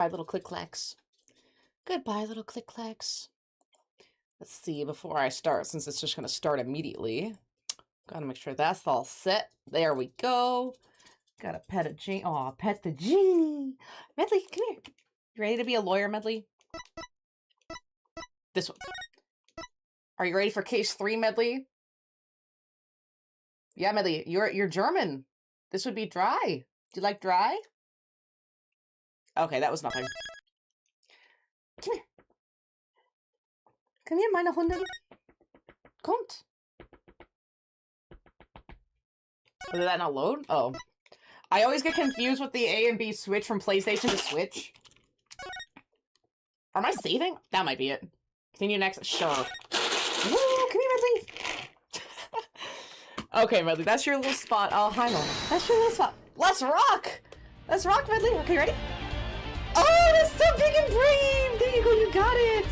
Bye, little click-clacks. Goodbye, little click-clacks. Let's see, before I start, since it's just going to start immediately, gotta make sure that's all set. There we go. Gotta pet a genie. Aw, pet the genie. Medley, come here. You ready to be a lawyer, Medley? This one. Are you ready for case 3, Medley? Yeah, Medley, you're German. This would be dry. Do you like dry? Okay, that was nothing. Come here. Come here, meine Hundin. Kommt. Did that not load? Oh. I always get confused with the A and B switch from PlayStation to Switch. Am I saving? That might be it. Continue next. Sure. Woo! Come here, Medley. Okay, Medley, that's your little spot. Oh, hi, Mom. That's your little spot. Let's rock! Let's rock, Medley. Okay, ready? Oh, that's so big and brave! There you go, you got it!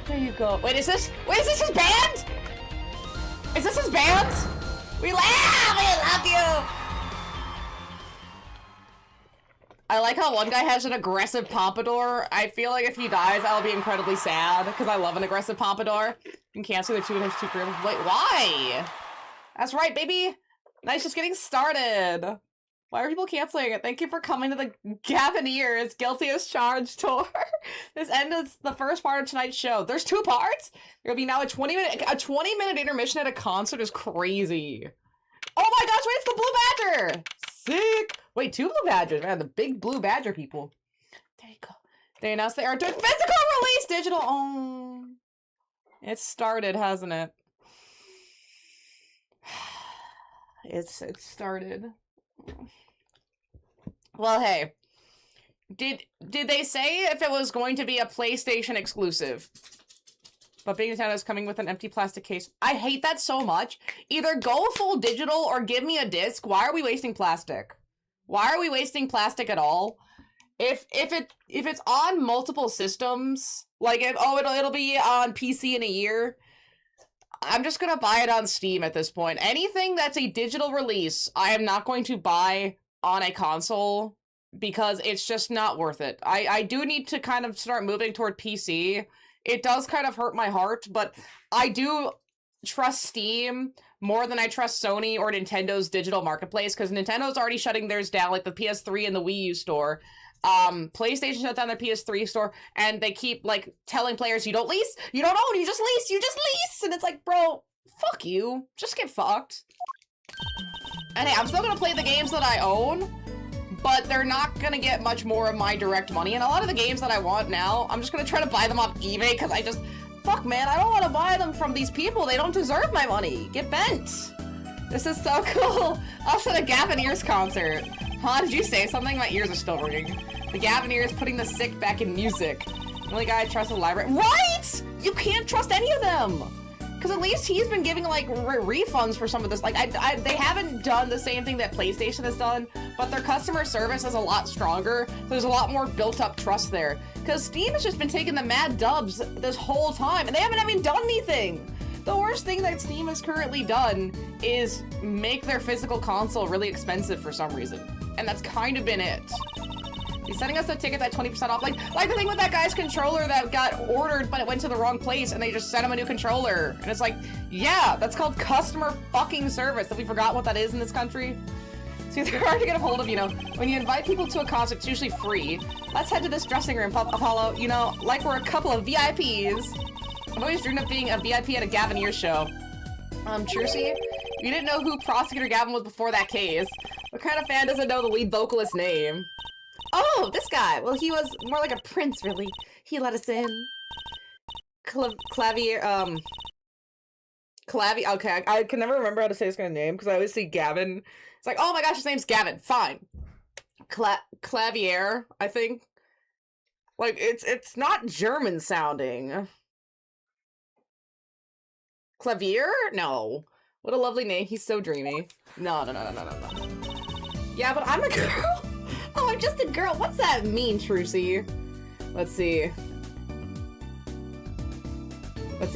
There you go. Wait, is this his band? Is this his band? We love you! I like how one guy has an aggressive pompadour. I feel like if he dies, I'll be incredibly sad, because I love an aggressive pompadour. You can cancel the 2 times 2 grim. Wait, why? That's right, baby! Nice, just getting started. Why are people canceling it? Thank you for coming to the Gavineers Guilty as Charged tour. This ends the first part of tonight's show. There's 2 parts? There'll be now a 20-minute intermission at a concert is crazy. Oh my gosh, wait, it's the Blue Badger! Sick! Wait, 2 Blue Badgers, man, the big Blue Badger people. There you go. They announced they are doing physical release digital. Oh. It started, hasn't it? It started. Well, hey, did they say if it was going to be a PlayStation exclusive? But Big Nintendo is coming with an empty plastic case. I hate that so much. Either go full digital or give me a disc. Why are we wasting plastic? Why are we wasting plastic at all? If it's on multiple systems, like it'll be on PC in a year. I'm just gonna buy it on Steam at this point. Anything that's a digital release, I am not going to buy on a console because it's just not worth it. I do need to kind of start moving toward PC. It does kind of hurt my heart, but I do trust Steam more than I trust Sony or Nintendo's digital marketplace, because Nintendo's already shutting theirs down, like the PS3 and the Wii U store. PlayStation shut down their PS3 store, and they keep, like, telling players, you don't lease, you don't own, you just lease, and it's like, bro, fuck you, just get fucked. And hey, I'm still gonna play the games that I own, but they're not gonna get much more of my direct money, and a lot of the games that I want now, I'm just gonna try to buy them off eBay, because fuck man, I don't want to buy them from these people, they don't deserve my money, get bent. This is so cool. Us at a Gavineers concert. Huh, did you say something? My ears are still ringing. The Gavineers putting the sick back in music. The only guy I trust is the library. Right! You can't trust any of them! Because at least he's been giving, like, refunds for some of this. Like, they haven't done the same thing that PlayStation has done, but their customer service is a lot stronger. So there's a lot more built-up trust there. Because Steam has just been taking the mad dubs this whole time, and they haven't even done anything! The worst thing that Steam has currently done is make their physical console really expensive for some reason. And that's kind of been it. He's sending us the tickets at 20% off. Like the thing with that guy's controller that got ordered, but it went to the wrong place, and they just sent him a new controller. And it's like, yeah, that's called customer fucking service. Have we forgot what that is in this country? See, they're hard to get a hold of, you know. When you invite people to a concert, it's usually free. Let's head to this dressing room, Apollo. You know, like we're a couple of VIPs. I've always dreamed of being a VIP at a Gavineers show. Trucy, you didn't know who Prosecutor Gavin was before that case. What kind of fan doesn't know the lead vocalist's name? Oh, this guy! Well, he was more like a prince, really. He let us in. Clavier, okay, I can never remember how to say this guy's name, because I always see Gavin. It's like, oh my gosh, his name's Gavin. Fine. Clavier, I think. Like, it's not German sounding. Clavier? No. What a lovely name. He's so dreamy. No. Yeah, but I'm a girl. Oh, I'm just a girl. What's that mean, Trucy? Let's see.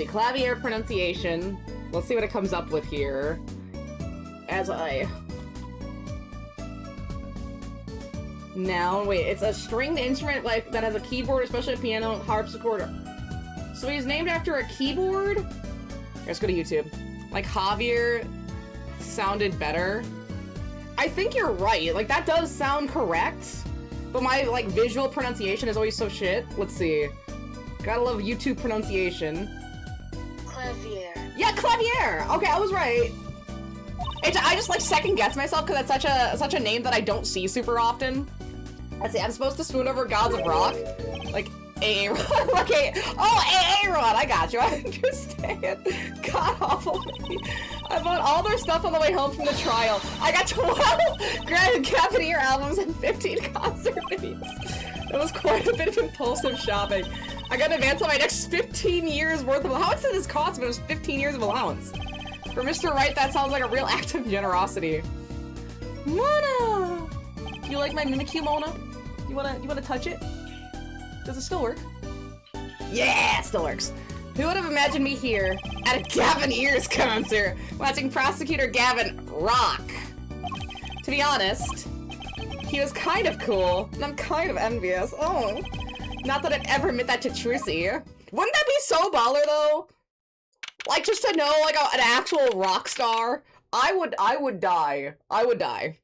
Clavier pronunciation. Let's see what it comes up with here. Noun. Wait, it's a stringed instrument like that has a keyboard, especially a piano, harpsichord. So he's named after a keyboard? Here, let's go to YouTube. Like Javier sounded better. I think you're right. Like that does sound correct. But my like visual pronunciation is always so shit. Let's see. Gotta love YouTube pronunciation. Clavier. Yeah, Clavier! Okay, I was right. I just like second guess myself because it's such a name that I don't see super often. Let's see, I'm supposed to swoon over gods of rock. Like Aaron. Okay. Oh, Aaron! I got you. I understand. God awful me. I bought all their stuff on the way home from the trial. I got 12 Grand Cavalier albums and 15 concert videos. It was quite a bit of impulsive shopping. I got an advance on my next 15 years worth of— how much did this cost? But it was 15 years of allowance. For Mr. Wright, that sounds like a real act of generosity. Mona! Do you like my Mimikyu, Mona? You wanna touch it? Does it still work? Yeah, it still works. Who would have imagined me here at a Gavin Ears concert watching Prosecutor Gavin rock? To be honest, he was kind of cool, and I'm kind of envious. Oh, not that I'd ever admit that to Trucy. Wouldn't that be so baller though? Like just to know like an actual rock star. I would die. I would die.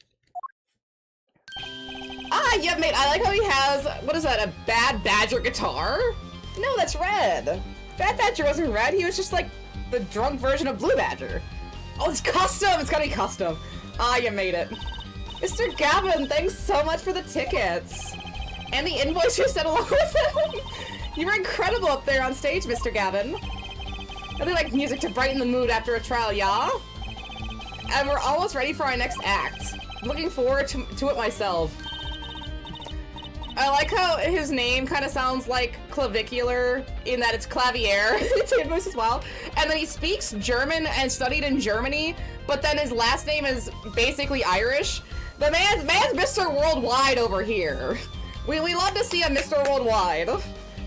Ah, yeah, mate, I like how he has, what is that, a Bad Badger guitar? No, that's Red. Bad Badger wasn't Red, he was just like the drunk version of Blue Badger. Oh, it's custom! It's gotta be custom. Ah, you made it. Mr. Gavin, thanks so much for the tickets. And the invoice you sent along with them. You were incredible up there on stage, Mr. Gavin. Really like music to brighten the mood after a trial, yeah? And we're almost ready for our next act. Looking forward to it myself. I like how his name kind of sounds like clavicular in that it's Clavier. It's invoice as well. And then he speaks German and studied in Germany, but then his last name is basically Irish. The man's Mr. Worldwide over here. We love to see a Mr. Worldwide.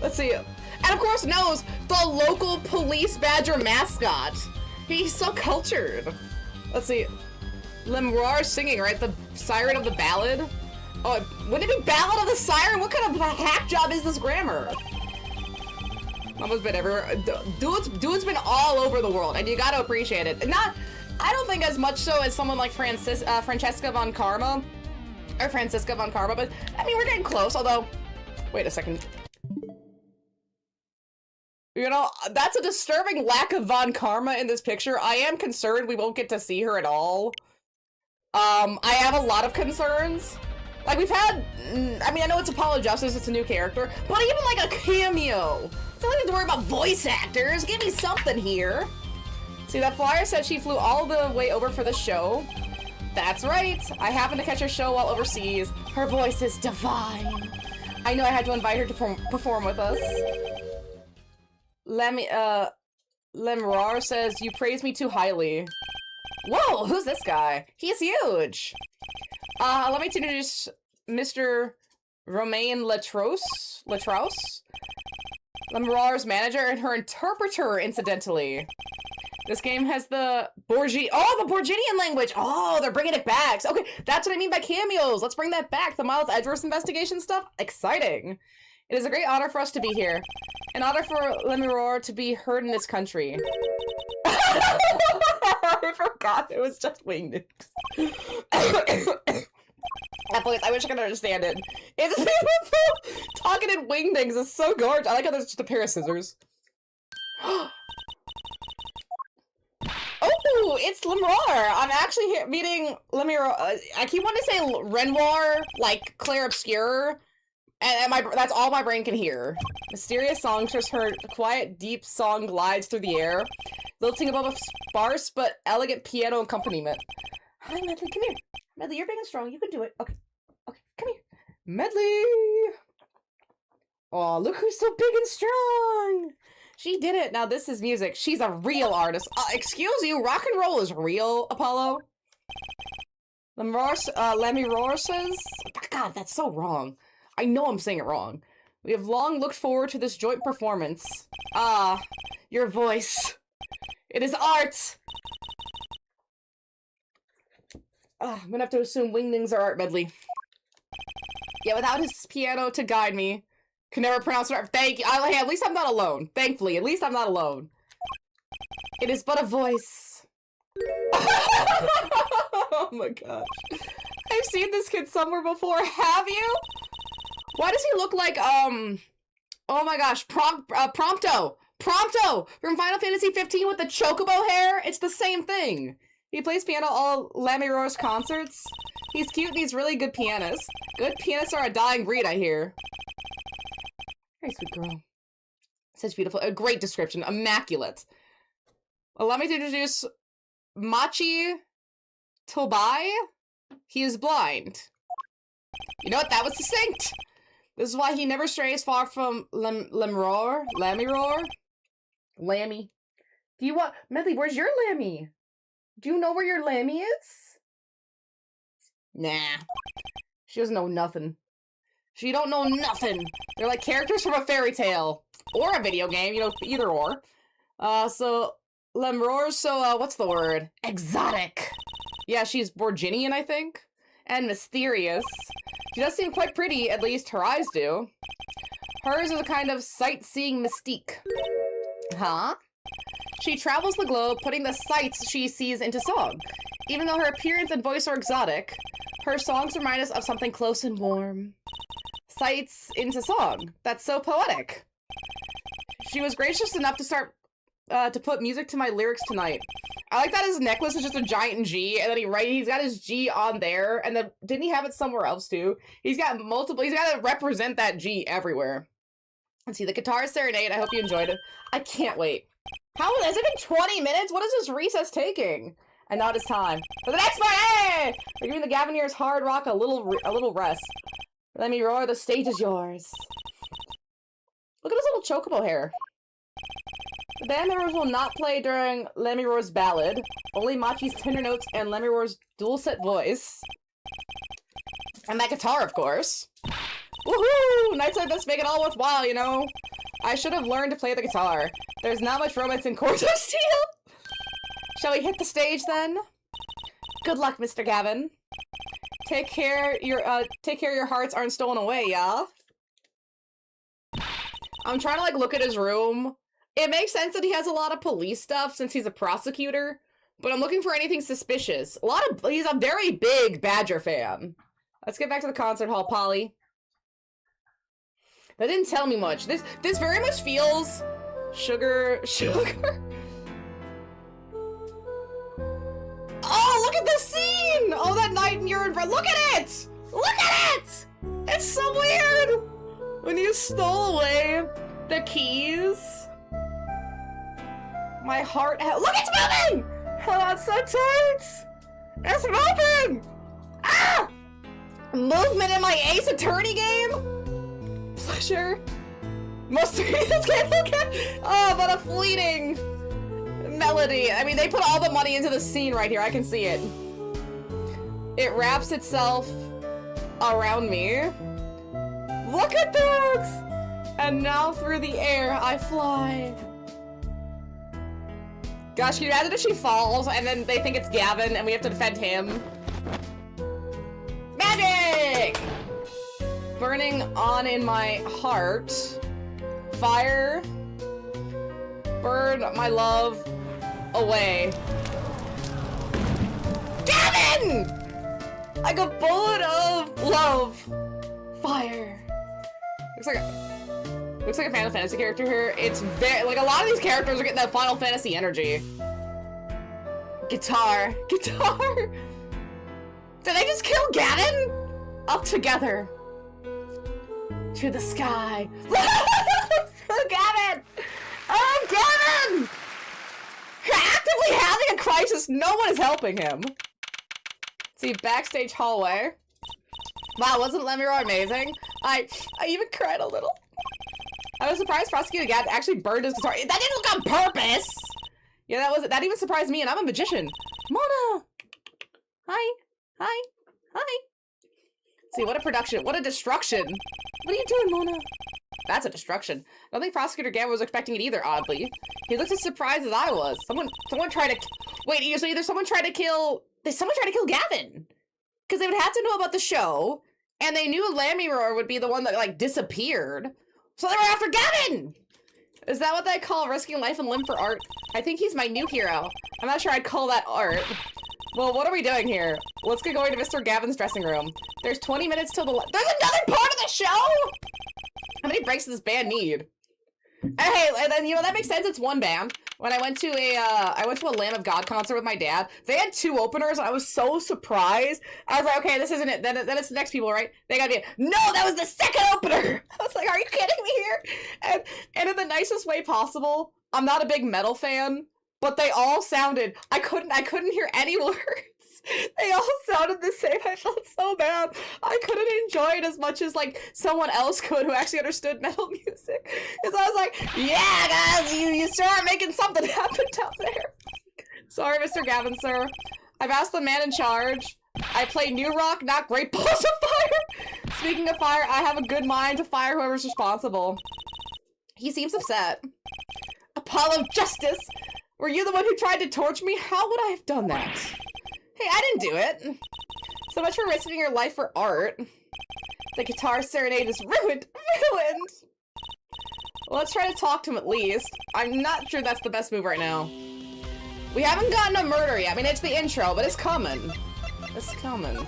Let's see. And of course knows the local police badger mascot. He's so cultured. Let's see. Lemuar singing, right? The siren of the ballad. Oh, wouldn't it be Ballad of the Siren? What kind of hack job is this grammar? Mama's been everywhere. Dude's been all over the world, and you gotta appreciate it. I don't think as much so as someone like Francesca von Karma, or Francisca von Karma, but I mean, we're getting close, although, wait a second. You know, that's a disturbing lack of Von Karma in this picture. I am concerned we won't get to see her at all. I have a lot of concerns. Like, we've had, I mean, I know it's Apollo Justice, it's a new character, but even like a cameo. It's not like I have to worry about voice actors. Give me something here. See, that flyer said she flew all the way over for the show. That's right. I happened to catch her show while overseas. Her voice is divine. I know I had to invite her to perform with us. Lemrar says, you praise me too highly. Whoa, who's this guy? He's huge. Let me introduce Mr. Romain Latrose, Lemrar's manager and her interpreter, incidentally. This game has the the Borginian language. Oh, they're bringing it back. So, okay, that's what I mean by cameos. Let's bring that back. The Miles Edgeworth investigation stuff. Exciting. It is a great honor for us to be here. An honor for Lemur to be heard in this country. I forgot it was just winged. That voice, I wish I could understand it. It's beautiful! Talking in wingdings is so gorgeous. I like how there's just a pair of scissors. Oh, it's Lemar! I'm actually here meeting Lemur. I keep wanting to say Renoir, like Claire Obscure, and that's all my brain can hear. Mysterious songstress, her quiet, deep song glides through the air, lilting above a sparse but elegant piano accompaniment. Hi, Medley, come here. Medley, you're big and strong. You can do it. Okay. Okay, come here. Medley! Oh, look who's so big and strong! She did it. Now this is music. She's a real artist. Excuse you, rock and roll is real, Apollo? Lemmy says... God, that's so wrong. I know I'm saying it wrong. We have long looked forward to this joint performance. Ah, your voice. It is art! I'm gonna have to assume wingdings are art, Medley. Yeah, without his piano to guide me, can never pronounce it. Thank you. Hey, at least I'm not alone. Thankfully, at least I'm not alone. It is but a voice. Oh my gosh. I've seen this kid somewhere before. Have you? Why does he look like, oh my gosh, Prompto! Prompto! From Final Fantasy 15 with the chocobo hair? It's the same thing. He plays piano all Lamirore's concerts. He's cute and he's really good pianist. Good pianists are a dying breed, I hear. Very sweet girl. Such beautiful, a great description, immaculate. Allow me to introduce Machi Tobai. He is blind. You know what? That was succinct. This is why he never strays far from Lamirore. Lammy. Do you want... Medley, where's your Lammy? Do you know where your Lammy is? Nah. She doesn't know nothing. She don't know nothing. They're like characters from a fairy tale. Or a video game, you know, either or. So... Lemrore's so, what's the word? Exotic. Yeah, she's Borginian, I think. And mysterious. She does seem quite pretty, at least her eyes do. Hers is a kind of sightseeing mystique. Huh? She travels the globe, putting the sights she sees into song. Even though her appearance and voice are exotic, her songs remind us of something close and warm. Sights into song. That's so poetic. She was gracious enough to start to put music to my lyrics tonight. I like that his necklace is just a giant G, and then he's got his G on there, and then didn't he have it somewhere else too? He's got to represent that G everywhere. Let's see, the guitar serenade, I hope you enjoyed it. I can't wait. Has it been 20 minutes? What is this recess taking? And now it is time for the next part. Hey! We're giving the Gavineers hard rock a little rest. Let me roar, the stage is yours. Look at his little chocobo hair. The band members will not play during Lamirore's ballad. Only Machi's tender notes and Lamirore's dulcet voice. And that guitar, of course. Woohoo! Nights like this make it all worthwhile, you know? I should have learned to play the guitar. There's not much romance in Chords of Steel. Shall we hit the stage, then? Good luck, Mr. Gavin. Take care your hearts aren't stolen away, yeah? I'm trying to, like, look at his room. It makes sense that he has a lot of police stuff since he's a prosecutor, but I'm looking for anything suspicious. He's a very big Badger fan. Let's get back to the concert hall, Polly. That didn't tell me much. This very much feels sugar. Oh, look at the scene! Oh, that night in urine breath. Look at it! Look at it! It's so weird! When you stole away the keys. My heart. Look, it's moving! Oh, it's so tight! It's moving! Ah! Movement in my Ace Attorney game? Pleasure. Most this game, okay. Oh, but a fleeting melody. I mean, they put all the money into the scene right here. I can see it. It wraps itself around me. Look at that! And now through the air I fly. Gosh, can you imagine if she falls and then they think it's Gavin and we have to defend him? Magic! Burning on in my heart. Fire. Burn my love away. Gavin! Like a bullet of love. Fire. Looks like a Final Fantasy character here. It's very, like, a lot of these characters are getting that Final Fantasy energy. Guitar. Guitar! Did I just kill Gavin? Up together. To the sky. Oh, Gavin! Oh, Gavin! Actively having a crisis. No one is helping him. See, backstage hallway. Wow, wasn't Lemirore amazing? I even cried a little. I was surprised Prosecutor Gavin actually burned his guitar. That didn't look on purpose! Yeah, that even surprised me, and I'm a magician. Mona! Hi. Hi. Hi. Let's see, what a production. What a destruction. What are you doing, Mona? That's a destruction. I don't think Prosecutor Gavin was expecting it either, oddly. He looked as surprised as I was. Someone tried to... Wait, so either someone tried to kill... Someone tried to kill Gavin! Because they would have to know about the show, And they knew Lammy would be the one that, like, disappeared. So they were after Gavin! Is that what they call risking life and limb for art? I think he's my new hero. I'm not sure I'd call that art. Well, what are we doing here? Let's get going to Mr. Gavin's dressing room. There's 20 minutes till the There's another part of the show?! How many breaks does this band need? Hey, and then, you know, that makes sense, it's one band. When I went to a Lamb of God concert with my dad, they had 2 openers, and I was so surprised. I was like, okay, this isn't it. Then it's the next people, right? They gotta be, no, that was the second opener! I was like, are you kidding me here? And in the nicest way possible, I'm not a big metal fan, but they all sounded, I couldn't hear any words. They all sounded the same. I felt so bad. I couldn't enjoy it as much as, like, someone else could who actually understood metal music. Because I was like, yeah, guys, you sure are making something happen down there. Sorry, Mr. Gavin, sir. I've asked the man in charge. I play new rock, not great balls of fire. Speaking of fire, I have a good mind to fire whoever's responsible. He seems upset. Apollo of Justice! Were you the one who tried to torture me? How would I have done that? Hey, I didn't do it. So much for risking your life for art. The guitar serenade is ruined. Ruined! Well, let's try to talk to him at least. I'm not sure that's the best move right now. We haven't gotten a murder yet. I mean, it's the intro, but it's coming. It's coming.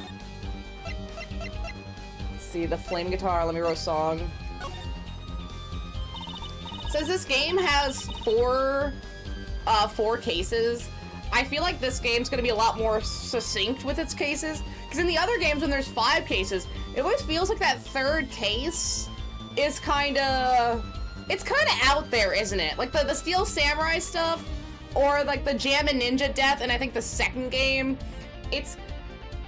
Let's see, the flame guitar. Let me write a song. Since this game has four cases, I feel like this game's gonna be a lot more succinct with its cases. Because in the other games, when there's 5 cases, it always feels like that 3rd case is kinda... It's kinda out there, isn't it? Like the Steel Samurai stuff, or like the Jammin' Ninja death, and I think the 2nd game, it's...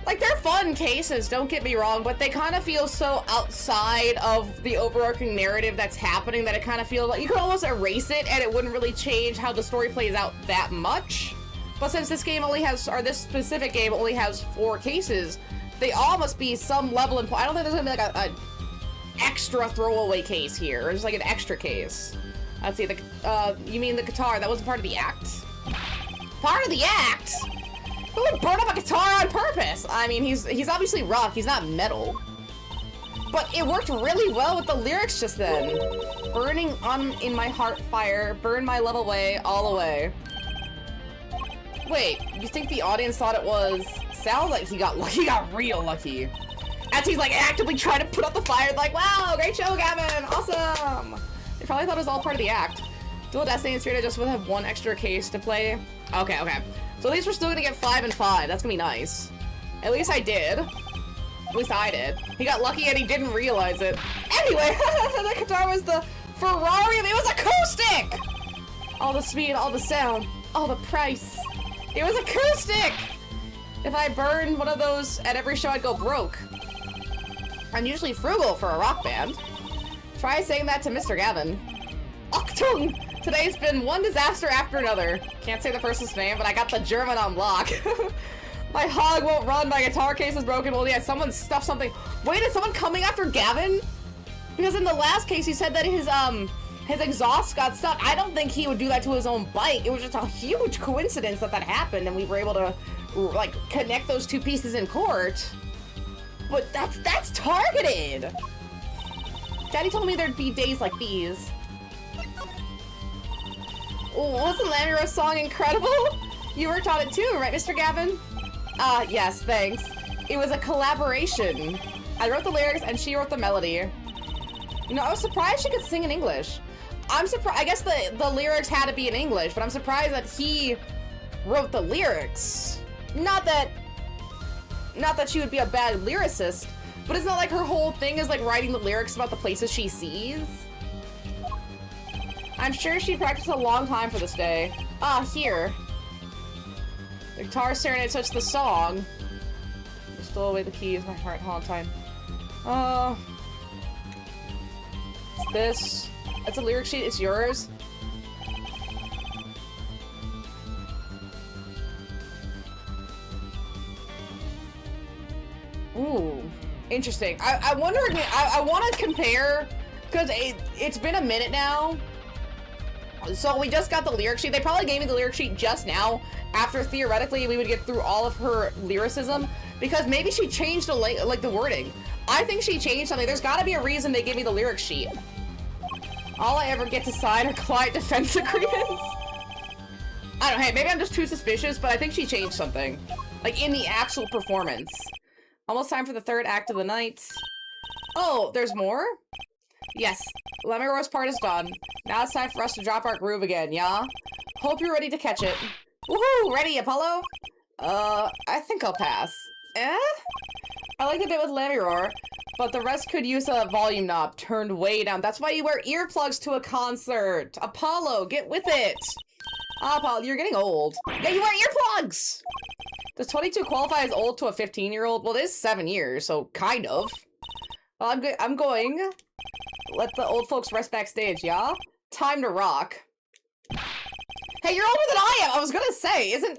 Like, they're fun cases, don't get me wrong, but they kind of feel so outside of the overarching narrative that's happening that it kind of feels like you could almost erase it and it wouldn't really change how the story plays out that much. But since this game only has, or this specific game only has 4 cases, they all must be some level I don't think there's gonna be like a extra throwaway case here, or just like an extra case. Let's see, you mean the guitar, that wasn't part of the act? Part of the act? Who would burn up a guitar on purpose? I mean, he's obviously rock, he's not metal. But it worked really well with the lyrics just then. Burning in my heart fire, burn my love away, all away. Wait, you think the audience thought it was... Sounds like he got lucky, he got real lucky. As he's like actively trying to put out the fire, like, wow, great show, Gavin, awesome! They probably thought it was all part of the act. Dual Destiny and Spirit just would have 1 extra case to play. Okay, okay. So at least we're still gonna get 5 and 5. That's gonna be nice. At least I did. At least I did. He got lucky and he didn't realize it. Anyway, the guitar was the Ferrari. It was acoustic! All the speed, all the sound, all the price. It was acoustic! If I burned one of those at every show, I'd go broke. I'm usually frugal for a rock band. Try saying that to Mr. Gavin. Achtung! Today's been one disaster after another. Can't say the person's name, but I got the German on lock. My hog won't run, my guitar case is broken. Well, yeah, someone stuffed something. Wait, is someone coming after Gavin? Because in the last case, he said that his exhaust got stuck. I don't think he would do that to his own bike. It was just a huge coincidence that happened, and we were able to, like, connect those 2 pieces in court. But that's targeted! Daddy told me there'd be days like these. Wasn't Lamiro's song incredible? You worked on it too, right, Mr. Gavin? Yes, thanks. It was a collaboration. I wrote the lyrics and she wrote the melody. You know, I was surprised she could sing in English. I'm surprised, I guess the lyrics had to be in English, but I'm surprised that he wrote the lyrics. Not that she would be a bad lyricist, but it's not like her whole thing is like writing the lyrics about the places she sees. I'm sure she practiced a long time for this day. Here. The guitar serenade such the song. You stole away the keys, my heart all the time. It's this. That's a lyric sheet, it's yours. Ooh, interesting. I wonder, I want to compare, because it's been a minute now. So we just got the lyric sheet. They probably gave me the lyric sheet just now, after theoretically we would get through all of her lyricism, because maybe she changed the wording. I think she changed something. There's gotta be a reason they gave me the lyric sheet. All I ever get to sign are client defense agreements. I don't know, hey, maybe I'm just too suspicious, but I think she changed something. Like, in the actual performance. Almost time for the third act of the night. Oh, there's more? Yes, Lemmy-Roar's part is done. Now it's time for us to drop our groove again, yeah? Hope you're ready to catch it. Woohoo! Ready, Apollo? I think I'll pass. Eh? I like the bit with Lemmy-Roar, but the rest could use a volume knob turned way down. That's why you wear earplugs to a concert. Apollo, get with it! Apollo, you're getting old. Yeah, you wear earplugs! Does 22 qualify as old to a 15-year-old? Well, it is 7 years, so kind of. Well, I'm going. Let the old folks rest backstage, yeah? Time to rock. Hey, you're older than I am! I was gonna say, isn't...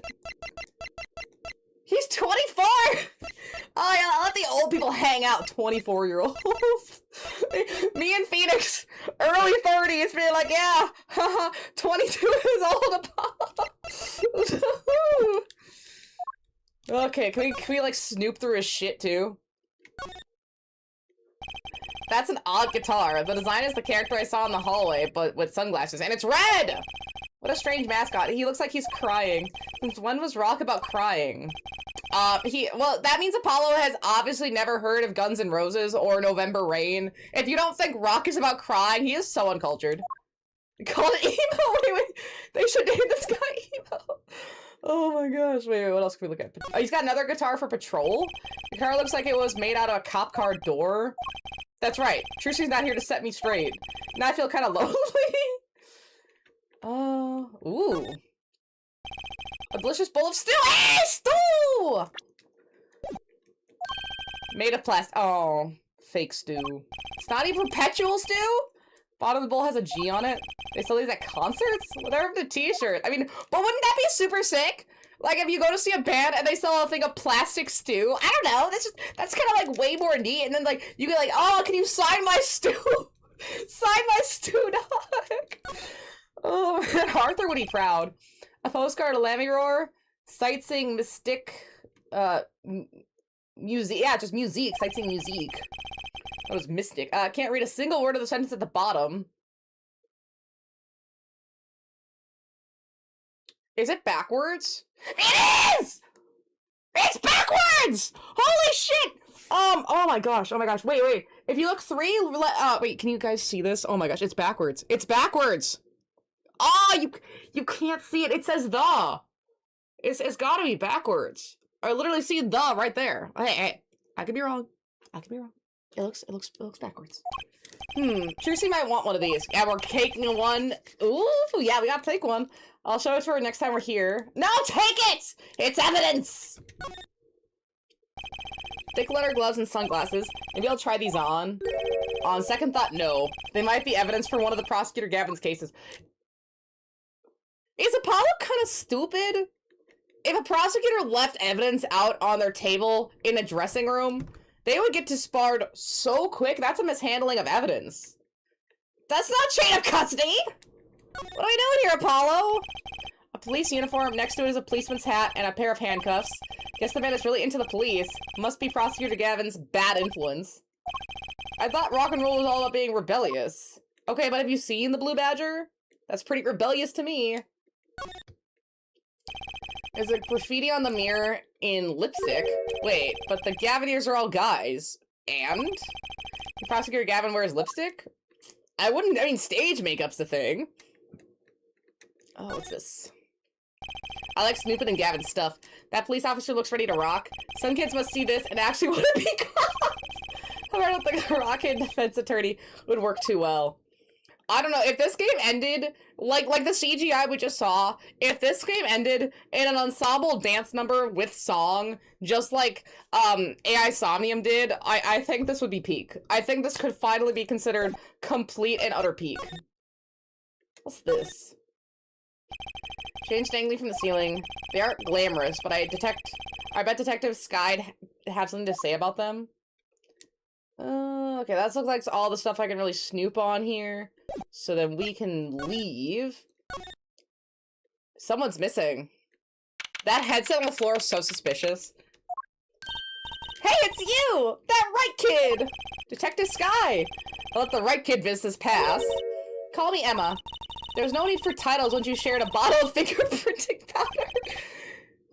He's 24! Oh, yeah, let the old people hang out, 24-year-olds. Me and Phoenix, early 30s, being like, yeah, 22 is old, Apollo. Okay, can we, like, snoop through his shit, too? That's an odd guitar. The design is the character I saw in the hallway, but with sunglasses, and it's red! What a strange mascot. He looks like he's crying. Since when was Rock about crying? Well, that means Apollo has obviously never heard of Guns N' Roses or November Rain. If you don't think Rock is about crying, he is so uncultured. Call it emo? Wait, they should name this guy emo. Oh my gosh, wait, what else can we look at? Oh, he's got another guitar for Patrol. The car looks like it was made out of a cop car door. That's right. Trushi's not here to set me straight. Now I feel kind of lonely. Ooh. A delicious bowl of stew! Hey, stew! Made of plastic. Oh, fake stew. It's not even perpetual stew? Bottom of the bowl has a G on it. They sell these at concerts? Whatever the t-shirt. I mean, but wouldn't that be super sick? Like, if you go to see a band and they sell a thing of plastic stew, I don't know, that's kind of, like, way more neat, and then, like, you get like, oh, can you sign my stew? Sign my stew, dog! Oh, Arthur would be proud. A postcard of Lemmy-Roar, sightseeing mystic, music, yeah, just musique, sightseeing musique. That was mystic. Can't read a single word of the sentence at the bottom. Is it backwards? It is! It's backwards! Holy shit! Oh my gosh, wait. If you look wait, can you guys see this? Oh my gosh, it's backwards. It's backwards! Oh, you can't see it. It says the. It's gotta be backwards. I literally see the right there. Hey, I could be wrong. It looks backwards. Trucy might want one of these. Yeah, we're taking one. Ooh, yeah, we gotta take one. I'll show it to her next time we're here. No, take it! It's evidence! Thick leather gloves and sunglasses. Maybe I'll try these on. On second thought, no. They might be evidence for one of the prosecutor Gavin's cases. Is Apollo kind of stupid? If a prosecutor left evidence out on their table in a dressing room, they would get disbarred so quick. That's a mishandling of evidence. That's not chain of custody! What are we doing here, Apollo? A police uniform. Next to it is a policeman's hat and a pair of handcuffs. Guess the man is really into the police. Must be Prosecutor Gavin's bad influence. I thought rock and roll was all about being rebellious. Okay, but have you seen the Blue Badger? That's pretty rebellious to me. There's a graffiti on the mirror in lipstick. Wait, but the Gavineers are all guys. And? Prosecutor Gavin wears lipstick? I mean, stage makeup's the thing. Oh, what's this? I like snooping in Gavin's stuff. That police officer looks ready to rock. Some kids must see this and actually want to be cops. I don't think a rocket defense attorney would work too well. I don't know, if this game ended, like the CGI we just saw, if this game ended in an ensemble dance number with song, just like AI Somnium did, I think this would be peak. I think this could finally be considered complete and utter peak. What's this? Chains dangling from the ceiling. They aren't glamorous, but I bet Detective Sky'd have something to say about them. Okay, that looks like all the stuff I can really snoop on here. So then we can leave. Someone's missing. That headset on the floor is so suspicious. Hey, it's you! That Wright kid! Detective Sky! I'll let the Wright kid business pass. Call me Emma. There's no need for titles once you shared a bottle of fingerprinting powder.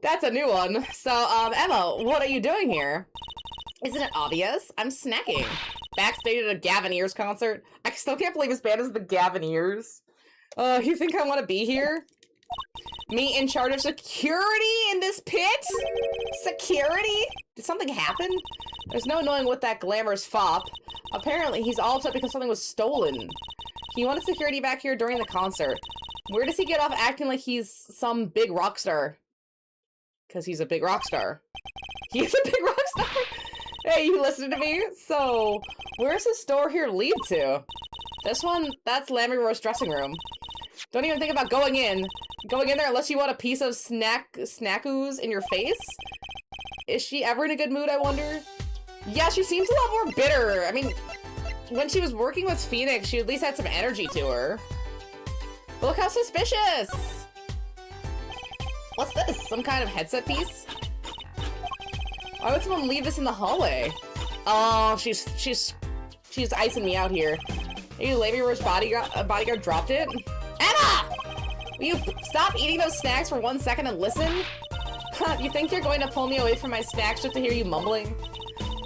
That's a new one. So, Emma, what are you doing here? Isn't it obvious? I'm snacking. Backstage at a Gavineers concert. I still can't believe his band is the Gavineers. You think I want to be here? Me in charge of security in this pit? Security? Did something happen? There's no knowing what that glamorous fop. Apparently, he's all upset because something was stolen. He wanted security back here during the concert. Where does he get off acting like he's some big rock star? Because he's a big rock star. He's a big rock star? Hey, you listen to me? So, where's the store here lead to? This one, that's Lammy Rose's dressing room. Don't even think about going in. Going in there unless you want a piece of snack-ooze in your face? Is she ever in a good mood, I wonder? Yeah, she seems a lot more bitter. I mean, when she was working with Phoenix, she at least had some energy to her. But look how suspicious! What's this? Some kind of headset piece? Why would someone leave this in the hallway? Oh, she's icing me out here. Maybe Lammy Rose's bodyguard dropped it? Emma! Will you stop eating those snacks for 1 second and listen? You think you're going to pull me away from my snacks just to hear you mumbling?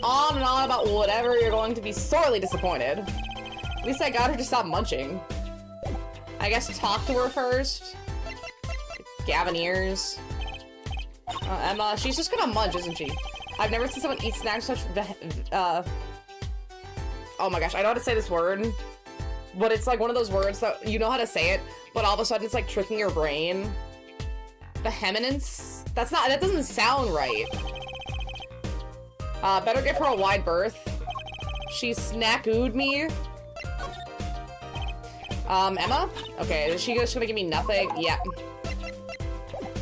On and on about whatever, you're going to be sorely disappointed. At least I got her to stop munching. I guess talk to her first. Gavineers. Emma, she's just gonna munch, isn't she? I've never seen someone eat snacks such oh my gosh, I know how to say this word. But it's like one of those words that you know how to say it, but all of a sudden it's like tricking your brain. Vehemence? That doesn't sound right. Better give her a wide berth. She snack-ooed me. Emma? Okay, is she just gonna give me nothing? Yeah.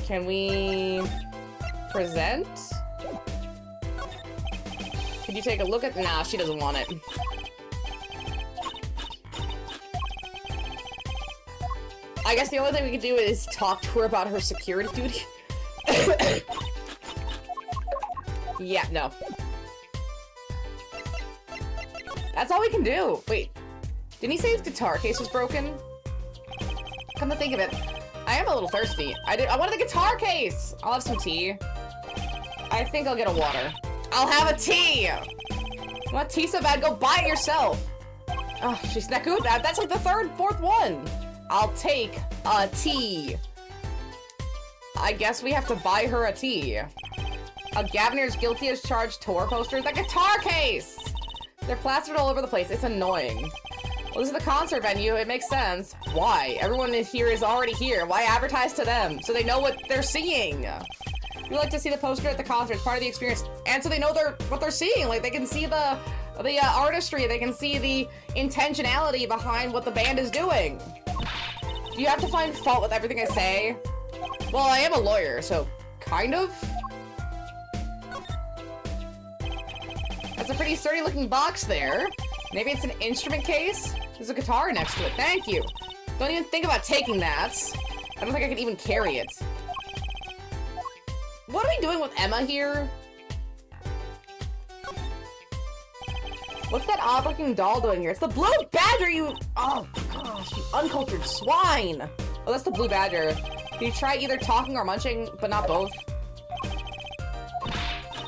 Can we present? Could you take a look at— nah, she doesn't want it. I guess the only thing we can do is talk to her about her security duty. Yeah, no. That's all we can do. Wait, didn't he say his guitar case was broken? Come to think of it, I am a little thirsty. I wanted the guitar case! I'll have some tea. I think I'll get a water. I'll have a tea! You want tea so bad? Go buy it yourself! Oh, she's not good. That's like the fourth one! I'll take a tea. I guess we have to buy her a tea. A Gavineer's guilty as charged tour poster. The guitar case! They're plastered all over the place. It's annoying. Well, this is the concert venue. It makes sense. Why? Everyone here is already here. Why advertise to them? So they know what they're seeing. We like to see the poster at the concert. It's part of the experience. And so they know what they're seeing. Like, they can see the artistry. They can see the intentionality behind what the band is doing. Do you have to find fault with everything I say? Well, I am a lawyer, so kind of. That's a pretty sturdy looking box there. Maybe it's an instrument case? There's a guitar next to it. Thank you. Don't even think about taking that. I don't think I can even carry it. What are we doing with Emma here? What's that odd looking doll doing here? It's the blue badger, you— oh gosh, you uncultured swine! Oh, that's the blue badger. Can you try either talking or munching, but not both?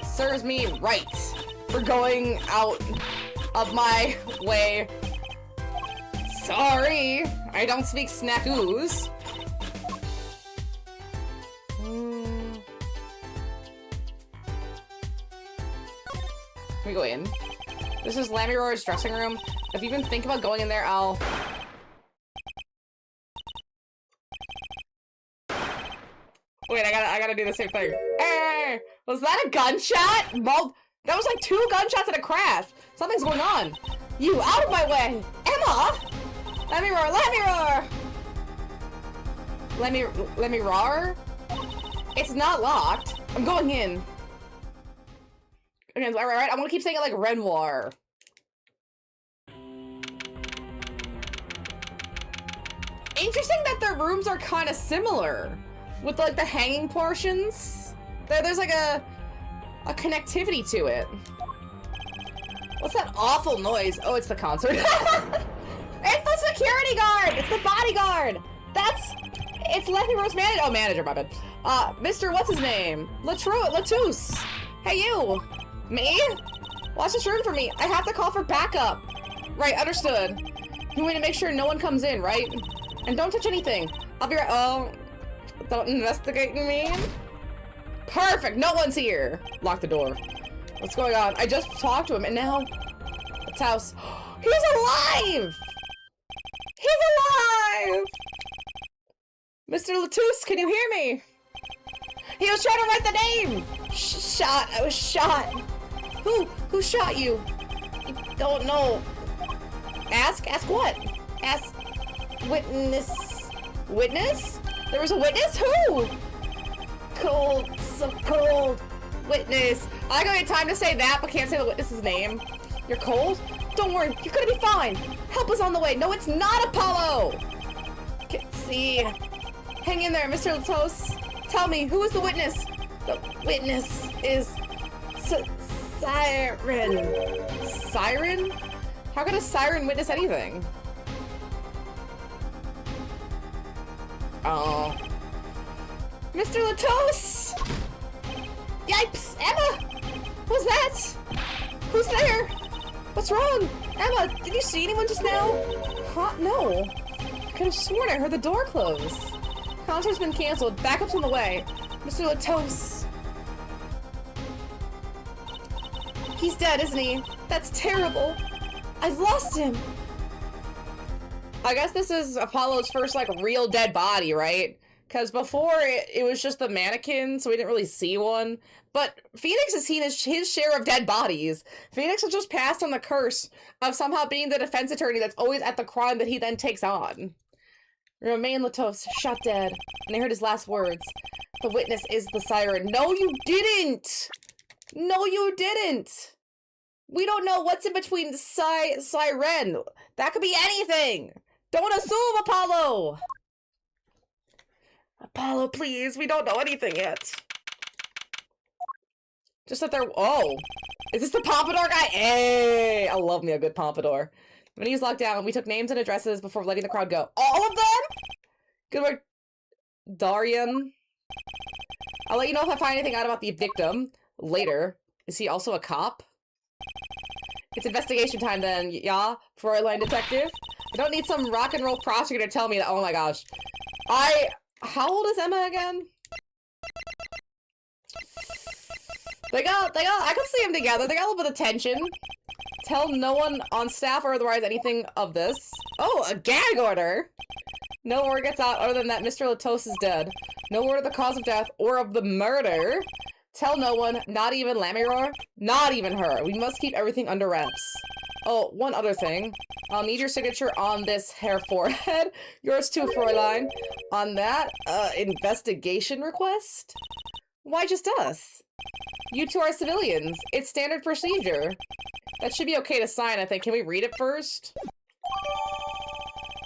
Serves me right for going out of my way. Sorry, I don't speak snack-ooze. Can we go in? This is Lammy Rose's dressing room. If you even think about going in there, I'll— wait, I gotta do the same thing. Hey! Was that a gunshot? Well, that was like 2 gunshots and a crash. Something's going on. You, out of my way! Emma! Let me roar! Let me roar! Let me roar? It's not locked. I'm going in. Okay, alright, I'm gonna keep saying it like Renoir. interesting that their rooms are kind of similar. With, like, the hanging portions. There's like a connectivity to it. What's that awful noise? Oh, it's the concert. It's the security guard! It's the bodyguard! It's Leffy Rose manager. Oh, manager, my bad. Mr. What's his name? Latousse. Hey, you. Me? Watch this room for me. I have to call for backup. Right, understood. You want to make sure no one comes in, right? And don't touch anything. I'll be right. Oh, don't investigate me. Perfect. No one's here. Lock the door. What's going on? I just talked to him, and now it's house. He's alive. He's alive. Mr. Latousse, can you hear me? He was trying to write the name. Shot. I was shot. Who shot you? I don't know. Ask what? Ask witness. Witness? There was a witness? Who? Cold, so cold. Witness. I got time to say that, but can't say the witness's name. You're cold? Don't worry, you're gonna be fine. Help is on the way. No, it's not Apollo. Can't see. Hang in there, Mr. Latousse. Tell me, who is the witness? The witness is Siren. Siren? How could a siren witness anything? Oh. Mr. Latousse! Yipes! Emma! What's that? Who's there? What's wrong? Emma, did you see anyone just now? Huh? No. I could have sworn I heard the door close. Concert's been canceled. Backup's on the way. Mr. Latousse. He's dead, isn't he? That's terrible. I've lost him. I guess this is Apollo's first, like, real dead body, right? Because before, it was just the mannequin, so we didn't really see one. But Phoenix has seen his share of dead bodies. Phoenix has just passed on the curse of somehow being the defense attorney that's always at the crime that he then takes on. Remain Latousse, shot dead. And I heard his last words. The witness is the siren. No, you didn't! No, you didn't! We don't know what's in between siren. That could be anything! Don't assume, Apollo! Apollo, please. We don't know anything yet. Just that they're... Oh. Is this the Pompadour guy? Hey! I love me a good Pompadour. When he was locked down, we took names and addresses before letting the crowd go. All of them? Good work, Darian. I'll let you know if I find anything out about the victim later. Is he also a cop? It's investigation time then, yeah? Fräulein Detective? I don't need some rock and roll prosecutor to tell me that. Oh my gosh. How old is Emma again? I could see them together. They got a little bit of tension. Tell no one on staff or otherwise anything of this. Oh, a gag order! No word gets out other than that Mr. Latousse is dead. No word of the cause of death or of the murder. Tell no one, not even Lamiror, not even her. We must keep everything under wraps. Oh, one other thing. I'll need your signature on this hair forehead. Yours too, Fräulein. On that, investigation request? Why just us? You two are civilians. It's standard procedure. That should be okay to sign, I think. Can we read it first?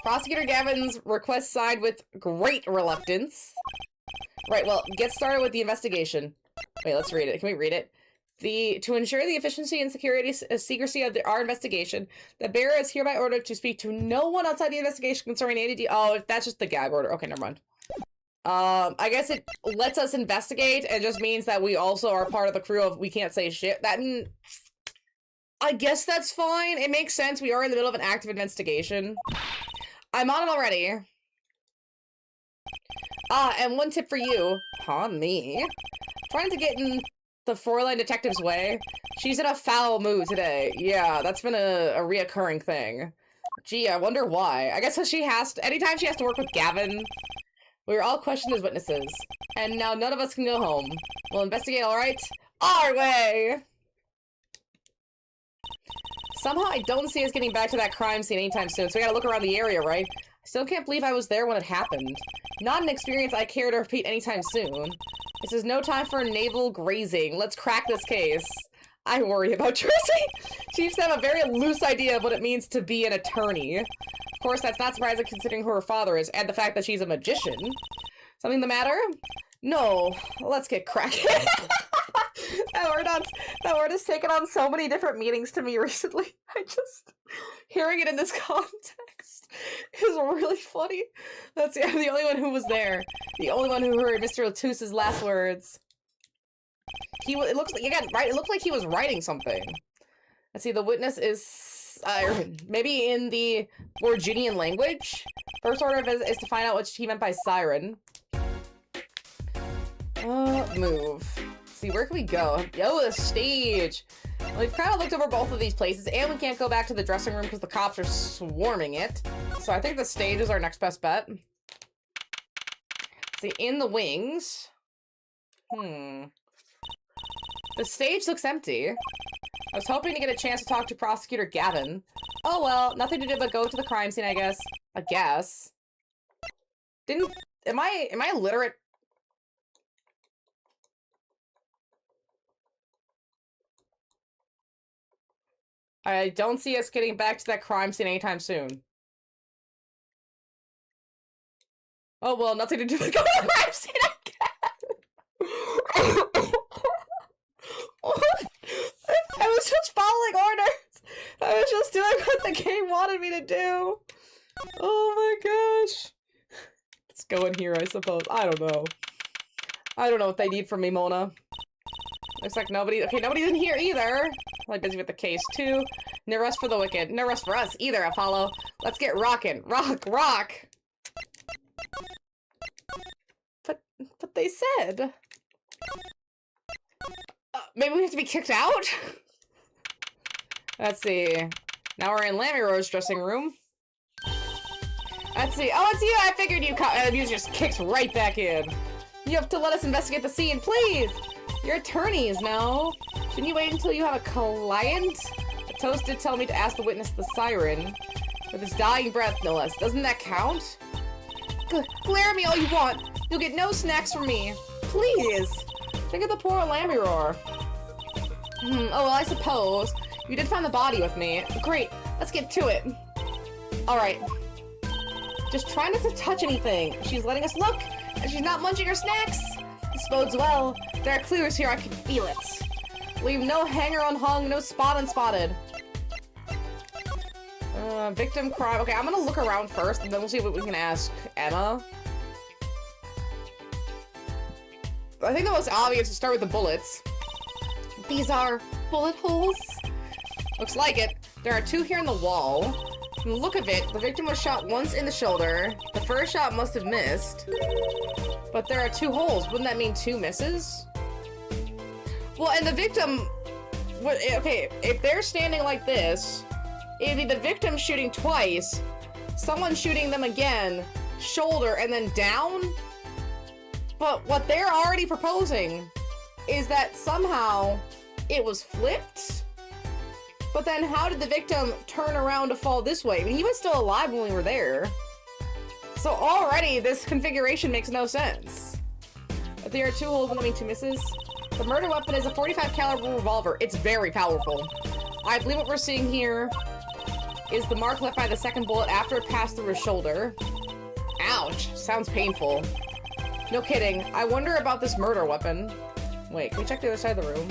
Prosecutor Gavin's request signed with great reluctance. Right, well, get started with the investigation. Wait, let's read it. Can we read it? To ensure the efficiency and secrecy of our investigation, the bearer is hereby ordered to speak to no one outside the investigation concerning ADD. Oh, that's just the gag order. Okay, never mind. I guess it lets us investigate and just means that we also are part of the crew of we can't say shit. I guess that's fine. It makes sense. We are in the middle of an active investigation. I'm on it already. And one tip for you. Me. Trying to get in the Fräulein Detective's way. She's in a foul mood today. Yeah, that's been a reoccurring thing. Gee, I wonder why. I guess she has to, anytime she has to work with Gavin, we were all questioned as witnesses. And now none of us can go home. We'll investigate, alright? Our way! Somehow I don't see us getting back to that crime scene anytime soon, so we gotta look around the area, right? I still can't believe I was there when it happened. Not an experience I care to repeat anytime soon. This is no time for navel grazing. Let's crack this case. I worry about Tracy. She used to have a very loose idea of what it means to be an attorney. Of course, that's not surprising considering who her father is, and the fact that she's a magician. Something the matter? No. Let's get cracking. That word has taken on so many different meanings to me recently. Hearing it in this context is really funny. I'm the only one who was there. The only one who heard Mr. Latusse's last words. It looks like, again, right? It looked like he was writing something. Let's see, the witness is siren. Maybe in the Virginian language? First order is to find out what he meant by siren. Move. See, where can we go? Yo, the stage! Well, we've kind of looked over both of these places, and we can't go back to the dressing room because the cops are swarming it. So I think the stage is our next best bet. See, in the wings. The stage looks empty. I was hoping to get a chance to talk to Prosecutor Gavin. Oh well, nothing to do but go to the crime scene, I guess. Am I literate? I don't see us getting back to that crime scene anytime soon. Oh well, nothing to do with going to the crime scene again. I was just following orders. I was just doing what the game wanted me to do. Oh my gosh. Let's go in here, I suppose. I don't know. I don't know what they need from me, Mona. Looks like nobody. Okay, nobody's in here either. Like busy with the case too. No rest for the wicked. No rest for us either, Apollo. Let's get rockin'. Rock. But they said. Maybe we have to be kicked out? Let's see. Now we're in Lamiro's dressing room. Let's see. Oh, it's you! I figured you music just kicks right back in. You have to let us investigate the scene, please! You're attorneys, no? Shouldn't you wait until you have a client? The toast did tell me to ask the witness the siren. With his dying breath, no less. Doesn't that count? Glare at me all you want. You'll get no snacks from me. Please! Think of the poor Lammiror. Oh, well, I suppose. You did find the body with me. Great. Let's get to it. Alright. Just try not to touch anything. She's letting us look, and she's not munching her snacks. This bodes well. There are clues here. I can feel it. Leave no hanger unhung, no spot unspotted. Victim crime. Okay, I'm gonna look around first, and then we'll see what we can ask Emma. I think the most obvious is to start with the bullets. These are bullet holes. Looks like it. There are two here in the wall. From the look of it, the victim was shot once in the shoulder. The first shot must have missed. But there are two holes. Wouldn't that mean two misses? Well, and the victim... Okay, if they're standing like this, it'd be the victim shooting twice, someone shooting them again, shoulder, and then down. But what they're already proposing is that somehow it was flipped. But then how did the victim turn around to fall this way? I mean, he was still alive when we were there. So already this configuration makes no sense. If there are two holes, wouldn't that mean two misses? The murder weapon is a .45 caliber revolver. It's very powerful. I believe what we're seeing here is the mark left by the second bullet after it passed through his shoulder. Ouch. Sounds painful. No kidding. I wonder about this murder weapon. Wait, can we check the other side of the room?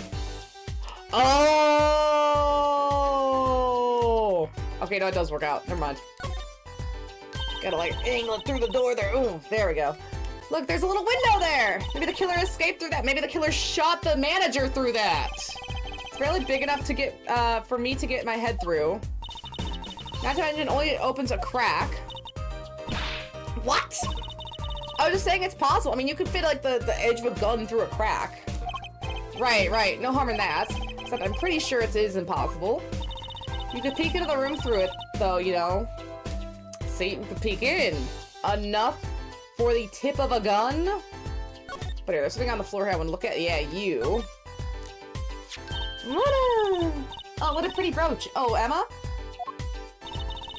Oh! Okay, no, it does work out. Never mind. Gotta, like, angle it through the door there. Ooh, there we go. Look, there's a little window there! Maybe the killer escaped through that. Maybe the killer shot the manager through that. It's barely big enough to get, for me to get my head through. Not to mention, it only opens a crack. What? I was just saying it's possible. I mean, you could fit, like, the edge of a gun through a crack. Right. No harm in that. Except I'm pretty sure it is impossible. You could peek into the room through it, though, you know. See, you could peek in. Enough for the tip of a gun? But here, there's something on the floor here I want to look at. Yeah, you. Oh, what a pretty brooch. Oh, Emma?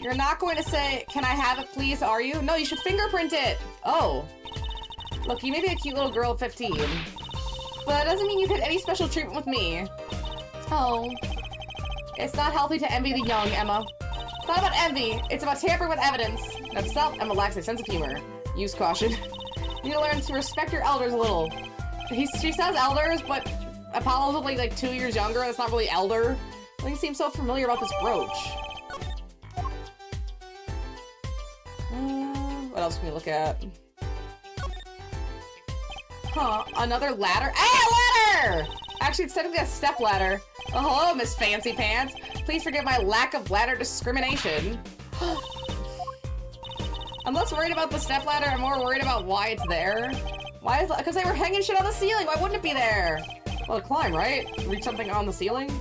You're not going to say, can I have it, please, are you? No, you should fingerprint it. Oh. Look, you may be a cute little girl of 15. But that doesn't mean you get any special treatment with me. Oh. It's not healthy to envy the young, Emma. It's not about envy. It's about tampering with evidence. Note to self, Emma lacks a sense of humor. Use caution. You need to learn to respect your elders a little. She says elders, but Apollo's only like 2 years younger. That's not really elder. Like, he seems so familiar about this brooch. What else can we look at? Huh, another ladder? Hey, a ladder! Actually, it's technically a step ladder. Oh, hello, Miss Fancy Pants. Please forgive my lack of ladder discrimination. I'm less worried about the step ladder. I'm more worried about why it's there. Why is that? Because they were hanging shit on the ceiling. Why wouldn't it be there? Well, to climb, right? Reach something on the ceiling?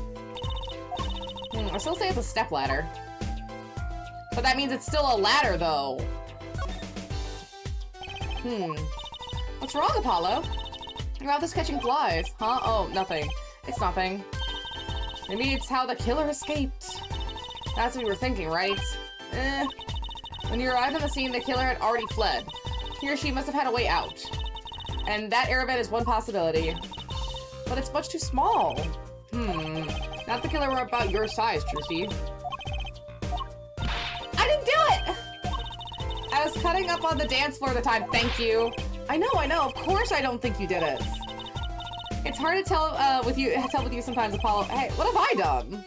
I still say it's a step ladder. But that means it's still a ladder, though. What's wrong, Apollo? You're out this catching flies. Huh? Oh, nothing. It's nothing. Maybe it's how the killer escaped. That's what we were thinking, right? When you arrived on the scene, the killer had already fled. He or she must have had a way out. And that air vent is one possibility. But it's much too small. Not the killer were about your size, Trucy. I didn't do it! I was cutting up on the dance floor at the time. Thank you. I know. Of course I don't think you did it. It's hard to tell with you sometimes, Apollo. Hey, what have I done?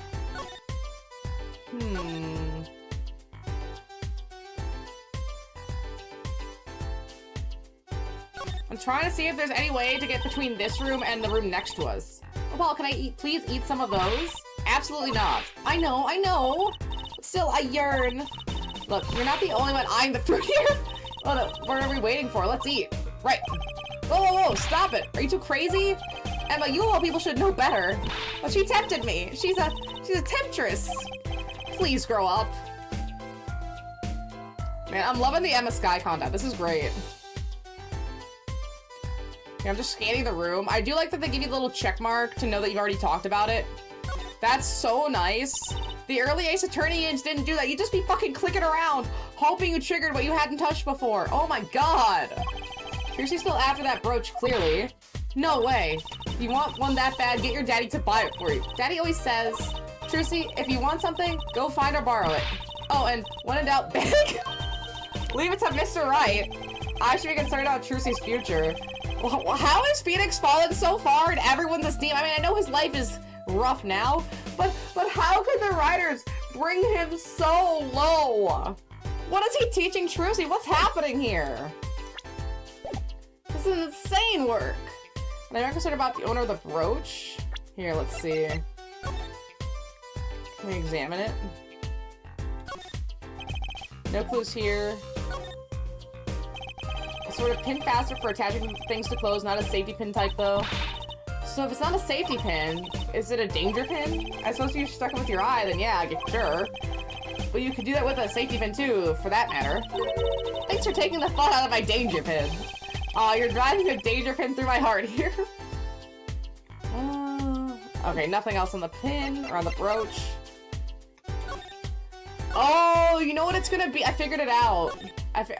I'm trying to see if there's any way to get between this room and the room next to us. Apollo, can I please eat some of those? Absolutely not. I know. But still, I yearn. Look, you're not the only one eyeing the fruit here. What are we waiting for? Let's eat. Right. Whoa, stop it. Are you too crazy? Emma, you all people should know better. But she tempted me. She's a temptress. Please grow up. Man, I'm loving the Emma Sky content. This is great. Okay, I'm just scanning the room. I do like that they give you the little check mark to know that you've already talked about it. That's so nice. The early Ace Attorney games didn't do that. You'd just be fucking clicking around, hoping you triggered what you hadn't touched before. Oh my god. Trucy's still after that brooch, clearly. No way. If you want one that bad, get your daddy to buy it for you. Daddy always says, Trucy, if you want something, go find or borrow it. Oh, and when in doubt, beg. Leave it to Mr. Wright. I should be concerned about Trucy's future. Well, how is Phoenix fallen so far in everyone's esteem? I mean, I know his life is rough now, but how could the writers bring him so low? What is he teaching Trucy? What's happening here? This is insane work. And I'm concerned about the owner of the brooch. Here, let's see. Can we examine it? No clues here. A sort of pin faster for attaching things to clothes, not a safety pin type though. So if it's not a safety pin, is it a danger pin? I suppose if you're stuck with your eye, then yeah, sure. But you could do that with a safety pin too, for that matter. Thanks for taking the fun out of my danger pin. Aw, you're driving a danger pin through my heart here. Okay, nothing else on the pin or on the brooch. Oh, you know what it's gonna be? I figured it out. I figured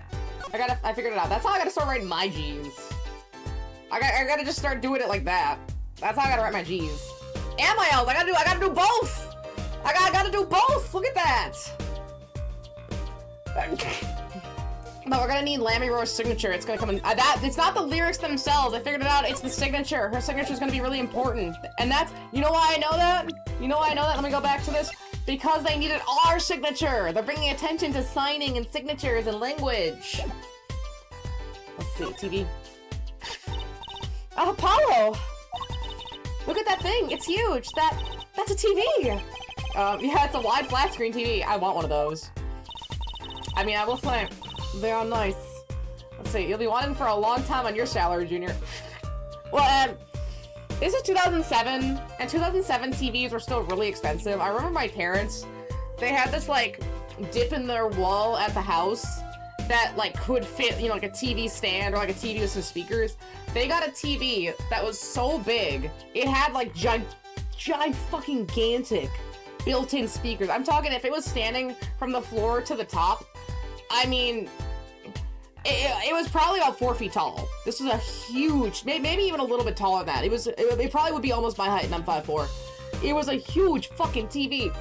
it out. That's how I gotta start writing my G's. I gotta just start doing it like that. That's how I gotta write my G's. And my L's. I gotta do both. I gotta do both. Look at that. But we're gonna need Lammy Roar's signature. It's gonna come in. It's not the lyrics themselves. I figured it out. It's the signature. Her signature is gonna be really important. And that's, you know why I know that? You know why I know that? Let me go back to this. Because they needed our signature. They're bringing attention to signing and signatures and language. Let's see, TV. Oh, Apollo! Look at that thing. It's huge. That's a TV. Yeah, it's a wide flat screen TV. I want one of those. I mean, I will say, they are nice. Let's see, you'll be wanting for a long time on your salary, Junior. Well, this is 2007, and 2007 TVs were still really expensive. I remember my parents, they had this, like, dip in their wall at the house that, like, could fit, you know, like a TV stand or, like, a TV with some speakers. They got a TV that was so big, it had, like, giant fucking gigantic built-in speakers. I'm talking, if it was standing from the floor to the top, I mean, it was probably about 4 feet tall. This was a huge, maybe even a little bit taller than that. It probably would be almost my height, and I'm 5'4". It was a huge fucking TV.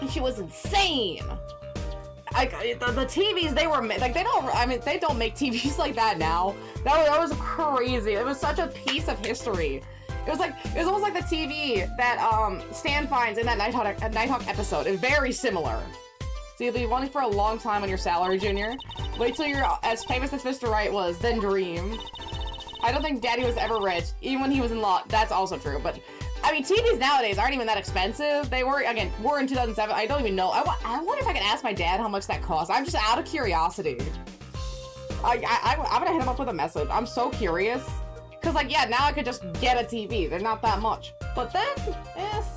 And she was insane. The TVs they were like they don't make TVs like that now. That was crazy. It was such a piece of history. It was almost like the TV that Stan finds in that Nighthawk episode. It's very similar. So you'll be wanting for a long time on your salary, Junior. Wait till you're as famous as Mr. Wright was, then dream. I don't think Daddy was ever rich, even when he was in law. That's also true, but I mean, TVs nowadays aren't even that expensive. They were, again, we're in 2007. I don't even know. I wonder if I can ask my dad how much that costs. I'm just out of curiosity. I'm gonna hit him up with a message. I'm so curious. Cause like, yeah, now I could just get a TV. They're not that much. But then, yes.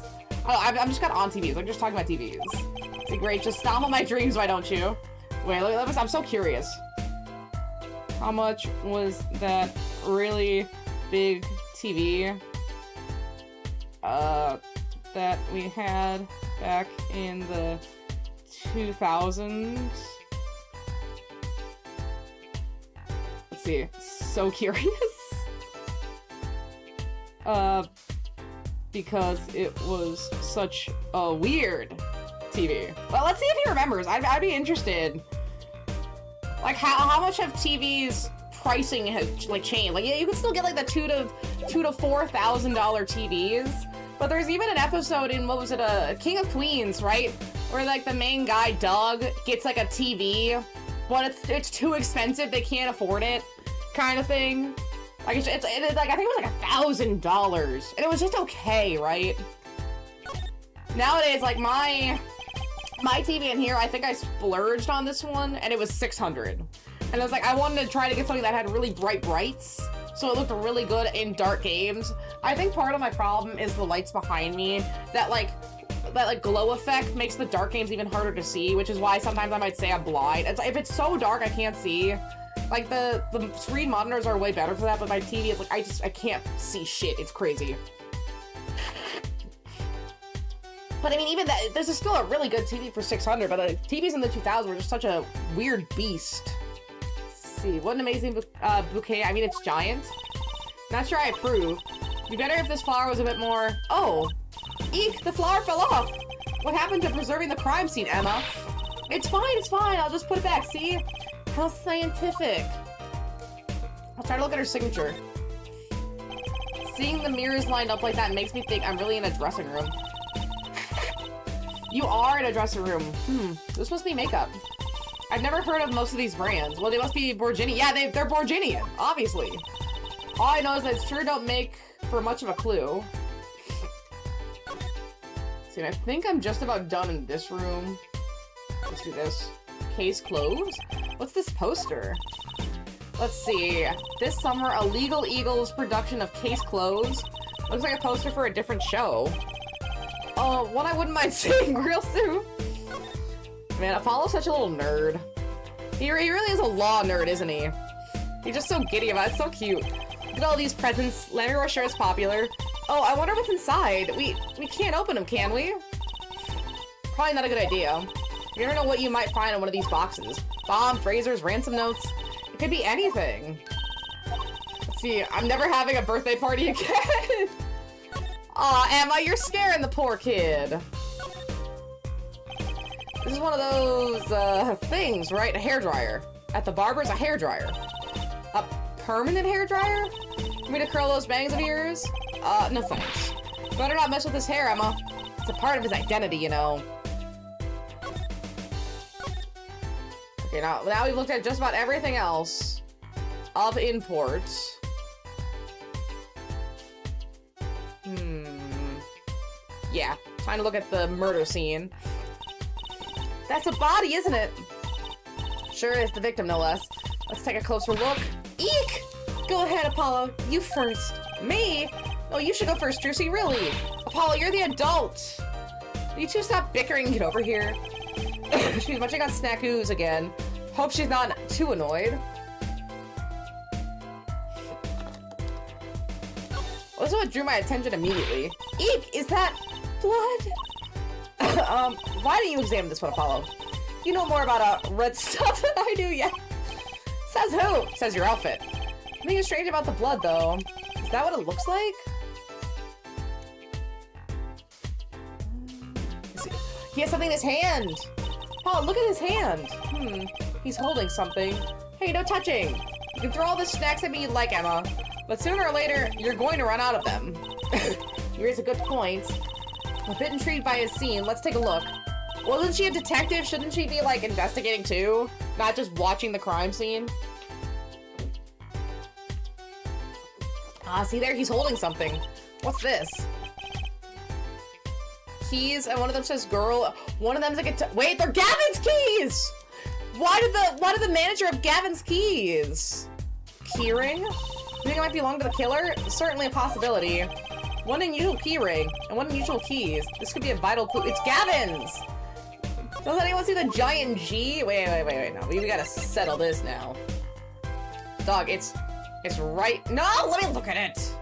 I'm just kind of on TVs. I'm just talking about TVs. It's great. Just stomp on my dreams, why don't you? Wait, I'm so curious. How much was that really big TV that we had back in the 2000s? Let's see. So curious. Because it was such a weird TV. Well, let's see if he remembers. I'd be interested. Like, how much have TVs pricing has like changed? Like, yeah, you can still get like the $2,000 to $4,000 TVs, but there's even an episode in, what was it, King of Queens, right? Where like the main guy, Doug, gets like a TV, but it's too expensive, they can't afford it, kind of thing. Like it's like, I think it was like $1,000, and it was just okay, right? Nowadays, like my TV in here, I think I splurged on this one, and it was $600. And I was like, I wanted to try to get something that had really bright brights, so it looked really good in dark games. I think part of my problem is the lights behind me. That glow effect makes the dark games even harder to see, which is why sometimes I might say I'm blind. If it's so dark I can't see. Like the screen monitors are way better for that, but my TV is like, I can't see shit. It's crazy. But I mean, even that, this is still a really good TV for $600, but the TVs in the 2000s were just such a weird beast. Let's see, what an amazing bouquet. I mean, it's giant. Not sure I approve. Be better if this flower was a bit more... Oh! Eek! The flower fell off! What happened to preserving the crime scene, Emma? It's fine, I'll just put it back, see? How scientific. I'll try to look at her signature. Seeing the mirrors lined up like that makes me think I'm really in a dressing room. You are in a dressing room. This must be makeup. I've never heard of most of these brands. Well, they must be Borgini. Yeah, they're Borginian, obviously. All I know is that it sure don't make for much of a clue. See, I think I'm just about done in this room. Let's do this. Case closed? What's this poster? Let's see. This summer, a Legal Eagles production of Case Closed. Looks like a poster for a different show. Oh, one I wouldn't mind seeing real soon. Man, Apollo's such a little nerd. He really is a law nerd, isn't he? He's just so giddy about it. It's so cute. Look at all these presents. Let me know what sure is popular. Oh, I wonder what's inside. We can't open them, can we? Probably not a good idea. You never know what you might find in one of these boxes. Bomb, Fraser's, ransom notes. It could be anything. Let's see. I'm never having a birthday party again. Aw, Emma, you're scaring the poor kid. This is one of those, things, right? A hairdryer. At the barber's, a hairdryer. A permanent hairdryer? Want me to curl those bangs of yours? No thanks. Better not mess with his hair, Emma. It's a part of his identity, you know. Okay, now we've looked at just about everything else of import. Yeah, time to look at the murder scene. That's a body, isn't it? Sure is, the victim, no less. Let's take a closer look. Eek! Go ahead, Apollo. You first. Me? Oh, you should go first, Juicy, really. Apollo, you're the adult. Will you two stop bickering and get over here? She's munching on snackoos again. Hope she's not too annoyed. Well, this is what drew my attention immediately. Eek! Is that blood? Why don't you examine this one, Apollo? You know more about red stuff than I do, yeah. Says who? Says your outfit. Nothing strange about the blood, though. Is that what it looks like? He has something in his hand. Oh, look at his hand. He's holding something. Hey, no touching. You can throw all the snacks at me you'd like, Emma. But sooner or later, you're going to run out of them. You raise a good point. I'm a bit intrigued by his scene. Let's take a look. Wasn't she a detective? Shouldn't she be, like, investigating too? Not just watching the crime scene? Ah, see there? He's holding something. What's this? Keys, and one of them says girl. One of them's like a wait, they're Gavin's keys! Why did the manager have Gavin's keys? Keyring? You think it might belong to the killer? Certainly a possibility. One unusual keyring, and one unusual keys. This could be a vital clue. It's Gavin's! Does anyone see the giant G? Wait, no. We gotta settle this now. Dog, it's right. No, let me look at it!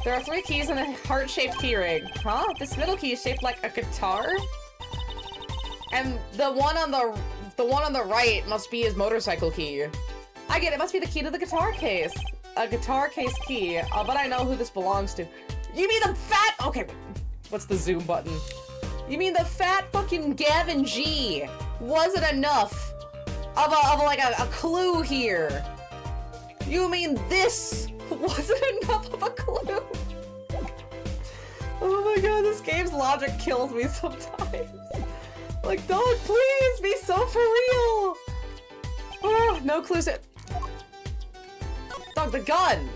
There are 3 keys in a heart-shaped keyring. Huh? This middle key is shaped like a guitar? And the one on the right must be his motorcycle key. I get it. It must be the key to the guitar case. A guitar case key. But I know who this belongs to. You mean the fat... Okay, what's the zoom button? You mean the fat fucking Gavin G wasn't enough of a clue here. You mean this wasn't enough of a clue? Oh my god, this game's logic kills me sometimes. Like, dog, please be so for real. Oh, no clues. Dog, the gun.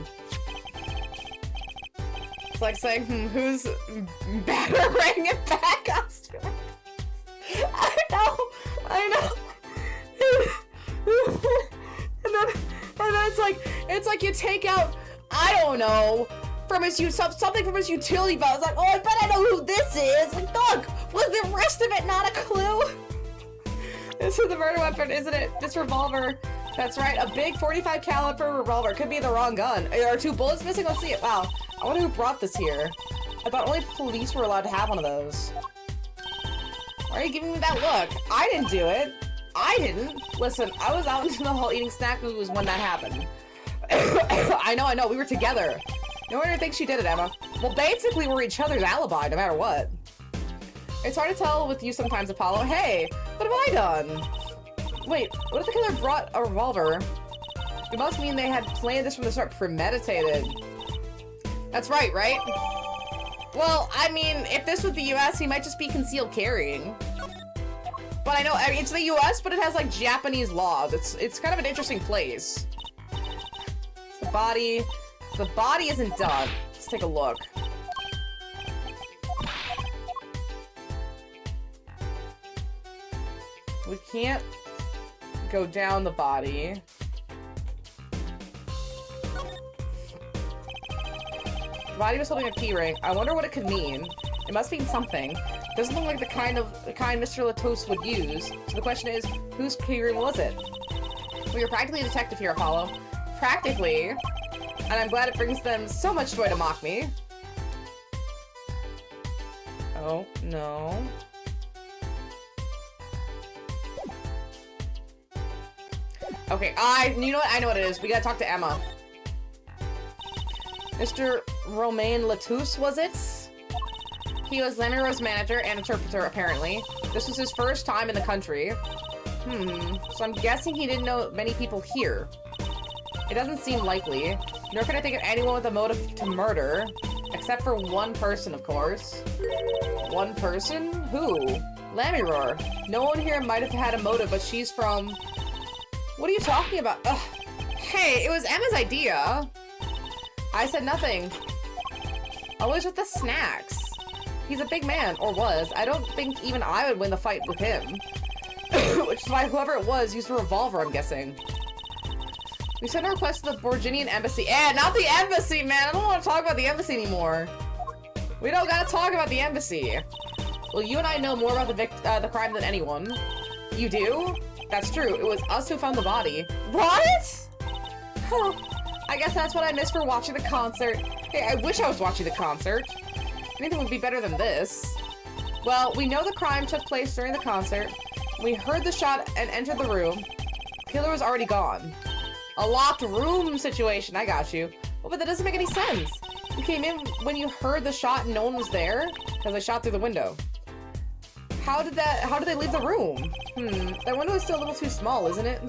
It's like saying, who's battering it back us? I know. And then it's like you take out, I don't know, from his something from his utility belt. It's like, oh, I bet I know who this is. Like, dog, was the rest of it not a clue? This is the murder weapon, isn't it? This revolver. That's right, a big 45 caliber revolver. Could be the wrong gun. Are 2 bullets missing? Let's see it. Wow. I wonder who brought this here. I thought only police were allowed to have one of those. Why are you giving me that look? I didn't do it. I didn't. Listen, I was out in the hall eating snack foods when that happened. I know. We were together. No one thinks she did it, Emma. Well, basically, we're each other's alibi, no matter what. It's hard to tell with you sometimes, Apollo. Hey, what have I done? Wait, what if the killer brought a revolver? It must mean they had planned this from the start, premeditated. That's right? Well, I mean, if this was the US, he might just be concealed carrying. But I know, it's the US, but it has, like, Japanese laws. It's kind of an interesting place. The body isn't done. Let's take a look. We can't go down the body. The body was holding a key ring. I wonder what it could mean. It must mean something. Doesn't look like the kind Mr. Latos would use. So the question is, whose key ring was it? Well, you're practically a detective here, Apollo. Practically. And I'm glad it brings them so much joy to mock me. Oh, no. Okay, you know what? I know what it is. We gotta talk to Emma. Mr. Romain Latus, was it? He was Lemireaux's manager and interpreter, apparently. This was his first time in the country. So I'm guessing he didn't know many people here. It doesn't seem likely. Nor can I think of anyone with a motive to murder. Except for one person, of course. One person? Who? Lemireaux. No one here might have had a motive, but she's from... What are you talking about? Ugh. Hey, it was Emma's idea. I said nothing. Always with the snacks. He's a big man, or was. I don't think even I would win the fight with him. Which is why whoever it was used a revolver, I'm guessing. We sent a request to the Borginian embassy. Not the embassy, man! I don't want to talk about the embassy anymore. We don't gotta talk about the embassy. Well, you and I know more about the crime than anyone. You do? That's true. It was us who found the body. What? Huh. I guess that's what I missed for watching the concert. Hey, I wish I was watching the concert. Anything would be better than this. Well, we know the crime took place during the concert. We heard the shot and entered the room. The killer was already gone. A locked room situation. I got you. Well, but that doesn't make any sense. You came in when you heard the shot and no one was there? Because I shot through the window. How did they leave the room? That window is still a little too small, isn't it?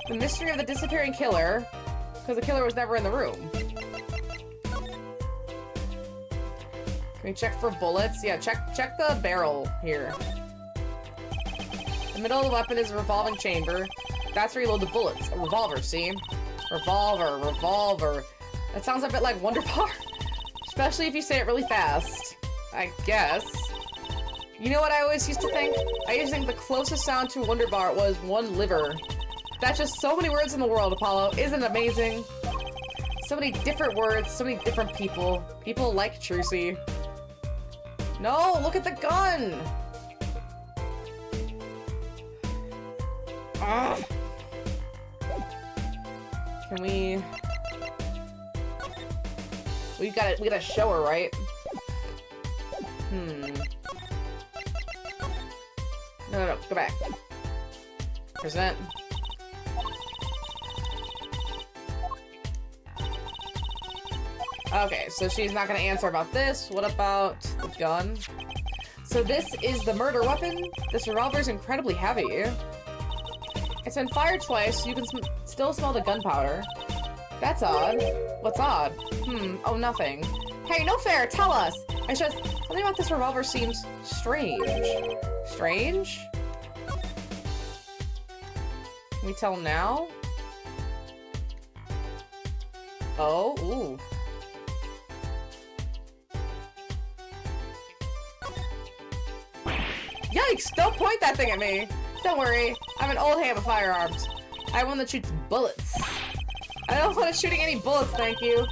The mystery of the disappearing killer. Because the killer was never in the room. Can we check for bullets? Yeah, check the barrel here. The middle of the weapon is a revolving chamber. That's where you load the bullets. A revolver, see? Revolver. That sounds a bit like Wonder Bar. Especially if you say it really fast. I guess. You know what I always used to think? I used to think the closest sound to a Wonder Bar was one liver. That's just so many words in the world, Apollo. Isn't it amazing? So many different words, so many different people. People like Trucy. No, look at the gun! Ugh. Can we... We gotta show her, right? No, go back. Present. Okay, so she's not gonna answer about this. What about the gun? So this is the murder weapon. This revolver is incredibly heavy. It's been fired twice, so you can still smell the gunpowder. That's odd. What's odd? Oh, nothing. Hey, no fair, tell us! It's just, something about this revolver seems strange. Strange? Can we tell now? Oh, ooh. Yikes! Don't point that thing at me! Don't worry, I'm an old ham of firearms. I have one that shoots bullets. I don't want it shooting any bullets, thank you.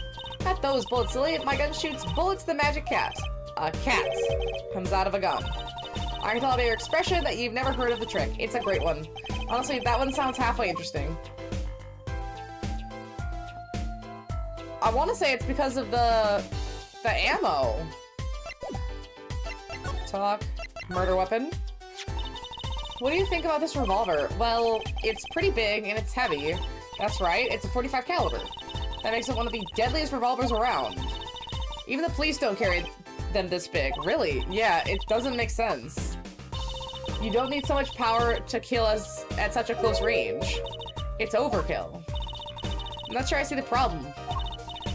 Not those bullets, silly. My gun shoots bullets the magic cat. A cat comes out of a gun. I can tell by your expression that you've never heard of the trick. It's a great one. Honestly, that one sounds halfway interesting. I want to say it's because of the ammo. Talk. Murder weapon. What do you think about this revolver? Well, it's pretty big and it's heavy. That's right, it's a .45 caliber. That makes it one of the deadliest revolvers around. Even the police don't carry them this big. Really? Yeah, it doesn't make sense. You don't need so much power to kill us at such a close range. It's overkill. I'm not sure I see the problem.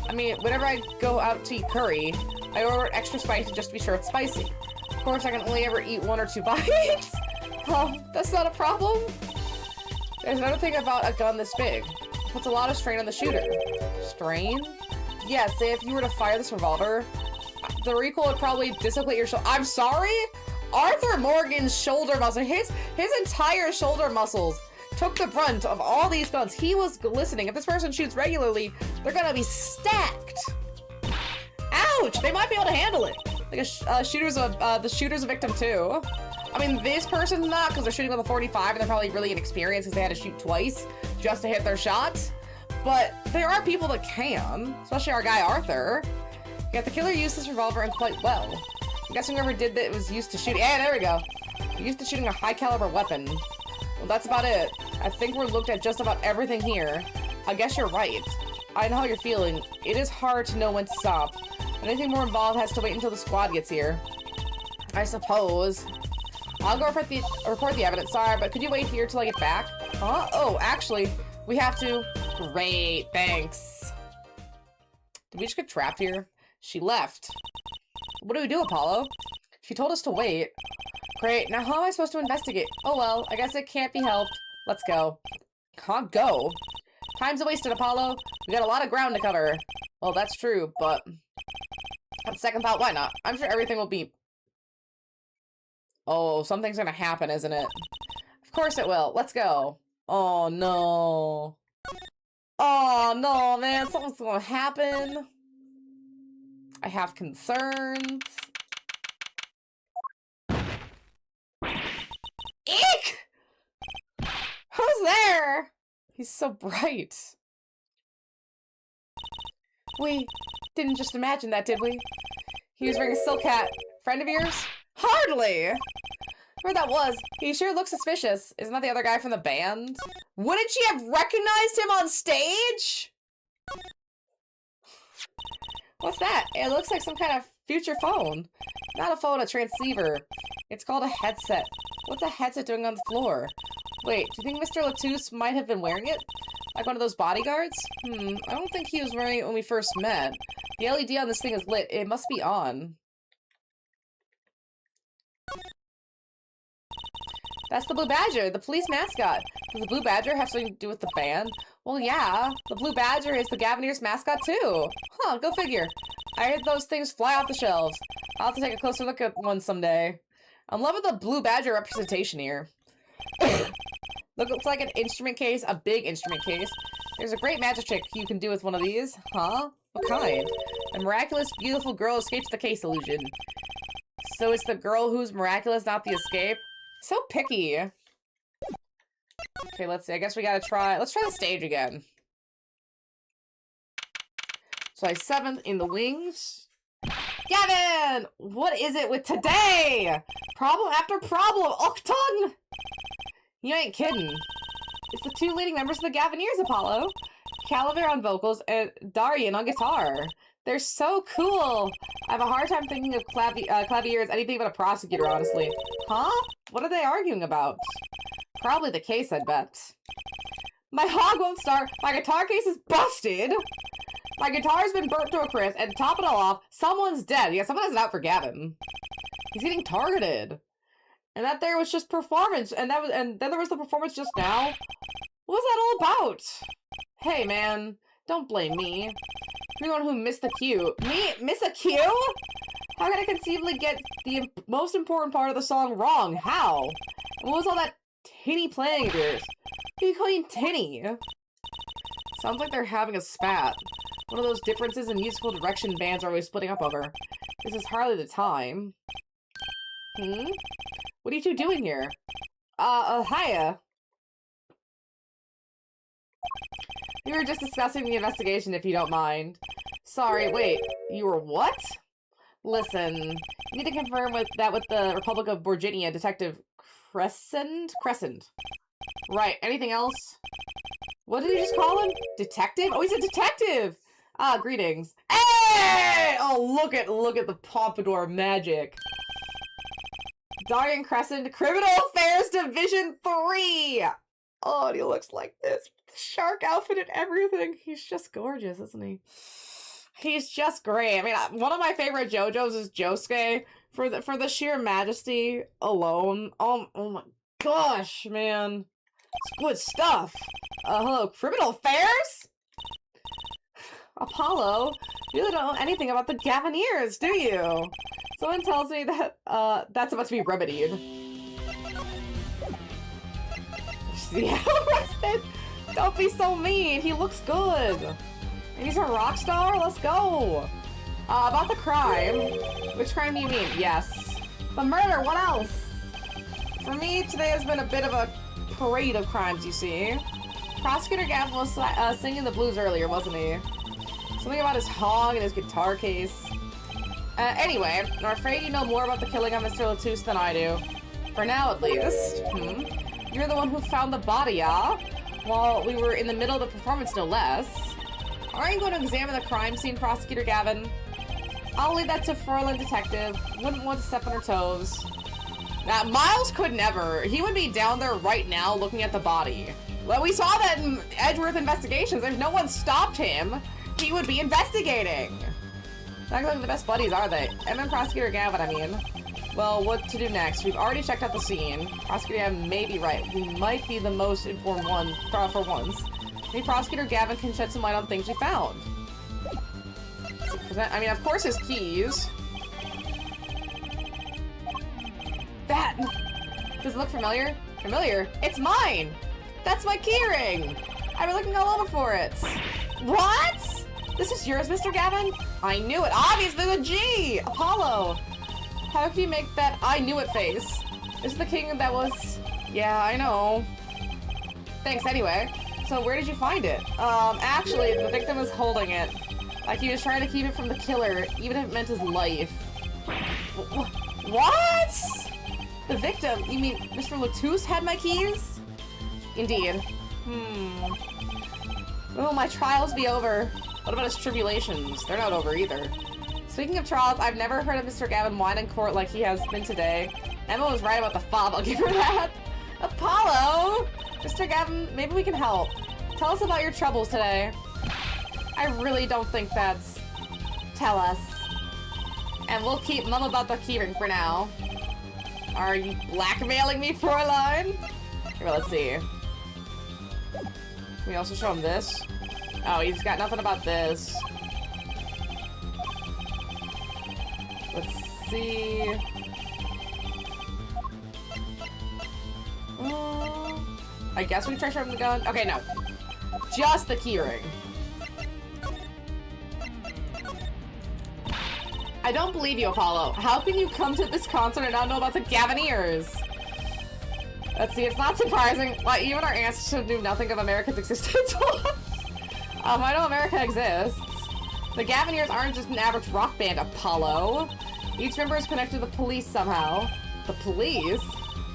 I mean, whenever I go out to eat curry, I order extra spicy just to be sure it's spicy. Of course, I can only ever eat 1 or 2 bites. That's not a problem. There's another thing about a gun this big. It puts a lot of strain on the shooter. Strain? Yeah, say if you were to fire this revolver, the recoil would probably dislocate your shoulder. I'm sorry? Arthur Morgan's shoulder muscle, his entire shoulder muscles took the brunt of all these guns. He was glistening. If this person shoots regularly, they're gonna be stacked. Ouch! They might be able to handle it. Like the shooter's a victim too. I mean, this person's not, because they're shooting with a .45 and they're probably really inexperienced because they had to shoot twice just to hit their shot. But there are people that can, especially our guy Arthur. Yet the killer used this revolver and quite well. I'm guessing whoever did that it was used to shooting. Yeah, there we go. Used to shooting a high caliber weapon. Well, that's about it. I think we're looked at just about everything here. I guess you're right. I know how you're feeling. It is hard to know when to stop. Anything more involved has to wait until the squad gets here. I suppose. I'll go report the evidence. Sorry, but could you wait here till I get back? Huh? Oh, actually, we have to. Great, thanks. Did we just get trapped here? She left. What do we do, Apollo? She told us to wait. Great, now how am I supposed to investigate? Oh well, I guess it can't be helped. Let's go. Huh, go? Time's wasted, Apollo. We got a lot of ground to cover. Well, that's true, but... on second thought, why not? I'm sure everything will be... Oh, something's gonna happen, isn't it? Of course it will. Let's go. Oh, no. Oh, no, man. Something's gonna happen. I have concerns. Eek! Who's there? He's so bright. We didn't just imagine that, did we? He was wearing a silk hat. Friend of yours? Hardly! Whoever that was, he sure looks suspicious. Isn't that the other guy from the band? Wouldn't she have recognized him on stage? What's that? It looks like some kind of future phone. Not a phone, a transceiver. It's called a headset. What's a headset doing on the floor? Wait, do you think Mr. Latouche might have been wearing it? Like one of those bodyguards? I don't think he was wearing it when we first met. The LED on this thing is lit. It must be on. That's the Blue Badger, the police mascot. Does the Blue Badger have something to do with the band? Well, yeah. The Blue Badger is the Gaviniers' mascot, too. Huh, go figure. I heard those things fly off the shelves. I'll have to take a closer look at one someday. I'm loving the Blue Badger representation here. Looks like an instrument case, a big instrument case. There's a great magic trick you can do with one of these. Huh? What kind? A miraculous, beautiful girl escapes the case illusion. So it's the girl who's miraculous, not the escape? So picky. Okay, let's see. I guess we gotta try. Let's try the stage again. So I 7th in the wings. Gavin! What is it with today? Problem after problem. Octung! You ain't kidding. It's the 2 leading members of the Gaviniers, Apollo. Calaver on vocals and Darian on guitar. They're so cool. I have a hard time thinking of Clavier as anything but a prosecutor, honestly. Huh? What are they arguing about? Probably the case, I'd bet. My hog won't start. My guitar case is busted. My guitar's been burnt to a crisp, and to top it all off, someone's dead. Yeah, someone has it out for Gavin. He's getting targeted. And that there was just performance, and then there was the performance just now. What was that all about? Hey, man, don't blame me. You're the one who missed the cue. Me? Miss a cue? How can I conceivably get the most important part of the song wrong? How? And what was all that tinny playing of yours? Who are you calling tinny? Sounds like they're having a spat. One of those differences in musical direction bands are always splitting up over. This is hardly the time. What are you two doing here? Hiya. We were just discussing the investigation, if you don't mind. Sorry, wait, you were what? Listen, you need to confirm with the Republic of Virginia Detective Crescent? Right, anything else? What did you just call him? Detective? Oh, he's a detective! Ah, greetings. Hey! Oh, look at the pompadour magic. Darian Crescent, Criminal Affairs Division 3! Oh, and he looks like this. Shark outfit and everything. He's just gorgeous, isn't he? He's just great. I mean, one of my favorite JoJo's is Josuke for the sheer majesty alone. Oh my gosh, man. It's good stuff. Hello, Criminal Affairs? Apollo, you really don't know anything about the Gaviniers, do you? Someone tells me that that's about to be remedied. Yeah, arrested. Don't be so mean. He looks good. And he's a rock star? Let's go. About the crime. Which crime do you mean? Yes. The murder, what else? For me, today has been a bit of a parade of crimes, you see. Prosecutor Gavin was singing the blues earlier, wasn't he? Something about his hog and his guitar case. Anyway, I'm afraid you know more about the killing of Mr. Latouche than I do. For now, at least. You're the one who found the body, ah? While we were in the middle of the performance, no less. Aren't you going to examine the crime scene, Prosecutor Gavin? I'll leave that to Furlan Detective. Wouldn't want to step on her toes. Now, Miles could never. He would be down there right now looking at the body. Well, we saw that in Edgeworth Investigations. If no one stopped him, he would be investigating. Not exactly the best buddies, are they? And then Prosecutor Gavin, I mean. Well, what to do next? We've already checked out the scene. Prosecutor Gavin may be right. We might be the most informed one for once. Maybe Prosecutor Gavin can shed some light on things we found. I mean, of course his keys. That! Does it look familiar? Familiar? It's mine! That's my keyring! I've been looking all over for it. What? This is yours, Mr. Gavin? I knew it. Obviously the G! Apollo! How can you make that I knew it face? This is the king that was... Yeah, I know. Thanks anyway. So where did you find it? Actually, the victim was holding it. Like he was trying to keep it from the killer, even if it meant his life. What? The victim? You mean Mr. Latouche had my keys? Indeed. Will my trials be over? What about his tribulations? They're not over either. Speaking of Charles, I've never heard of Mr. Gavin whine in court like he has been today. Emma was right about the fob, I'll give her that. Apollo! Mr. Gavin, maybe we can help. Tell us about your troubles today. I really don't think that's... Tell us. And we'll keep mum about the keyring for now. Are you blackmailing me, Fräulein? Here, let's see. Can we also show him this? Oh, he's got nothing about this. Let's see. I guess we try showing the gun. Okay, no. Just the keyring. I don't believe you, Apollo. How can you come to this concert and not know about the Gavineers? Let's see, it's not surprising. Why, even our ancestors knew nothing of America's existence. I know America exists. The Gavineers aren't just an average rock band, Apollo. Each member is connected to the police somehow. The police?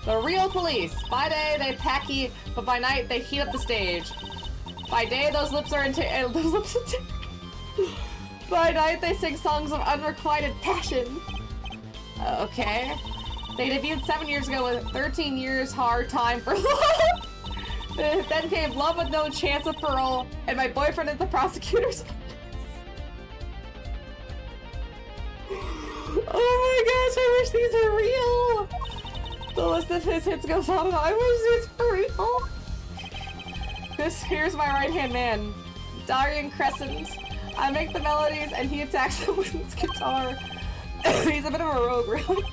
The real police. By day, they pack heat, but by night, they heat up the stage. By day, those lips are By night, they sing songs of unrequited passion. Okay. They debuted 7 years ago with 13 years hard time for love. Then came Love with No Chance of Parole, and My Boyfriend is the Prosecutor's Office. Oh my gosh, I wish these were real! The list of his hits goes on and on. I wish these were real! Here's my right-hand man, Darian Crescent. I make the melodies and he attacks them with his guitar. He's a bit of a rogue, really.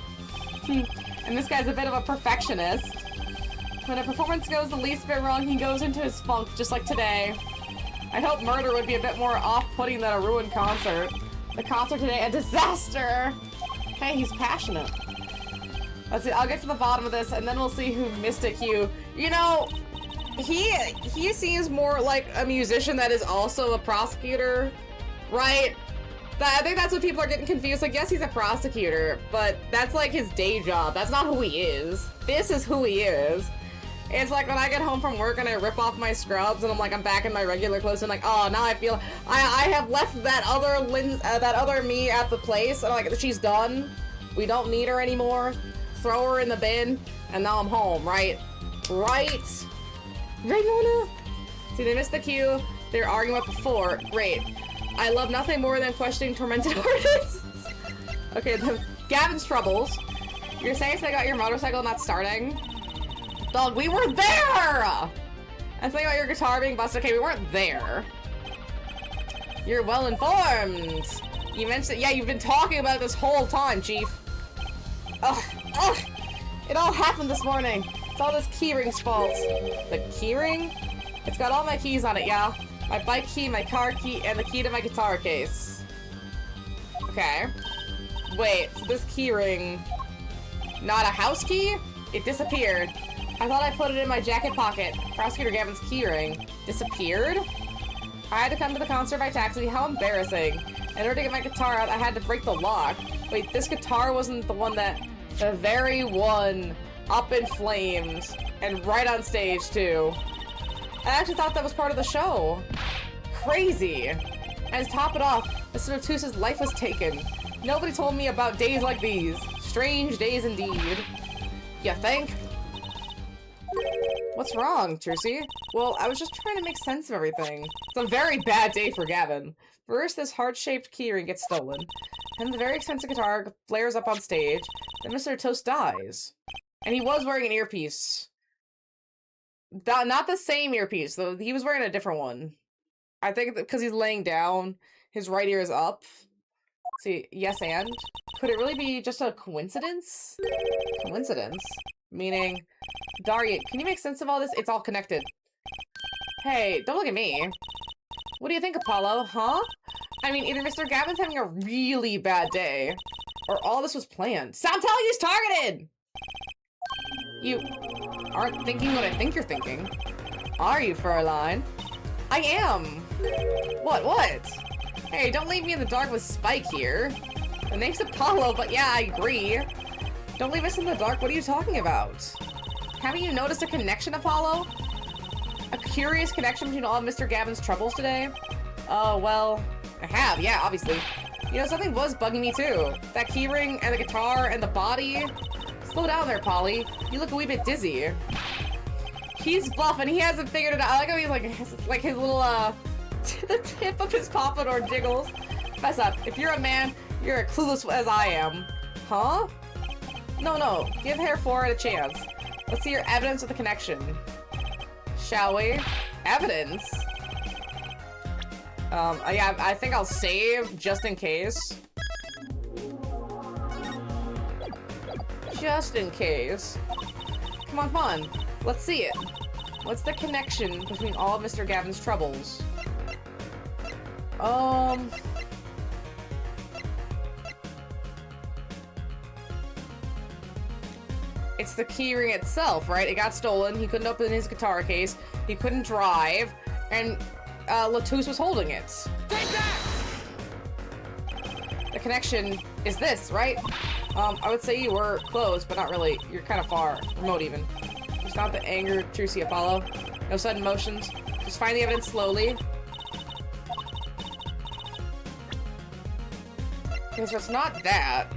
And this guy's a bit of a perfectionist. When a performance goes the least bit wrong, he goes into his funk, just like today. I hope murder would be a bit more off-putting than a ruined concert. The concert today, a disaster! Hey, he's passionate. Let's see, I'll get to the bottom of this, and then we'll see who Mystic Hugh. You know, he seems more like a musician that is also a prosecutor, right? I think that's what people are getting confused. Like, yes, he's a prosecutor, but that's like his day job. That's not who he is. This is who he is. It's like when I get home from work and I rip off my scrubs and I'm back in my regular clothes and oh, now I feel I have left that other me at the place and I'm she's done. We don't need her anymore. Throw her in the bin and now I'm home, right? Right? Right, Mona? See, they missed the cue. They're arguing about before. Great. I love nothing more than questioning tormented artists. Okay, Gavin's troubles. You're saying they got your motorcycle not starting? Dog, we were there! And something about your guitar being busted. Okay, we weren't there. You're well informed. You mentioned, yeah, you've been talking about it this whole time, Chief. Ugh, ugh. It all happened this morning. It's all this keyring's fault. The keyring? It's got all my keys on it, yeah. My bike key, my car key, and the key to my guitar case. Okay. Wait, so this keyring... Not a house key? It disappeared. I thought I put it in my jacket pocket. Prosecutor Gavin's keyring disappeared? I had to come to the concert by taxi. How embarrassing. In order to get my guitar out, I had to break the lock. Wait, this guitar wasn't the one that... The very one up in flames. And right on stage, too. I actually thought that was part of the show. Crazy. And to top it off, Mr. Obtuse's life was taken. Nobody told me about days like these. Strange days indeed. You think? What's wrong, Tercy? Well, I was just trying to make sense of everything. It's a very bad day for Gavin. First, this heart-shaped keyring gets stolen. Then the very expensive guitar flares up on stage. Then Mr. Toast dies. And he was wearing an earpiece. Not the same earpiece, though. He was wearing a different one. I think because he's laying down, his right ear is up. See, yes and? Could it really be just a coincidence? Coincidence? Meaning, Daria, can you make sense of all this? It's all connected. Hey, don't look at me. What do you think, Apollo, huh? I mean, either Mr. Gavin's having a really bad day, or all this was planned. Stop telling he's targeted! You aren't thinking what I think you're thinking. Are you, Fräulein? I am! What? Hey, don't leave me in the dark with Spike here. The name's Apollo, but yeah, I agree. Don't leave us in the dark, what are you talking about? Haven't you noticed a connection, Apollo? A curious connection between all of Mr. Gavin's troubles today? Oh, well, I have, yeah, obviously. You know, something was bugging me too. That keyring and the guitar and the body. Slow down there, Polly. You look a wee bit dizzy. He's bluffing. He hasn't figured it out. I like how he's like his little, the tip of his pompadour jiggles. Fess up. If you're a man, you're as clueless as I am. Huh? No. Give Hair 4 a chance. Let's see your evidence of the connection. Shall we? Evidence? Yeah, I think I'll save just in case. Just in case. Come on. Let's see it. What's the connection between all of Mr. Gavin's troubles? It's the keyring itself, right? It got stolen. He couldn't open his guitar case. He couldn't drive. And Latouche was holding it. Take that! The connection is this, right? I would say you were close, but not really. You're kind of far. Remote, even. It's not the anger, Trucy Apollo. No sudden motions. Just find the evidence slowly. Okay, so it's not that.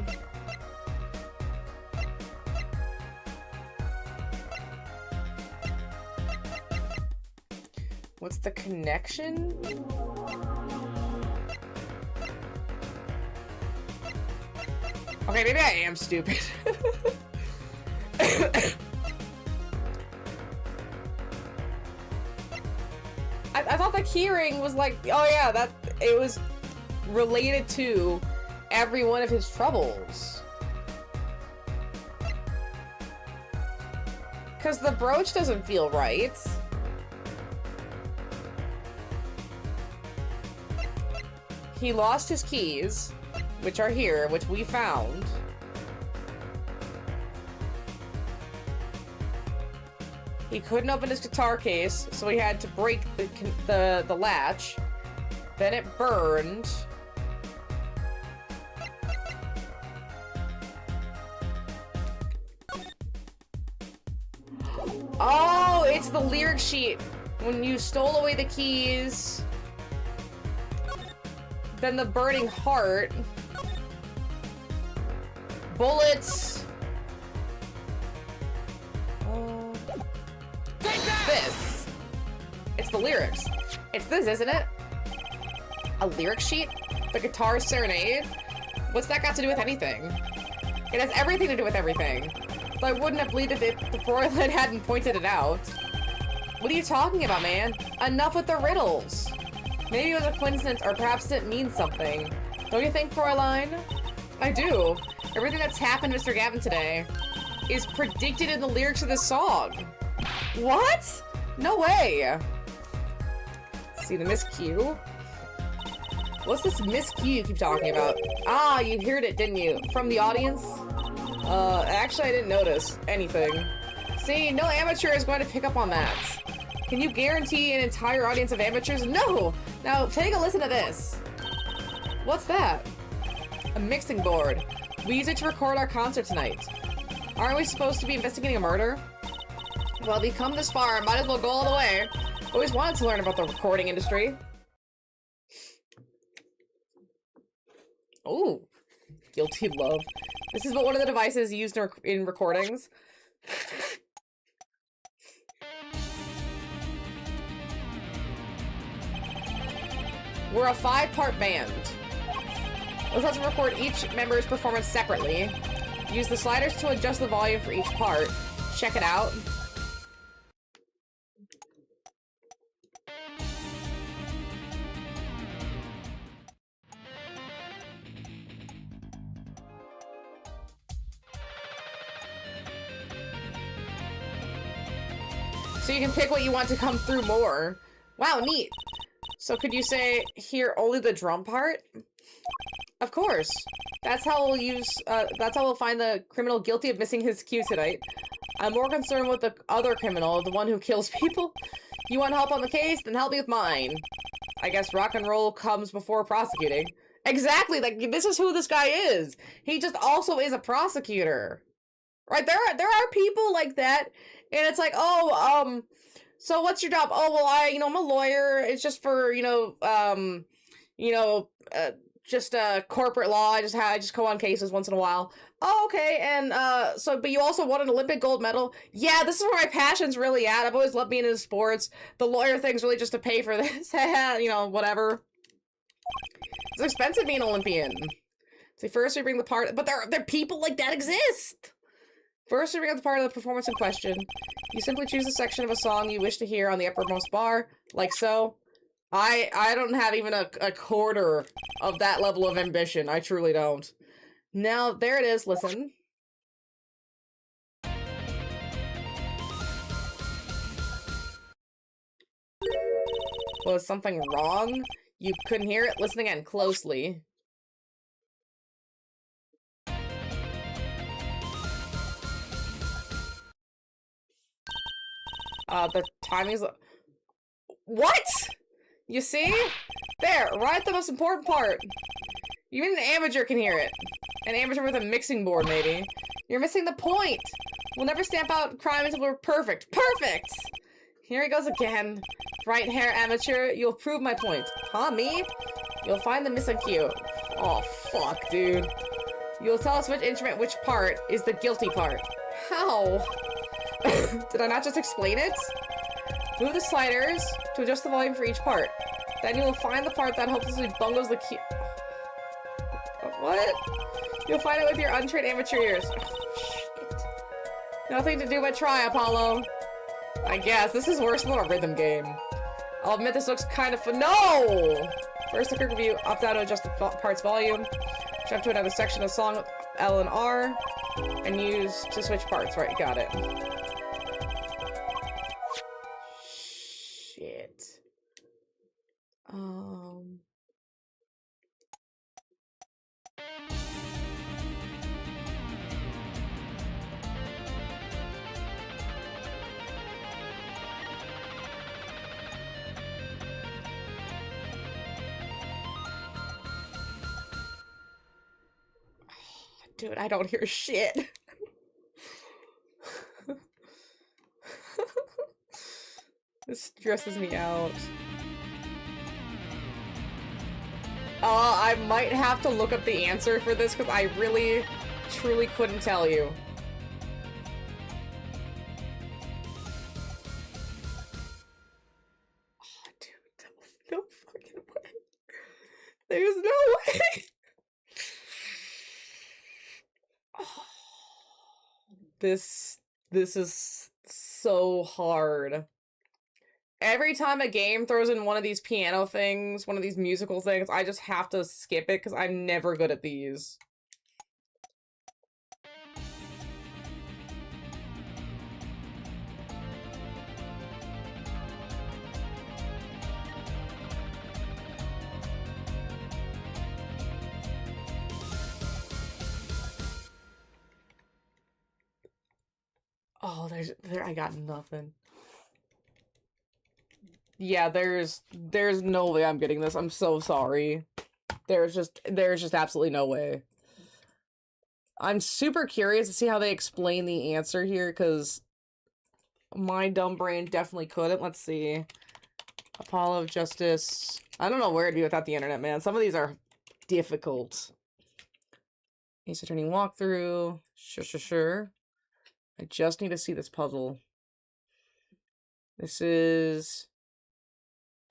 What's the connection? Okay, maybe I am stupid. I thought the keyring was like, oh yeah, that it was related to every one of his troubles. Because the brooch doesn't feel right. He lost his keys, which are here, which we found. He couldn't open his guitar case, so he had to break the latch. Then it burned. Oh, it's the lyric sheet. When you stole away the keys, then the burning heart, bullets. This. It's the lyrics. It's this, isn't it? A lyric sheet? The guitar serenade? What's that got to do with anything? It has everything to do with everything. So I wouldn't have believed it if the Fräulein hadn't pointed it out. What are you talking about, man? Enough with the riddles. Maybe it was a coincidence, or perhaps it means something. Don't you think, Fräulein? I do. Everything that's happened to Mr. Gavin today is predicted in the lyrics of this song. What? No way. Let's see, the miscue. What's this miscue you keep talking about? Ah, you heard it, didn't you? From the audience? Actually, I didn't notice anything. See, no amateur is going to pick up on that. Can you guarantee an entire audience of amateurs? No! Now, take a listen to this. What's that? A mixing board. We use it to record our concert tonight. Aren't we supposed to be investigating a murder? Well, we've come this far, might as well go all the way. Always wanted to learn about the recording industry. Oh, guilty love. This is one of the devices used in recordings. We're a 5-part band. Let's have to record each member's performance separately. Use the sliders to adjust the volume for each part. Check it out. So you can pick what you want to come through more. Wow, neat. So could you say, here, only the drum part? Of course. That's how we'll find the criminal guilty of missing his cue tonight. I'm more concerned with the other criminal, the one who kills people. You want help on the case? Then help me with mine. I guess rock and roll comes before prosecuting. Exactly, like, this is who this guy is. He just also is a prosecutor. Right, there are people like that, and it's like, oh, so what's your job? Oh, well, I'm a lawyer. It's just for, just corporate law. I just go on cases once in a while. Oh, okay. And but you also won an Olympic gold medal. Yeah, this is where my passion's really at. I've always loved being in sports. The lawyer thing's really just to pay for this. You know, whatever. It's expensive being an Olympian. So first we bring the part, but there people like that exist. First we bring up the part of the performance in question. You simply choose a section of a song you wish to hear on the uppermost bar, like so. I don't have even a quarter of that level of ambition. I truly don't. Now, there it is. Listen. Was something wrong? You couldn't hear it? Listen again, closely. The timing's... What?! You see? There, right at the most important part. Even an amateur can hear it. An amateur with a mixing board, maybe. You're missing the point! We'll never stamp out crime until we're perfect. Perfect! Here he goes again. Right hair amateur, you'll prove my point. Huh, me? You'll find the missing cue. Oh, fuck, dude. You'll tell us which instrument, which part, is the guilty part. How? Did I not just explain it? Move the sliders to adjust the volume for each part. Then you will find the part that hopelessly bungles the cue. What? You'll find it with your untrained amateur ears. Oh, shit. Nothing to do but try, Apollo. I guess. This is worse than a rhythm game. I'll admit this looks kind of no! First, a quick review. Up down to adjust the part's volume. Jump to another section of the song with L and R. And use to switch parts. Right, got it. Shit. Dude, I don't hear shit. This stresses me out. I might have to look up the answer for this because I really, truly couldn't tell you. Oh, dude, no fucking way. There's no way. Oh, this is so hard. Every time a game throws in one of these piano things, one of these musical things, I just have to skip it because I'm never good at these. Oh, I got nothing. Yeah, there's no way I'm getting this. I'm so sorry. There's just absolutely no way. I'm super curious to see how they explain the answer here, because my dumb brain definitely couldn't. Let's see. Apollo of Justice. I don't know where it'd be without the internet, man. Some of these are difficult. Ace Attorney walkthrough. Sure. I just need to see this puzzle. This is...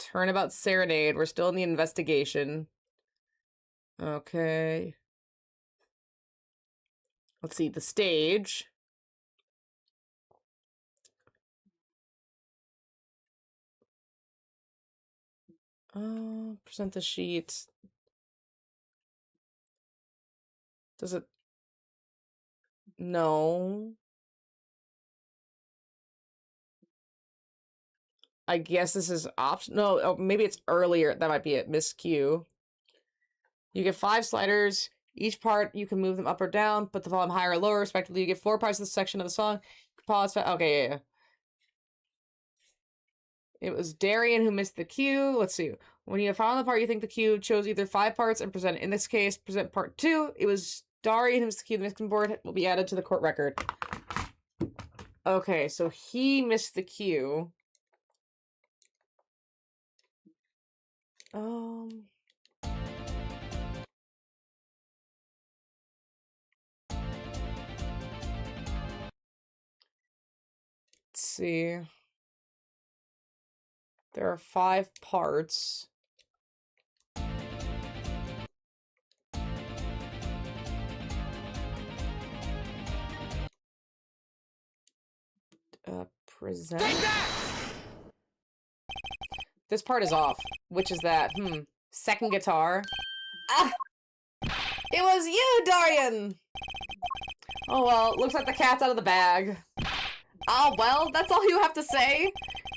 Turnabout Serenade. We're still in the investigation. Okay. Let's see, the stage. Present the sheet. Does it... No. I guess this is option. No, oh, maybe it's earlier. That might be it. Miscue. You get 5 sliders. Each part, you can move them up or down, put the volume higher or lower, respectively. You get 4 parts of the section of the song. Pause. Okay, yeah. It was Darian who missed the cue. Let's see. When you found the part you think the cue, chose either 5 parts and present it. In this case, present part 2. It was Darian who missed the cue. The mixing board will be added to the court record. Okay, so he missed the cue. see. There are 5 parts. Present. This part is off. Which is that? Second guitar. Ah! It was you, Darian! Oh well, looks like the cat's out of the bag. Oh well, that's all you have to say?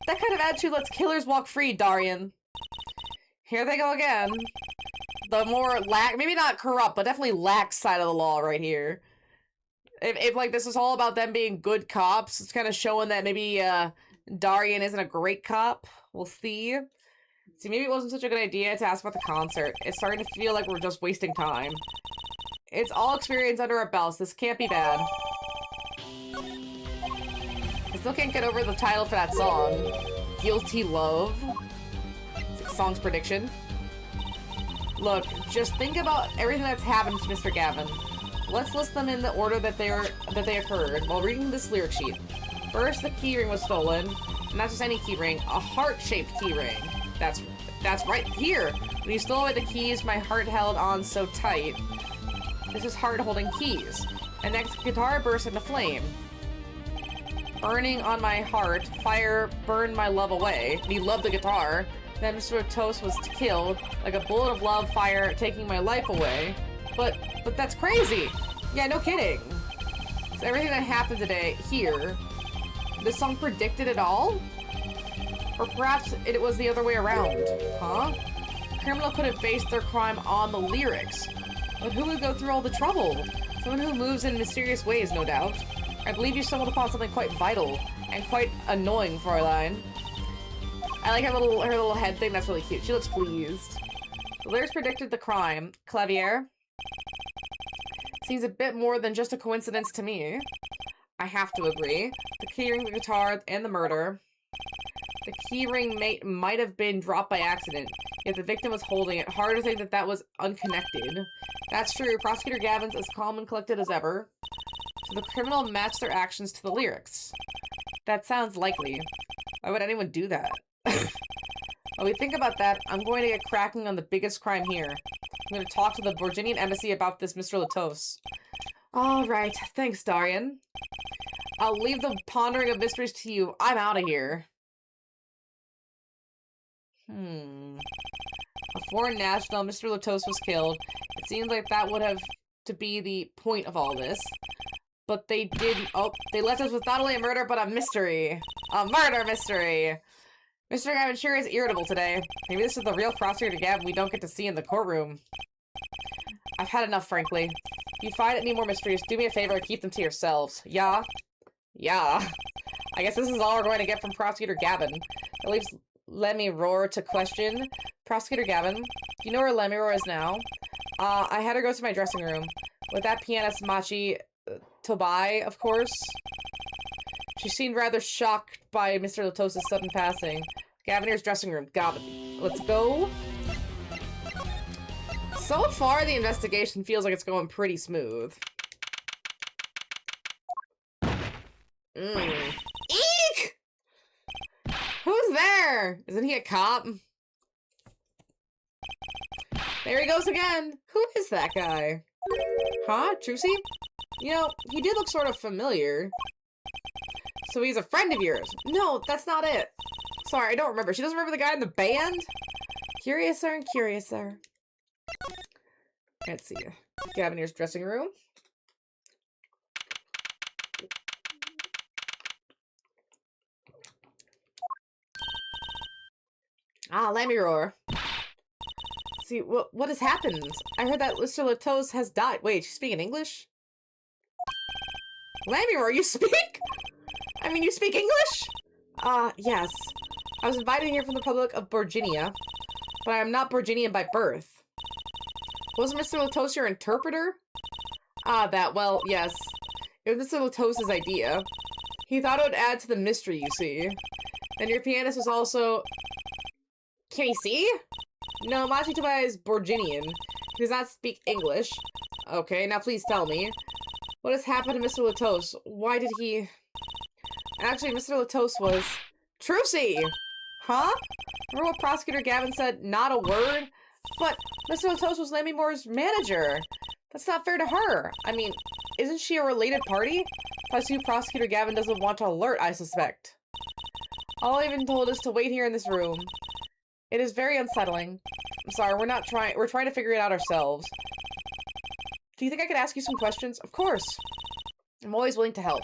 That kind of attitude lets killers walk free, Darian. Here they go again. The more maybe not corrupt, but definitely lax side of the law right here. If like, this is all about them being good cops, it's kind of showing that maybe, Darian isn't a great cop. We'll see. See, maybe it wasn't such a good idea to ask about the concert. It's starting to feel like we're just wasting time. It's all experience under our belts. This can't be bad. I still can't get over the title for that song. Guilty Love. It's song's prediction. Look, just think about everything that's happened to Mr. Gavin. Let's list them in the order that they occurred while reading this lyric sheet. First, the keyring was stolen. Not just any keyring, a heart-shaped keyring. That's right here. When you stole away the keys, my heart held on so tight. This is heart-holding keys. And next, the guitar burst into flame. Burning on my heart, fire burned my love away. And he loved the guitar. Then Mr. Toast was killed, like a bullet of love fire taking my life away. But that's crazy! Yeah, no kidding. So everything that happened today, here, this song predicted it all? Or perhaps it was the other way around, huh? Criminal could have based their crime on the lyrics. But who would go through all the trouble? Someone who moves in mysterious ways, no doubt. I believe you stumbled upon something quite vital, and quite annoying, Fräulein. I like her little head thing, that's really cute. She looks pleased. The lyrics predicted the crime. Clavier? Seems a bit more than just a coincidence to me. I have to agree. The keyring, the guitar, and the murder. The keyring might have been dropped by accident, yet the victim was holding it. Hard to think that that was unconnected. That's true. Prosecutor Gavin's as calm and collected as ever. So the criminal matched their actions to the lyrics. That sounds likely. Why would anyone do that? While we think about that, I'm going to get cracking on the biggest crime here. I'm going to talk to the Borginian embassy about this, Mr. Latos. All right. Thanks, Darian. I'll leave the pondering of mysteries to you. I'm out of here. A foreign national, Mr. Latos was killed. It seems like that would have to be the point of all this. But they didn't. Oh, they left us with not only a murder, but a mystery. A murder mystery. Mr. Gavin sure is irritable today. Maybe this is the real prosecutor Gavin we don't get to see in the courtroom. I've had enough, frankly. If you find any more mysteries, do me a favor and keep them to yourselves. Yeah? Yeah. I guess this is all we're going to get from Prosecutor Gavin. It leaves Lemmy-Roar to question. Prosecutor Gavin, do you know where Lemmy-Roar is now? I had her go to my dressing room. With that pianist Machi Tobai, of course. She seemed rather shocked by Mr. Latos' sudden passing. Gavinier's dressing room. Gavin. Let's go. So far, the investigation feels like it's going pretty smooth. Eek! Who's there? Isn't he a cop? There he goes again. Who is that guy? Huh? Trucy? You know, he did look sort of familiar. So he's a friend of yours? No, that's not it. Sorry, I don't remember. She doesn't remember the guy in the band? Curiouser and curiouser. Let's see. Gavinier's dressing room. Ah, Lemmy-Roar. See, what has happened? I heard that Mr. Latos has died. Wait, she's speaking English? Lemmy-Roar, you speak? I mean, you speak English? Yes. I was invited here from the Republic of Borginia, but I am not Borginian by birth. Wasn't Mr. Latos your interpreter? Well, yes. It was Mr. Latos' idea. He thought it would add to the mystery, you see. And your pianist was also... Can he see? No, Machi Tobai is Borginian. He does not speak English. Okay, now please tell me. What has happened to Mr. Latos? Why did he... Actually, Mr. Latos was... Trucy! Huh? Remember what Prosecutor Gavin said, not a word? But Mr. Latos was Lammy Moore's manager. That's not fair to her. I mean, isn't she a related party? Plus, who Prosecutor Gavin doesn't want to alert, I suspect. All I've been told is to wait here in this room. It is very unsettling. I'm sorry, we're trying to figure it out ourselves. Do you think I could ask you some questions? Of course. I'm always willing to help.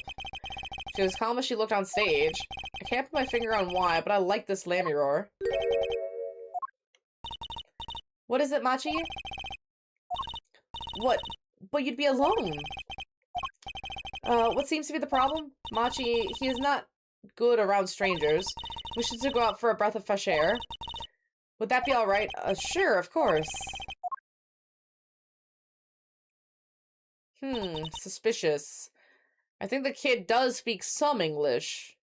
She was calm as she looked on stage. I can't put my finger on why, but I like this Lammy roar. What is it, Machi? What? But you'd be alone. What seems to be the problem? Machi, he is not good around strangers. We should go out for a breath of fresh air. Would that be alright? Sure, of course. Suspicious. I think the kid does speak some English.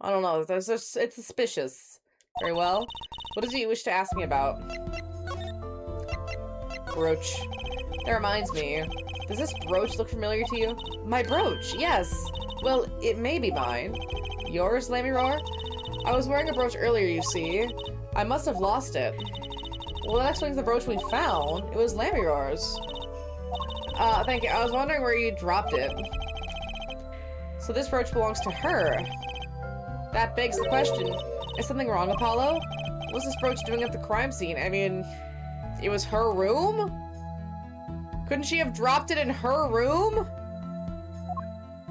I don't know, it's suspicious. Very well. What does he wish to ask me about? Brooch. That reminds me. Does this brooch look familiar to you? My brooch, yes. Well, it may be mine. Yours, Lammy Roar? I was wearing a brooch earlier, you see. I must have lost it. Well, that explains the brooch we found. It was Lammy Roar's. Thank you. I was wondering where you dropped it. So this brooch belongs to her. That begs the question. Is something wrong, Apollo? What's this brooch doing at the crime scene? I mean, it was her room? Couldn't she have dropped it in her room?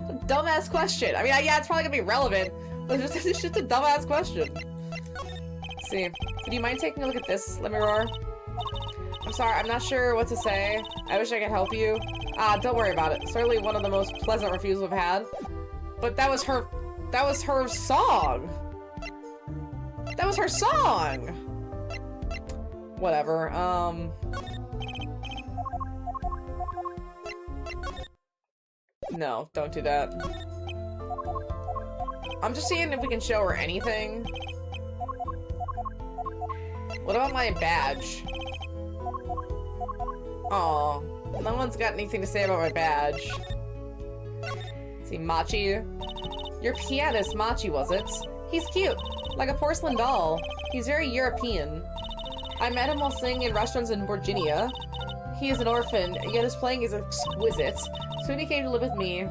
It's a dumbass question. I mean, yeah, it's probably gonna be relevant, but it's just a dumbass question. Let's see. Would you mind taking a look at this, Lammy Roar? I'm sorry, I'm not sure what to say. I wish I could help you. Don't worry about it. Certainly one of the most pleasant refusals I've had. But that was her song! That was her song! Whatever, No, don't do that. I'm just seeing if we can show her anything. What about my badge? Aw, no one's got anything to say about my badge. Let's see, Machi. Your pianist, Machi, was it? He's cute, like a porcelain doll. He's very European. I met him while singing in restaurants in Virginia. He is an orphan, yet his playing is exquisite. Soon he came to live with me.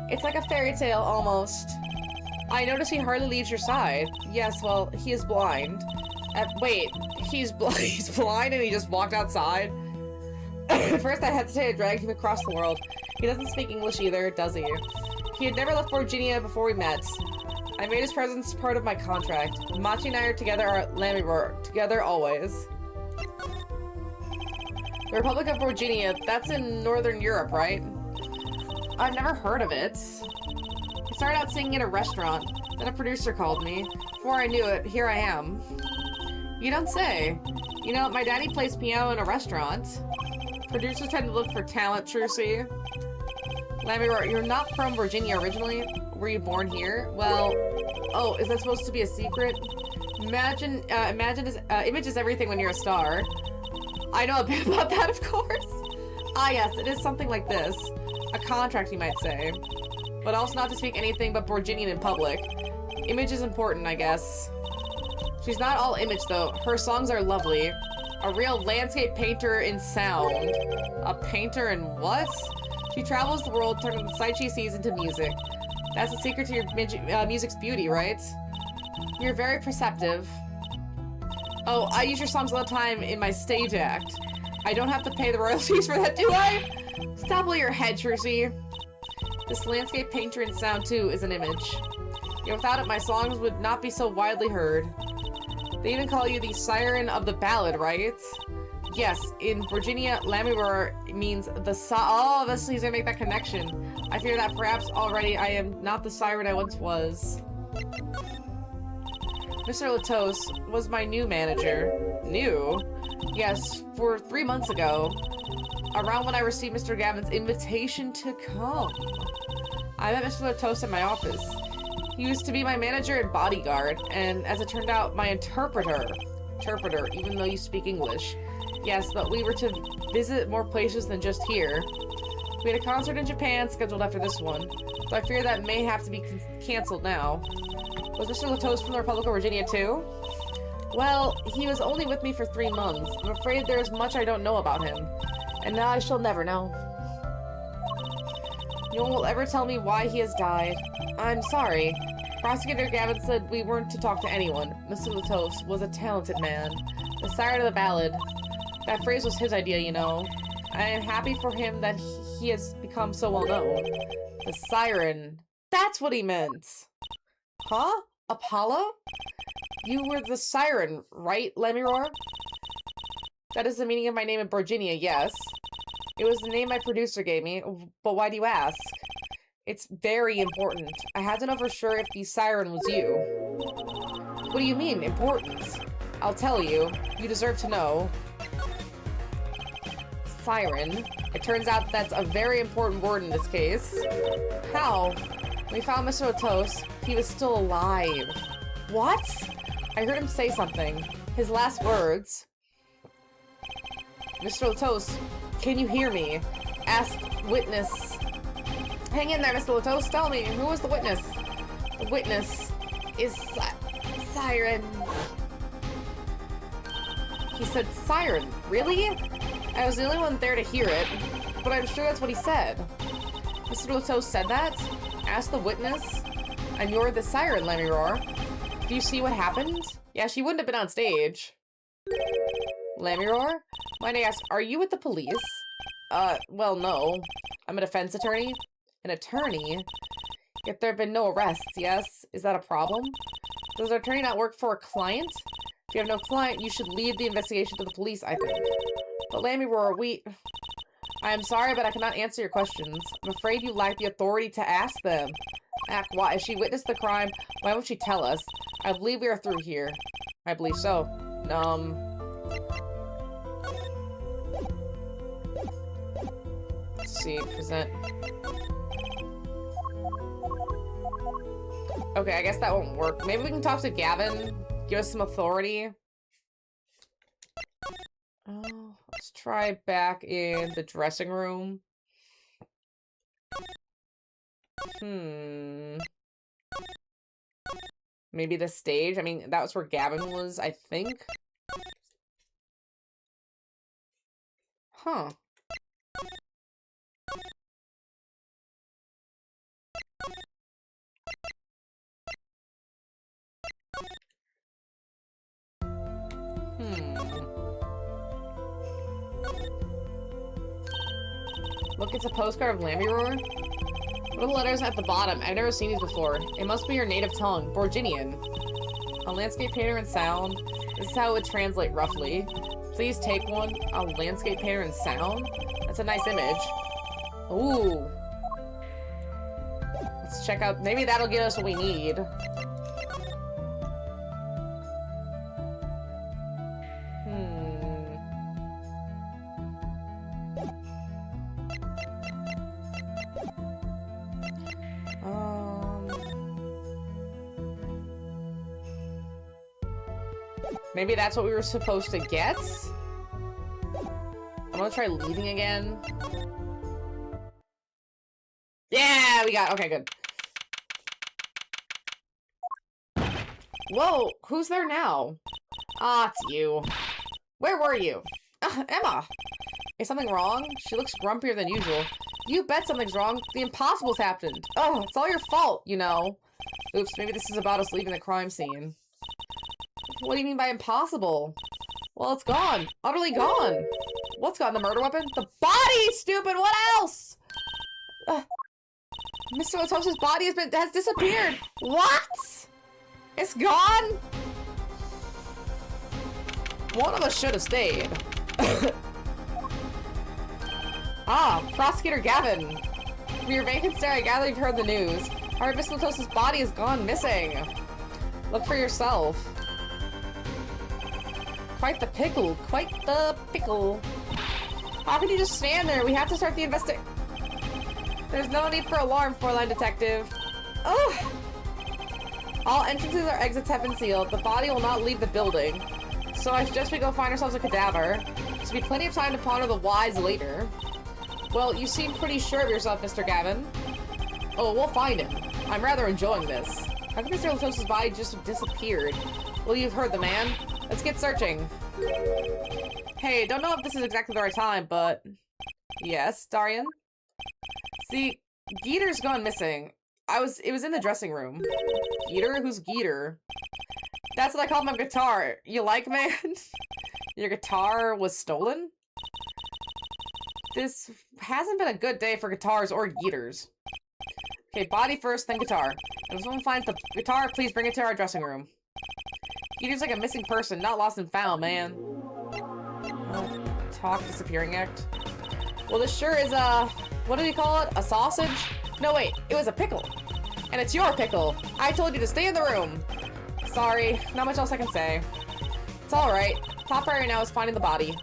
It's like a fairy tale, almost. I notice he hardly leaves your side. Yes, well, he is blind. Wait, he's blind and he just walked outside? At first I hesitated, dragging him across the world. He doesn't speak English either, does he? He had never left Virginia before we met. I made his presence part of my contract. Machi and I are together at Lammy Roar. Together always. The Republic of Virginia, that's in Northern Europe, right? I've never heard of it. I started out singing at a restaurant. Then a producer called me. Before I knew it, here I am. You don't say. You know, my daddy plays piano in a restaurant. Producers tend to look for talent, Trucy. Lammy Roar, you're not from Virginia originally? Were you born here? Well, oh, is that supposed to be a secret? Image is everything when you're a star. I know a bit about that, of course. Ah, yes, it is something like this. A contract, you might say. But also not to speak anything but Virginian in public. Image is important, I guess. She's not all image, though. Her songs are lovely. A real landscape painter in sound. A painter in what? She travels the world, turning the sight she sees into music. That's the secret to your music's beauty, right? You're very perceptive. Oh, I use your songs all the time in my stage act. I don't have to pay the royalties for that, do I? Stop your head, Trucy. This landscape painter in sound, too, is an image. Yet without it, my songs would not be so widely heard. They even call you the siren of the ballad, right? Yes, in Virginia, Lammy Roar means the oh, this he's gonna make that connection. I fear that perhaps already I am not the siren I once was. Mr. Latos was my new manager. New? Yes, for 3 months ago. Around when I received Mr. Gavin's invitation to come. I met Mr. Latos in my office. He used to be my manager and bodyguard, and as it turned out, my interpreter. Interpreter, even though you speak English. Yes, but we were to visit more places than just here. We had a concert in Japan scheduled after this one, so I fear that may have to be cancelled now. Was Mr. Latos from the Republic of Virginia too? Well, he was only with me for 3 months. I'm afraid there is much I don't know about him. And now I shall never know. No one will ever tell me why he has died. I'm sorry. Prosecutor Gavin said we weren't to talk to anyone. Mr. Latos was a talented man. The siren of the ballad. That phrase was his idea, you know. I am happy for him that he has become so well known. The siren. That's what he meant. Huh? Apollo? You were the siren, right, Lemiror? That is the meaning of my name in Virginia, yes. It was the name my producer gave me, but why do you ask? It's very important. I had to know for sure if the siren was you. What do you mean, important? I'll tell you. You deserve to know. Siren. It turns out that's a very important word in this case. How? When we found Mr. Latos, he was still alive. What? I heard him say something. His last words. Mr. Latos, can you hear me? Ask witness. Hang in there, Mr. Latos. Tell me, who was the witness? The witness is Siren. He said siren. Really? I was the only one there to hear it, but I'm sure that's what he said. Mr. Latos said that? Ask the witness? And you're the siren, Lemiror. Do you see what happened? Yeah, she wouldn't have been on stage. Lemiror? Might I ask, are you with the police? Well, no. I'm a defense attorney. An attorney? Yet there have been no arrests, yes? Is that a problem? Does an attorney not work for a client? If you have no client, you should leave the investigation to the police, I think. But Lemiror, I am sorry, but I cannot answer your questions. I'm afraid you lack the authority to ask them. Why? If she witnessed the crime, why won't she tell us? I believe we are through here. I believe so. Let's see, present. Okay, I guess that won't work. Maybe we can talk to Gavin, give us some authority. Oh, let's try back in the dressing room. Maybe the stage? I mean, that was where Gavin was, I think. Huh. Look, it's a postcard of Lemiror. What are the letters at the bottom? I've never seen these before. It must be your native tongue. Borginian. A landscape painter and sound. This is how it would translate roughly. Please take one. A landscape painter and sound? That's a nice image. Ooh. Let's check out. Maybe that'll give us what we need. Maybe that's what we were supposed to get? I'm gonna try leaving again. Yeah, we got, okay, good. Whoa, who's there now? Ah, it's you. Where were you? Emma! Is something wrong? She looks grumpier than usual. You bet something's wrong. The impossible's happened. Oh, it's all your fault, you know. Oops, maybe this is about us leaving the crime scene. What do you mean by impossible? Well, it's gone. Utterly gone. What's gone? The murder weapon? The body, stupid! What else? Mr. Latos's body has disappeared. What? It's gone? One of us should have stayed. Ah, Prosecutor Gavin. From your vacant stare, I gather you've heard the news. Alright, Mr. Latos's body is gone missing. Look for yourself. Quite the pickle. Quite the pickle. How can you just stand there? We have to start the investigation. There's no need for alarm, four-line detective. Ugh. All entrances or exits have been sealed. The body will not leave the building. So I suggest we go find ourselves a cadaver. There'll be plenty of time to ponder the whys later. Well, you seem pretty sure of yourself, Mr. Gavin. Oh, we'll find him. I'm rather enjoying this. I think Mr. Latos's body just disappeared. Well, you've heard the man. Let's get searching. Hey, don't know if this is exactly the right time, but... Yes, Darian? See, Geeter's gone missing. It was in the dressing room. Geeter? Who's Geeter? That's what I called my guitar. You like, man? Your guitar was stolen? This hasn't been a good day for guitars or Geeters. Okay, body first, then guitar. If someone finds the guitar, please bring it to our dressing room. Geeter's like a missing person, not lost and found, man. Talk disappearing act. Well, this sure is what do we call it? A sausage? No, wait, it was a pickle. And it's your pickle. I told you to stay in the room. Sorry, not much else I can say. It's alright. Top priority now is finding the body.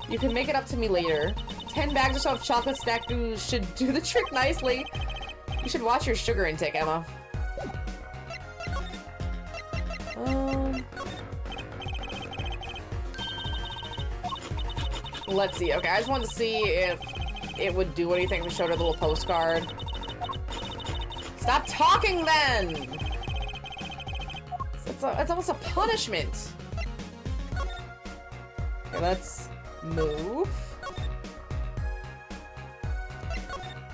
You can make it up to me later. 10 bags or so of chocolate stacked should do the trick nicely. You should watch your sugar intake, Emma. Let's see. Okay, I just wanted to see if it would do anything to show the little postcard. Stop talking, then! It's almost a punishment. Okay, let's move.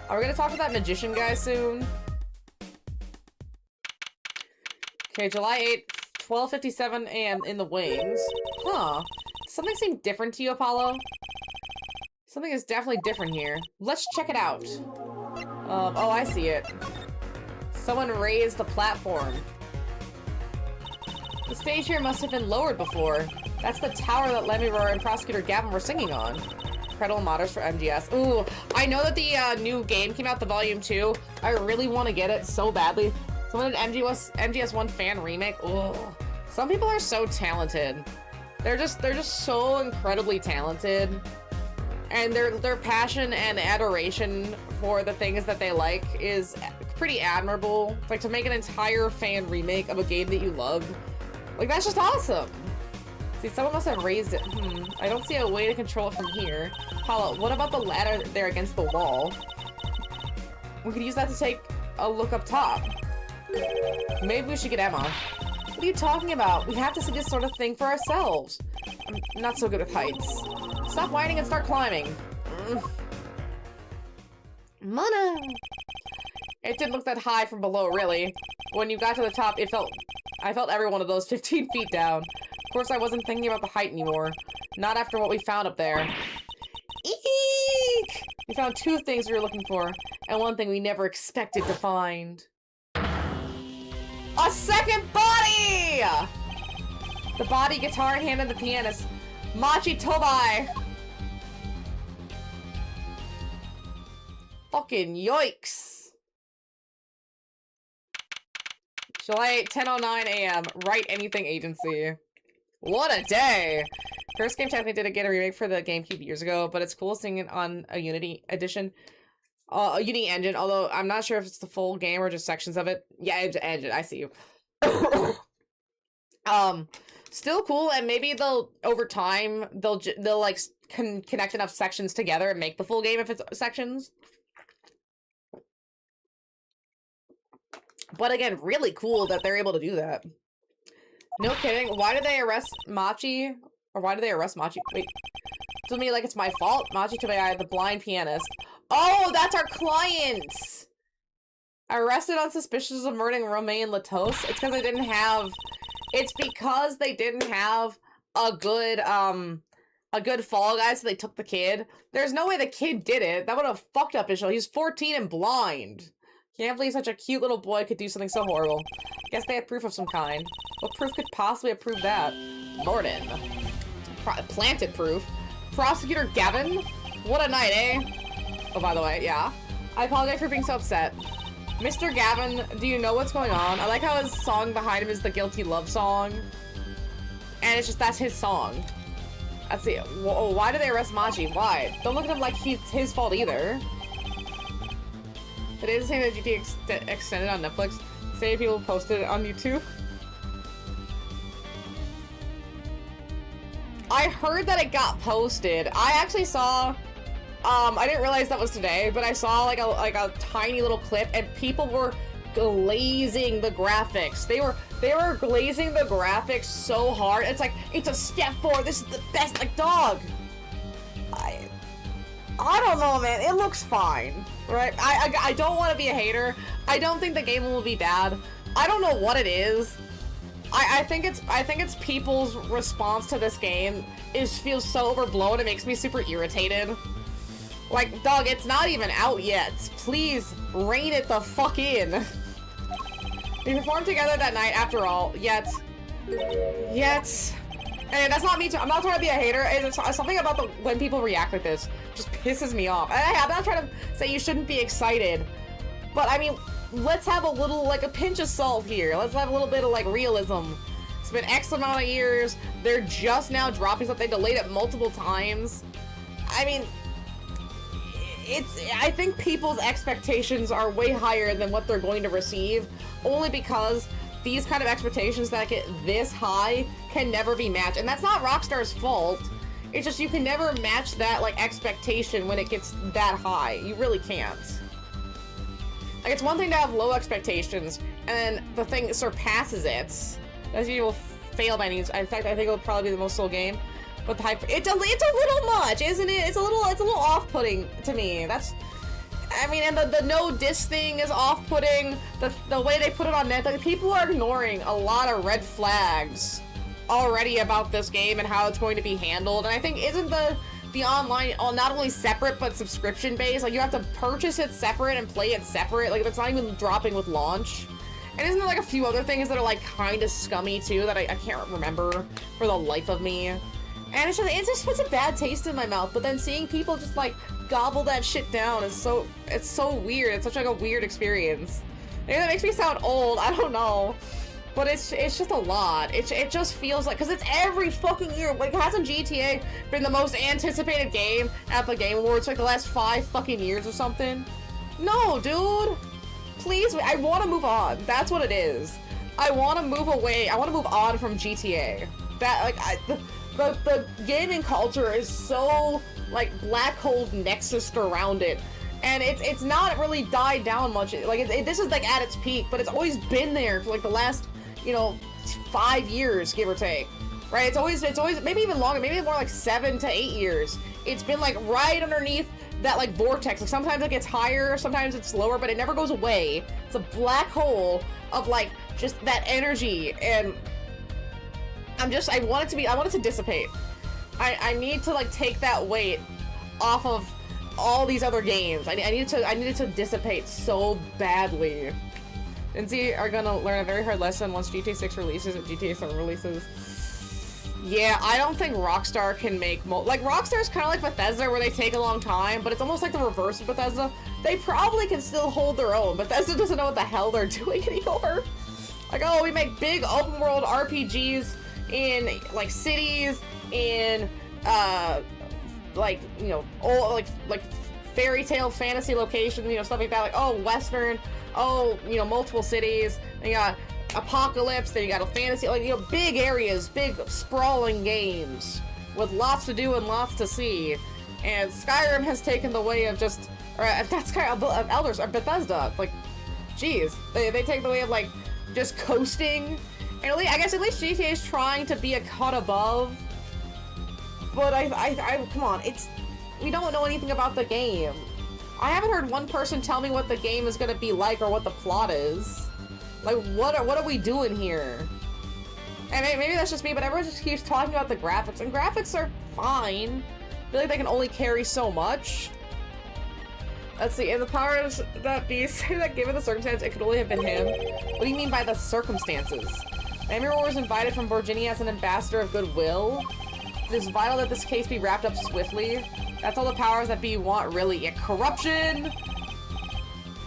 Are we gonna talk to that magician guy soon? Okay, July 8th, 12:57 a.m. in the wings. Huh. Something seemed different to you, Apollo? Something is definitely different here. Let's check it out. Oh, I see it. Someone raised the platform. The stage here must have been lowered before. That's the tower that Lemuroar and Prosecutor Gavin were singing on. Incredible modders for MGS. Ooh, I know that the new game came out, the Volume 2. I really want to get it so badly. Someone an MGS1 fan remake. Ooh. Some people are so talented. They're just so incredibly talented. And their passion and adoration for the things that they like is pretty admirable. Like, to make an entire fan remake of a game that you love, like, that's just awesome. See, someone must have raised it. I don't see a way to control it from here. Paula, what about the ladder there against the wall? We could use that to take a look up top. Maybe we should get Emma. What are you talking about? We have to see this sort of thing for ourselves. I'm not so good with heights. Stop whining and start climbing. Mana! It didn't look that high from below, really. When you got to the top, I felt every one of those 15 feet down. Of course, I wasn't thinking about the height anymore. Not after what we found up there. Eek! We found two things we were looking for, and one thing we never expected to find. A second body! The body, guitar in hand, and the pianist. Machi Tobai! Fucking yoicks! July 8, 10:09 a.m. Wright Anything Agency. What a day! First game technically did get a remake for the GameCube years ago, but it's cool seeing it on a Unity edition. A Unity engine, although I'm not sure if it's the full game or just sections of it. Yeah, engine, I see you. Still cool, and maybe they'll, over time, they'll like, connect enough sections together and make the full game if it's sections. But again, really cool that they're able to do that. No kidding. Why did they arrest Machi? Or why did they arrest Machi? Wait. To me, like, it's my fault? Machi Tobai, the blind pianist. Oh, that's our client! Arrested on suspicions of murdering Romain Latos. It's because they didn't have... It's because they didn't have a good fall guy, so they took the kid. There's no way the kid did it. That would have fucked up Ishel. He's 14 and blind. Can't believe such a cute little boy could do something so horrible. Guess they had proof of some kind. What proof could possibly have proved that? Morden. Planted proof. Prosecutor Gavin? What a night, eh? Oh, by the way, yeah. I apologize for being so upset. Mr. Gavin, do you know what's going on? I like how his song behind him is the Guilty Love song. And it's just, that's his song. Let's see. Whoa, why did they arrest Machi? Why? Don't look at him like it's his fault either. It is saying that GT extended on Netflix. Say people posted it on YouTube. I heard that it got posted. I actually saw I didn't realize that was today, but I saw like a tiny little clip, and people were glazing the graphics. They were glazing the graphics so hard. It's like, it's a step forward. This is the best. Like, dog. I don't know, man. It looks fine, right? I don't want to be a hater. I don't think the game will be bad. I don't know what it is. I think it's people's response to this game feels so overblown. It makes me super irritated. Like, dog, it's not even out yet. Please rein it the fuck in. We performed together that night after all. Yet. And that's not me. I'm not trying to be a hater. It's something about when people react like this just pisses me off. I'm not trying to say you shouldn't be excited, but I mean, let's have a little, like, a pinch of salt here. Let's have a little bit of, like, realism. It's been X amount of years. They're just now dropping something. They delayed it multiple times. I mean, I think people's expectations are way higher than what they're going to receive, only because these kind of expectations that get this high can never be matched. And that's not Rockstar's fault. It's just you can never match that, like, expectation when it gets that high. You really can't. Like, it's one thing to have low expectations, and then the thing surpasses it. As you will fail by means. In fact, I think it'll probably be the most sold game. But the hype, it's a little much, isn't it? It's a little off-putting to me. That's, I mean, and the no diss thing is off-putting. The way they put it on net, like, people are ignoring a lot of red flags already about this game and how it's going to be handled. And I think, isn't the online not only separate but subscription based? Like, you have to purchase it separate and play it separate. Like, that's not even dropping with launch. And isn't there like a few other things that are like kind of scummy too that I can't remember for the life of me? And it just puts a bad taste in my mouth. But then seeing people just like gobble that shit down is so weird. It's such like a weird experience. Maybe that makes me sound old. I don't know. But it's just a lot. It just feels like, because it's every fucking year. Like, hasn't GTA been the most anticipated game at the Game Awards like the last 5 fucking years or something? No, dude. Please, I want to move on. That's what it is. I want to move away. I want to move on from GTA. That, like, the gaming culture is so, like, black hole nexus around it. And it's not really died down much. Like, this is, like, at its peak, but it's always been there for, like, the last, you know, 5 years, give or take. Right? It's always, maybe even longer, maybe more like 7 to 8 years. It's been, like, right underneath that, like, vortex. Like, sometimes it gets higher, sometimes it's lower, but it never goes away. It's a black hole of, like, just that energy, and I want it to dissipate. I need to, like, take that weight off of all these other games. I needed to dissipate so badly. NC are gonna learn a very hard lesson once GTA 6 releases and GTA 7 releases. Yeah, I don't think Rockstar can make like, Rockstar's kind of like Bethesda, where they take a long time, but it's almost like the reverse of Bethesda. They probably can still hold their own. Bethesda doesn't know what the hell they're doing anymore. Like, oh, we make big open world RPGs in, like, cities, in, like, you know, old, like fairy tale fantasy locations, you know, stuff like that. Like, oh, Western, oh, you know, multiple cities. And you got apocalypse, then you got a fantasy, like, you know, big areas, big sprawling games with lots to do and lots to see. And Skyrim has taken the way of just, or that's kind of Elders or Bethesda. Like, geez, they take the way of, like, just coasting. And I guess at least GTA is trying to be a cut above. But I come on, we don't know anything about the game. I haven't heard one person tell me what the game is gonna be like or what the plot is. Like, what are we doing here? And maybe that's just me, but everyone just keeps talking about the graphics, and graphics are fine. I feel like they can only carry so much. Let's see, and the powers that be say that given the circumstance, it could only have been him. What do you mean by the circumstances? Amir was invited from Virginia as an ambassador of goodwill. It is vital that this case be wrapped up swiftly. That's all the powers that be want, really. Yeah, corruption!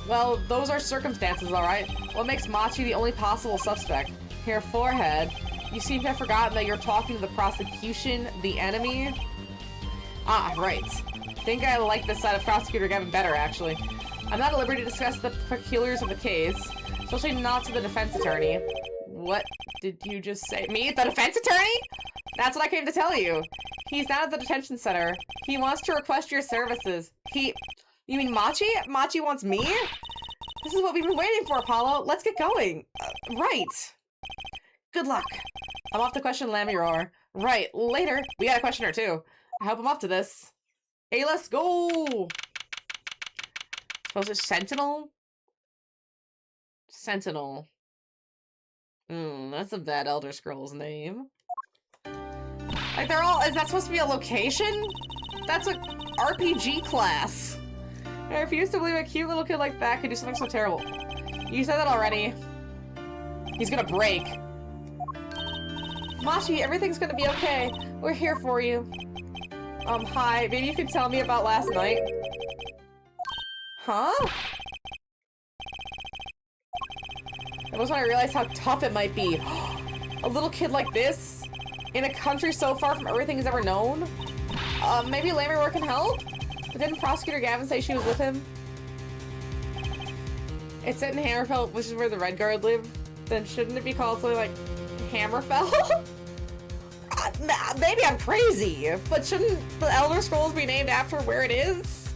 Well, those are circumstances, alright? What makes Machi the only possible suspect? Here, forehead. You seem to have forgotten that you're talking to the prosecution, the enemy? Ah, right. Think I like this side of Prosecutor Gavin better, actually. I'm not at liberty to discuss the particulars of the case, especially not to the defense attorney. What did you just say? Me? The defense attorney? That's what I came to tell you. He's down at the detention center. He wants to request your services. You mean Machi? Machi wants me? This is what we've been waiting for, Apollo. Let's get going. Right. Good luck. I'm off to question Lamiroar. Right, later. We got a questioner, too. I hope I'm up to this. Hey, let's go! Suppose it's Sentinel? Sentinel. That's a bad Elder Scrolls name. Like, they're all- is that supposed to be a location? That's a RPG class. I refuse to believe a cute little kid like that could do something so terrible. You said that already. He's gonna break. Machi, everything's gonna be okay. We're here for you. Hi. Maybe you could tell me about last night? Huh? That was when I realized how tough it might be. A little kid like this? In a country so far from everything he's ever known? Maybe Lamiroar can help? But didn't Prosecutor Gavin say she was with him? It's set in Hammerfell, which is where the Red Guard live. Then shouldn't it be called something like Hammerfell? Maybe I'm crazy, but shouldn't the Elder Scrolls be named after where it is?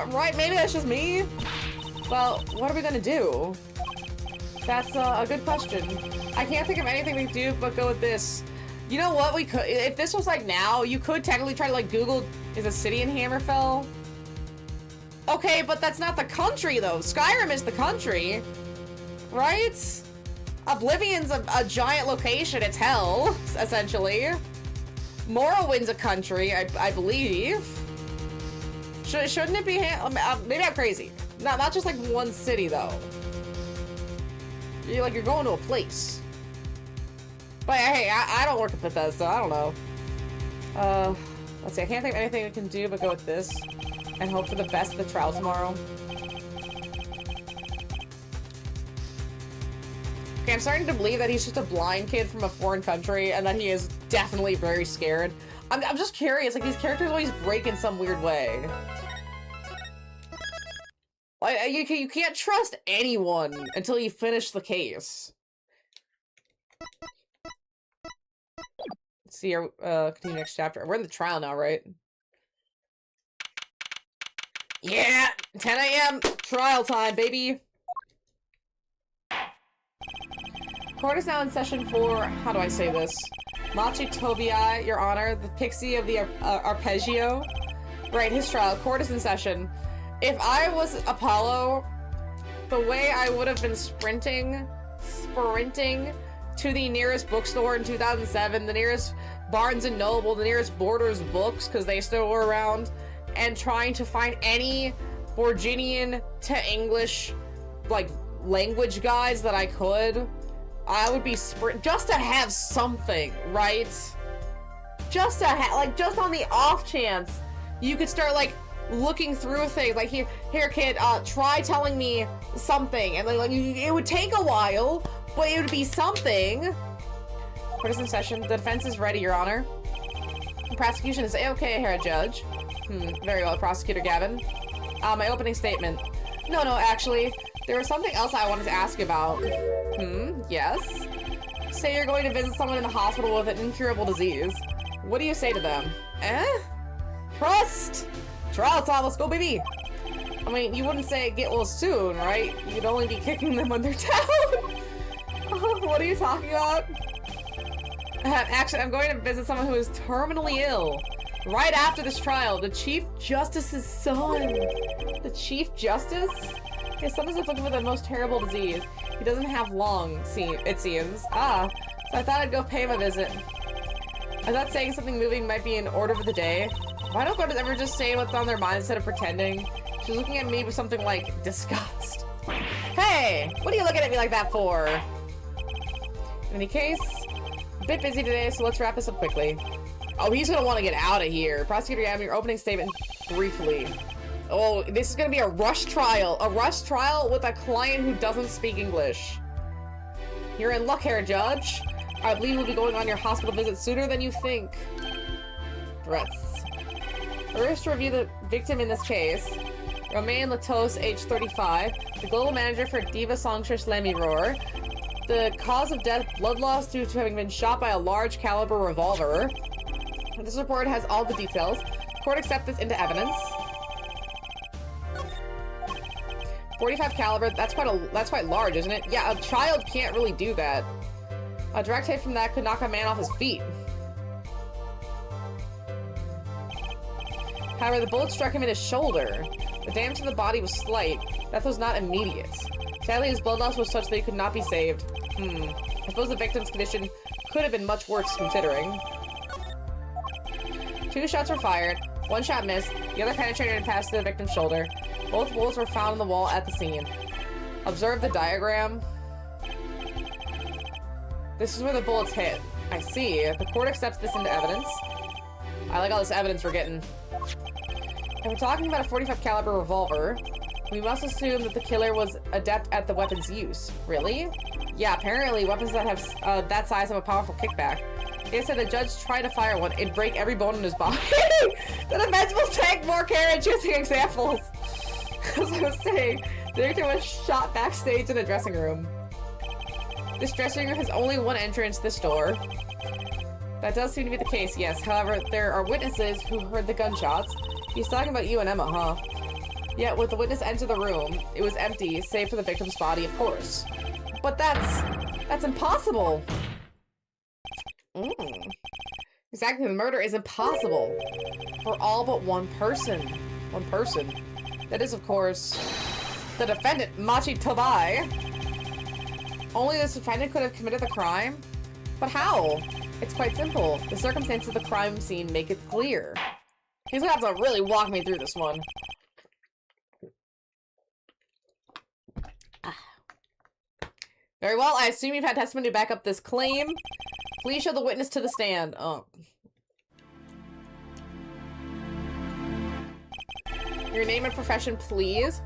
Right, maybe that's just me. Well, what are we gonna do? That's a good question. I can't think of anything we can do but go with this. You know what, we could- if this was like now, you could technically try to like Google, is a city in Hammerfell? Okay, but that's not the country though. Skyrim is the country, right? Oblivion's a giant location, it's hell, essentially. Morrowind's a country, I believe. Shouldn't it be maybe I'm crazy. Not just like one city though. You're going to a place. But hey, I don't work at Bethesda, I don't know. Let's see, I can't think of anything we can do but go with this. And hope for the best of the trial tomorrow. Okay, I'm starting to believe that he's just a blind kid from a foreign country and that he is definitely very scared. I'm just curious, like these characters always break in some weird way. Like, you can't trust anyone until you finish the case. Let's see, continue next chapter. We're in the trial now, right? Yeah! 10 a.m. Trial time, baby! Court is now in session for, how do I say this? Machi Tobii, Your Honor, the pixie of the arpeggio. Right, his trial. Court is in session. If I was Apollo, the way I would have been sprinting to the nearest bookstore in 2007, the nearest Barnes & Noble, the nearest Borders books, because they still were around, and trying to find any Borginian to English, like, language guides that I could. I would be just to have something, right? Just to have, like, just on the off chance you could start, like, looking through things. Like, here, kid, try telling me something. And, like, it would take a while, but it would be something. Court is in session. The defense is ready, Your Honor. The prosecution is okay here, Judge. Very well, Prosecutor Gavin. My opening statement. No, actually, there was something else I wanted to ask you about. Yes? Say you're going to visit someone in the hospital with an incurable disease. What do you say to them? Trust! Trial time, let's go, baby! I mean, you wouldn't say get well soon, right? You'd only be kicking them when they're down. What are you talking about? Actually, I'm going to visit someone who is terminally ill. Right after this trial, the Chief Justice's son. The Chief Justice? His son is afflicted with the most terrible disease. He doesn't have long, it seems. So I thought I'd go pay him a visit. I thought saying something moving might be in order for the day. Why don't voters ever just say what's on their mind instead of pretending? She's looking at me with something like disgust. Hey! What are you looking at me like that for? In any case, a bit busy today, so let's wrap this up quickly. Oh, he's gonna want to get out of here. Prosecutor, Gavin, your opening statement briefly. Oh, this is gonna be a rush trial. A rush trial with a client who doesn't speak English. You're in luck here, Judge. I believe we'll be going on your hospital visit sooner than you think. Threats. First, to review the victim in this case. Romain Latos, age 35, the global manager for Diva Songstress Lamiroar. The cause of death, blood loss due to having been shot by a large caliber revolver. This report has all the details. Court accept this into evidence. 45 caliber, that's quite large, isn't it? Yeah, a child can't really do that. A direct hit from that could knock a man off his feet. However, the bullet struck him in his shoulder. The damage to the body was slight. Death was not immediate. Sadly, his blood loss was such that he could not be saved. I suppose the victim's condition could have been much worse considering. 2 shots were fired. 1 shot missed. The other penetrated and passed to the victim's shoulder. Both bullets were found on the wall at the scene. Observe the diagram. This is where the bullets hit. I see. The court accepts this into evidence. I like all this evidence we're getting. If we're talking about a 45 caliber revolver, we must assume that the killer was adept at the weapon's use. Really? Yeah, apparently weapons that have that size have a powerful kickback. They said the judge tried to fire one, it'd break every bone in his body. The defense will take more care in choosing examples. As I was saying, the victim was shot backstage in a dressing room. This dressing room has only one entrance, this door. That does seem to be the case, yes. However, there are witnesses who heard the gunshots. He's talking about you and Emma, huh? Yet, with the witness enter the room, it was empty, save for the victim's body, of course. But that's impossible! Exactly, the murder is impossible. For all but one person. One person. That is, of course, the defendant, Machi Tobai. Only this defendant could have committed the crime? But how? It's quite simple. The circumstances of the crime scene make it clear. He's gonna have to really walk me through this one. Very well, I assume you've had testimony to back up this claim. Please show the witness to the stand. Oh. Your name and profession, please.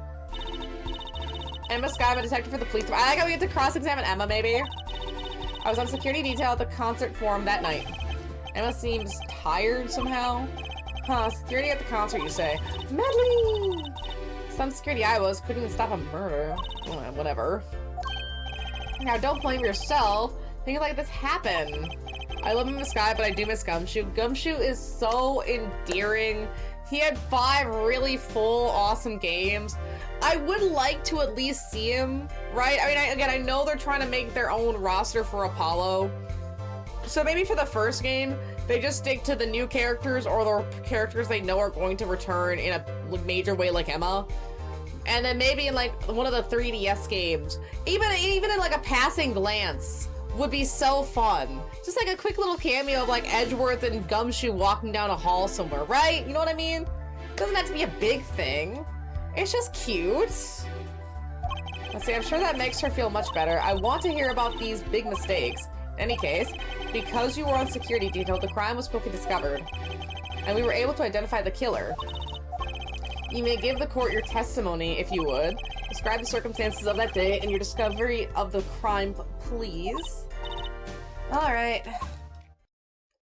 Emma Scott, I'm a detective for the police department. I like how we get to cross-examine Emma, maybe. I was on security detail at the concert forum that night. Emma seems tired somehow. Huh, security at the concert, you say. Medley! Some security I was couldn't even stop a murder. Whatever. Now, don't blame yourself. Things like this happen. I love him in the sky, but I do miss Gumshoe. Gumshoe is so endearing. He had 5 really full, awesome games. I would like to at least see him, right? I mean, again, I know they're trying to make their own roster for Apollo. So maybe for the first game, they just stick to the new characters or the characters they know are going to return in a major way like Emma. And then maybe in like one of the 3DS games, even in like a passing glance, would be so fun. Just like a quick little cameo of like Edgeworth and Gumshoe walking down a hall somewhere, right? You know what I mean? Doesn't have to be a big thing. It's just cute. Let's see, I'm sure that makes her feel much better. I want to hear about these big mistakes. In any case, because you were on security detail, the crime was quickly discovered, and we were able to identify the killer. You may give the court your testimony, if you would. Describe the circumstances of that day and your discovery of the crime, please. Alright.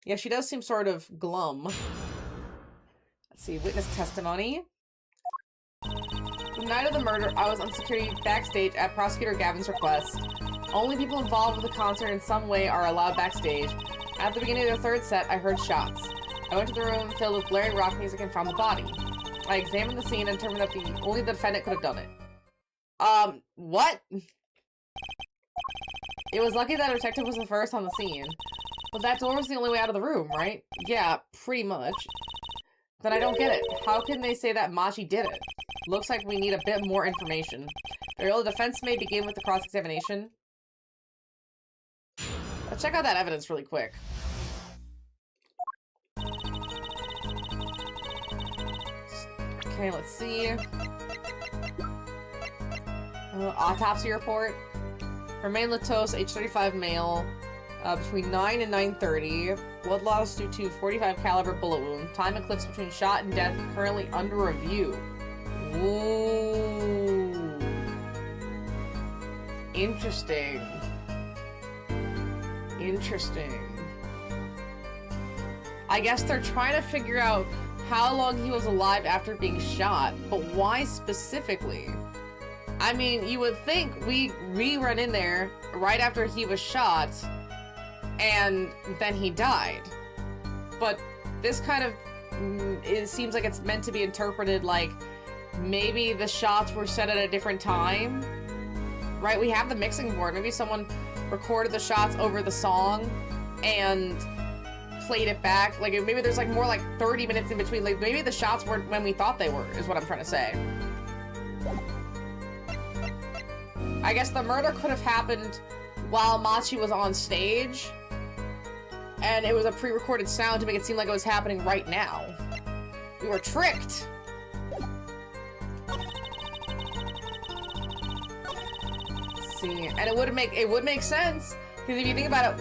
Yeah, she does seem sort of glum. Let's see, witness testimony. The night of the murder, I was on security backstage at Prosecutor Gavin's request. Only people involved with the concert in some way are allowed backstage. At the beginning of the 3rd set, I heard shots. I went to the room filled with blaring rock music and found the body. I examined the scene and determined that only the defendant could have done it. What? It was lucky that a detective was the first on the scene. But that door was the only way out of the room, right? Yeah, pretty much. Then I don't get it. How can they say that Machi did it? Looks like we need a bit more information. The defense may begin with the cross-examination. Let's check out that evidence really quick. Okay, let's see. Autopsy report. Romain Latos, age 35 male, between 9 and 9:30. Blood loss due to 45 caliber bullet wound. Time eclipse between shot and death currently under review. Ooh. Interesting. Interesting. I guess they're trying to figure out how long he was alive after being shot, but why specifically? I mean, you would think we run in there right after he was shot, and then he died. But this kind of, it seems like it's meant to be interpreted like maybe the shots were set at a different time, right? We have the mixing board. Maybe someone recorded the shots over the song and played it back. Like, maybe there's like more like 30 minutes in between. Like, maybe the shots weren't when we thought they were, is what I'm trying to say. I guess the murder could have happened while Machi was on stage, and it was a pre-recorded sound to make it seem like it was happening right now. We were tricked! Let's see, and it would make sense, because if you think about it,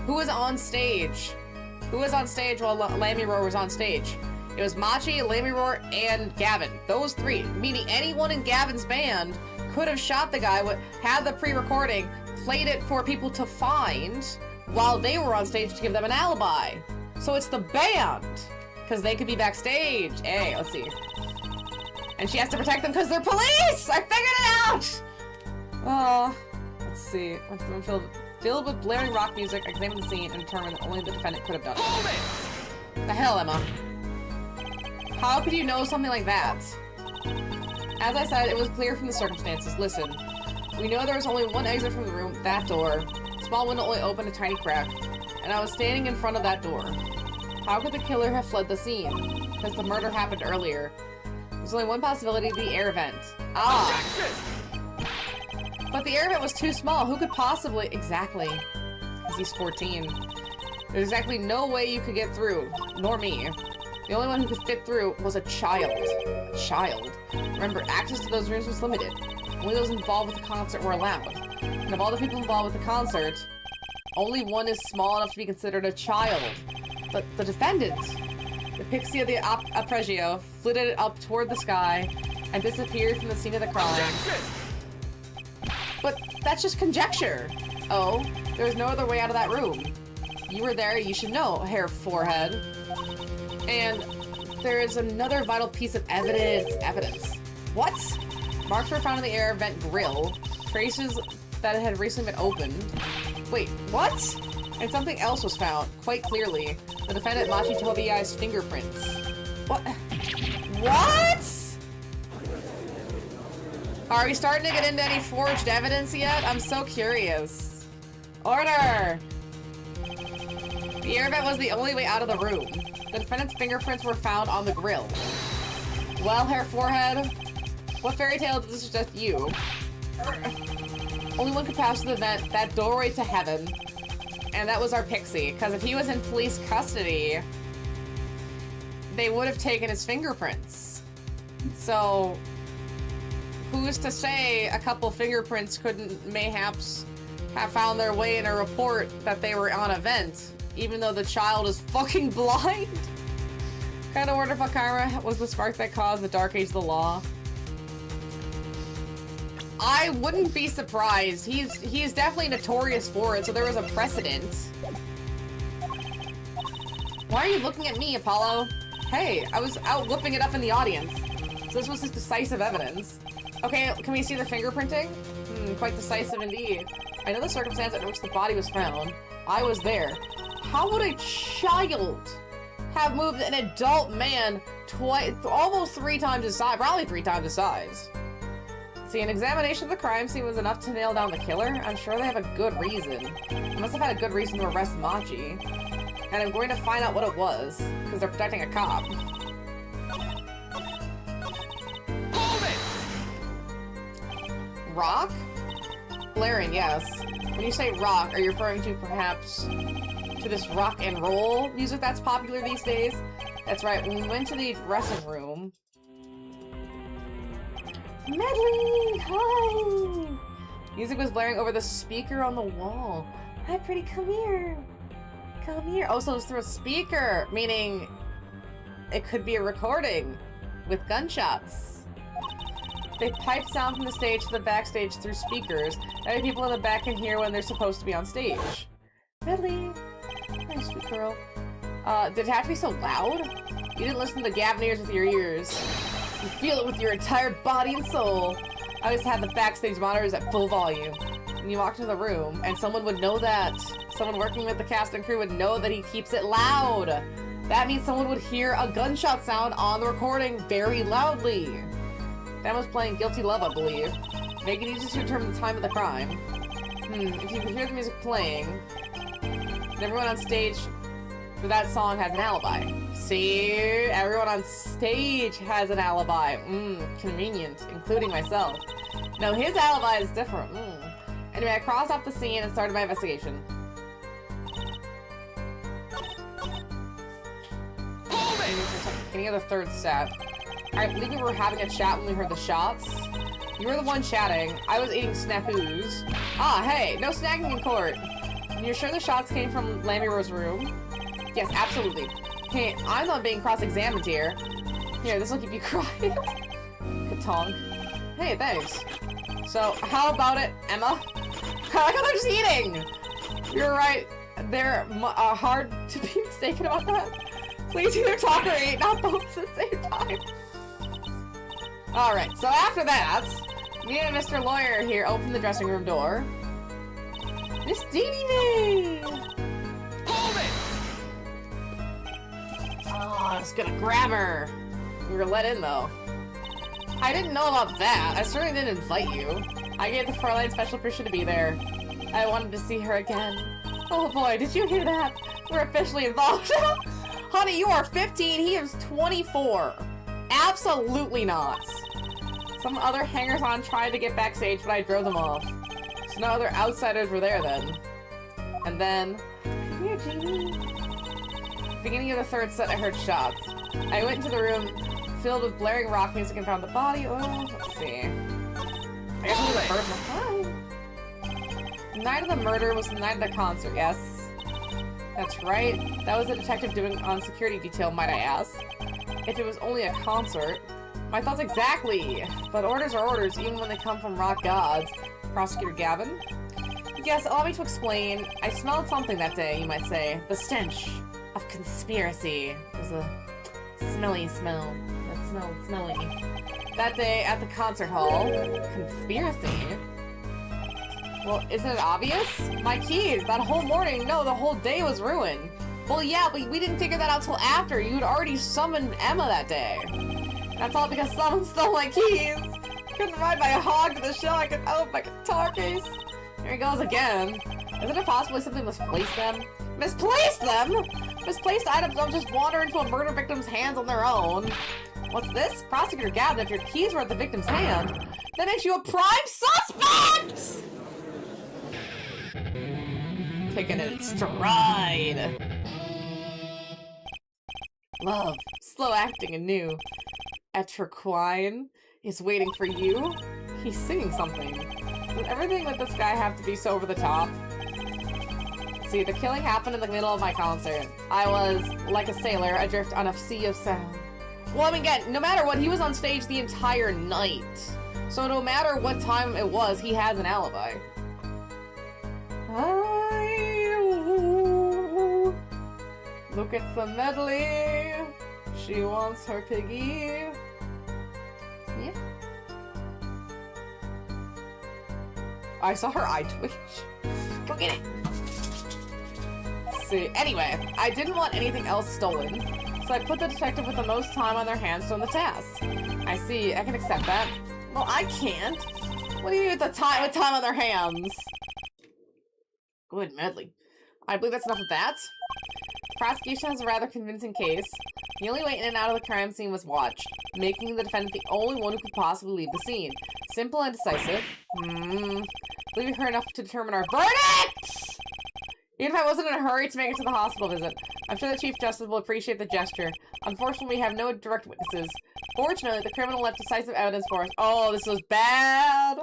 who was on stage? Who was on stage while Lammy Roar was on stage? It was Machi, Lammy Roar, and Gavin. Those three, meaning anyone in Gavin's band could have shot the guy, had the pre-recording, played it for people to find while they were on stage to give them an alibi. So it's the band, because they could be backstage. Hey, let's see. And she has to protect them because they're police! I figured it out! Let's see. Filled with blaring rock music, examine the scene and determine that only the defendant could have done it. The hell, Emma? How could you know something like that? As I said, it was clear from the circumstances. Listen, we know there was only one exit from the room, that door. Small window only opened a tiny crack, and I was standing in front of that door. How could the killer have fled the scene? Because the murder happened earlier. There's only one possibility, the air vent. Ah! But the air vent was too small. Who could possibly... Exactly. Because he's 14. There's exactly no way you could get through. Nor me. The only one who could fit through was a child. A child. Remember, access to those rooms was limited. Only those involved with the concert were allowed. And of all the people involved with the concert, only one is small enough to be considered a child. But the defendant, the pixie of the Apregio, flitted up toward the sky and disappeared from the scene of the crime. But that's just conjecture. Oh, there was no other way out of that room. You were there, you should know, Hair Forehead. And there is another vital piece of evidence. What? Marks were found in the air vent grill. Traces that had recently been opened. Wait, what? And something else was found, quite clearly. The defendant Machi Tobiai's fingerprints. What? What? Are we starting to get into any forged evidence yet? I'm so curious. Order! The air vent was the only way out of the room. The defendant's fingerprints were found on the grill. Well, Hair Forehead, what fairy tale did this suggest you? Only one could pass through the vent, that doorway to heaven. And that was our pixie, because if he was in police custody, they would have taken his fingerprints. So, who's to say a couple fingerprints couldn't mayhaps have found their way in a report that they were on a vent, even though the child is fucking blind? Kind of wonder if Akira was the spark that caused the Dark Age of the Law. I wouldn't be surprised. He's definitely notorious for it, so there was a precedent. Why are you looking at me, Apollo? Hey, I was out whipping it up in the audience. So this was just decisive evidence. Okay, can we see the fingerprinting? Quite decisive indeed. I know the circumstance under which the body was found. I was there. How would a child have moved an adult man almost 3 times his size? Probably 3 times his size. See, an examination of the crime scene was enough to nail down the killer. I'm sure they have a good reason. They must have had a good reason to arrest Machi. And I'm going to find out what it was, because they're protecting a cop. Hold it! Rock? Blaring, yes. When you say rock, are you referring to perhaps to this rock and roll music that's popular these days? That's right, when we went to the dressing room... Medley! Hi! Music was blaring over the speaker on the wall. Hi, pretty, come here. Come here. Oh, so it's through a speaker, meaning it could be a recording with gunshots. They pipe sound from the stage to the backstage through speakers. That way people in the back can hear when they're supposed to be on stage. Medley! Hi, sweet girl. Did it have to be so loud? You didn't listen to the Gavineers with your ears. You feel it with your entire body and soul. I always have the backstage monitors at full volume. When you walk into the room, and someone would know that. Someone working with the cast and crew would know that he keeps it loud. That means someone would hear a gunshot sound on the recording very loudly. Dan was playing Guilty Love, I believe. Make it easy to determine the time of the crime. If you could hear the music playing, then everyone on stage for that song has an alibi. See? Everyone on stage has an alibi. Convenient, including myself. No, his alibi is different. Anyway, I crossed off the scene and started my investigation. Beginning of the third set. I believe we were having a chat when we heard the shots. You were the one chatting. I was eating snafus. Ah, hey, no snagging in court. You're sure the shots came from Lamiro's room? Yes, absolutely. Hey, I'm not being cross-examined here. Here, this will keep you quiet. Katong. Hey, thanks. So, how about it, Emma? I like how they're just eating! You're right. They're hard to be mistaken about that. Please either talk or eat, not both at the same time. Alright, so after that, me and Mr. Lawyer here opened the dressing room door. Miss Deanie May! Hold it! Oh, I was gonna grab her. We were let in, though. I didn't know about that. I certainly didn't invite you. I gave the Fräulein special permission to be there. I wanted to see her again. Oh boy, did you hear that? We're officially involved. Honey, you are 15, he is 24. Absolutely not. Some other hangers-on tried to get backstage, but I drove them off. So no other outsiders were there then. And then... Here, Jamie. Beginning of the third set, I heard shots. I went into the room filled with blaring rock music and found the body. Oh, let's see. I guess it was the first one. The night of the murder was the night of the concert, yes. That's right. That was a detective doing on security detail, might I ask. If it was only a concert. My thoughts exactly. But orders are orders, even when they come from rock gods. Prosecutor Gavin? Yes, allow me to explain. I smelled something that day, you might say. The stench of conspiracy. It was a smelly smell. That smelled smelly. That day at the concert hall. Conspiracy? Well, isn't it obvious? My keys, that whole morning, no, the whole day was ruined. Well, yeah, but we didn't figure that out till after. You'd already summoned Emma that day. That's all because someone stole my keys. Couldn't ride my hog to the show. I could open my guitar case. Here he goes again. Isn't it possible simply misplaced them? Misplaced them? Misplaced items don't just wander into a murder victim's hands on their own. What's this? Prosecutor Gavin, if your keys were at the victim's hand, that makes you a prime suspect! Taking it in stride. Love, slow acting and new. Etriquine is waiting for you. He's singing something. Does everything with this guy have to be so over the top? See, the killing happened in the middle of my concert. I was, like a sailor, adrift on a sea of sound. Well, I mean, again, no matter what, he was on stage the entire night. So no matter what time it was, he has an alibi. Look at the medley. She wants her piggy. Yeah. I saw her eye twitch. Go get it. Let's see. Anyway, I didn't want anything else stolen, so I put the detective with the most time on their hands on the task. I see. I can accept that. Well, I can't. What do you mean with time on their hands? Good medley. I believe that's enough of that. The prosecution has a rather convincing case. The only way in and out of the crime scene was watched, making the defendant the only one who could possibly leave the scene. Simple and decisive. Leaving her enough to determine our verdict! Even if I wasn't in a hurry to make it to the hospital visit, I'm sure the Chief Justice will appreciate the gesture. Unfortunately, we have no direct witnesses. Fortunately, the criminal left decisive evidence for us. Oh, this was bad!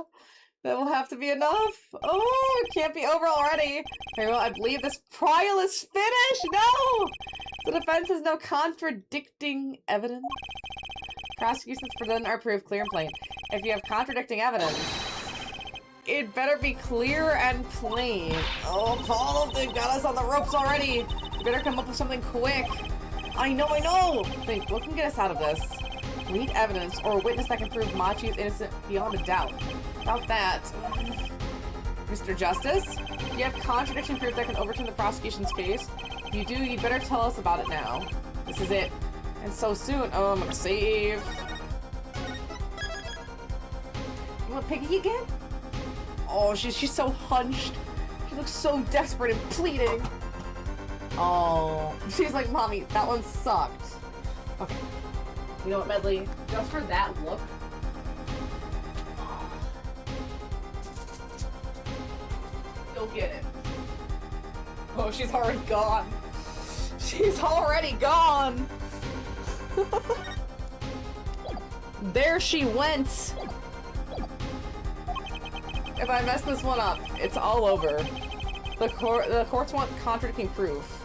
That will have to be enough. Oh, it can't be over already. Very well, I believe this trial is finished. No! The defense has no contradicting evidence. Prosecutions present are proof clear and plain. If you have contradicting evidence, it better be clear and plain. Oh, Paul, they've got us on the ropes already. You better come up with something quick. I know. Think, what can get us out of this? concrete evidence or a witness that can prove Machi is innocent beyond a doubt. About that. Mr. Justice, you have contradiction proof that can overturn the prosecution's case. If you do, you better tell us about it now. This is it. And so soon. Oh, I'm gonna save. You want Piggy again? Oh, she's so hunched. She looks so desperate and pleading. Oh, she's like, Mommy, that one sucked. Okay. You know what, Medley? Just for that look. You'll get it. Oh, she's already gone. She's already gone. There she went. If I mess this one up, it's all over. The courts want contradicting proof.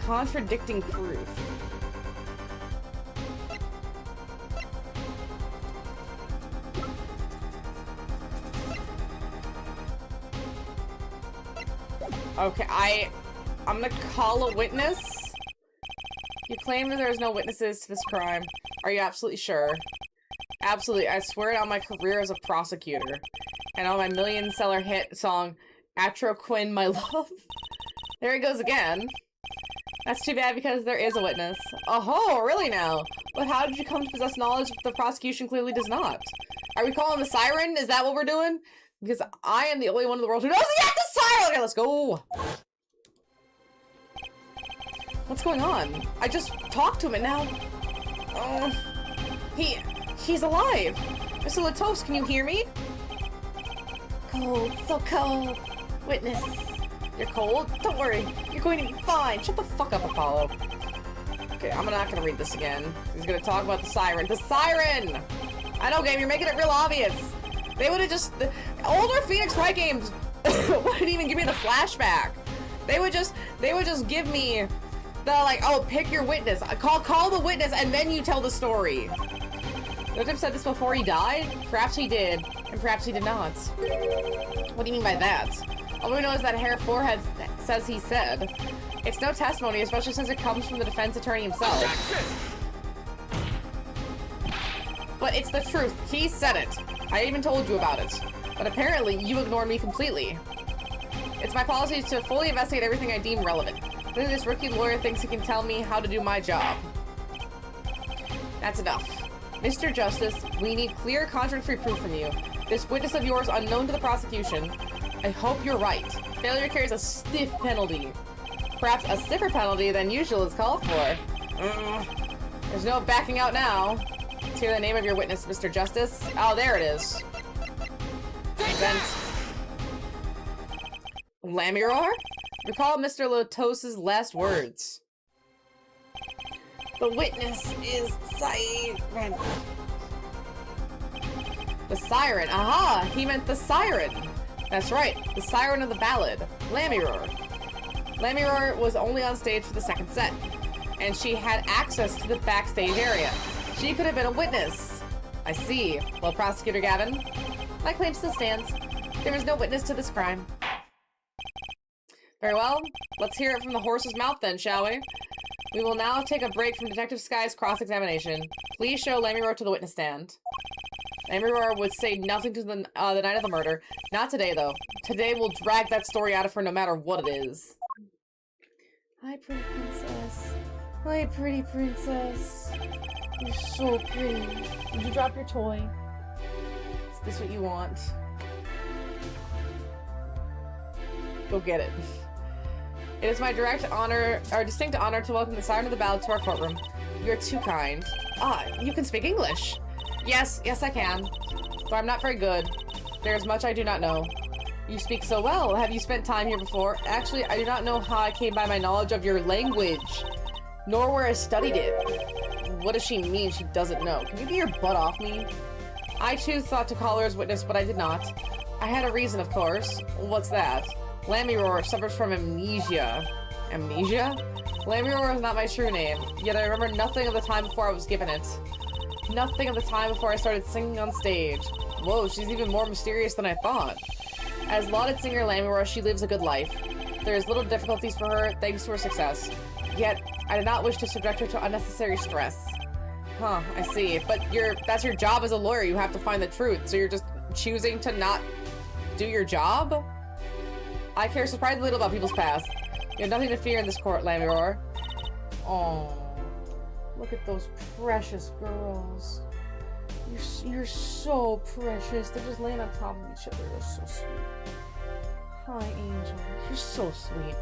Contradicting proof. Okay, I'm gonna call a witness. You claim that there's no witnesses to this crime. Are you absolutely sure? Absolutely, I swear it on my career as a prosecutor. And on my million-seller hit song, Atroquin, My Love. There it goes again. That's too bad because there is a witness. Oh, really now? But how did you come to possess knowledge if the prosecution clearly does not? Are we calling the siren? Is that what we're doing? Because I am the only one in the world who knows he got the siren! Okay, let's go! What's going on? I just talked to him and now... Oh... He's alive! Mr. Latos, can you hear me? Cold, so cold. Witness. You're cold? Don't worry. You're going to be fine. Shut the fuck up, Apollo. Okay, I'm not gonna read this again. He's gonna talk about the siren. The siren! I know, game, you're making it real obvious. They would've just... The older Phoenix Wright games wouldn't even give me the flashback. They would just give me the, like, oh, pick your witness. Call the witness and then you tell the story. Notip said this before he died? Perhaps he did, and perhaps he did not. What do you mean by that? All we know is that Herr Forehead says he said. It's no testimony, especially since it comes from the defense attorney himself. But it's the truth. He said it. I even told you about it. But apparently, you ignored me completely. It's my policy to fully investigate everything I deem relevant. Clearly, this rookie lawyer thinks he can tell me how to do my job. That's enough. Mr. Justice, we need clear contradictory proof from you. This witness of yours unknown to the prosecution. I hope you're right. Failure carries a stiff penalty. Perhaps a stiffer penalty than usual is called for. There's no backing out now. Let's hear the name of your witness, Mr. Justice. Oh, there it is. Present. Lamiror? Recall Mr. Lotos's last words. The witness is Siren. The siren. Aha! He meant the siren. That's right. The siren of the ballad. Lamiror. Lamiror was only on stage for the second set. And she had access to the backstage area. She could have been a witness. I see. Well, Prosecutor Gavin, my claim still stands. There is no witness to this crime. Very well. Let's hear it from the horse's mouth then, shall we? We will now take a break from Detective Sky's cross-examination. Please show Lamiror to the witness stand. Lamiror would say nothing to the night of the murder. Not today, though. Today we'll drag that story out of her no matter what it is. Hi, pretty princess. Hi, pretty princess. You're so pretty. Did you drop your toy? Is this what you want? Go get it. It is my direct honor, or distinct honor, to welcome the Siren of the Ballad to our courtroom. You're too kind. Ah, you can speak English. Yes, I can. But I'm not very good. There's much I do not know. You speak so well. Have you spent time here before? Actually, I do not know how I came by my knowledge of your language, nor where I studied it. What does she mean she doesn't know? Can you get your butt off me? I too thought to call her as witness, but I did not. I had a reason, of course. What's that? Lamiror suffers from amnesia. Amnesia? Lamiror is not my true name, yet I remember nothing of the time before I was given it. Nothing of the time before I started singing on stage. Whoa, she's even more mysterious than I thought. As lauded singer Lamiror, she lives a good life. There is little difficulties for her, thanks to her success. Yet, I did not wish to subject her to unnecessary stress. Huh, I see. But that's your job as a lawyer. You have to find the truth. So you're just choosing to not do your job? I care surprisingly little about people's past. You have nothing to fear in this court, Lamuror. Oh, look at those precious girls. You're so precious. They're just laying on top of each other. They're so sweet. Hi, Angel. You're so sweet.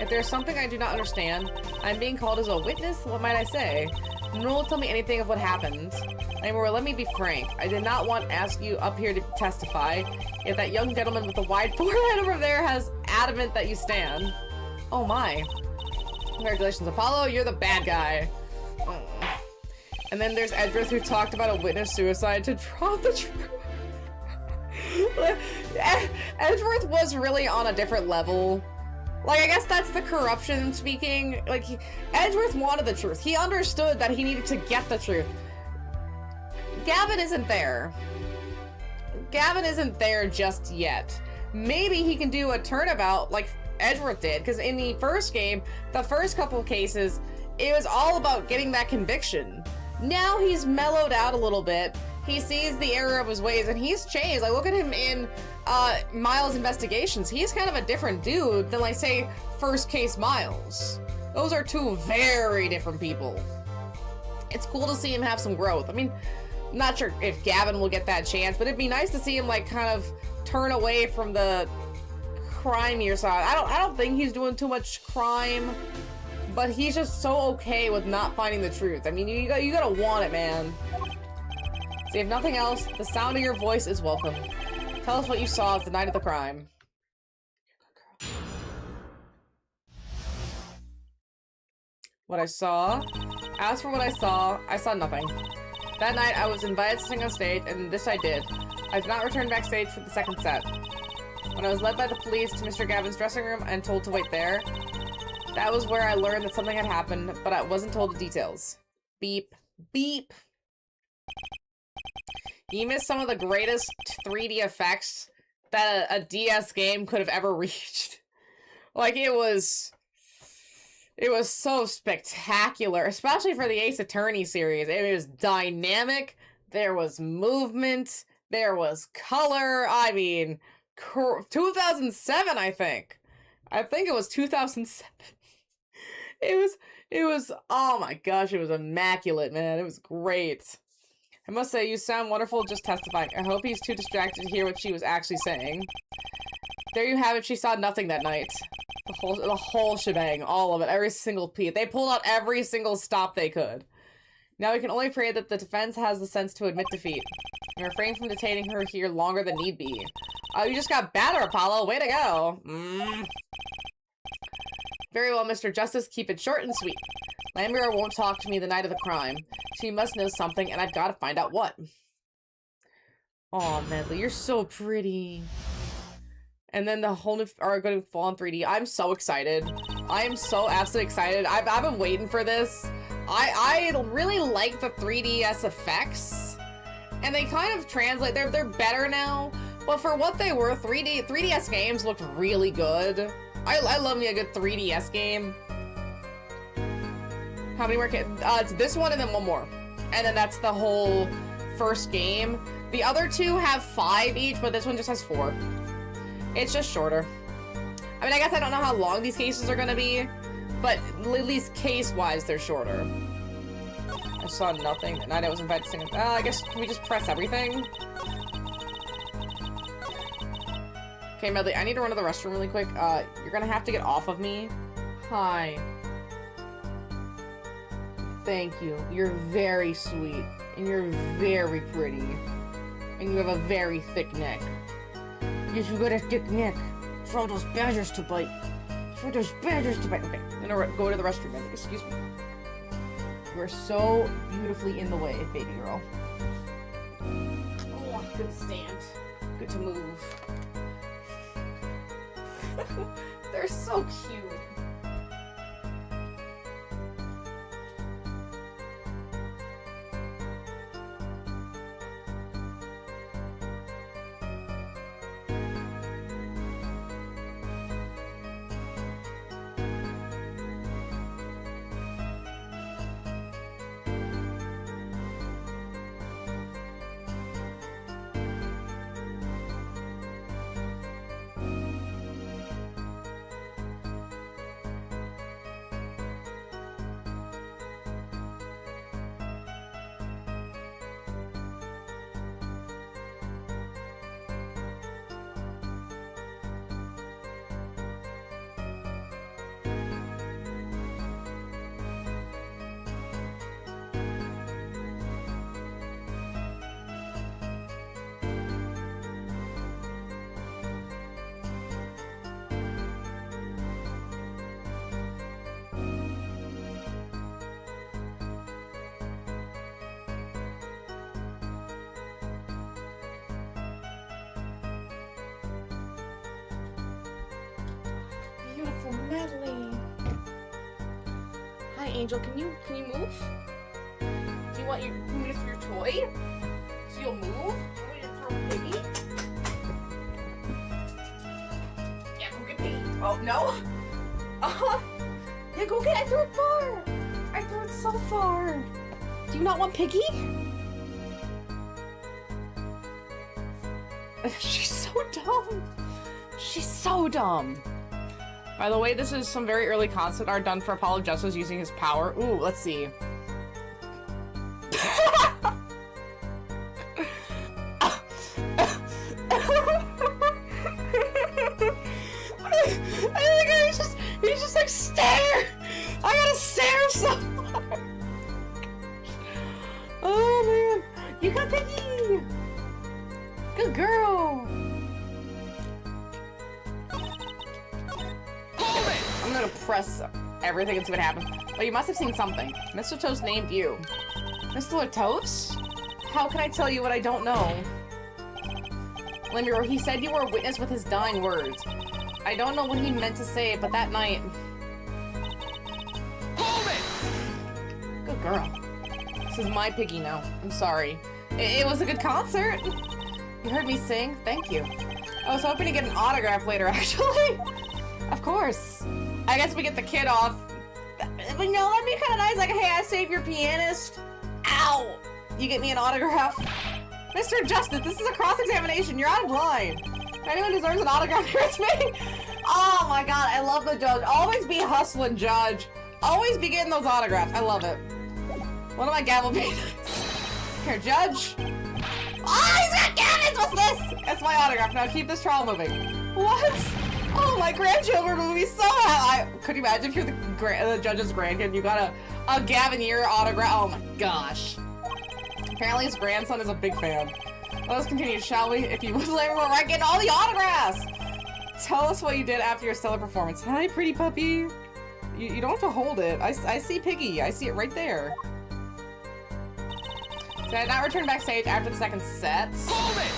If there's something I do not understand, I'm being called as a witness? What might I say? No one will tell me anything of what happened. Lamuror, let me be frank. I did not want to ask you up here to testify. If that young gentleman with the wide forehead over there has adamant that you stand. Oh my. Congratulations, Apollo. You're the bad guy. Oh. And then there's Edgeworth, who talked about a witness suicide to draw the truth. Edgeworth was really on a different level. Like, I guess that's the corruption speaking. Like, Edgeworth wanted the truth. He understood that he needed to get the truth. Gavin isn't there. Gavin isn't there just yet. Maybe he can do a turnabout like Edgeworth did, because in the first game, the first couple of cases, it was all about getting that conviction. Now he's mellowed out a little bit. He sees the error of his ways, and he's changed. Like, look at him in Miles' investigations. He's kind of a different dude than, like, say, first case Miles. Those are two very different people. It's cool to see him have some growth. I mean, I'm not sure if Gavin will get that chance, but it'd be nice to see him, like, kind of turn away from the crimier side. I don't think he's doing too much crime, but he's just so okay with not finding the truth. I mean, you gotta want it, man. So if nothing else, the sound of your voice is welcome. Tell us what you saw the night of the crime. What I saw? As for what I saw nothing. That night, I was invited to sing on stage, and this I did. I did not return backstage for the second set. When I was led by the police to Mr. Gavin's dressing room and told to wait there, that was where I learned that something had happened, but I wasn't told the details. Beep. Beep. You missed some of the greatest 3D effects that a DS game could have ever reached. Like, it was so spectacular, especially for the Ace Attorney series. It was dynamic, there was movement, there was color. I mean, 2007, I think. I think it was 2007. It was, oh my gosh, it was immaculate, man. It was great. I must say, you sound wonderful just testifying. I hope he's too distracted to hear what she was actually saying. There you have it. She saw nothing that night. The whole shebang. All of it. Every single piece. They pulled out every single stop they could. Now we can only pray that the defense has the sense to admit defeat and refrain from detaining her here longer than need be. Oh, you just got better, Apollo. Way to go. Very well, Mr. Justice. Keep it short and sweet. Lamuror won't talk to me the night of the crime. She must know something, and I've got to find out what. Aw, Medley, you're so pretty. And then the whole new are going to fall in 3D. I'm so excited. I am so absolutely excited. I've been waiting for this. I really like the 3DS effects, and they kind of translate. They're better now, but for what they were, 3DS games looked really good. I love me a good 3DS game. How many more it's this one and then one more. And then that's the whole first game. The other two have 5 each, but this one just has 4. It's just shorter. I mean, I guess I don't know how long these cases are gonna be, but at least case-wise, they're shorter. I saw nothing. The night I was invited to sing. I guess, can we just press everything? Okay, Medley, I need to run to the restroom really quick. You're gonna have to get off of me. Hi. Thank you. You're very sweet, and you're very pretty, and you have a very thick neck. Yes, you got a thick neck. For all those badgers to bite. For those badgers to bite. Okay, I'm gonna go to the restroom. Excuse me. You are so beautifully in the way, baby girl. Oh, good to stand. Good to move. They're so cute. Natalie. Hi, Angel. Can you move? Do you want me to throw your toy? So you'll move? You want me to throw Piggy? Yeah, go get Piggy. Oh, no? Yeah, go get it. I threw it far. I threw it so far. Do you not want Piggy? She's so dumb. She's so dumb. By the way, this is some very early concept art done for Apollo Justice using his power. Ooh, let's see. He's just like, stare! I gotta stare so hard! Oh man! You got Piggy! Good girl! I'm gonna press everything and see what happens. Oh, you must have seen something. Mr. Toast named you. Mr. Toast? How can I tell you what I don't know? Lemuel, he said you were a witness with his dying words. I don't know what he meant to say, but that night... Hold it! Good girl. This is my Piggy now. I'm sorry. It was a good concert. You heard me sing? Thank you. I was hoping to get an autograph later, actually. Of course. I guess we get the kid off. But you know, that'd be kind of nice. Like, hey, I saved your pianist. Ow! You get me an autograph? Mr. Justice, this is a cross-examination. You're out of line. If anyone deserves an autograph, here it's me. Oh my god, I love the judge. Always be hustling, judge. Always be getting those autographs. I love it. One of my gavel beans. Here, judge. Oh, he's got cannons! What's this? That's my autograph. Now keep this trial moving. What? Oh, my grandchildren will be so happy. Could you imagine if you're the judge's grandkid? You got a Gavin Year autograph. Oh my gosh. Apparently his grandson is a big fan. Let us continue, shall we? If you would like, we're right getting all the autographs! Tell us what you did after your stellar performance. Hi, pretty puppy. You don't have to hold it. I see Piggy. I see it right there. Did I not return backstage after the second set? Hold it!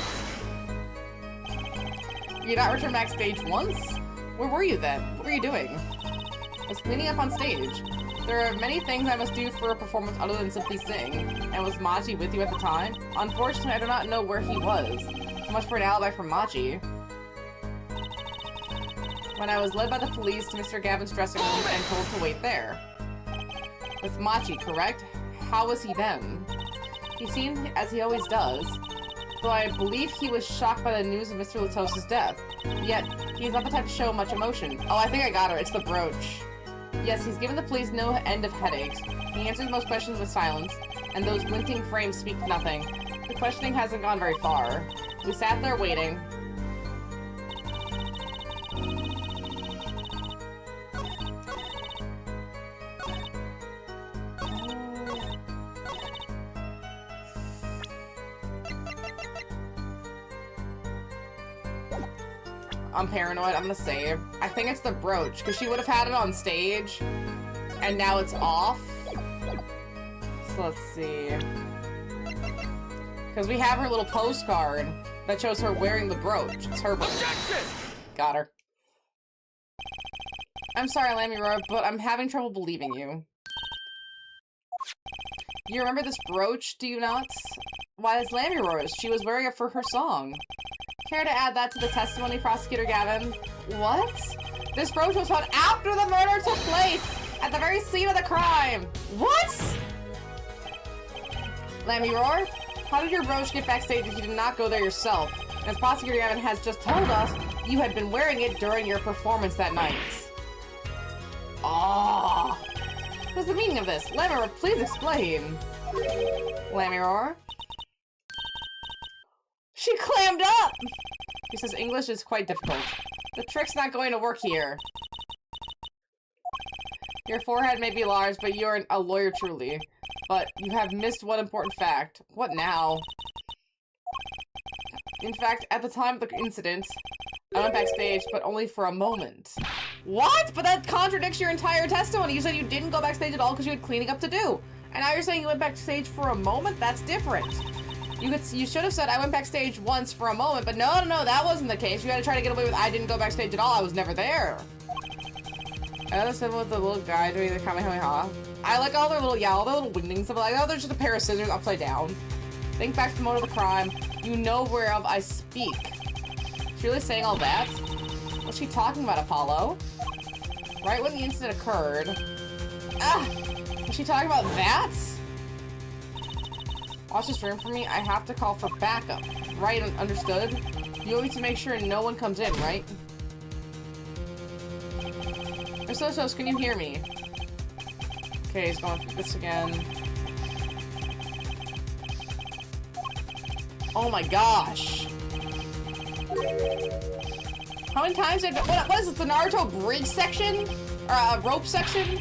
You did not return backstage once? Where were you then? What were you doing? I was cleaning up on stage. There are many things I must do for a performance other than simply sing. And was Machi with you at the time? Unfortunately, I do not know where he was. So much for an alibi from Machi. When I was led by the police to Mr. Gavin's dressing room and told to wait there. With Machi, correct? How was he then? He seemed as he always does. Though I believe he was shocked by the news of Mr. Latos's death. Yet, he is not the type to show much emotion. Oh, I think I got her. It's the brooch. Yes, he's given the police no end of headaches. He answers most questions with silence, and those glinting frames speak nothing. The questioning hasn't gone very far. We sat there waiting. I'm paranoid. I'm gonna save. I think it's the brooch, because she would have had it on stage, and now it's off. So let's see. Because we have her little postcard that shows her wearing the brooch. It's her brooch. Got her. I'm sorry, Lemuel, but I'm having trouble believing you. You remember this brooch, do you not? Why, it's Lemuel's. She was wearing it for her song. Care to add that to the testimony, Prosecutor Gavin? What? This brooch was found after the murder took place, at the very scene of the crime. What? Lemuel, how did your brooch get backstage if you did not go there yourself? As Prosecutor Gavin has just told us, you had been wearing it during your performance that night. Ah. What's the meaning of this? Lemuel, please explain. Lemuel? She clammed up! He says English is quite difficult. The trick's not going to work here. Your forehead may be large, but you're a lawyer truly. But you have missed one important fact. What now? In fact, at the time of the incident, I went backstage, but only for a moment. What? But that contradicts your entire testimony. You said you didn't go backstage at all because you had cleaning up to do. And now you're saying you went backstage for a moment? That's different. You should have said I went backstage once for a moment, but no, that wasn't the case. You had to try to get away with I didn't go backstage at all. I was never there. I love someone with the little guy doing the Kamehameha. I like all their little, yeah, all their little wingdings. I'm like, oh, they're just a pair of scissors upside down. Think back to the moment of the crime. You know whereof I speak. She really saying all that? What's she talking about, Apollo? Right when the incident occurred. Ah! Was she talking about that? Watch this room for me. I have to call for backup. Right, understood? You want me to make sure no one comes in, right? So, can you hear me? Okay, he's going through this again. Oh my gosh. How many times did what is it, the Naruto bridge section? Or rope section?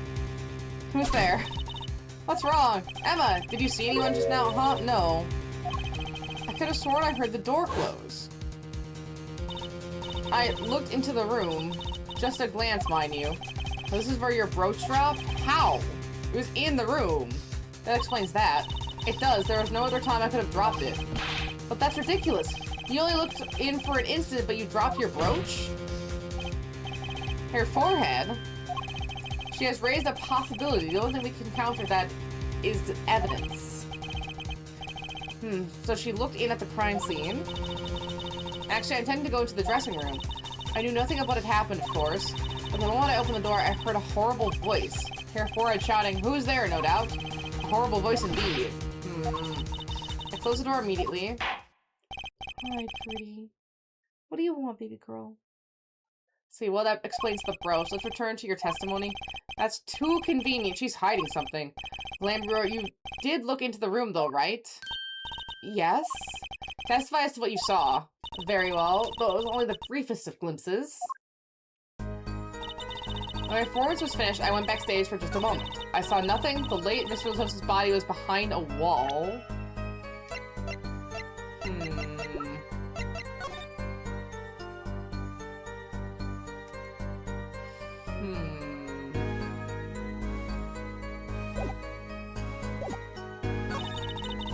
Who's there? What's wrong? Emma, did you see anyone just now? Huh? No. I could have sworn I heard the door close. I looked into the room. Just a glance, mind you. This is where your brooch dropped? How? It was in the room. That explains that. It does. There was no other time I could have dropped it. But that's ridiculous. You only looked in for an instant, but you dropped your brooch? Her forehead? She has raised a possibility. The only thing we can counter that is the evidence. So she looked in at the crime scene. Actually, I intended to go into the dressing room. I knew nothing of what had happened, of course. But the moment I opened the door, I heard a horrible voice. Her forehead shouting, "Who's there?" No doubt. A horrible voice indeed. I closed the door immediately. Hi, pretty. What do you want, baby girl? See, well, that explains the brooch. Let's return to your testimony. That's too convenient. She's hiding something. Lambro, you did look into the room, though, right? Yes. Testify as to what you saw. Very well, though it was only the briefest of glimpses. When my performance was finished, I went backstage for just a moment. I saw nothing. The late Mr. Latosa's body was behind a wall.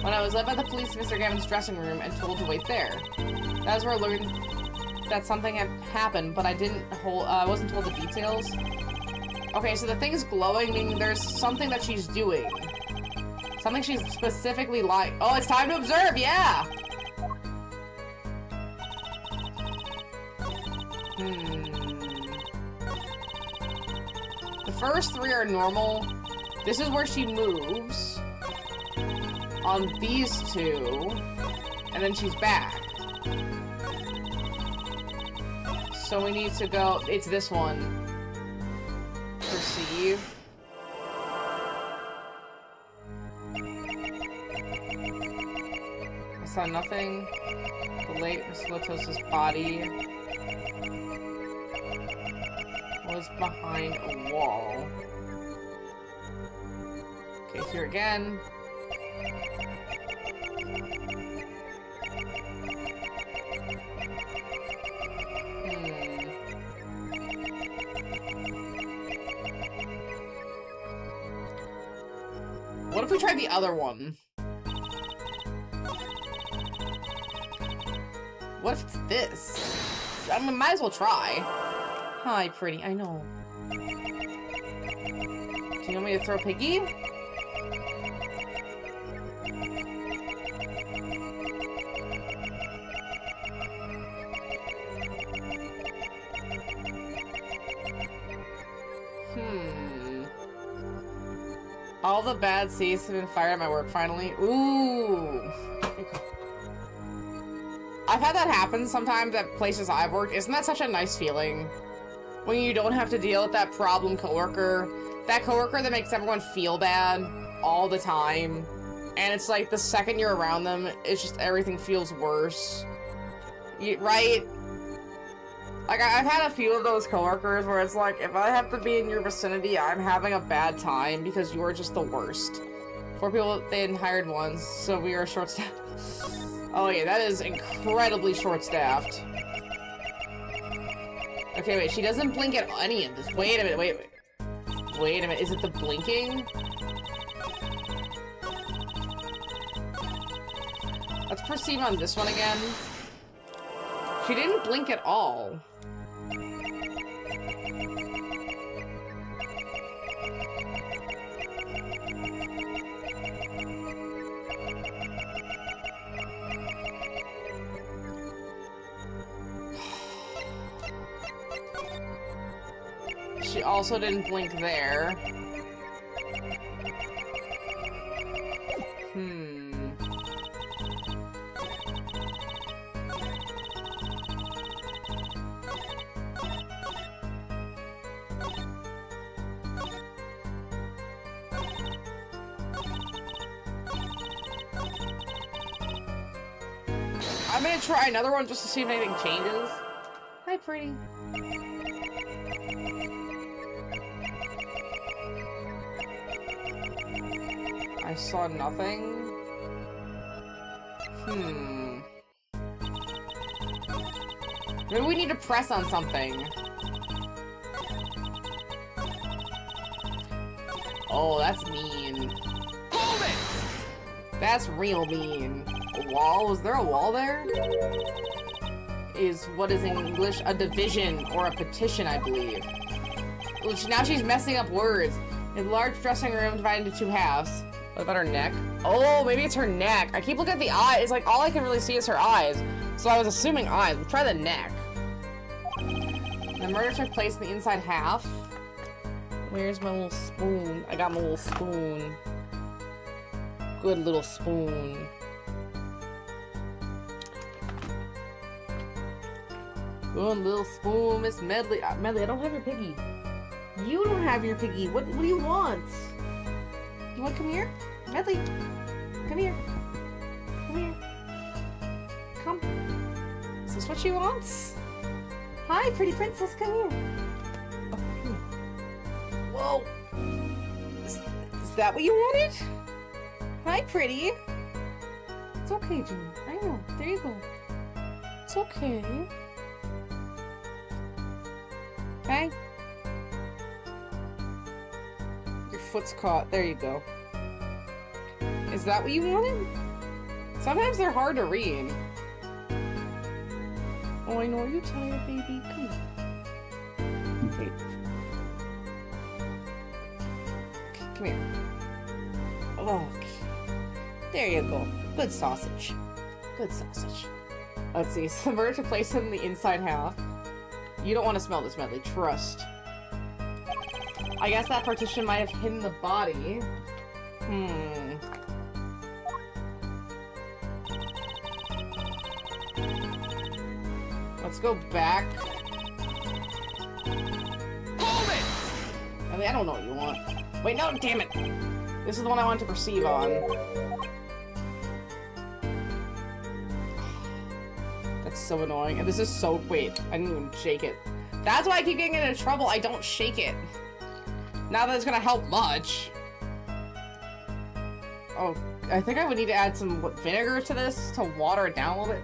When I was led by the police to Mr. Gavin's dressing room and told to wait there. That was where I learned that something had happened, but I wasn't told the details. Okay, so the thing is glowing, meaning there's something that she's doing. Something she's specifically like. Oh, it's time to observe, yeah! The first three are normal. This is where she moves. On these two, and then she's back. So we need to go, it's this one. Perceive. I saw nothing. The late Mr. Latosa's body was behind a wall. Okay, here again. What if we tried the other one? What if it's this? I mean, might as well try. Hi, pretty. I know. Do you want me to throw Piggy? All the bad seeds have been fired at my work, finally. Ooh. I've had that happen sometimes at places I've worked. Isn't that such a nice feeling? When you don't have to deal with that problem coworker. That coworker that makes everyone feel bad all the time. And it's like the second you're around them, it's just everything feels worse. Right? Like, I've had a few of those coworkers where it's like, if I have to be in your vicinity, I'm having a bad time because you are just the worst. 4 people, they hadn't hired one, so we are short-staffed. Oh yeah, that is incredibly short-staffed. Okay, wait, she doesn't blink at any of this. Wait a minute, wait. Wait a minute, is it the blinking? Let's proceed on this one again. She didn't blink at all. She also didn't blink there. I'm gonna try another one just to see if anything changes. Hi, pretty. I saw nothing. Maybe we need to press on something. Oh, that's mean. Hold it! That's real mean. A wall? Was there a wall there? Is what is in English a division or a petition, I believe. Which now she's messing up words. A large dressing room divided into 2 halves. What about her neck? Oh, maybe it's her neck. I keep looking at the eyes. Like, all I can really see is her eyes. So I was assuming eyes. Let's try the neck. The murder took place in the inside half. Where's my little spoon? I got my little spoon. Good little spoon. Good little spoon, Miss Medley. Medley, I don't have your piggy. You don't have your piggy. What do you want? You want to come here? Medley, come here. Come here. Come. Is this what she wants? Hi, pretty princess, come here. Oh, whoa. Is that what you wanted? Hi, pretty. It's okay, June. I know. There you go. It's okay. Okay. Your foot's caught. There you go. Is that what you wanted? Sometimes they're hard to read. Oh, I know you're tired, baby. Come here. Wait. Okay, come here. Oh, okay. There you go. Good sausage. Good sausage. Let's see. So we're to place it in the inside half. You don't want to smell this, Medley. Trust. I guess that partition might have hidden the body. Let's go back. Hold it! I mean, I don't know what you want. Wait, no, damn it! This is the one I want to perceive on. That's so annoying. And this is so... Wait, I didn't even shake it. That's why I keep getting into trouble. I don't shake it. Not that it's gonna help much. Oh, I think I would need to add some vinegar to this to water it down a little bit.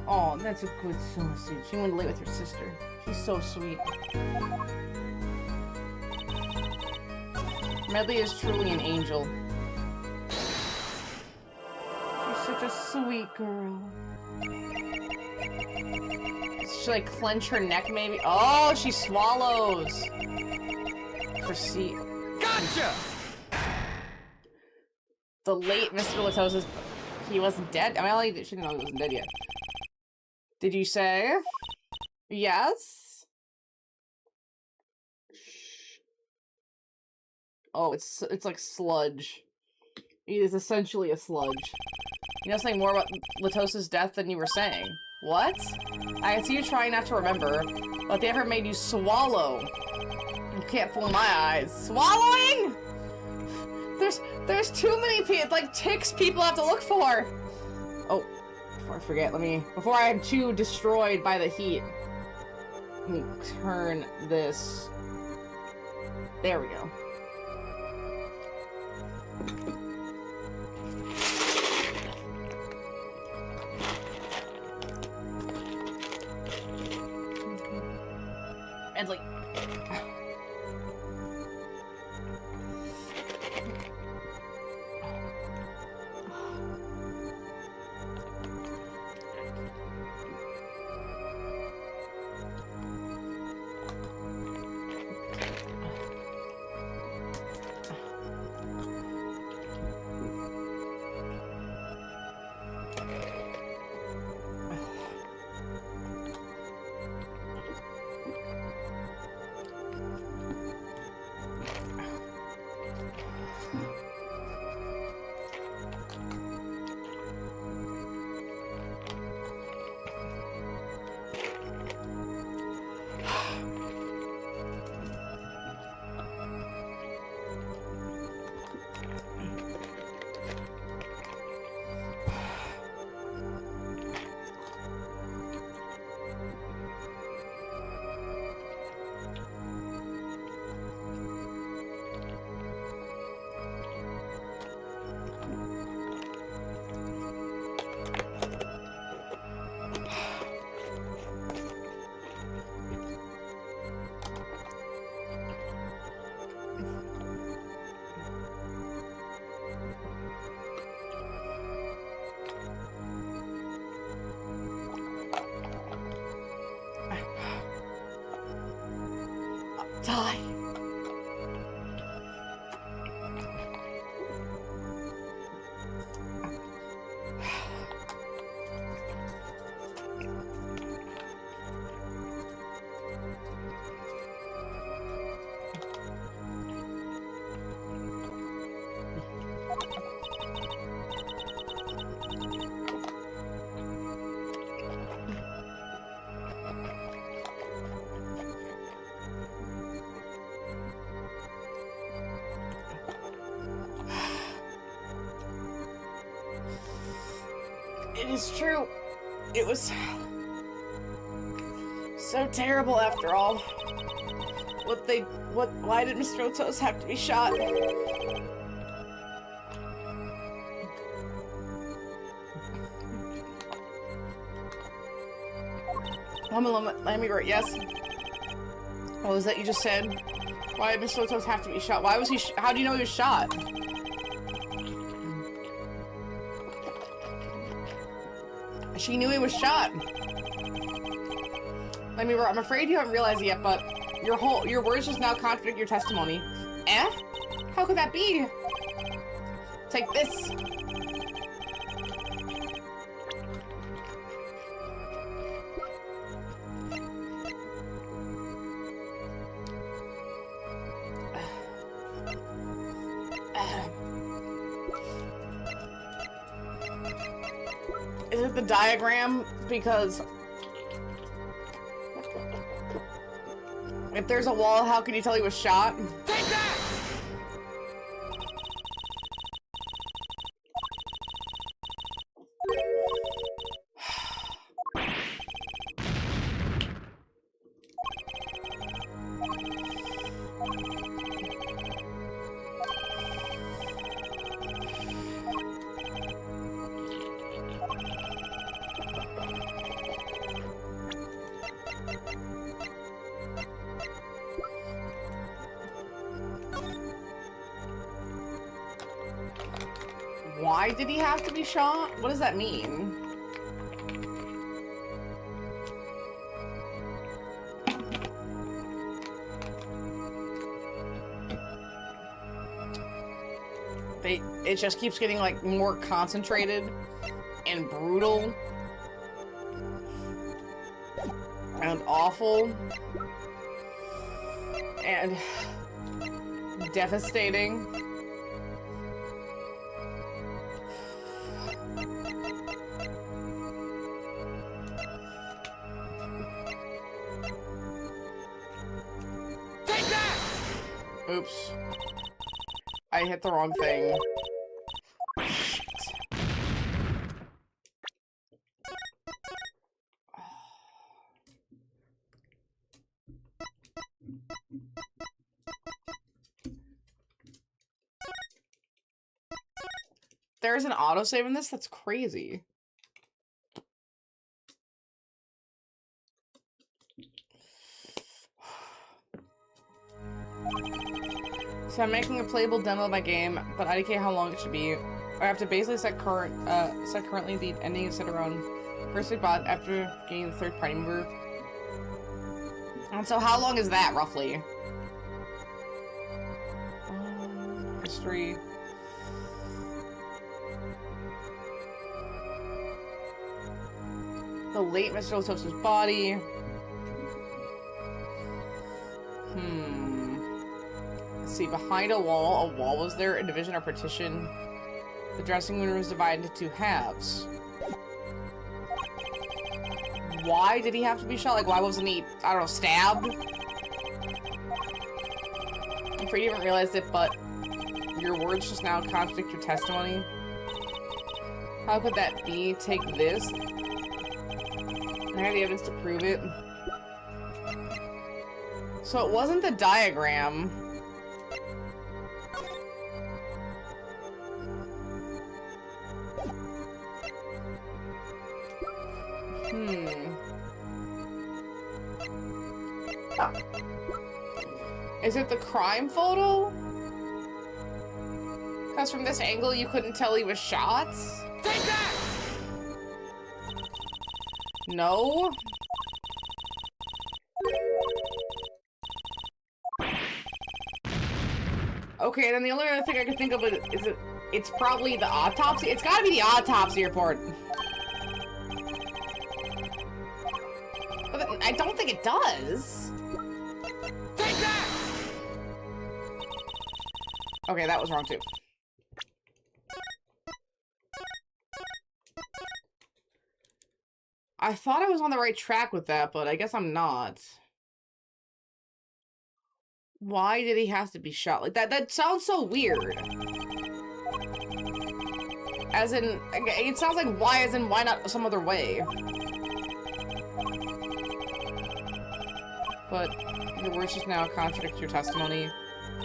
Oh, that's a good sausage. She went late with her sister. She's so sweet. Medley is truly an angel. She's such a sweet girl. Should I clench her neck, maybe? Oh, she swallows. Proceed. Gotcha! The late Mr. Latosa's... He wasn't dead? I mean, she didn't know he wasn't dead yet. Did you say? Yes? Oh, it's like sludge. It is essentially a sludge. You know something more about Latosa's death than you were saying. What? I can see you trying not to remember, but they ever made you swallow. You can't fool my eyes. Swallowing?! There's too many ticks people have to look for! Oh, before I forget, before I'm too destroyed by the heat. Let me turn this. There we go. And like... die. It is true. It was so terrible after all. Why did Mr. Otos have to be shot? Let me write, yes. What was that you just said? Why did Mr. Otos have to be shot? Why was he how do you know he was shot? She knew he was shot. I'm afraid you haven't realized it yet, but your words just now contradict your testimony. Eh? How could that be? Take this. Is it the diagram? Because if there's a wall, how can you tell he was shot? Take that! Why did he have to be shot? What does that mean? It just keeps getting like more concentrated and brutal and awful and devastating. Oops. I hit the wrong thing. Shit. There's an autosave in this? That's crazy. So I'm making a playable demo of my game, but I don't care how long it should be. I have to basically set currently the ending is set around first week bot after getting the third party mover. And so how long is that roughly? History. The late Mr. Otos' body. Let's see, behind a wall was there, a division or partition. The dressing room was divided into two halves. Why did he have to be shot? Like, why wasn't he, I don't know, stabbed? I'm afraid you haven't realized it, but your words just now contradict your testimony. How could that be? Take this. I have the evidence to prove it. So it wasn't the diagram. Is it the crime photo? Because from this angle you couldn't tell he was shot? Take that! No? Okay, then the only other thing I can think of is it's probably the autopsy. It's gotta be the autopsy report. But I don't think it does. Take that! Okay, that was wrong too. I thought I was on the right track with that, but I guess I'm not. Why did he have to be shot like that? That sounds so weird. As in, it sounds like why, as in why not some other way? But your words just now contradict your testimony.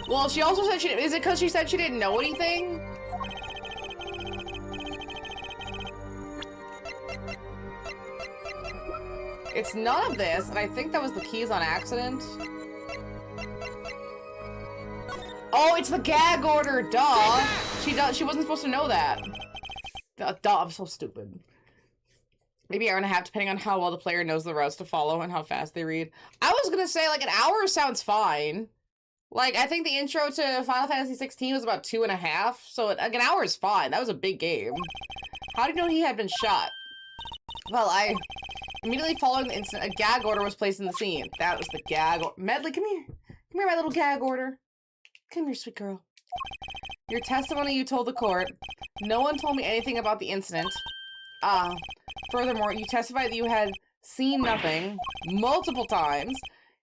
Well, she also said is it because she said she didn't know anything? It's none of this, and I think that was the keys on accident. Oh, it's the gag order, duh! She wasn't supposed to know that. Duh, I'm so stupid. Maybe hour and a half, depending on how well the player knows the routes to follow and how fast they read. I was gonna say, like, an hour sounds fine. Like, I think the intro to Final Fantasy 16 was about 2.5, so like, an hour is fine. That was a big game. How did you know he had been shot? Well, immediately following the incident, a gag order was placed in the scene. That was the gag order. Medley, come here. Come here, my little gag order. Come here, sweet girl. Your testimony you told the court. No one told me anything about the incident. Furthermore, you testified that you had seen nothing multiple times,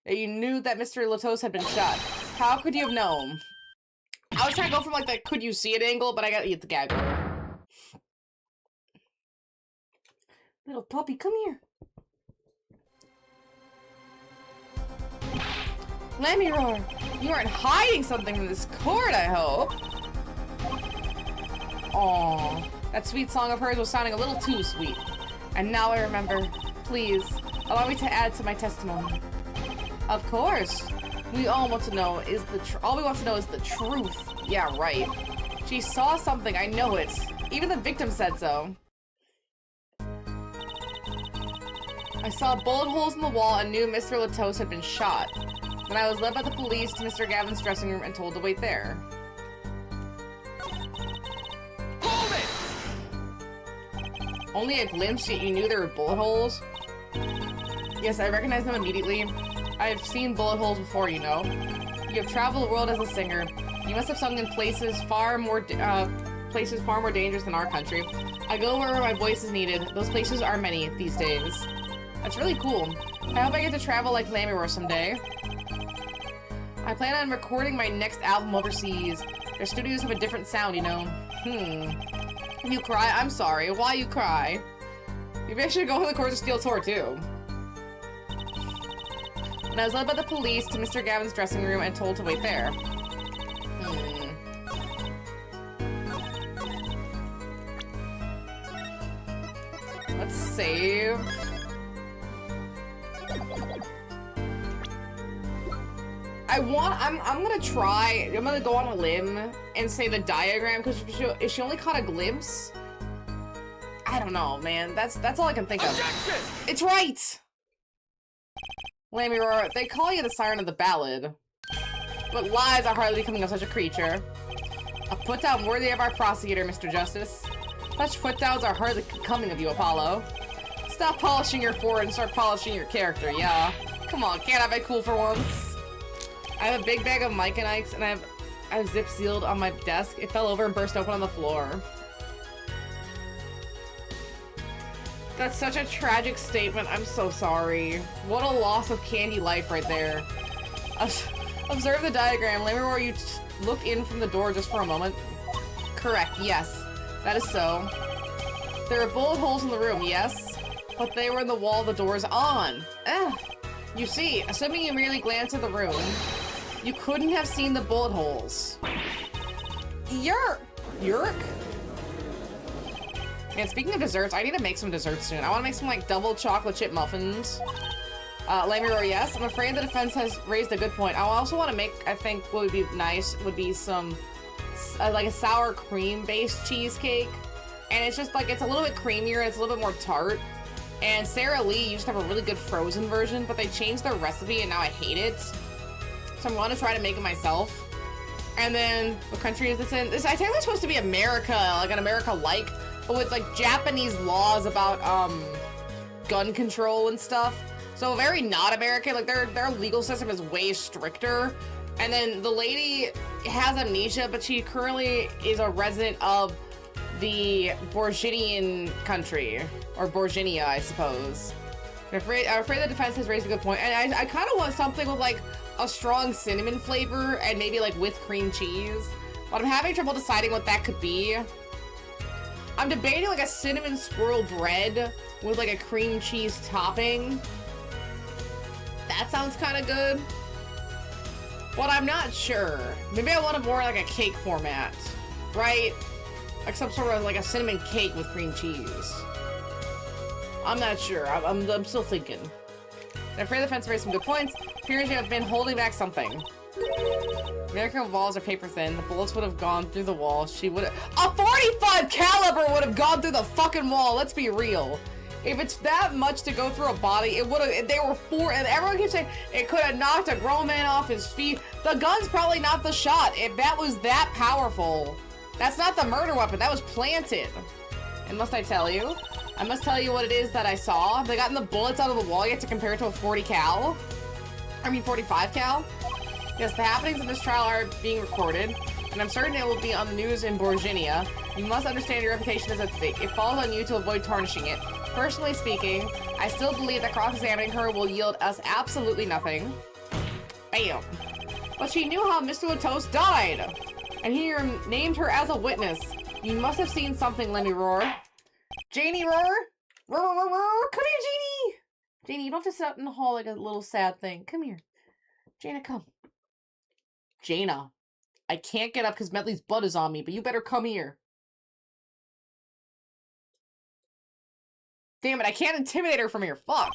that you knew that Mr. Latos had been shot. How could you have known? I was trying to go from, like, the could you see it angle, but I gotta eat the gag order. Little puppy, come here. Lamiroar, you aren't hiding something from this court, I hope. Aww, that sweet song of hers was sounding a little too sweet. And now I remember. Please, allow me to add to my testimony. Of course. We all want to know is all we want to know is the truth. Yeah, right. She saw something, I know it. Even the victim said so. I saw bullet holes in the wall and knew Mr. Latos had been shot. Then I was led by the police to Mr. Gavin's dressing room and told to wait there. Hold it! Only a glimpse, yet you knew there were bullet holes? Yes, I recognized them immediately. I have seen bullet holes before, you know. You have traveled the world as a singer. You must have sung in places far more dangerous than our country. I go wherever my voice is needed. Those places are many these days. That's really cool. I hope I get to travel like Lamiroar someday. I plan on recording my next album overseas. Their studios have a different sound, you know. You cry? I'm sorry. Why you cry? Maybe I should go on the course of Steel Tour, too. And I was led by the police to Mr. Gavin's dressing room and told to wait there. Let's save. I'm gonna try, I'm gonna go on a limb and say the diagram, because if she only caught a glimpse, I don't know, man. That's all I can think of. Objection! It's right! Lamiroar, they call you the siren of the ballad, but lies are hardly becoming of such a creature. A put-down worthy of our prosecutor, Mr. Justice. Such put-downs are hardly coming of you, Apollo. Stop polishing your forehead and start polishing your character, yeah. Come on, can't I be cool for once? I have a big bag of Mike and Ike's, and I have zip sealed on my desk. It fell over and burst open on the floor. That's such a tragic statement. I'm so sorry. What a loss of candy life right there. Observe the diagram. Lamiroar, you look in from the door just for a moment. Correct, yes. That is so. There are bullet holes in the room, yes? But they were in the wall the door's on. You see, assuming you merely glanced at the room, you couldn't have seen the bullet holes. Yerk? Man, speaking of desserts, I need to make some desserts soon. I want to make some, like, double chocolate chip muffins. Lamiroar, yes. I'm afraid the defense has raised a good point. I also want to make, I think what would be nice would be some, like a sour cream-based cheesecake. And it's just, like, it's a little bit creamier and it's a little bit more tart. And Sara Lee used to have a really good frozen version, but they changed their recipe and now I hate it. So I'm going to try to make it myself. And then, what country is this in? This is technically supposed to be America, like an America-like, but with like Japanese laws about gun control and stuff. So very not American, like their legal system is way stricter. And then the lady has amnesia, but she currently is a resident of the Borginian country, or Borginia, I suppose. I'm afraid the defense has raised a good point, and I kind of want something with like a strong cinnamon flavor and maybe like with cream cheese, but I'm having trouble deciding what that could be. I'm debating like a cinnamon swirl bread with like a cream cheese topping. That sounds kind of good, but I'm not sure. Maybe I want it more like a cake format, right? Like some sort of like a cinnamon cake with cream cheese. I'm not sure. I'm still thinking. I'm afraid the fence raised some good points. Appears you have been holding back something. American walls are paper thin. The bullets would have gone through the wall. She would have— a 45 caliber would have gone through the fucking wall. Let's be real. If it's that much to go through a body, it would have— they were four, and everyone keeps saying it could have knocked a grown man off his feet. The gun's probably not the shot. If that was that powerful, that's not the murder weapon. That was planted. And must I tell you? I must tell you what it is that I saw. They gotten the bullets out of the wall. You have to compare it to a 40 cal. I mean 45 cal. Yes, the happenings of this trial are being recorded, and I'm certain it will be on the news in Borginia. You must understand your reputation is at stake. It falls on you to avoid tarnishing it. Personally speaking, I still believe that cross-examining her will yield us absolutely nothing. Bam. But she knew how Mr. Latos died, and he named her as a witness. You must have seen something, let me roar. Janie, roar! Roar, roar, roar! Come here, Janie! Janie, you don't have to sit out in the hall like a little sad thing. Come here. Jaina, come. Jaina, I can't get up because Medley's blood is on me, but you better come here. Damn it, I can't intimidate her from here. Fuck.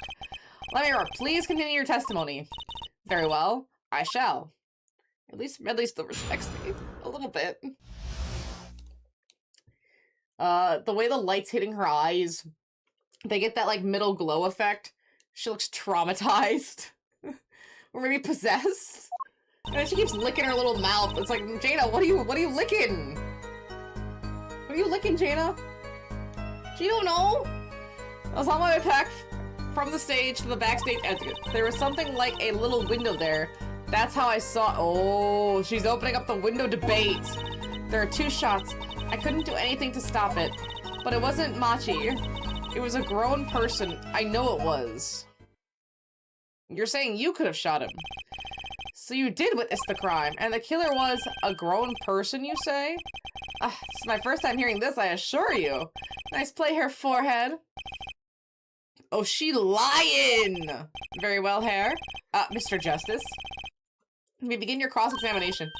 Let me roar. Please continue your testimony. Very well, I shall. At least Medley still respects me. A little bit. The way the light's hitting her eyes, they get that, like, middle glow effect. She looks traumatized. Or maybe possessed. And then she keeps licking her little mouth. It's like, Jaina, what are you licking? What are you licking, Jaina? She don't know. I was on my way back from the stage to the backstage exit. There was something like a little window there. That's how I saw— oh, she's opening up the window debate. There are two shots. I couldn't do anything to stop it. But it wasn't Machi. It was a grown person. I know it was. You're saying you could have shot him. So you did witness the crime, and the killer was a grown person, you say? This is my first time hearing this, I assure you. Nice play here, forehead. Oh, she lying! Very well, Hare. Mr. Justice. We begin your cross-examination.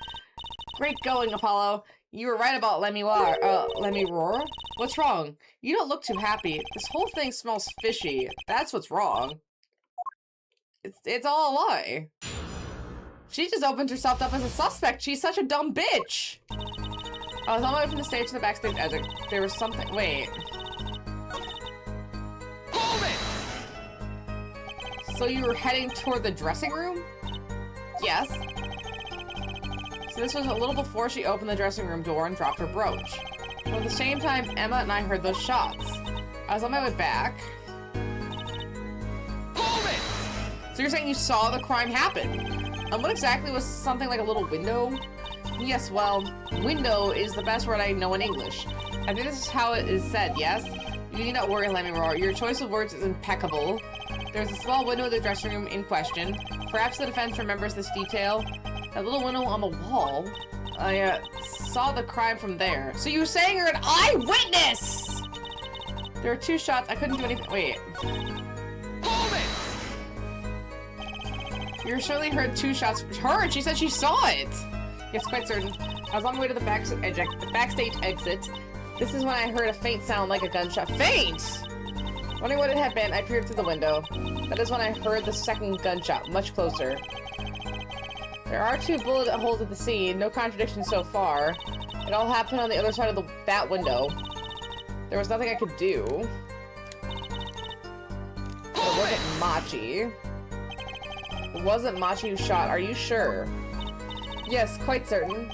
Great going, Apollo. You were right about let me roar? What's wrong? You don't look too happy. This whole thing smells fishy. That's what's wrong. It's all a lie. She just opened herself up as a suspect. She's such a dumb bitch. I was on my way from the stage to the backstage exit. There was something— wait. Hold it! So you were heading toward the dressing room? Yes. So this was a little before she opened the dressing room door and dropped her brooch. But at the same time, Emma and I heard those shots. I was on my way back. Hold it! So you're saying you saw the crime happen? And what exactly was something like a little window? Yes, well, window is the best word I know in English. I think this is how it is said, yes? You need not worry, let me roar. Your choice of words is impeccable. There's a small window in the dressing room in question. Perhaps the defense remembers this detail. That little window on the wall. I saw the crime from there. So you were saying you're an eyewitness! There were two shots. I couldn't do anything. Wait. Hold it! You surely heard two shots. Heard? She said she saw it! Yes, quite certain. I was on my way to the backstage exit. This is when I heard a faint sound like a gunshot. Faint! Wondering what it had been, I peered through the window. That is when I heard the second gunshot, much closer. There are two bullet holes at the scene, no contradiction so far. It all happened on the other side of that window. There was nothing I could do. But it wasn't Machi. It wasn't Machi who shot, are you sure? Yes, quite certain.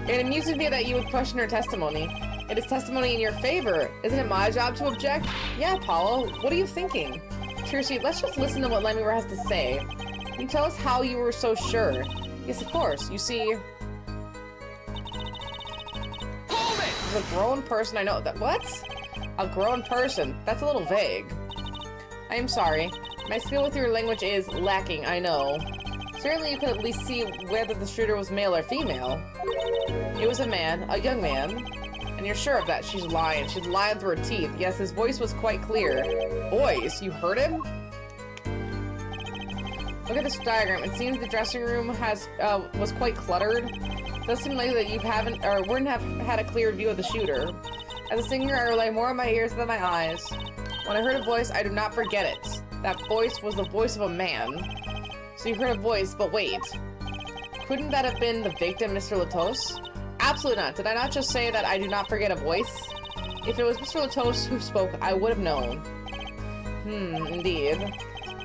It amuses me that you would question her testimony. It is testimony in your favor. Isn't it my job to object? Yeah, Apollo. What are you thinking? Seriously, let's just listen to what Lemure has to say. Can you tell us how you were so sure? Yes, of course. You see... There's a grown person I know that- what? A grown person? That's a little vague. I am sorry. My skill with your language is lacking, I know. Certainly you could at least see whether the shooter was male or female. It was a man, a young man. And you're sure of that? She's lying. She's lying through her teeth. Yes, his voice was quite clear. Voice? You heard him? Look at this diagram. It seems the dressing room was quite cluttered. It does seem like that you wouldn't have had a clear view of the shooter. As a singer, I rely more on my ears than my eyes. When I heard a voice, I do not forget it. That voice was the voice of a man. So you heard a voice, but wait. Couldn't that have been the victim, Mr. Latos? Absolutely not. Did I not just say that I do not forget a voice? If it was Mr. Latos who spoke, I would have known. Indeed.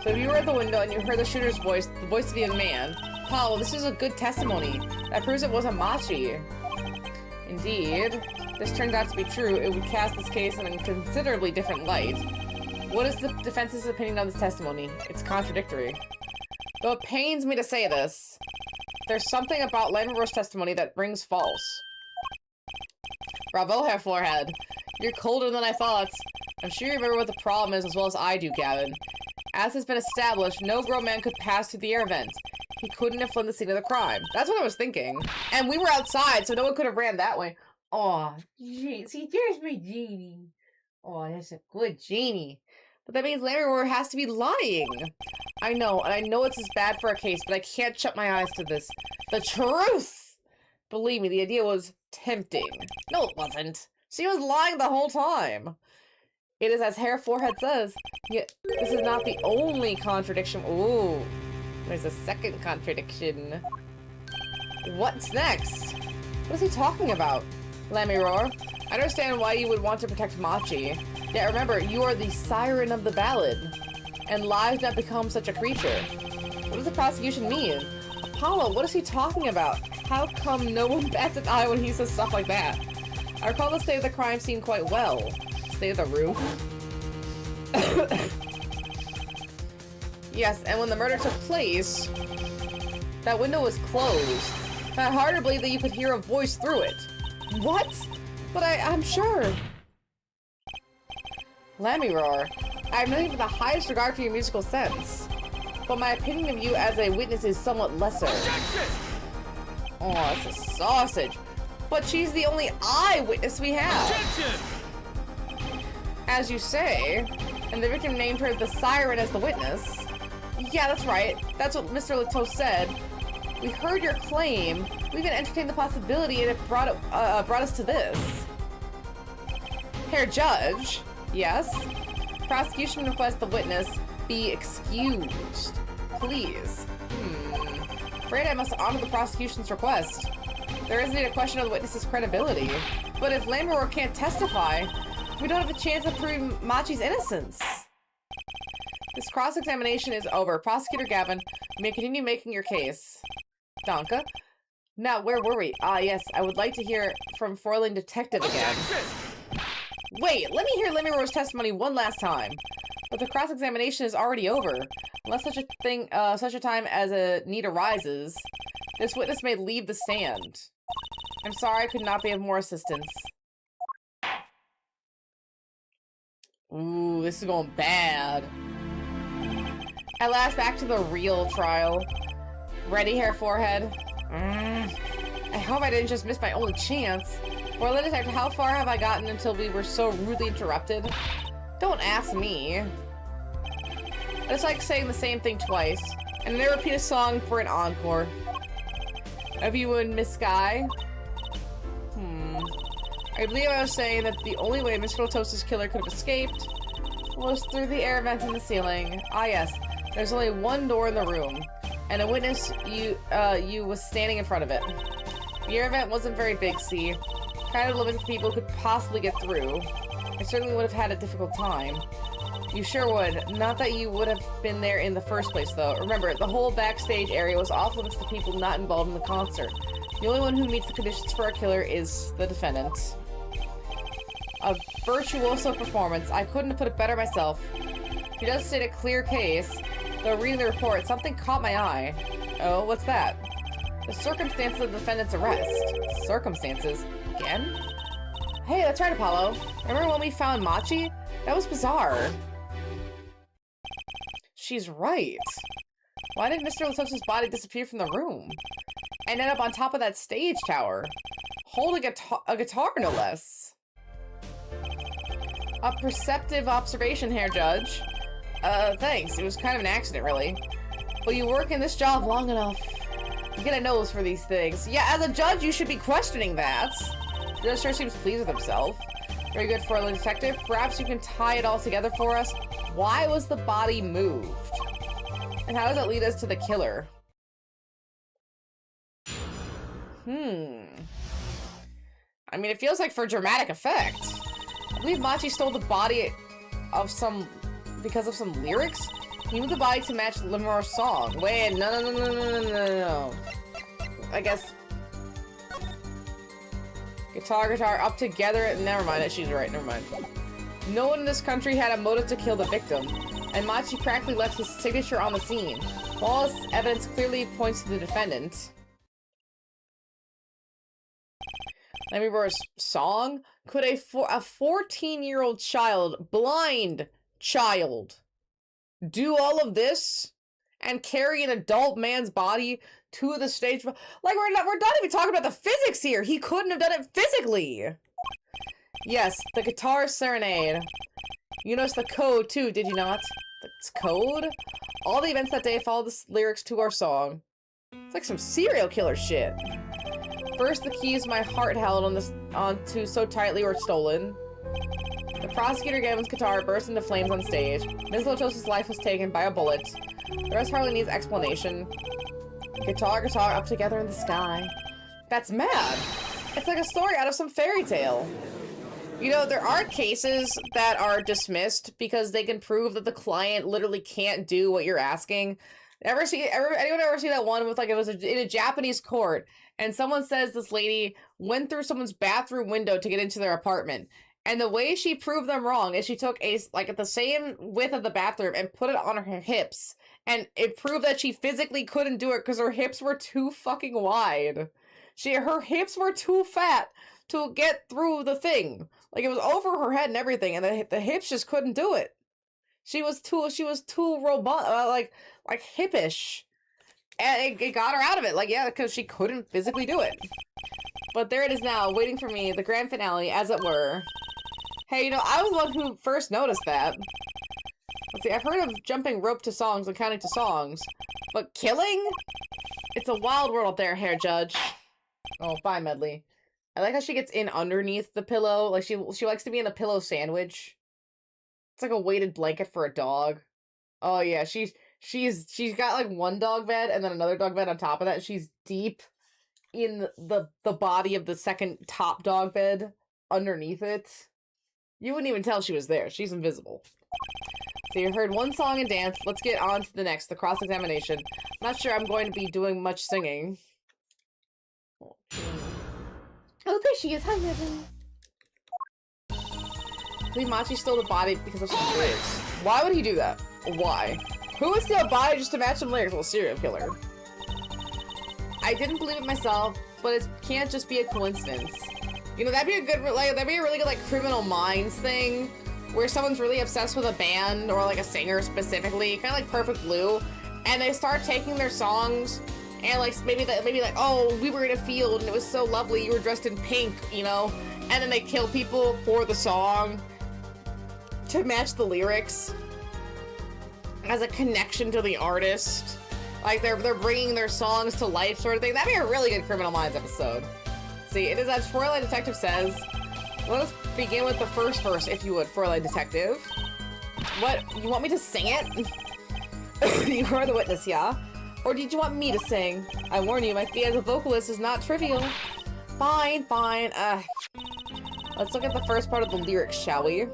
So if you were at the window and you heard the shooter's voice, the voice of the young man, Paul, this is a good testimony. That proves it wasn't Machi. Indeed. If this turns out to be true, it would cast this case in a considerably different light. What is the defense's opinion on this testimony? It's contradictory. Though it pains me to say this, there's something about Lamoureux's testimony that rings false. Bravo, Hair Forehead. You're colder than I thought. I'm sure you remember what the problem is as well as I do, Gavin. As has been established, no grown man could pass through the air vent. He couldn't have fled the scene of the crime. That's what I was thinking. And we were outside, so no one could have ran that way. Oh, see, there's my genie. Oh, that's a good genie. But that means Lemure has to be lying. I know, and I know it's as bad for a case, but I can't shut my eyes to this. The truth! Believe me, the idea was tempting. No, it wasn't. She was lying the whole time. It is as Hair Forehead says, yet this is not the only contradiction. Ooh, there's a second contradiction. What's next? What is he talking about? Lemure, I understand why you would want to protect Machi. Yet remember, you are the siren of the ballad, and lies not become such a creature. What does the prosecution mean? Apollo, what is he talking about? How come no one bats an eye when he says stuff like that? I recall the state of the crime scene quite well. State of the room? Yes, and when the murder took place, that window was closed. I hard to believe that you could hear a voice through it. What? But I'm sure. Lemure, I have nothing but the highest regard for your musical sense. But my opinion of you as a witness is somewhat lesser. Oh, it's a sausage. But she's the only eyewitness we have. As you say, and the victim named her the siren as the witness. Yeah, that's right. That's what Mr. Latos said. We heard your claim. We even entertained the possibility, and it brought us to this. Herr Judge, yes? Prosecution requests the witness be excused. Please. Afraid I must honor the prosecution's request. There isn't a question of the witness's credibility. But if Lemure can't testify, we don't have a chance of proving Machi's innocence. This cross-examination is over. Prosecutor Gavin, you may continue making your case. Danke. Now, where were we? Ah, yes, I would like to hear from Foreland Detective again. Wait, let me hear Lemure's testimony one last time. But the cross-examination is already over. Unless such a time as a need arises, this witness may leave the stand. I'm sorry I could not be of more assistance. Ooh, this is going bad. At last, back to the real trial. Ready, Hair Forehead? I hope I didn't just miss my only chance. Well, Detective, how far have I gotten until we were so rudely interrupted? Don't ask me. It's like saying the same thing twice, and then repeat a song for an encore. Have you and Miss Sky? I believe I was saying that the only way Mr. Latos's killer could have escaped was through the air vent in the ceiling. Ah, yes. There's only one door in the room, and a witness you was standing in front of it. The air vent wasn't very big, see? Kind of limited people could possibly get through. I certainly would have had a difficult time. You sure would. Not that you would have been there in the first place, though. Remember, the whole backstage area was off limits to people not involved in the concert. The only one who meets the conditions for a killer is the defendant. A virtuoso performance. I couldn't have put it better myself. He does state a clear case, though reading the report, something caught my eye. Oh, what's that? The circumstances of the defendant's arrest. Circumstances? Again? Hey, that's right, Apollo. Remember when we found Machi? That was bizarre. She's right. Why did Mr. Latos's body disappear from the room? And end up on top of that stage tower? Holding a guitar, no less. A perceptive observation here, Judge. Thanks. It was kind of an accident, really. But you work in this job long enough. You get a nose for these things. Yeah, as a judge, you should be questioning that. The judge sure seems pleased with himself. Very good for a detective. Perhaps you can tie it all together for us. Why was the body moved? And how does that lead us to the killer? I mean, it feels like for dramatic effect. I believe Machi stole the body of because of some lyrics? He moved the body to match Lemur's song. Wait, no. I guess... Guitar, up together. Never mind, she's right, never mind. No one in this country had a motive to kill the victim, and Machi practically left his signature on the scene. All this evidence clearly points to the defendant. Lemur's song? Could a 14-year-old child, blind child, do all of this and carry an adult man's body to the stage? Like, we're not even talking about the physics here. He couldn't have done it physically. Yes, the guitar serenade. You noticed the code too, did you not? The code? All the events that day follow the lyrics to our song. It's like some serial killer shit. First, the keys my heart held onto so tightly were stolen. The prosecutor Gavin's guitar burst into flames on stage. Ms. Latos's life was taken by a bullet. The rest hardly needs explanation. Guitar, up together in the sky. That's mad. It's like a story out of some fairy tale. You know, there are cases that are dismissed because they can prove that the client literally can't do what you're asking. Anyone ever see that one with, like, it was in a Japanese court, and someone says this lady went through someone's bathroom window to get into their apartment, and the way she proved them wrong is she took the same width of the bathroom and put it on her hips, and it proved that she physically couldn't do it because her hips were too fucking wide. Her hips were too fat to get through the thing. Like, it was over her head and everything, and the hips just couldn't do it. She was too robust, like hippish. And it got her out of it, like, yeah, because she couldn't physically do it. But there it is now, waiting for me, the grand finale, as it were. Hey, you know, I was the one who first noticed that. Let's see, I've heard of jumping rope to songs and counting to songs. But killing? It's a wild world out there, Hair Judge. Oh, bye, Medley. I like how she gets in underneath the pillow. Like, she likes to be in a pillow sandwich. It's like a weighted blanket for a dog. Oh, yeah, she's got, like, one dog bed and then another dog bed on top of that. She's deep in the body of the second top dog bed underneath it. You wouldn't even tell she was there. She's invisible. So you heard one song and dance. Let's get on to the next, the cross-examination. I'm not sure I'm going to be doing much singing. Oh, there she is. Hi, Megan. I believe Machi stole the body because of some lyrics. Why would he do that? Why? Who would steal a body just to match some lyrics? Well, serial killer. I didn't believe it myself, but it can't just be a coincidence. You know, that'd be a really good, like, Criminal Minds thing, where someone's really obsessed with a band, or, like, a singer specifically, kind of like Perfect Blue, and they start taking their songs, and, like, maybe like, oh, we were in a field, and it was so lovely, you were dressed in pink, you know, and then they kill people for the song to match the lyrics as a connection to the artist. Like, they're bringing their songs to life, sort of thing. That'd be a really good Criminal Minds episode. See, it is as Fräulein Detective says. Let us begin with the first verse, if you would, Fräulein Detective. What? You want me to sing it? You are the witness, yeah? Or did you want me to sing? I warn you, my feat as a vocalist is not trivial. Fine, fine. Let's look at the first part of the lyrics, shall we?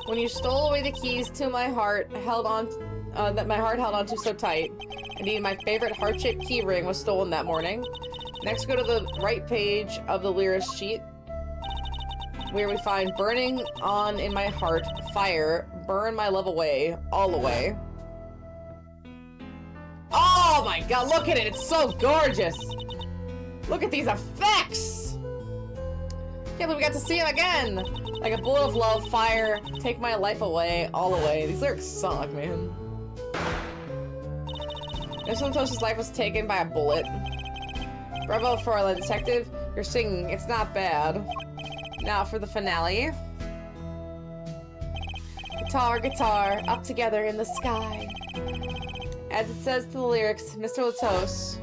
When you stole away the keys to my heart, that my heart held onto so tight. Indeed, my favorite heart-shaped keyring was stolen that morning. Next, go to the right page of the lyrics sheet, where we find burning on in my heart, fire, burn my love away, all away. Oh my god, look at it, it's so gorgeous! Look at these effects! Can't believe we got to see him again! Like a bullet of love, fire, take my life away, all away. These lyrics suck, man. Miss Latosa's life was taken by a bullet. Bravo for the detective. You're singing, it's not bad. Now for the finale. Guitar, guitar, up together in the sky. As it says to the lyrics, Mr. Latos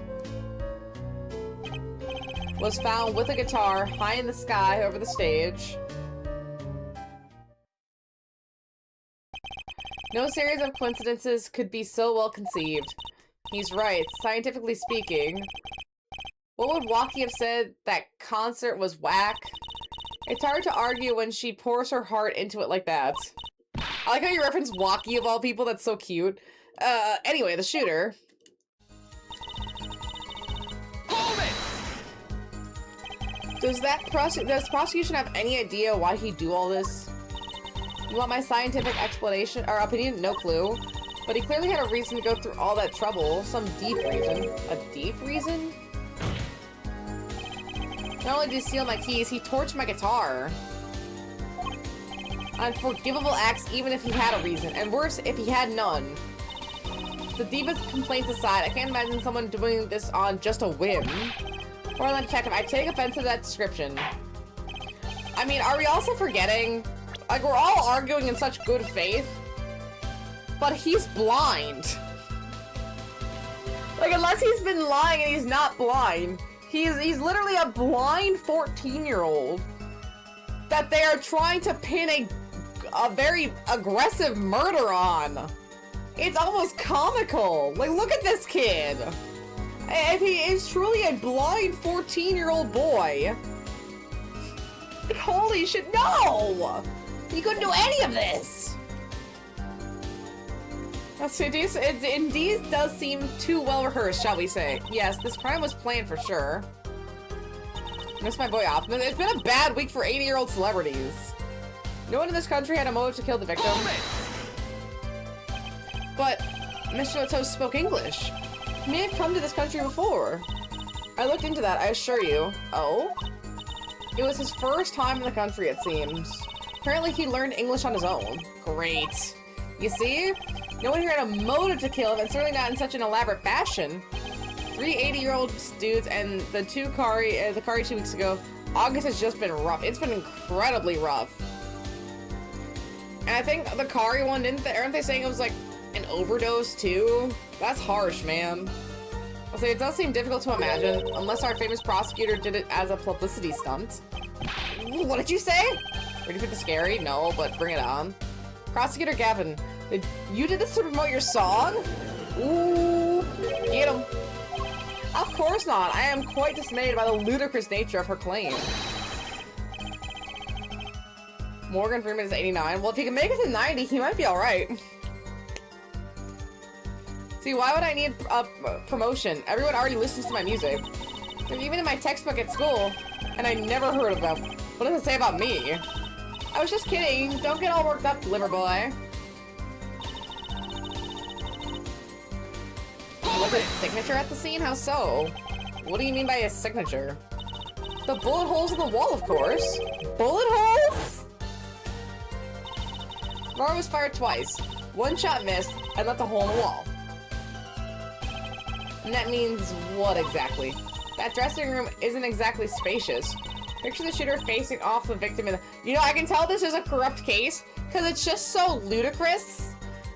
was found with a guitar high in the sky over the stage. No series of coincidences could be so well conceived. He's right, scientifically speaking. What would Waki have said? That concert was whack? It's hard to argue when she pours her heart into it like that. I like how you reference Waki of all people, that's so cute. Anyway, the shooter. Hold it! Does prosecution have any idea why he'd do all this? You want my scientific explanation or opinion? No clue. But he clearly had a reason to go through all that trouble. Some deep reason. A deep reason? Not only did he steal my keys, he torched my guitar. Unforgivable acts even if he had a reason. And worse, if he had none. The deepest complaints aside, I can't imagine someone doing this on just a whim. Portland detective, I take offense to that description. I mean, are we also forgetting? Like, we're all arguing in such good faith. But he's blind. Like, unless he's been lying and he's not blind. He's literally a blind 14-year-old that they are trying to pin a very aggressive murder on. It's almost comical. Like, look at this kid. If he is truly a blind 14-year-old boy, holy shit, no! He couldn't do any of this. It indeed does seem too well rehearsed, shall we say. Yes, this crime was planned for sure. Miss my boy Optimus. It's been a bad week for 80-year-old celebrities. No one in this country had a motive to kill the victim. But Mr. Latos spoke English. He may have come to this country before. I looked into that, I assure you. Oh? It was his first time in the country, it seems. Apparently he learned English on his own. Great. You see? No one here had a motive to kill him, and certainly not in such an elaborate fashion. 3 80-year-old dudes and the Kari 2 weeks ago. August has just been rough. It's been incredibly rough. And I think the Kari one, aren't they saying it was like an overdose too? That's harsh, man. I'll say it does seem difficult to imagine, unless our famous prosecutor did it as a publicity stunt. What did you say? Ready for the scary? No, but bring it on. Prosecutor Gavin, you did this to promote your song? Ooh, get him. Of course not. I am quite dismayed by the ludicrous nature of her claim. Morgan Freeman is 89. Well, if he can make it to 90, he might be alright. See, why would I need a promotion? Everyone already listens to my music. They're even in my textbook at school, and I never heard of them. What does it say about me? I was just kidding. Don't get all worked up, liver boy. Was his signature at the scene? How so? What do you mean by his signature? The bullet holes in the wall, of course. Bullet holes? Mara was fired twice. One shot missed and left a hole in the wall. And that means what exactly? That dressing room isn't exactly spacious. Picture the shooter facing off the victim in the— You know, I can tell this is a corrupt case because it's just so ludicrous.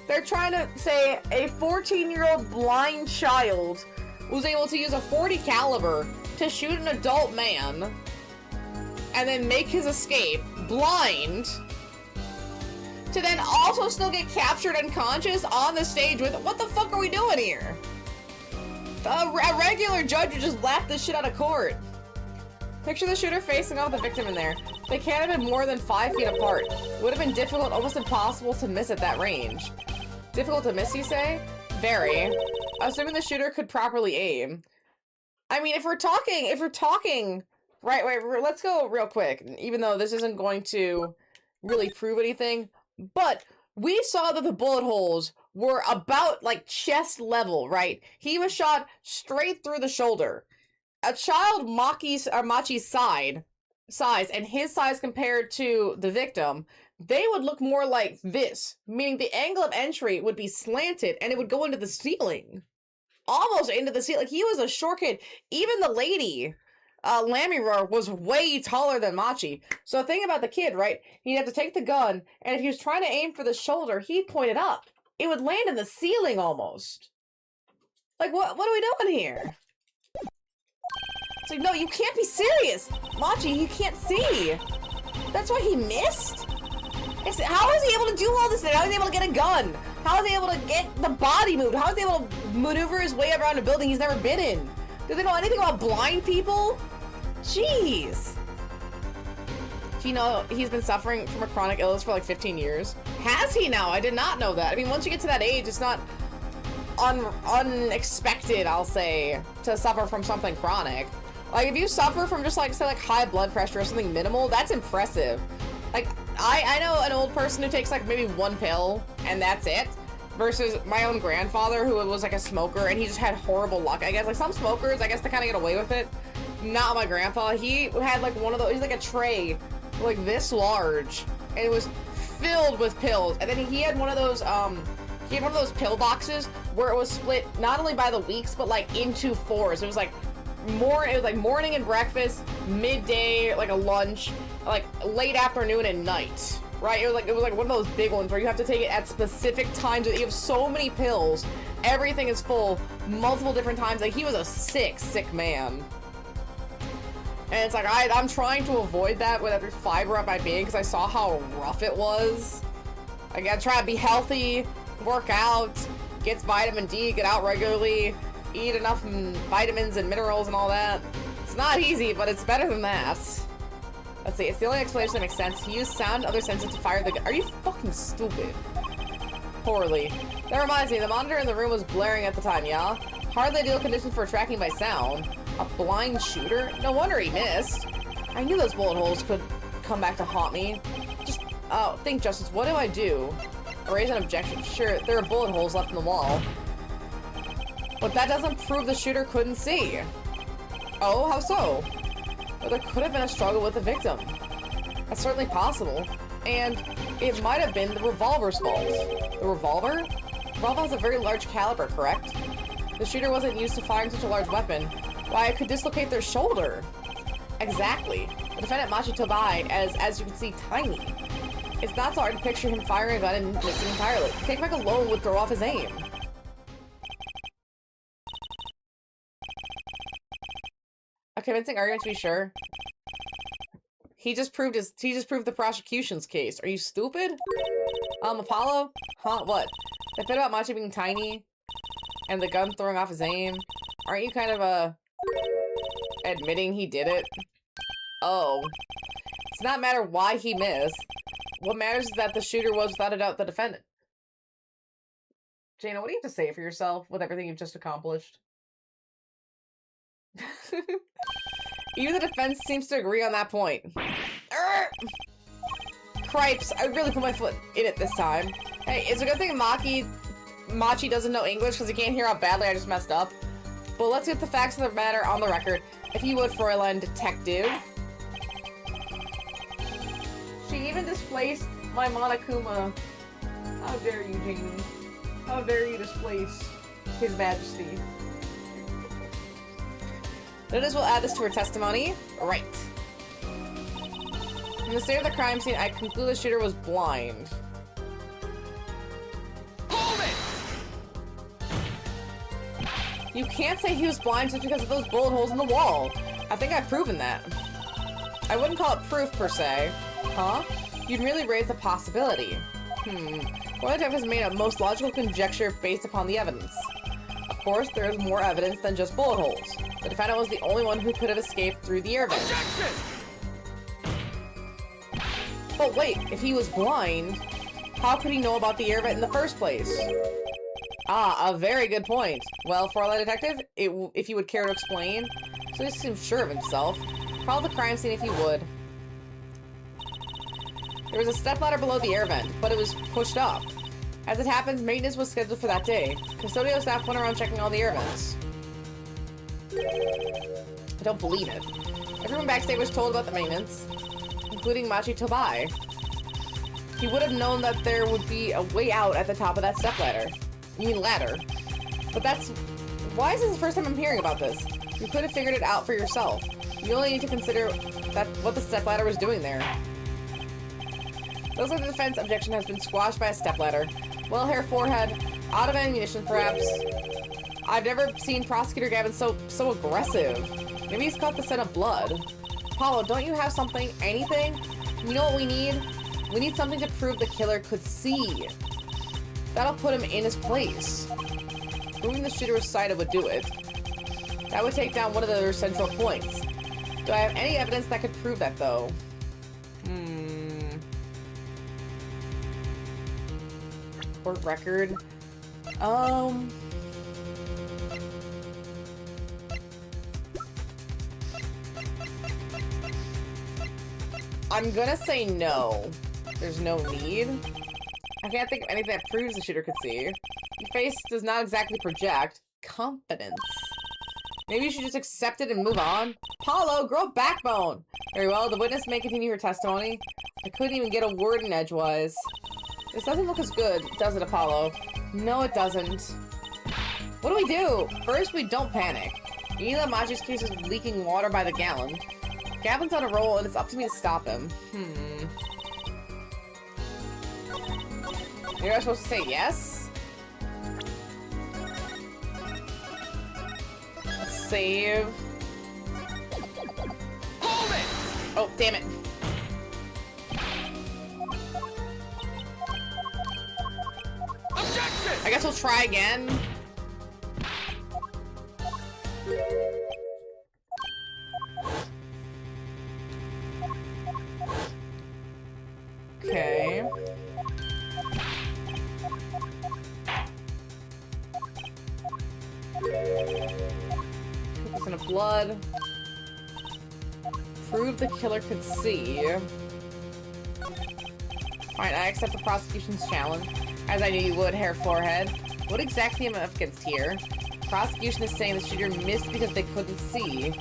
They're trying to say a 14-year-old blind child was able to use a .40 caliber to shoot an adult man and then make his escape blind to then also still get captured unconscious on the stage with— What the fuck are we doing here? A regular judge would just laugh this shit out of court. Picture the shooter facing off the victim in there. They can't have been more than 5 feet apart. It would have been difficult, almost impossible to miss at that range. Difficult to miss, you say? Very. Assuming the shooter could properly aim. I mean, if we're talking, right, wait, let's go real quick, even though this isn't going to really prove anything, but we saw that the bullet holes were about, like, chest level, right? He was shot straight through the shoulder. A child Machi's size, and his size compared to the victim, they would look more like this, meaning the angle of entry would be slanted, and it would go into the ceiling. Almost into the ceiling. Like, he was a short kid. Even the lady, Lamiror, was way taller than Machi. So think about the kid, right? He'd have to take the gun, and if he was trying to aim for the shoulder, he'd point it up. It would land in the ceiling almost. Like, what are we doing here? It's like, no, you can't be serious! Machi, you can't see! That's why he missed? How is he able to do all this? How is he able to get a gun? How is he able to get the body moved? How is he able to maneuver his way around a building he's never been in? Do they know anything about blind people? Jeez. Do you know he's been suffering from a chronic illness for like 15 years? Has he now? I did not know that. I mean, once you get to that age, it's not unexpected, I'll say, to suffer from something chronic. Like, if you suffer from just, like, say, like, high blood pressure or something minimal, that's impressive. Like, I know an old person who takes, like, maybe one pill, and that's it. Versus my own grandfather, who was, like, a smoker, and he just had horrible luck. I guess, like, some smokers, I guess they kind of get away with it. Not my grandpa. He had, like, one of those, he's like a tray, like, this large, and it was filled with pills. And then he had one of those, pill boxes where it was split not only by the weeks, but, like, into 4s. It was, like, morning and breakfast, midday, like a lunch, like late afternoon and night, right? It was like one of those big ones where you have to take it at specific times. You have so many pills, everything is full, multiple different times. Like, he was a sick man. And it's like, I'm trying to avoid that with every fiber of my being because I saw how rough it was. I gotta try to be healthy, work out, get vitamin D, get out regularly, eat enough vitamins and minerals and all that. It's not easy, but it's better than that. Let's see, it's the only explanation that makes sense. He used sound and other senses to fire the gun. Are you fucking stupid? Poorly. That reminds me, the monitor in the room was blaring at the time, yeah? Hardly ideal conditions for tracking by sound. A blind shooter? No wonder he missed. I knew those bullet holes could come back to haunt me. Think, Justice, what do I do? Raise an objection. Sure, there are bullet holes left in the wall. But that doesn't prove the shooter couldn't see. Oh, how so? Well, there could have been a struggle with the victim. That's certainly possible. And it might have been the revolver's fault. The revolver? The revolver has a very large caliber, correct? The shooter wasn't used to firing such a large weapon. Why, it could dislocate their shoulder. Exactly. The defendant Machi Tobai, as you can see, tiny. It's not so hard to picture him firing a gun and missing entirely. Take back alone would throw off his aim. A convincing argument to be sure. He just proved the prosecution's case. Are you stupid? Apollo? Huh? What? The bit about Machi being tiny and the gun throwing off his aim. Aren't you kind of admitting he did it? Oh. It's not matter why he missed. What matters is that the shooter was without a doubt the defendant. Jaina, what do you have to say for yourself with everything you've just accomplished? Even the defense seems to agree on that point. Cripes, I really put my foot in it this time. Hey, it's a good thing Machi doesn't know English because he can't hear how badly I just messed up. But let's get the facts of the matter on the record. If you would, Fräulein Detective. She even displaced my Monokuma. How dare you, Jamie? How dare you displace His Majesty? Notice we'll add this to her testimony. Right. From the state of the crime scene, I conclude the shooter was blind. Hold it! You can't say he was blind just because of those bullet holes in the wall. I think I've proven that. I wouldn't call it proof, per se. Huh? You'd merely raise the possibility. Wright has made a most logical conjecture based upon the evidence. Of course, there is more evidence than just bullet holes. The defendant was the only one who could have escaped through the air vent. Objection! But wait, if he was blind, how could he know about the air vent in the first place? Ah, a very good point. Well, Foreline Detective, if you would care to explain. So he seems sure of himself. Call the crime scene if you would. There was a stepladder below the air vent, but it was pushed up. As it happens, maintenance was scheduled for that day. Custodial staff went around checking all the air vents. I don't believe it. Everyone backstage was told about the maintenance, including Machi Tobai. He would have known that there would be a way out at the top of that stepladder. You mean ladder. But that's... Why is this the first time I'm hearing about this? You could have figured it out for yourself. You only need to consider that what the stepladder was doing there. Looks like the defense objection has been squashed by a stepladder. Well, hair, forehead, out of ammunition, perhaps. I've never seen Prosecutor Gavin so aggressive. Maybe he's caught the scent of blood. Paulo, don't you have something? Anything? You know what we need? We need something to prove the killer could see. That'll put him in his place. Proving the shooter was sighted would do it. That would take down one of their central points. Do I have any evidence that could prove that, though? Court record. I'm gonna say no. There's no need. I can't think of anything that proves the shooter could see. Your face does not exactly project confidence. Maybe you should just accept it and move on. Paulo, grow a backbone! Very well, the witness may continue her testimony. I couldn't even get a word in edgewise. This doesn't look as good, does it, Apollo? No, it doesn't. What do we do? First, we don't panic. Ila Machi's case is leaking water by the gallon. Gavin's on a roll, and it's up to me to stop him. Maybe I'm supposed to say yes? Let's save. Hold it! Oh, damn it. Objection! I guess we'll try again. Okay. Percent of blood. Prove the killer could see. Fine, I accept the prosecution's challenge. As I knew you would, hair forehead. What exactly am I up against here? Prosecution is saying the shooter missed because they couldn't see.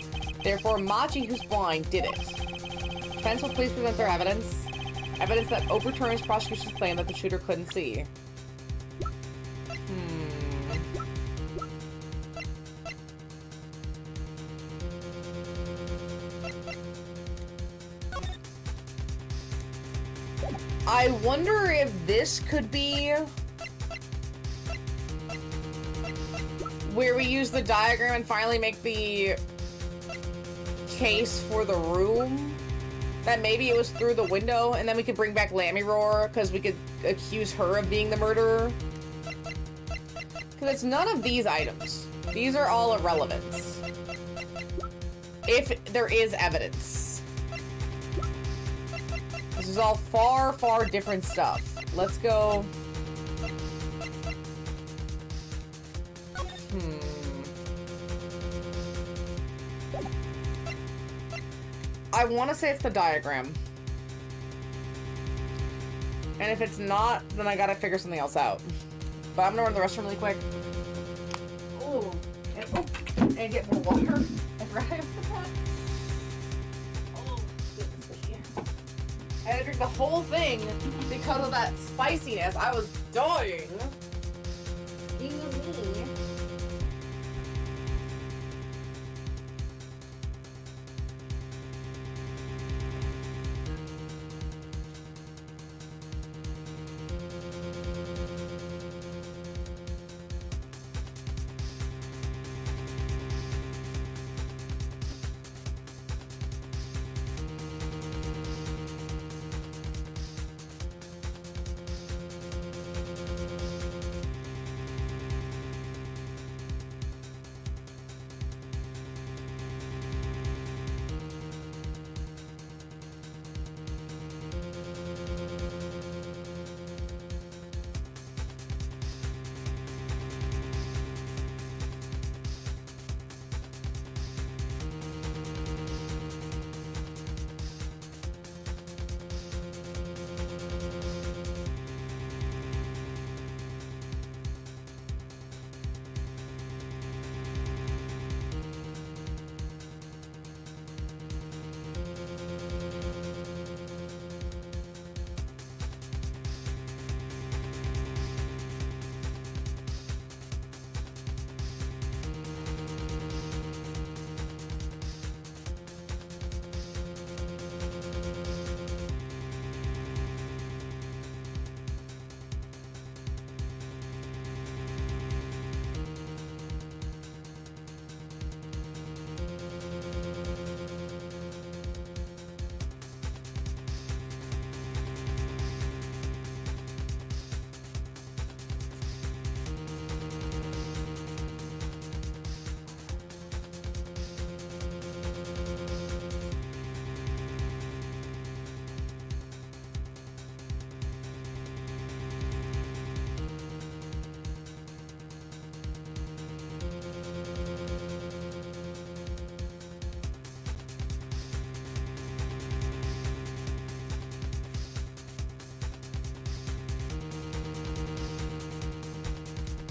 Therefore, Machi, who's blind, did it. Defense will please present their evidence. Evidence that overturns prosecution's claim that the shooter couldn't see. I wonder if this could be where we use the diagram and finally make the case for the room. That maybe it was through the window, and then we could bring back Lammy Roar, because we could accuse her of being the murderer. Because it's none of these items. These are all irrelevant. If there is evidence. This is all far, far different stuff. Let's go. I want to say it's the diagram. And if it's not, then I gotta figure something else out. But I'm gonna run to the restroom really quick. Oh, and get more water. I forgot I forgot. Oh, goodness me. I had to drink the whole thing because of that spiciness. I was dying. Excuse me.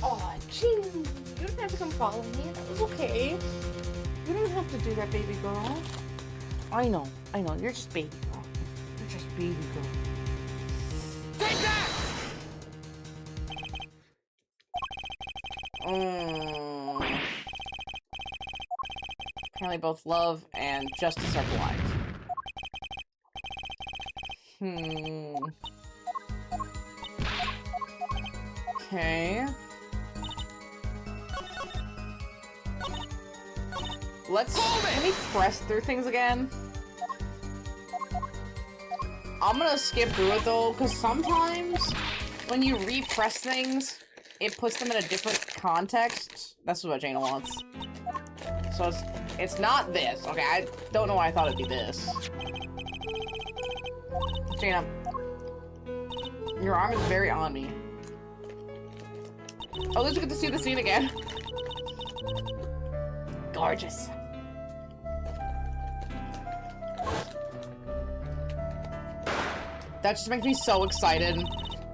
Oh, jeez. You didn't have to come follow me. That was okay. You don't have to do that, baby girl. I know. You're just baby girl. You're just baby girl. Take that! Apparently both love and justice are blind. Okay. Let me press through things again. I'm gonna skip through it though, because sometimes when you repress things, it puts them in a different context. That's what Jaina wants. So it's not this. Okay, I don't know why I thought it'd be this. Jaina, your arm is very on me. Oh, at least we get to see the scene again. Gorgeous. That just makes me so excited.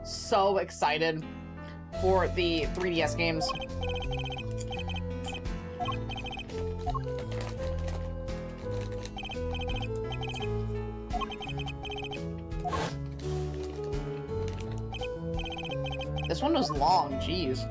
So excited for the 3DS games. This one was long, jeez.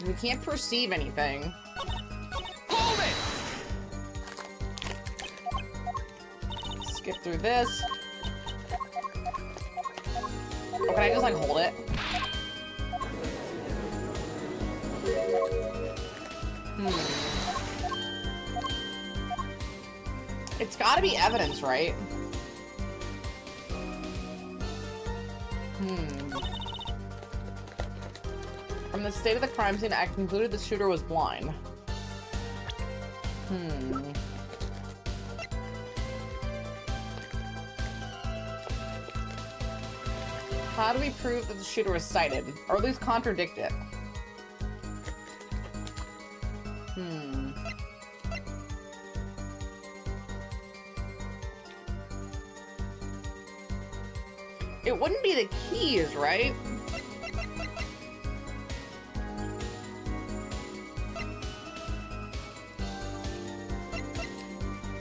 We can't perceive anything. Hold it! Skip through this. Oh, can I just, like, hold it? It's gotta be evidence, right? From the state of the crime scene, I concluded the shooter was blind. How do we prove that the shooter was sighted? Or at least contradict it? It wouldn't be the keys, right?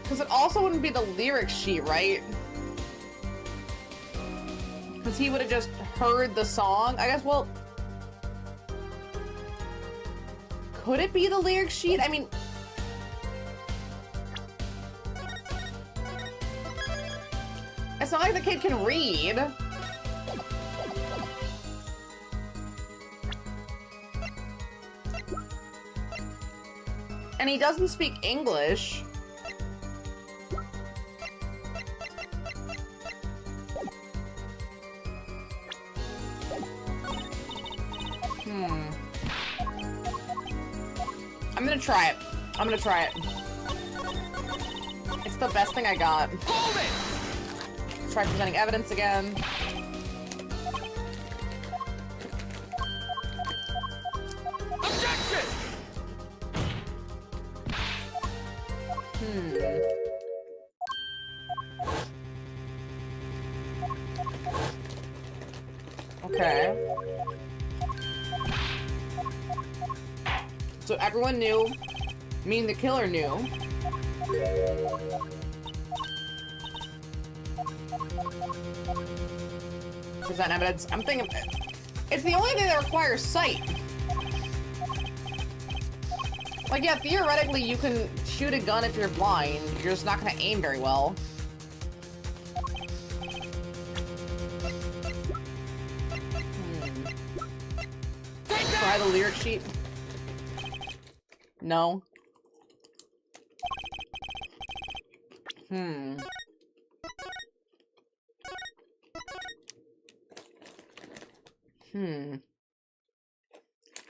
Because it also wouldn't be the lyric sheet, right? Because he would have just heard the song. I guess, well... Could it be the lyric sheet? I mean... It's not like the kid can read. And he doesn't speak English. I'm gonna try it. I'm gonna try it. It's the best thing I got. Hold it! Let's try presenting evidence again. Objection! Okay. So everyone knew, meaning the killer knew. Present evidence. I'm thinking, it's the only thing that requires sight. Like, yeah, theoretically you can shoot a gun if you're blind. You're just not gonna aim very well. Try the lyric sheet. No.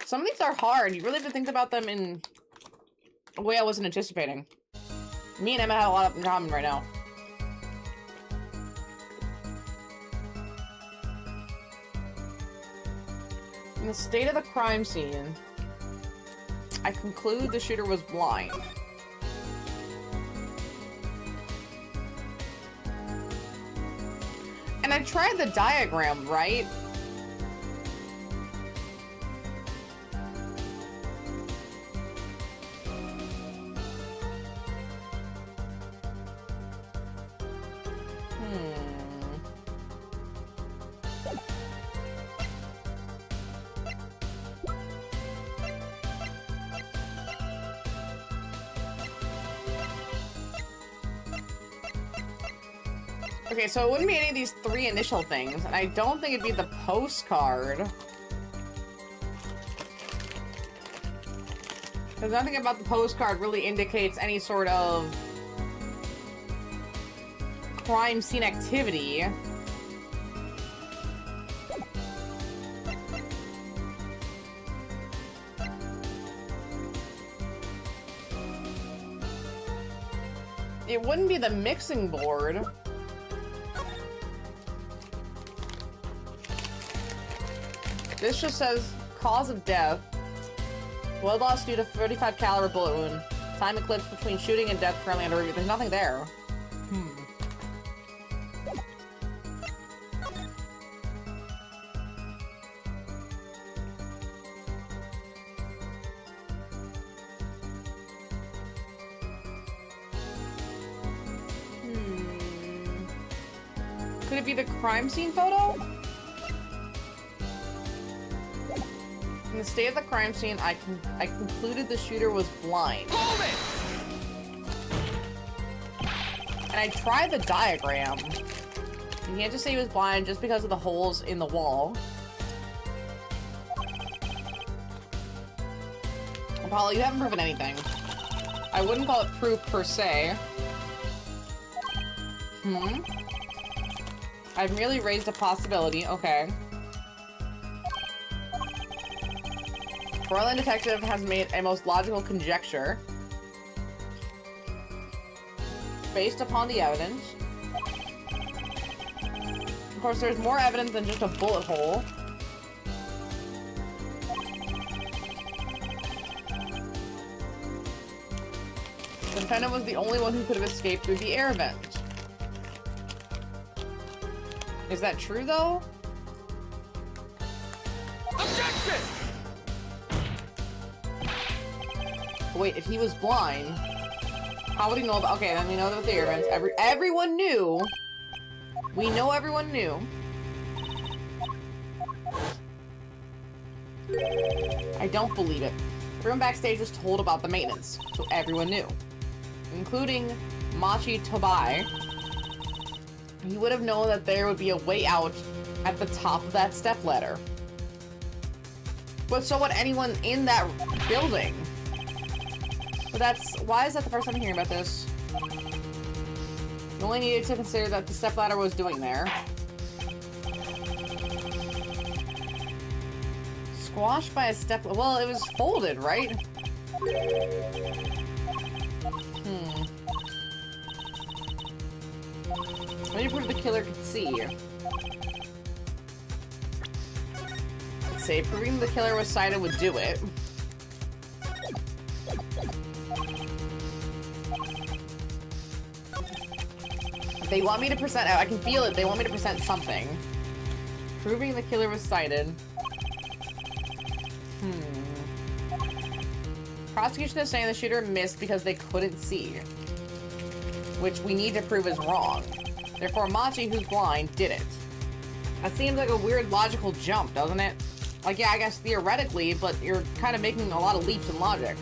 Some of these are hard. You really have to think about them in a way I wasn't anticipating. Me and Emma have a lot in common right now. In the state of the crime scene, I conclude the shooter was blind. And I tried the diagram, right? Okay, so it wouldn't be any of these three initial things, and I don't think it'd be the postcard. Because nothing about the postcard really indicates any sort of crime scene activity. It wouldn't be the mixing board. This just says cause of death. Blood loss due to 35 caliber bullet wound. Time eclipse between shooting and death currently under review. There's nothing there. Could it be the crime scene photo? In the state of the crime scene, I concluded the shooter was blind. Hold it! And I tried the diagram. You can't just say he was blind just because of the holes in the wall. Apollo, you haven't proven anything. I wouldn't call it proof per se. I've merely raised a possibility. Okay. Berlin detective has made a most logical conjecture based upon the evidence. Of course, there's more evidence than just a bullet hole. The defendant was the only one who could have escaped through the air vent. Is that true, though? Objection! Wait, if he was blind, how would he know about— okay, then we know that with the air vents. Everyone knew. We know everyone knew. I don't believe it. Everyone backstage was told about the maintenance, so everyone knew. Including Machi Tobai. He would have known that there would be a way out at the top of that stepladder. But so would anyone in that building. But that's— why is that the first time I'm hearing about this? You only needed to consider that the stepladder was doing there. Squashed by a step— well, it was folded, right? Let me prove the killer could see. Let's say proving the killer was sighted would do it. They want me to present— I can feel it. They want me to present something. Proving the killer was sighted. Prosecution is saying the shooter missed because they couldn't see. Which we need to prove is wrong. Therefore, Machi, who's blind, did it. That seems like a weird logical jump, doesn't it? Like, yeah, I guess theoretically, but you're kind of making a lot of leaps in logic.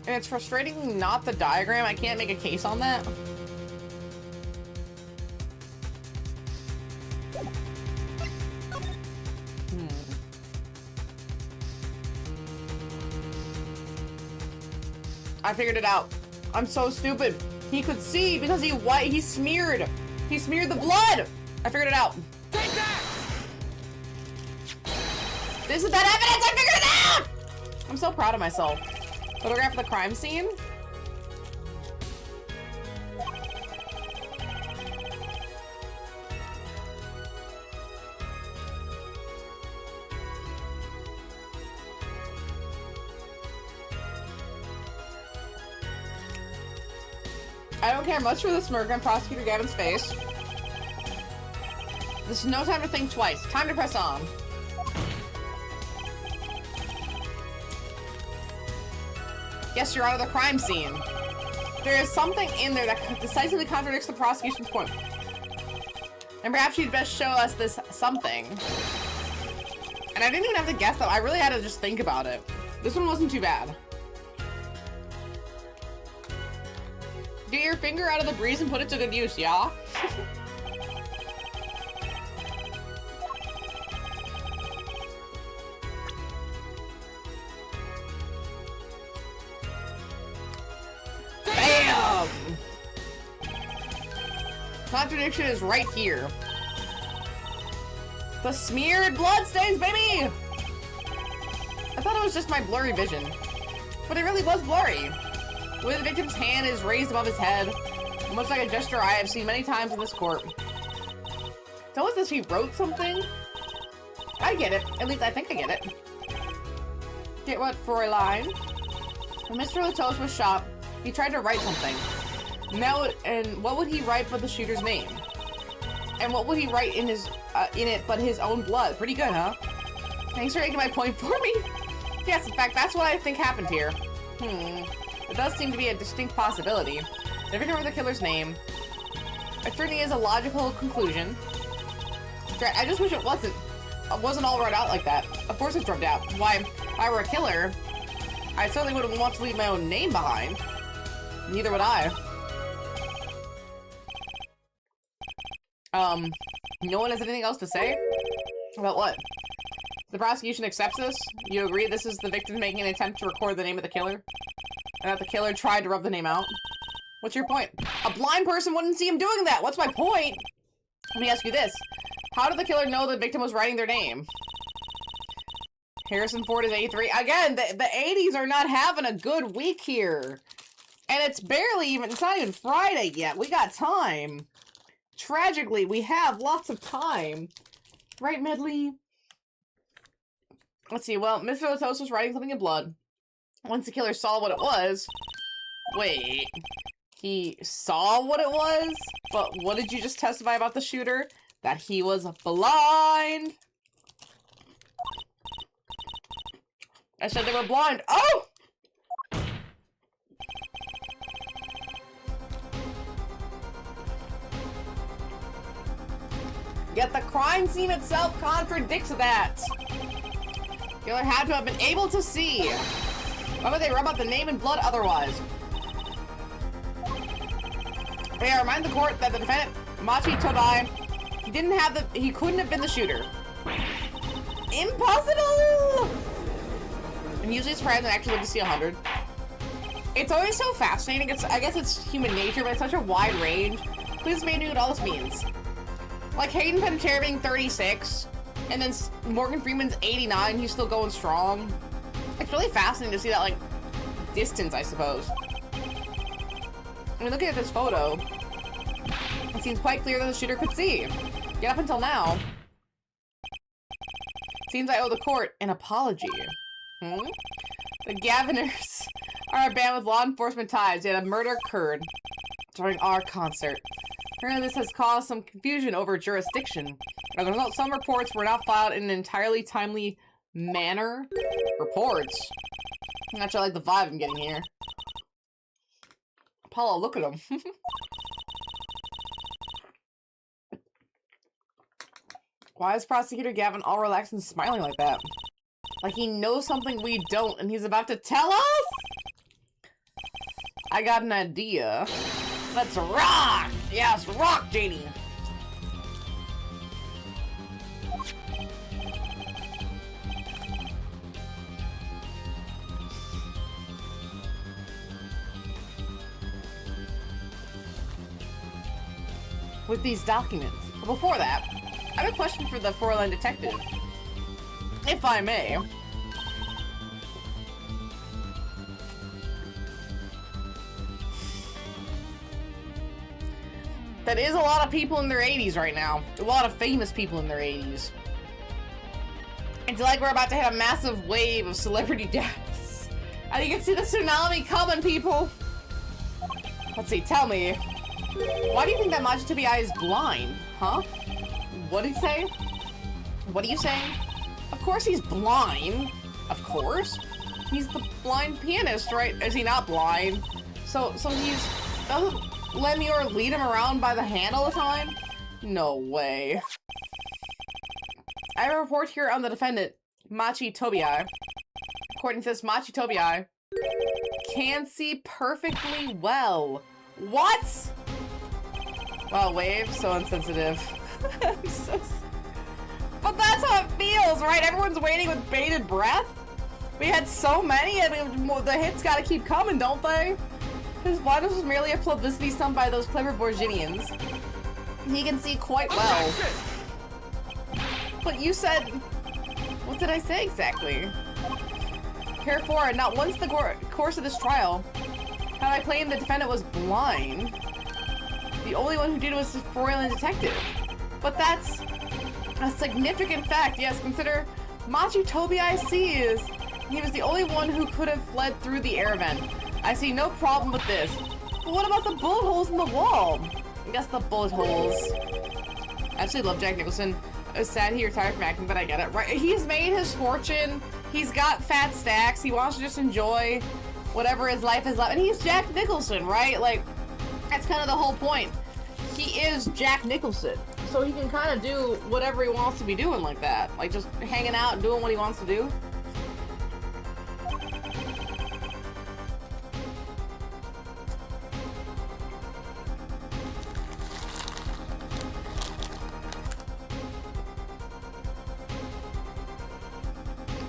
And it's frustrating not the diagram. I can't make a case on that. I figured it out. I'm so stupid. He could see because he smeared. He smeared the blood. I figured it out. Take that! This is that evidence. I figured it out. I'm so proud of myself. Photograph of the crime scene? I don't care much for the smirk on Prosecutor Gavin's face. This is no time to think twice. Time to press on. Yes, Your Honor, the crime scene. There is something in there that decisively contradicts the prosecution's point. And perhaps you'd best show us this something. And I didn't even have to guess though. I really had to just think about it. This one wasn't too bad. Get your finger out of the breeze and put it to good use, yeah? Bam! Contradiction is right here. The smeared bloodstains, baby! I thought it was just my blurry vision, but it really was blurry. The way the victim's hand is raised above his head, much like a gesture I have seen many times in this court. So is this he wrote something? I get it. At least I think I get it. Get what for a line? When Mr. Latos was shot, he tried to write something. Now, and what would he write but the shooter's name? And what would he write in his in it but his own blood? Pretty good, huh? Thanks for making my point for me. Yes, in fact, that's what I think happened here. It does seem to be a distinct possibility. Never remember the killer's name. It certainly is a logical conclusion. I just wish it wasn't all wrote out like that. Of course it's drugged out. Why, if I were a killer, I certainly wouldn't want to leave my own name behind. Neither would I. No one has anything else to say? About what? The prosecution accepts this? You agree this is the victim making an attempt to record the name of the killer? And that the killer tried to rub the name out? What's your point? A blind person wouldn't see him doing that! What's my point? Let me ask you this. How did the killer know the victim was writing their name? Harrison Ford is 83. Again, the 80s are not having a good week here. And it's not even Friday yet. We got time. Tragically, we have lots of time. Right, Medley? Let's see, well, Mr. Latos was writing something in blood. Once the killer saw what it was... Wait. He saw what it was? But what did you just testify about the shooter? That he was blind? I said they were blind. Oh! Yet the crime scene itself contradicts that. Killer had to have been able to see. Why would they rub out the name in blood otherwise? May I remind the court that the defendant, Machi Tobai, he couldn't have been the shooter. Impossible! I'm usually surprised I actually live to see 100. It's always so fascinating. I guess it's human nature, but it's such a wide range. Please explain to me what all this means. Like Hayden Panettiere being 36, and then Morgan Freeman's 89, he's still going strong. It's really fascinating to see that, like, distance, I suppose. I mean, looking at this photo, it seems quite clear that the shooter could see. Yet up until now, seems I owe the court an apology. The Gaviners are a band with law enforcement ties, yet a murder occurred during our concert. Apparently this has caused some confusion over jurisdiction. As a result, some reports were not filed in an entirely timely manner. Reports? I'm not sure I like the vibe I'm getting here. Apollo, look at him. Why is Prosecutor Gavin all relaxed and smiling like that? Like he knows something we don't and he's about to tell us? I got an idea. Let's rock! Yes, rock, JD! With these documents. But before that, I have a question for the four-line detective. If I may. That is a lot of people in their 80s right now. A lot of famous people in their 80s. It's like we're about to hit a massive wave of celebrity deaths. And you can see the tsunami coming, people. Let's see, tell me. Why do you think that Majitobi is blind? Huh? What did he say? What are you saying? Of course he's blind. Of course. He's the blind pianist, right? Is he not blind? So he's... doesn't Lemure lead him around by the hand all the time? No way. I have a report here on the defendant, Majitobi. According to this, Majitobi can see perfectly well. What? Wow, wave, so insensitive. I'm so... But that's how it feels, right? Everyone's waiting with bated breath. We had so many, and the hits gotta keep coming, don't they? His blindness was merely a publicity stunt by those clever Borginians. He can see quite well. But you said... What did I say exactly? Therefore, not once the course of this trial have I claimed the defendant was blind. The only one who did it was the Freulen detective. But that's a significant fact. Yes, consider Majitobi sees he was the only one who could have fled through the air vent. I see no problem with this. But what about the bullet holes in the wall? I guess the bullet holes. I actually love Jack Nicholson. I was sad he retired from acting, but I get it. Right? He's made his fortune. He's got fat stacks. He wants to just enjoy whatever his life is like. And he's Jack Nicholson, right? Like, that's kind of the whole point. He is Jack Nicholson. So he can kind of do whatever he wants to be doing like that. Like, just hanging out and doing what he wants to do.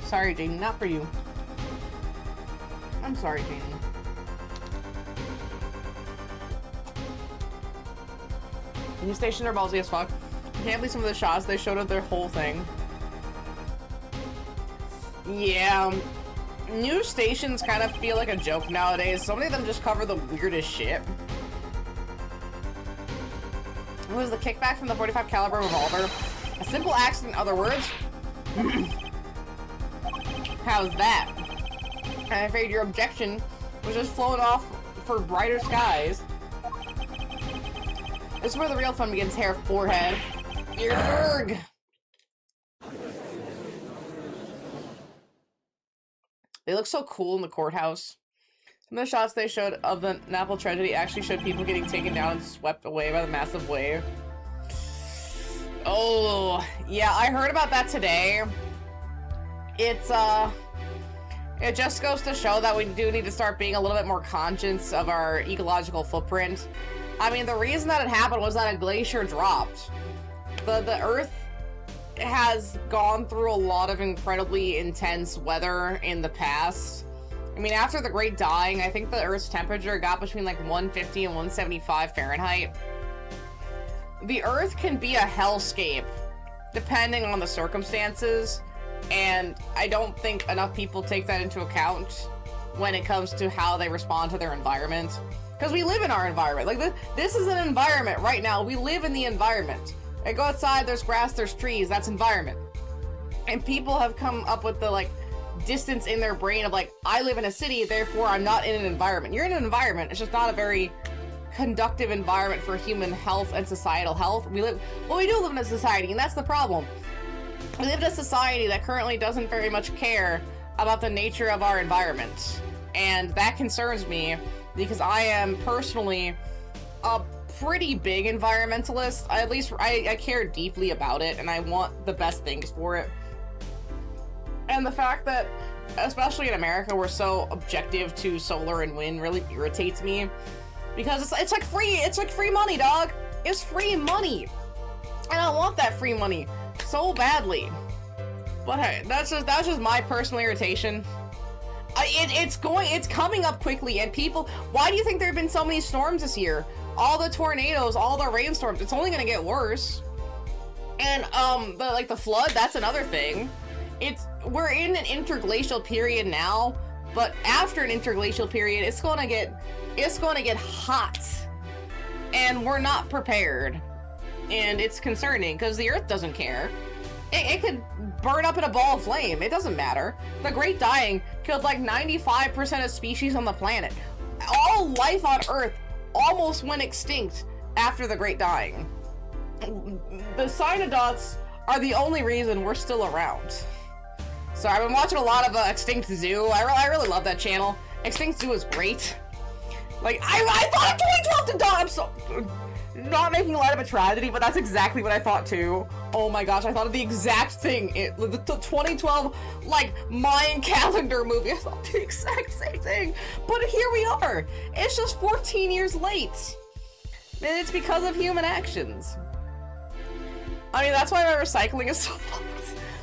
Sorry, Jane, not for you. I'm sorry, Jane. New station are ballsy as fuck. I can't believe some of the shots they showed of their whole thing. Yeah, new stations kind of feel like a joke nowadays. So many of them just cover the weirdest shit. It was the kickback from the 45 caliber revolver. A simple accident, in other words. How's that? I'm afraid your objection was just flown off for brighter skies. This is where the real fun begins, hair, forehead. Yerg! They look so cool in the courthouse. Some of the shots they showed of the Naples tragedy actually showed people getting taken down and swept away by the massive wave. Oh, yeah, I heard about that today. It just goes to show that we do need to start being a little bit more conscious of our ecological footprint. I mean, the reason that it happened was that a glacier dropped. The Earth has gone through a lot of incredibly intense weather in the past. I mean, after the Great Dying, I think the Earth's temperature got between like 150 and 175 Fahrenheit. The Earth can be a hellscape, depending on the circumstances. And I don't think enough people take that into account when it comes to how they respond to their environment. Because we live in our environment. Like, this is an environment right now. We live in the environment. I go outside, there's grass, there's trees, that's environment. And people have come up with the, like, distance in their brain of, like, I live in a city, therefore I'm not in an environment. You're in an environment, it's just not a very conductive environment for human health and societal health. We do live in a society, and that's the problem. We live in a society that currently doesn't very much care about the nature of our environment. And that concerns me because I am personally a pretty big environmentalist. I care deeply about it and I want the best things for it. And the fact that, especially in America, we're so objective to solar and wind really irritates me. Because it's like free money, dog. It's free money. And I want that free money so badly. But hey, that's just my personal irritation. It's coming up quickly, and people, why do you think there have been so many storms this year? All the tornadoes, all the rainstorms, it's only gonna get worse. And the flood, that's another thing. We're in an interglacial period now, but after an interglacial period, it's gonna get hot. and we're not prepared. And it's concerning because the Earth doesn't care. It could burn up in a ball of flame. It doesn't matter. The Great Dying killed like 95% of species on the planet. All life on Earth almost went extinct after the Great Dying. The Cyanodots are the only reason we're still around. So I've been watching a lot of Extinct Zoo. I really love that channel. Extinct Zoo is great. Like, I thought of 2012 to die. I'm so... Not making light of a tragedy, but that's exactly what I thought too. Oh my gosh, I thought of the exact thing. The 2012, like, Mayan calendar movie. I thought the exact same thing. But here we are. It's just 14 years late. And it's because of human actions. I mean, that's why my recycling is so fun.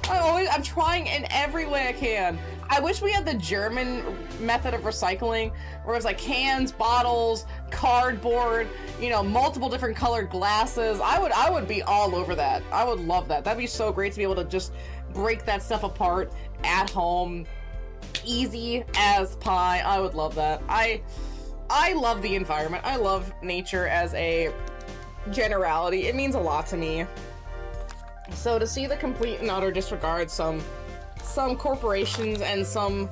I'm trying in every way I can. I wish we had the German method of recycling, where it was like cans, bottles, cardboard, you know, multiple different colored glasses. I would be all over that. I would love that. That'd be so great to be able to just break that stuff apart at home, easy as pie. I would love that. I love the environment. I love nature as a generality. It means a lot to me. So to see the complete and utter disregard some corporations and some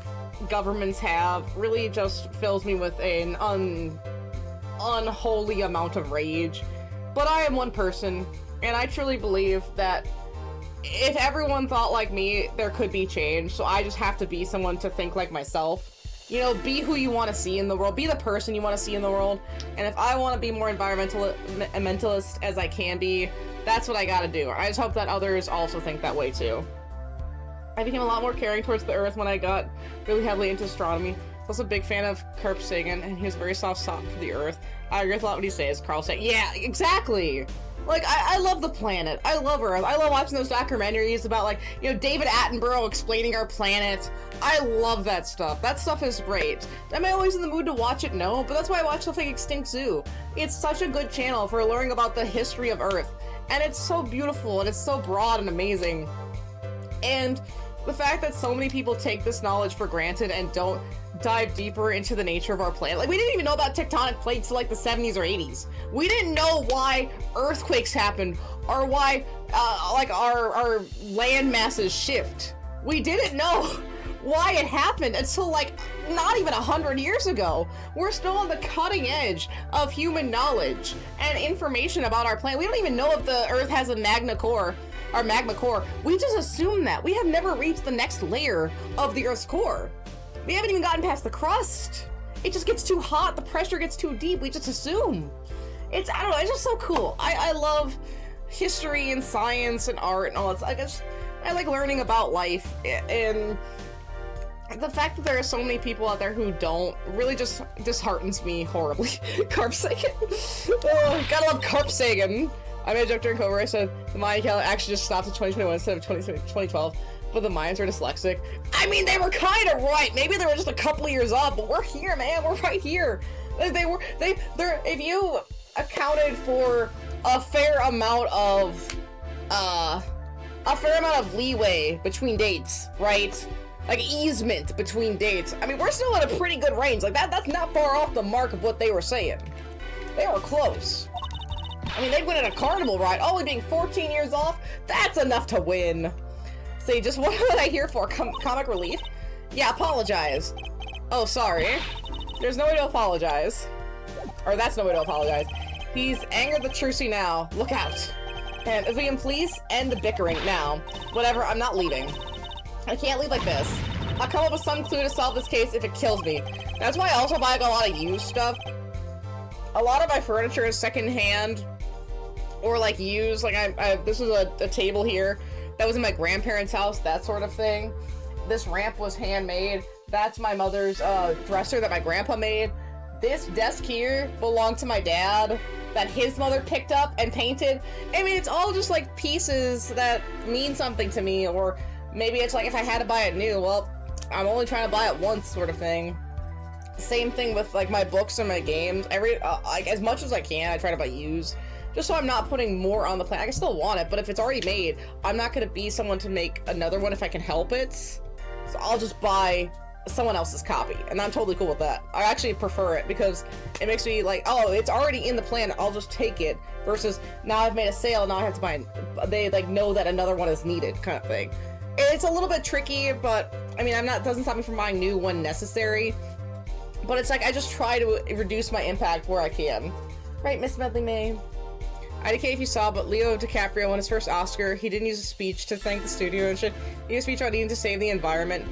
governments have really just fills me with an unholy amount of rage. But I am one person, and I truly believe that if everyone thought like me, there could be change. So I just have to be someone to think like myself. You know, be who you want to see in the world. Be the person you want to see in the world. And if I want to be more environmentalist as I can be, that's what I gotta do. I just hope that others also think that way too. I became a lot more caring towards the Earth when I got really heavily into astronomy. I was also a big fan of Carl Sagan, and he was very soft for the Earth. I agree with a lot what he says, Carl Sagan. Yeah, exactly! Like, I love the planet. I love Earth. I love watching those documentaries about, like, you know, David Attenborough explaining our planet. I love that stuff. That stuff is great. Am I always in the mood to watch it? No, but that's why I watch stuff like Extinct Zoo. It's such a good channel for learning about the history of Earth. And it's so beautiful, and it's so broad and amazing. And the fact that so many people take this knowledge for granted and don't dive deeper into the nature of our planet. Like, we didn't even know about tectonic plates till like the 70s or 80s. We didn't know why earthquakes happen, or why, like, our land masses shift. We didn't know why it happened until, like, not even 100 years ago. We're still on the cutting edge of human knowledge and information about our planet. We don't even know if the Earth has a magma core. We just assume that. We have never reached the next layer of the Earth's core. We haven't even gotten past the crust. It just gets too hot. The pressure gets too deep. We just assume. I don't know, it's just so cool. I love history and science and art and all that. I like learning about life, and the fact that there are so many people out there who don't really just disheartens me horribly. Carp Sagan. Oh, gotta love Carp Sagan. I made a joke during COVID where I said the Mayan calendar actually just stopped at 2021 instead of 2012, but the Mayans are dyslexic. I mean, they were kind of right. Maybe they were just a couple years off, but we're here, man. We're right here. If you accounted for a fair amount of leeway between dates, right? Like easement between dates. I mean, we're still at a pretty good range. Like that's not far off the mark of what they were saying. They were close. I mean, they went in a carnival ride, only being 14 years off. That's enough to win. See, just what was I here for? Comic relief? Yeah, apologize. Oh, sorry. There's no way to apologize. Or that's no way to apologize. He's angered the Trucy now. Look out. And if we can please end the bickering now. Whatever, I'm not leaving. I can't leave like this. I'll come up with some clue to solve this case if it kills me. That's why I also buy like, a lot of used stuff. A lot of my furniture is secondhand or like used. Like this is a table here that was in my grandparents' house, that sort of thing. This ramp was handmade. That's my mother's dresser that my grandpa made. This desk here belonged to my dad that his mother picked up and painted. I mean, it's all just like pieces that mean something to me, or maybe it's like if I had to buy it new, well, I'm only trying to buy it once sort of thing. Same thing with like my books and my games. Like as much as I can, I try to buy used, just so I'm not putting more on the planet. I can still want it, but if it's already made, I'm not gonna be someone to make another one if I can help it. So I'll just buy someone else's copy, and I'm totally cool with that. I actually prefer it because it makes me like, oh, it's already in the plan, I'll just take it, versus now I've made a sale, now I have to buy it. They like know that another one is needed, kind of thing. It's a little bit tricky, but I mean, doesn't stop me from buying new when necessary. But it's like I just try to reduce my impact where I can. Right, Miss Medley May? IDK if you saw, but Leo DiCaprio won his first Oscar. He didn't use a speech to thank the studio and shit. He used a speech about needing to save the environment.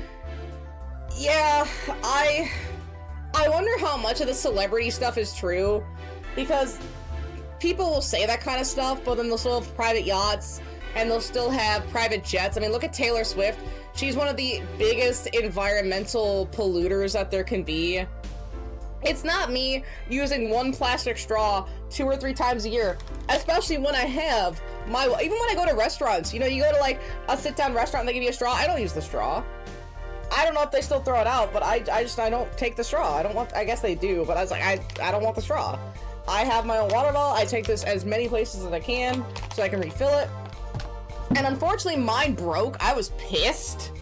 Yeah, I wonder how much of the celebrity stuff is true, because people will say that kind of stuff, but then they'll still have private yachts, and they'll still have private jets. I mean, look at Taylor Swift. She's one of the biggest environmental polluters that there can be. It's not me using one plastic straw 2 or 3 times a year, especially when I have my, even when I go to restaurants, you know, you go to like a sit-down restaurant and they give you a straw, I don't use the straw. I don't know if they still throw it out, but I don't take the straw. I guess they do, but I was like, I don't want the straw. I have my own water bottle. I take this as many places as I can so I can refill it. And unfortunately mine broke. I was pissed.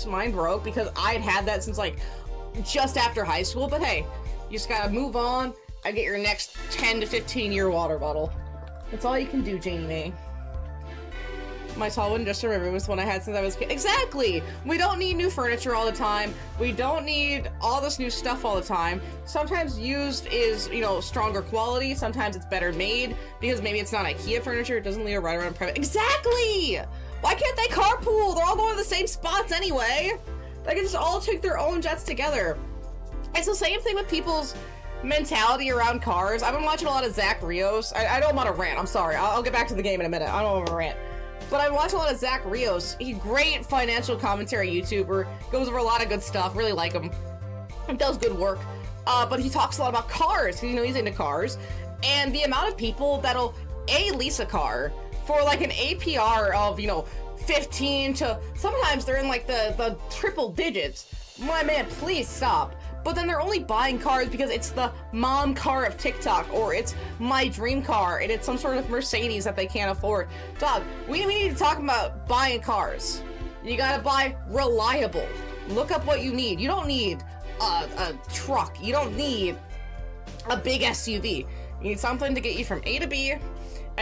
Mine broke because I'd had that since like just after high school, but hey, you just gotta move on and get your next 10 to 15 year water bottle. That's all you can do, Janie Mae. My tall one, just remember, was one I had since I was a kid. Exactly! We don't need new furniture all the time. We don't need all this new stuff all the time. Sometimes used is, you know, stronger quality. Sometimes it's better made because maybe it's not IKEA furniture. It doesn't leave a right around private. Exactly! Why can't they carpool? They're all going to the same spots anyway. They can just all take their own jets together. It's the same thing with people's mentality around cars. I've been watching a lot of Zach Rios. I know I'm on a rant. I'm sorry. I'll get back to the game in a minute. I don't want to rant. But I've watched a lot of Zach Rios. He's a great financial commentary YouTuber. Goes over a lot of good stuff. Really like him. He does good work. But he talks a lot about cars, because you know he's into cars. And the amount of people that'll lease a car for like an APR of, you know, 15 to sometimes they're in like the triple digits. My man, please stop. But then they're only buying cars because it's the mom car of TikTok, or it's my dream car, and it's some sort of Mercedes that they can't afford. Dog, we need to talk about buying cars. You gotta buy reliable. Look up what you need. You don't need a truck. You don't need a big SUV. You need something to get you from A to B, and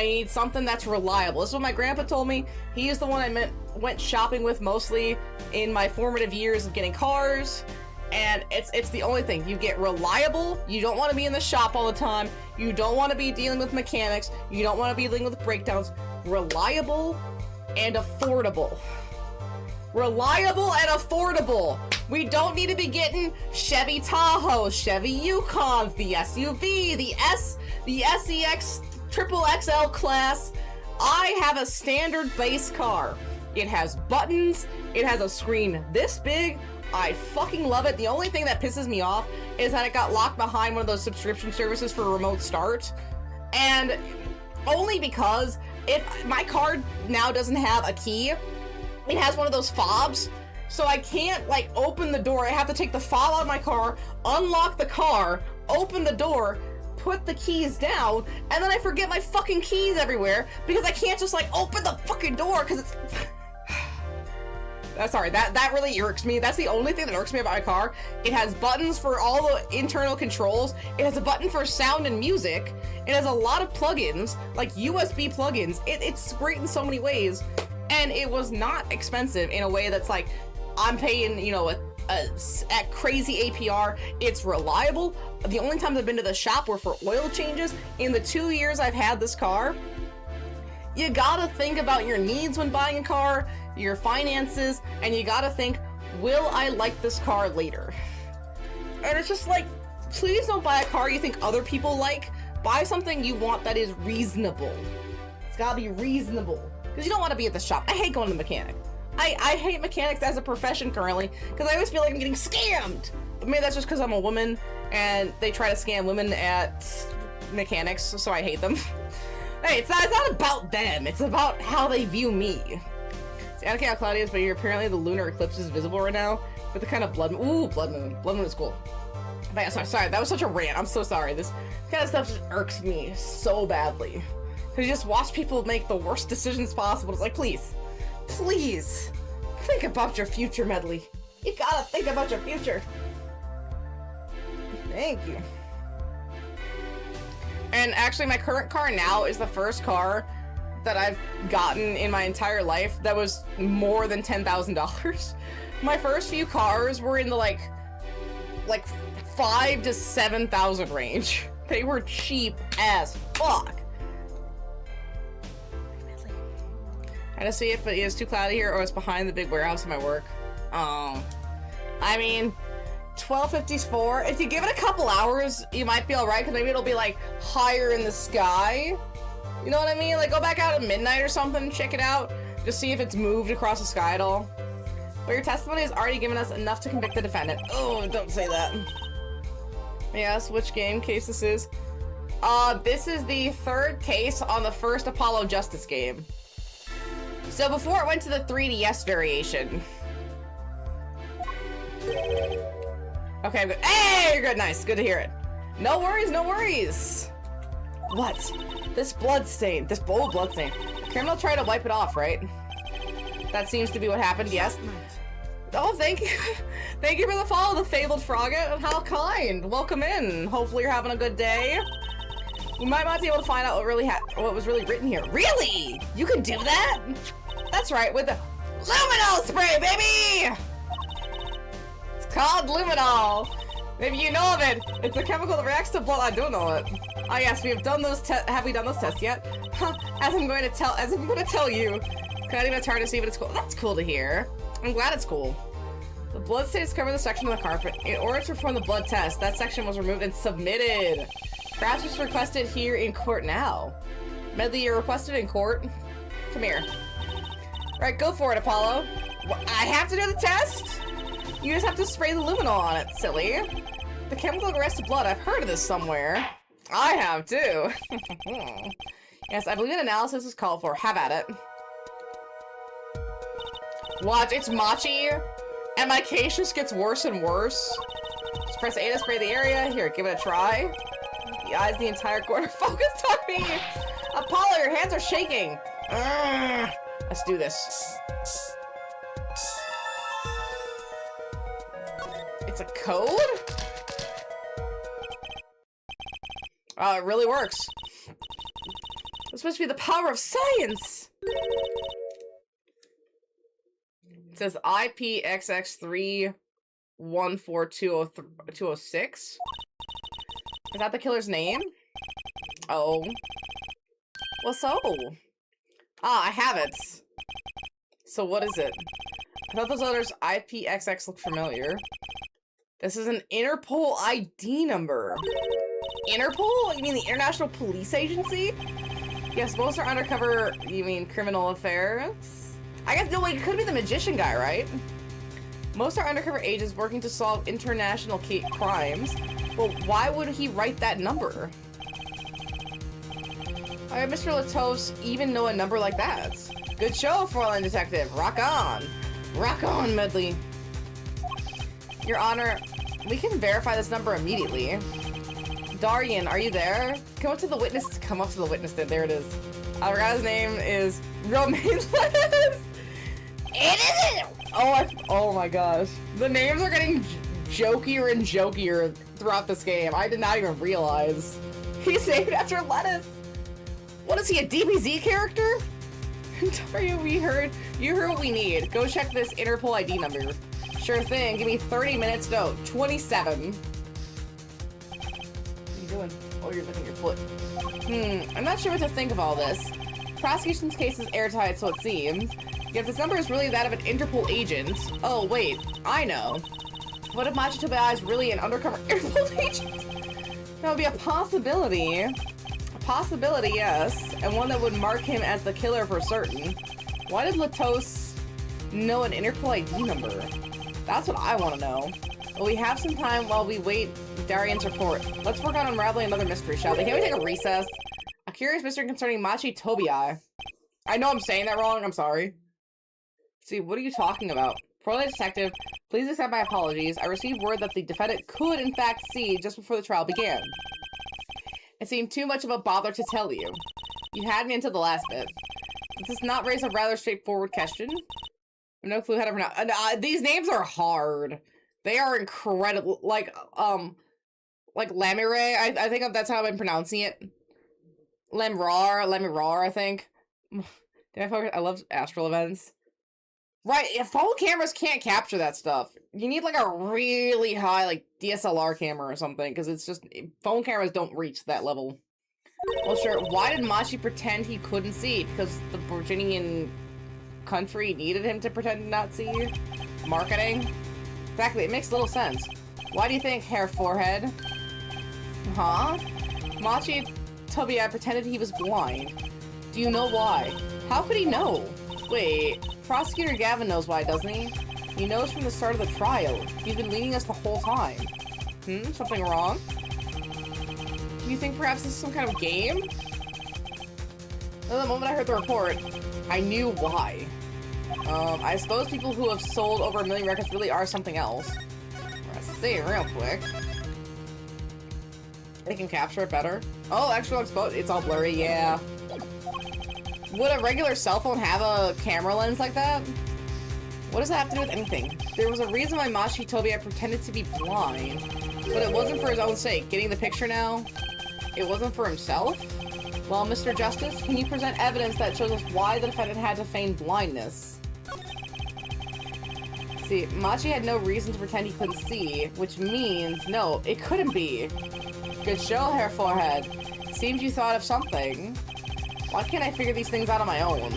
you need something that's reliable. This is what my grandpa told me. He is the one I went shopping with mostly in my formative years of getting cars. And it's the only thing. You get reliable. You don't want to be in the shop all the time. You don't want to be dealing with mechanics. You don't want to be dealing with breakdowns. Reliable and affordable. Reliable and affordable. We don't need to be getting Chevy Tahoe, Chevy Yukons, the SUV, the SEX triple XL class. I have a standard base car. It has buttons. It has a screen this big. I fucking love it. The only thing that pisses me off is that it got locked behind one of those subscription services for remote start. And only because if my car now doesn't have a key, it has one of those fobs. So I can't like open the door. I have to take the fob out of my car, unlock the car, open the door, put the keys down, and then I forget my fucking keys everywhere because I can't just like open the fucking door because it's... Sorry, that really irks me. That's the only thing that irks me about my car. It has buttons for all the internal controls. It has a button for sound and music. It has a lot of plugins, like USB plugins. It's great in so many ways. And it was not expensive in a way that's like, I'm paying, you know, a crazy APR. It's reliable. The only times I've been to the shop were for oil changes. In the 2 years I've had this car, you gotta think about your needs when buying a car, your finances, and you gotta think, will I like this car later? And it's just like, please don't buy a car you think other people like. Buy something you want that is reasonable. It's gotta be reasonable. Because you don't want to be at the shop. I hate going to the mechanic. I hate mechanics as a profession currently, because I always feel like I'm getting scammed. But maybe that's just because I'm a woman, and they try to scam women at mechanics, so I hate them. Hey, it's not about them. It's about how they view me. I don't care how cloudy it is, but apparently the lunar eclipse is visible right now with the kind of blood moon. Ooh, blood moon. Blood moon is cool. But yeah, sorry, that was such a rant. I'm so sorry. This kind of stuff just irks me so badly. Because you just watch people make the worst decisions possible. It's like, please, think about your future, Medley. You gotta think about your future. Thank you. And actually, my current car now is the first car that I've gotten in my entire life that was more than $10,000. My first few cars were in the like 5 to 7,000 range. They were cheap as fuck. I had to see it, but it's too cloudy here, or it's behind the big warehouse in my work. Oh, I mean, 1254. If you give it a couple hours, you might be all right, because maybe it'll be like higher in the sky. You know what I mean? Like go back out at midnight or something, check it out, just see if it's moved across the sky at all. But your testimony has already given us enough to convict the defendant. Oh, don't say that. Yes, which game case this is? This is the third case on the first Apollo Justice game. So before it went to the 3DS variation. Okay, I'm good. Hey, you're good, nice, good to hear it. No worries, no worries. What? This bloodstain, this bold bloodstain. The criminal tried to wipe it off, right? That seems to be what happened, yes. Oh, thank you. Thank you for the follow, the fabled frogget. How kind. Welcome in. Hopefully you're having a good day. We might not be able to find out what was really written here. Really? You can do that? That's right, with the luminol spray, baby! It's called luminol. Maybe you know of it. It's a chemical that reacts to blood. I don't know it. Oh yes, we have done those have we done those tests yet? Huh, as I'm going to tell you. Cutting the tar to see if it's cool. That's cool to hear. I'm glad it's cool. The blood stains cover the section of the carpet. In order to perform the blood test, that section was removed and submitted. Perhaps it's requested here in court now. Medley, you're requested in court. Come here. Right, go for it, Apollo. I have to do the test? You just have to spray the luminol on it, silly. The chemical arrested blood. I've heard of this somewhere. I have too. Yes, I believe an analysis is called for. Have at it. Watch, it's Machi, and my case just gets worse and worse. Just press A to spray the area. Here, give it a try. The eyes, the entire corner focused on me. Apollo, your hands are shaking. Let's do this. It's a code? Oh, it really works. It's supposed to be the power of science. It says IPXX314206. Is that the killer's name? Oh. Well, so. Ah, I have it. So what is it? I thought those letters IPXX looked familiar. This is an Interpol ID number. Interpol? You mean the International Police Agency? Yes, most are undercover, you mean criminal affairs? I guess, no, wait, it could be the magician guy, right? Most are undercover agents working to solve international crimes. Well, why would he write that number? Why would Mr. Latos even know a number like that? Good show, Foreline Detective. Rock on. Rock on, Medley. Your Honor, we can verify this number immediately. Darian, are you there? Come up to the witness. Come up to the witness stand. There it is. Our guy's name is Romain. Oh my gosh. The names are getting jokier and jokier throughout this game. I did not even realize. He's named after lettuce. What is he, a DBZ character? Dario, you heard what we need. Go check this Interpol ID number. Sure thing. Give me 30 minutes. No, 27. What are you doing? Oh, you're looking at your foot. I'm not sure what to think of all this. Prosecution's case is airtight, so it seems. Yet this number is really that of an Interpol agent. Oh, wait. I know. What if Machi Tobai is really an undercover Interpol agent? That would be a possibility. A possibility, yes. And one that would mark him as the killer for certain. Why did Latos know an Interpol ID number? That's what I want to know. Well, we have some time while we wait Darian's report. Let's work on unraveling another mystery, shall we? Can we take a recess? A curious mystery concerning Machi Tobai. I know I'm saying that wrong. I'm sorry. See, what are you talking about? Foreline Detective, please accept my apologies. I received word that the defendant could, in fact, see just before the trial began. It seemed too much of a bother to tell you. You had me until the last bit. Does this not raise a rather straightforward question? have no clue how to pronounce. These names are hard. They are incredible. Like Lamire. I think that's how I'm pronouncing it. Lamirar, I think. I love astral events. Right, if phone cameras can't capture that stuff. You need like a really high like DSLR camera or something, because it's just phone cameras don't reach that level. Well, sure. Why did Machi pretend he couldn't see? Because the Virginian country needed him to pretend to not see? Marketing? Exactly, it makes little sense. Why do you think, Hair Forehead? Huh? Machi Tobia pretended he was blind. Do you know why? How could he know? Wait, Prosecutor Gavin knows why, doesn't he? He knows from the start of the trial. He's been leading us the whole time. Something wrong? Do you think perhaps this is some kind of game? The moment I heard the report, I knew why. I suppose people who have sold over 1 million records really are something else. Let's see real quick. They can capture it better. Oh, extra exposed. It's all blurry, yeah. Would a regular cell phone have a camera lens like that? What does that have to do with anything? There was a reason why Machi Tobia pretended to be blind, but it wasn't for his own sake. Getting the picture now? It wasn't for himself? Well, Mr. Justice, can you present evidence that shows us why the defendant had to feign blindness? See, Machi had no reason to pretend he couldn't see, which means, no, it couldn't be. Good show, Hair Forehead. Seems you thought of something. Why can't I figure these things out on my own?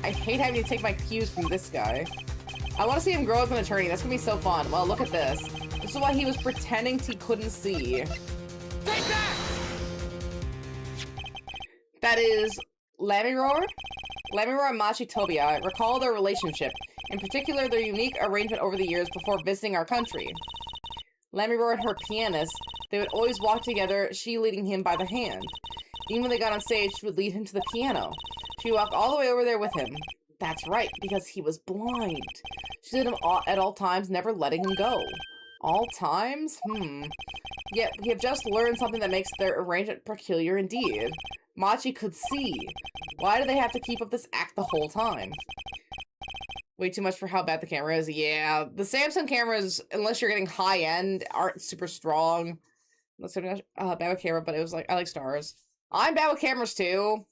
I hate having to take my cues from this guy. I want to see him grow as an attorney. That's gonna be so fun. Well, look at this. This is why he was pretending he couldn't see. Take that! That is Lamirar? Lamirar and Machi Tobia. Recall their relationship. In particular, their unique arrangement over the years before visiting our country. Lamirar and her pianist, they would always walk together, she leading him by the hand. Even when they got on stage, she would lead him to the piano. She would walk all the way over there with him. That's right, because he was blind. She did him at all times, never letting him go. All times? Yet, we have just learned something that makes their arrangement peculiar indeed. Machi could see. Why do they have to keep up this act the whole time? Way too much for how bad the camera is. Yeah, the Samsung cameras, unless you're getting high-end, aren't super strong. That's bad with camera, but it was like, I like stars. I'm bad with cameras too.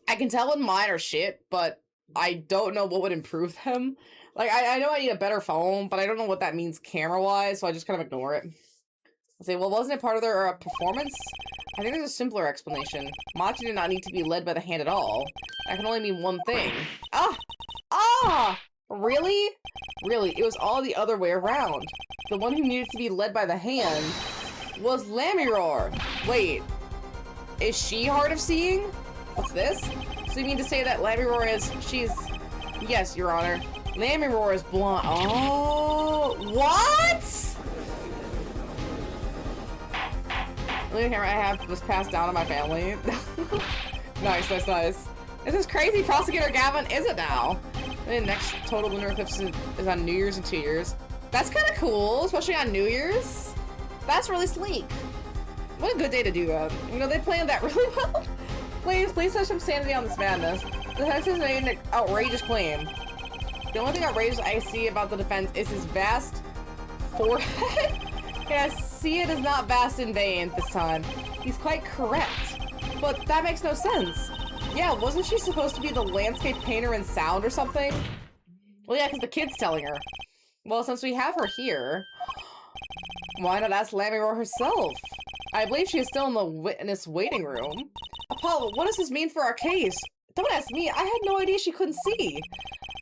I can tell when mine are shit, but I don't know what would improve them. Like, I know I need a better phone, but I don't know what that means camera-wise, so I just kind of ignore it. I'll say, well, wasn't it part of their performance? I think there's a simpler explanation. Machi did not need to be led by the hand at all. That can only mean one thing. Really? Really, it was all the other way around. The one who needed to be led by the hand was Lamirar. Wait, is she hard of seeing? What's this? So you mean to say that Lamirar she's... Yes, Your Honor. Lamirar is blonde. Oh, what? The only camera I have was passed down to my family. Nice. This is crazy. Prosecutor Gavin is it now? The next total lunar eclipse is on New Year's in 2 years. That's kind of cool, especially on New Year's. That's really sleek. What a good day to do that. You know, they planned that really well. Please touch some sanity on this madness. The defense has made an outrageous claim. The only thing outrageous I see about the defense is his vast forehead. And I see it is not vast in vain this time. He's quite correct. But that makes no sense. Yeah, wasn't she supposed to be the landscape painter in sound or something? Well, yeah, because the kid's telling her. Well, since we have her here, why not ask Lamirar herself? I believe she is still in the witness waiting room. Apollo, what does this mean for our case? Don't ask me. I had no idea she couldn't see.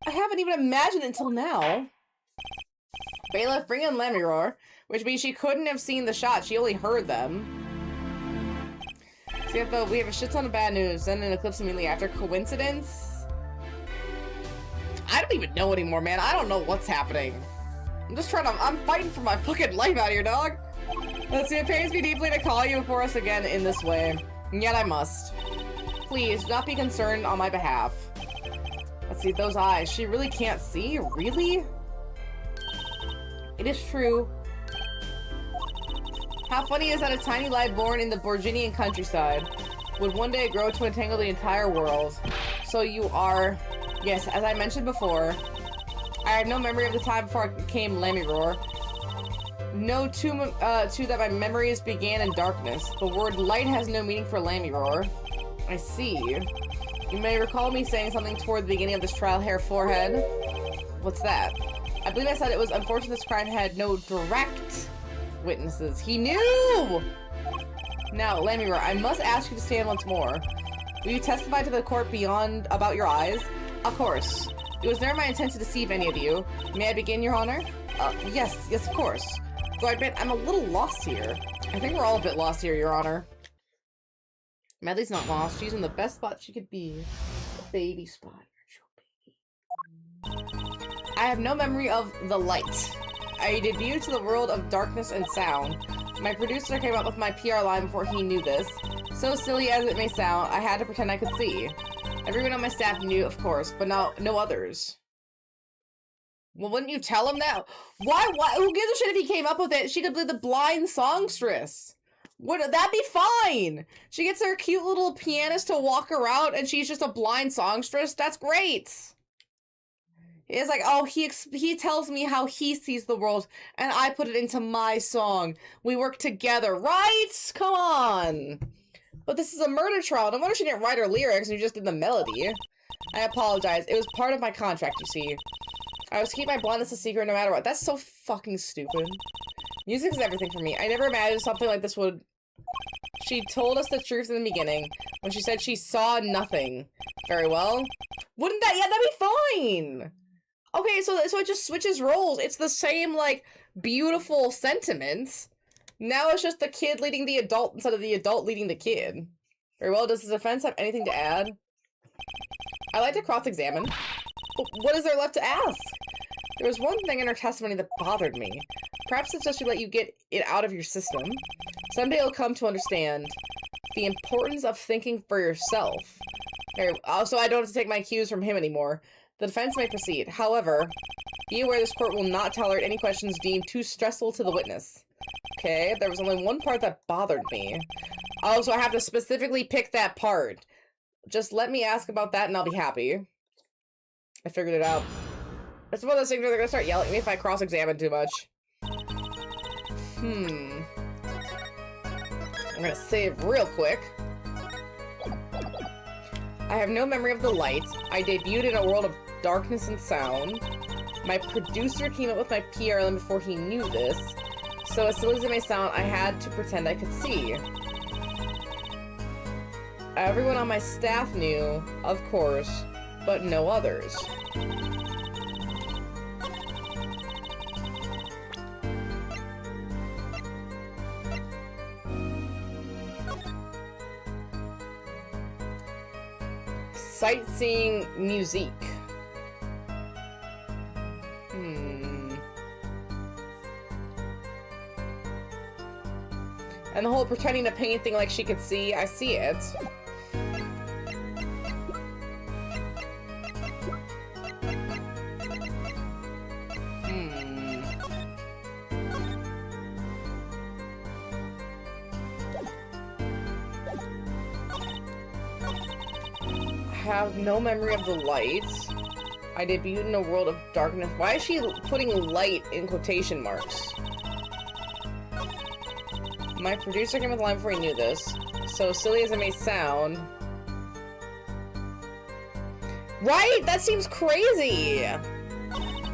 I haven't even imagined it until now. Bailiff, bring in Lamirar, which means she couldn't have seen the shot. She only heard them. See, though, we have a shit ton of bad news. Then an eclipse immediately after. Coincidence? I don't even know anymore, man. I don't know what's happening. I'm fighting for my fucking life out here, dog. Let's see, it pains me deeply to call you before us again in this way. And yet I must. Please, do not be concerned on my behalf. Let's see, those eyes. She really can't see? Really? It is true. How funny is that a tiny life born in the Borginian countryside would one day grow to entangle the entire world? So you are... Yes, as I mentioned before, I have no memory of the time before I became Lamiroar. No two that my memories began in darkness. The word light has no meaning for Lamiroar. I see. You may recall me saying something toward the beginning of this trial, hair forehead. What's that? I believe I said it was unfortunate this crime had no direct witnesses. He knew! Now, Lamiroar, I must ask you to stand once more. Will you testify to the court beyond about your eyes? Of course. It was never my intent to deceive any of you. May I begin, Your Honor? Yes, of course. Though I admit I'm a little lost here. I think we're all a bit lost here, Your Honor. Medley's not lost. She's in the best spot she could be. The baby spot. I have no memory of the light. I debuted to the world of darkness and sound. My producer came up with my PR line before he knew this. So silly as it may sound, I had to pretend I could see. Everyone on my staff knew, of course, but no others. Well, wouldn't you tell him that? Why? Who gives a shit if he came up with it? She could be the blind songstress. Would that be fine? She gets her cute little pianist to walk her out and she's just a blind songstress? That's great. It's like, oh, he tells me how he sees the world and I put it into my song. We work together, right? Come on. But this is a murder trial. No wonder she didn't write her lyrics and you just did the melody. I apologize. It was part of my contract, you see. I was to keep my blindness a secret no matter what. That's so fucking stupid. Music is everything for me. I never imagined something like this would... She told us the truth in the beginning when she said she saw nothing. Very well. Wouldn't that... Yeah, that'd be fine. Okay, so it just switches roles. It's the same, like, beautiful sentiments. Now it's just the kid leading the adult instead of the adult leading the kid. Very well. Does the defense have anything to add? I like to cross-examine. But what is there left to ask? There was one thing in her testimony that bothered me. Perhaps it's just to let you get it out of your system. Someday you'll come to understand the importance of thinking for yourself. So I don't have to take my cues from him anymore. The defense may proceed. However, be aware this court will not tolerate any questions deemed too stressful to the witness. Okay, there was only one part that bothered me. Oh, so I have to specifically pick that part. Just let me ask about that and I'll be happy. I figured it out. It's one of those things where they're gonna start yelling at me if I cross-examine too much. I'm gonna save real quick. I have no memory of the light. I debuted in a world of darkness and sound. My producer came up with my PR line before he knew this. So as silly as it may sound, I had to pretend I could see. Everyone on my staff knew, of course, but no others. Sightseeing musique. And the whole pretending to paint thing like she could see, I see it. I have no memory of the light. I debuted in a world of darkness. Why is she putting light in quotation marks? My producer came with the line before he knew this. So silly as it may sound. Right? That seems crazy.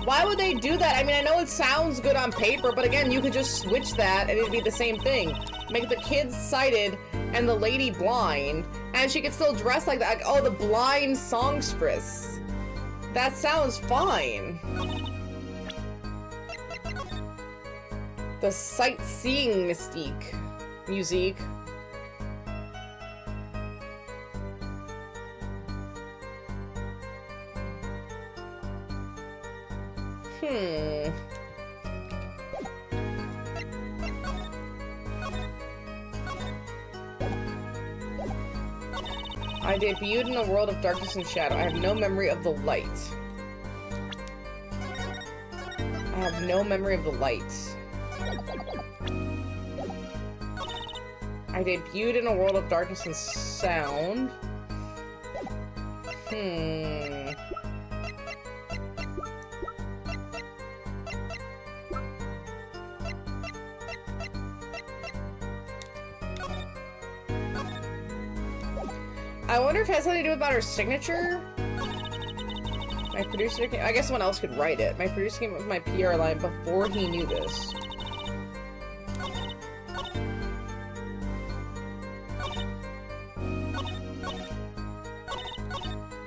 Why would they do that? I mean, I know it sounds good on paper, but again, you could just switch that and it'd be the same thing. Make the kid sighted and the lady blind, and she could still dress like that. Like, oh, the blind songstress. That sounds fine. The sightseeing mystique. Musique. I debuted in a world of darkness and shadow. I have no memory of the light. I have no memory of the light. I debuted in a world of darkness and sound. I wonder if it has something to do about her signature? My producer came, I guess someone else could write it. My producer came up with my PR line before he knew this.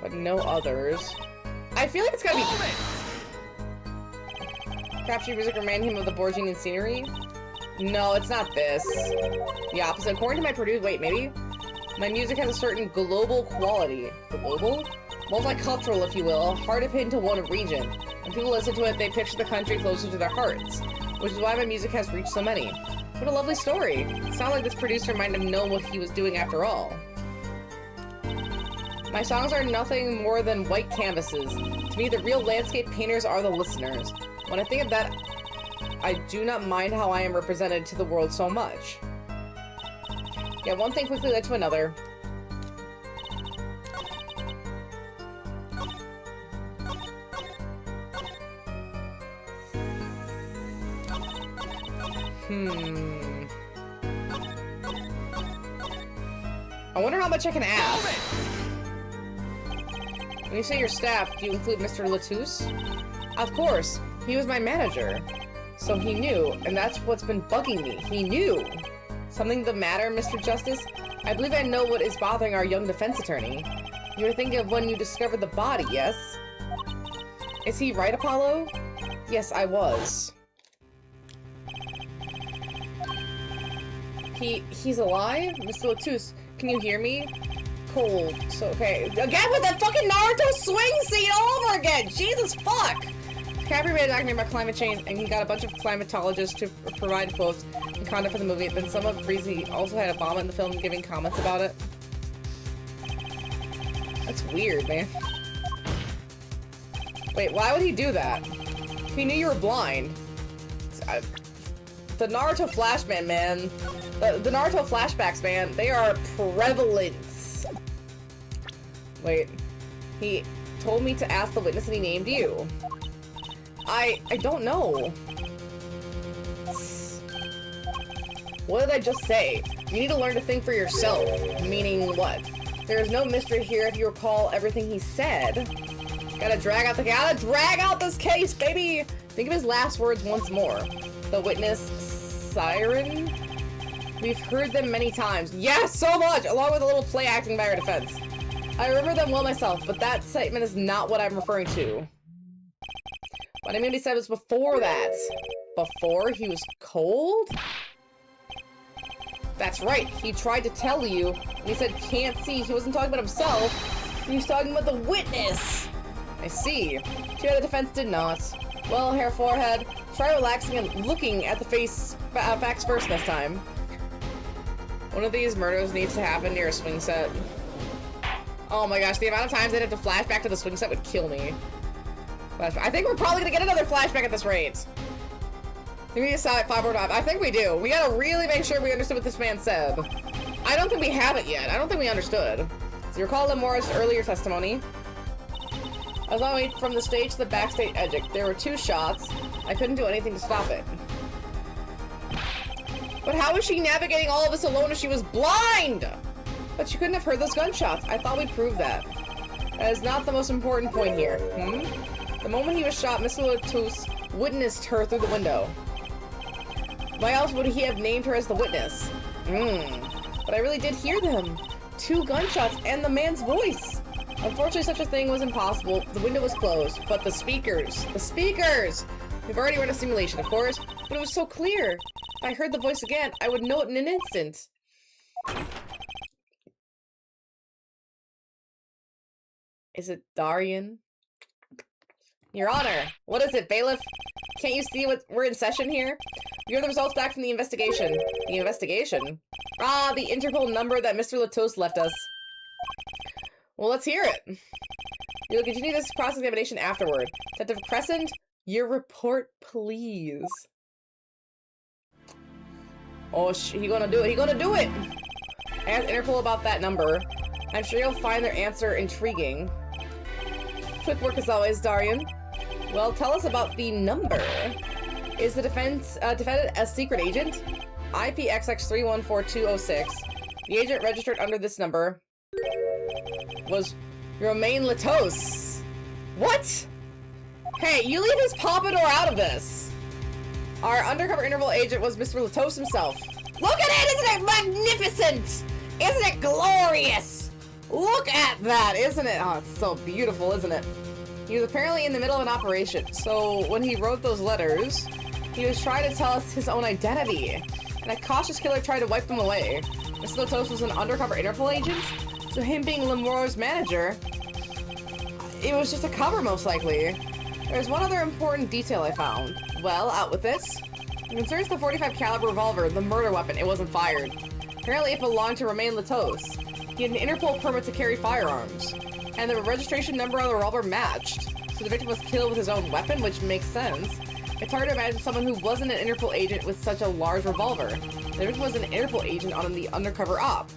But no others. I feel like it's gotta be... Capture music remind him of the Borgian scenery? No, it's not this. The opposite. According to my producer... Wait, maybe? My music has a certain global quality. Global? Multicultural, if you will. Hard to pin to one region. When people listen to it, they picture the country closer to their hearts. Which is why my music has reached so many. What a lovely story. It sounds like this producer might have known what he was doing after all. My songs are nothing more than white canvases. To me, the real landscape painters are the listeners. When I think of that, I do not mind how I am represented to the world so much. Yeah, one thing quickly led to another. I wonder how much I can ask. When you say your staff, do you include Mr. Latouche? Of course. He was my manager. So he knew, and that's what's been bugging me. He knew. Something the matter, Mr. Justice? I believe I know what is bothering our young defense attorney. You were thinking of when you discovered the body, yes? Is he right, Apollo? Yes, I was. He's alive? Mr. Latouche, can you hear me? Cold. So, okay. Again with that fucking Naruto swing scene all over again! Jesus fuck! Capri made a documentary about climate change, and he got a bunch of climatologists to provide quotes and content for the movie. Then some of the reason he also had Obama in the film giving comments about it. That's weird, man. Wait, why would he do that? He knew you were blind. The Naruto flashman, man. The Naruto flashbacks, man. They are prevalent. Wait. He told me to ask the witness and he named you. I don't know. What did I just say? You need to learn to think for yourself. Meaning what? There is no mystery here if you recall everything he said. Gotta drag out this case, baby! Think of his last words once more. The witness, siren? We've heard them many times. Yes, so much! Along with a little play acting by our defense. I remember them well myself, but that statement is not what I'm referring to. What I mean he said was before that. Before he was cold? That's right. He tried to tell you, and he said can't see. He wasn't talking about himself. He was talking about the witness. I see. Too bad the defense did not. Well, hair forehead, try relaxing and looking at the facts first next time. One of these murders needs to happen near a swing set. Oh my gosh, the amount of times I'd have to flash back to the swing set would kill me. I think we're probably gonna get another flashback at this rate. We need to decide 5 or 5. I think we do. We gotta really make sure we understood what this man said. I don't think we have it yet. I don't think we understood. So you recall Lamora's earlier testimony. I was on my way from the stage to the backstage exit. There were 2 shots. I couldn't do anything to stop it. But how was she navigating all of this alone if she was blind? But she couldn't have heard those gunshots. I thought we proved that. That is not the most important point here. The moment he was shot, Mr. Latouche witnessed her through the window. Why else would he have named her as the witness? But I really did hear them. 2 gunshots and the man's voice. Unfortunately, such a thing was impossible. The window was closed, but the speakers! We've already run a simulation, of course, but it was so clear. If I heard the voice again, I would know it in an instant. Is it Darian? Your Honor, what is it, bailiff? Can't you see what we're in session here? You have the results back from the investigation. The investigation? Ah, the Interpol number that Mr. Latouche left us. Well, let's hear it. You'll continue this cross-examination afterward. Detective Crescent, your report, please. Oh, he gonna do it. He gonna do it! Ask Interpol about that number. I'm sure you'll find their answer intriguing. Quick work as always, Darian. Well, tell us about the number. Is the defendant a secret agent? IPXX314206. The agent registered under this number. was Romain Latos. What? Hey, you leave his pompadour out of this. Our undercover interval agent was Mr. Latos himself. Look at it! Isn't it magnificent? Isn't it glorious? Look at that! Isn't it? Oh, it's so beautiful, isn't it? He was apparently in the middle of an operation, so when he wrote those letters, he was trying to tell us his own identity, and a cautious killer tried to wipe them away. Mr. Latos was an undercover Interpol agent, so him being Lemoore's manager, it was just a cover most likely. There's one other important detail I found. Well, out with this. It concerns the 45 caliber revolver, the murder weapon. It wasn't fired. Apparently it belonged to Romain Latos. He had an Interpol permit to carry firearms, and the registration number on the revolver matched. So the victim was killed with his own weapon, which makes sense. It's hard to imagine someone who wasn't an Interpol agent with such a large revolver. The victim was an Interpol agent on the undercover op.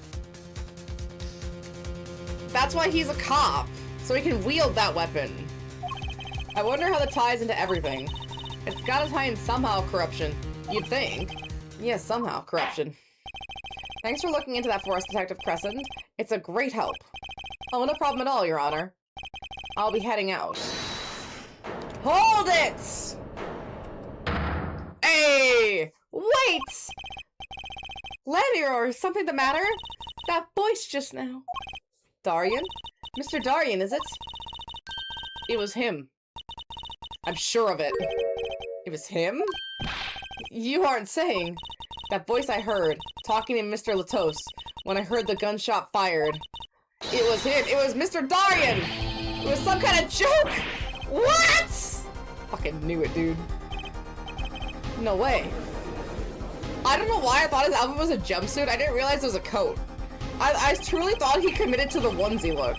That's why he's a cop, so he can wield that weapon. I wonder how that ties into everything. It's gotta tie in somehow, corruption. You'd think. Yeah, somehow, corruption. Thanks for looking into that for us, Detective Crescent. It's a great help. Oh, no problem at all, Your Honor. I'll be heading out. Hold it! Hey! Wait! Lanier, is something the matter? That voice just now. Darien? Mr. Darien, is it? It was him. I'm sure of it. It was him? You aren't saying. That voice I heard, talking to Mr. Latos, when I heard the gunshot fired. It was him. It was Mr. Darien! It was some kind of joke! What?! Fucking knew it, dude. No way. I don't know why I thought his outfit was a jumpsuit. I didn't realize it was a coat. I truly thought he committed to the onesie look.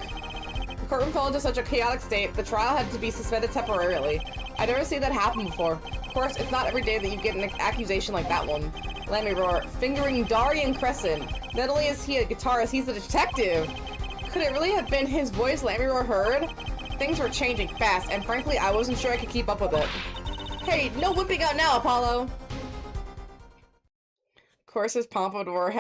The courtroom fell into such a chaotic state, the trial had to be suspended temporarily. I'd never seen that happen before. Of course, it's not every day that you get an accusation like that one. Let me roar. Fingering Darien Crescent. Not only is he a guitarist, he's a detective. Could it really have been his voice Lammy Roar heard? Things were changing fast, and frankly, I wasn't sure I could keep up with it. Hey, no whipping out now, Apollo! Of course, his pompadour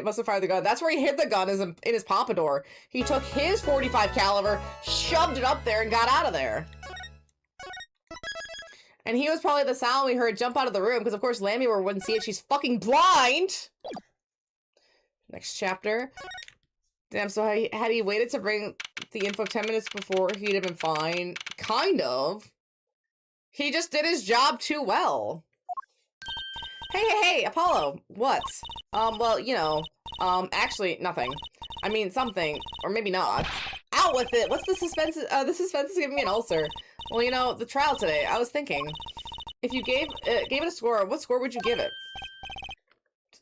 must have fired the gun. That's where he hid the gun, is in his pompadour. He took his 45 caliber, shoved it up there, and got out of there. And he was probably the sound we heard jump out of the room, because of course Lammy Roar wouldn't see it. She's fucking blind! Next chapter. Damn, so had he waited to bring the info 10 minutes before, he'd have been fine. Kind of. He just did his job too well. Hey, Apollo. What? Well, you know, actually, nothing. I mean, something. Or maybe not. Out with it! What's the suspense? The suspense is giving me an ulcer. Well, you know, the trial today, I was thinking. If you gave it a score, what score would you give it?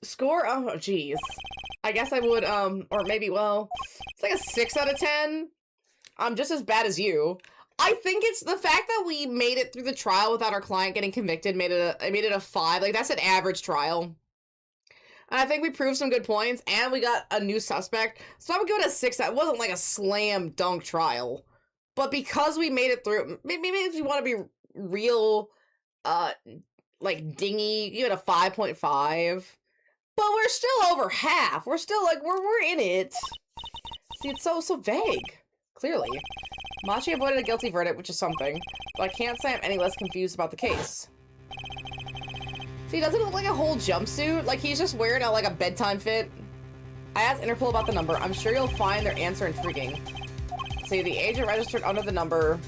Score? Oh, jeez. I guess I would, or maybe, well, it's like a 6 out of 10. I'm just as bad as you. I think it's the fact that we made it through the trial without our client getting convicted made it a 5. Like, that's an average trial. And I think we proved some good points, and we got a new suspect. So I would give it a 6. That wasn't like a slam dunk trial. But because we made it through, maybe if you want to be real, like, dingy, give it a 5.5. But we're still over half. We're still, like, we're in it. See, it's so vague. Clearly. Machi avoided a guilty verdict, which is something. But I can't say I'm any less confused about the case. See, doesn't it look like a whole jumpsuit? Like, he's just wearing like a bedtime fit. I asked Interpol about the number. I'm sure you'll find their answer intriguing. See, the agent registered under the number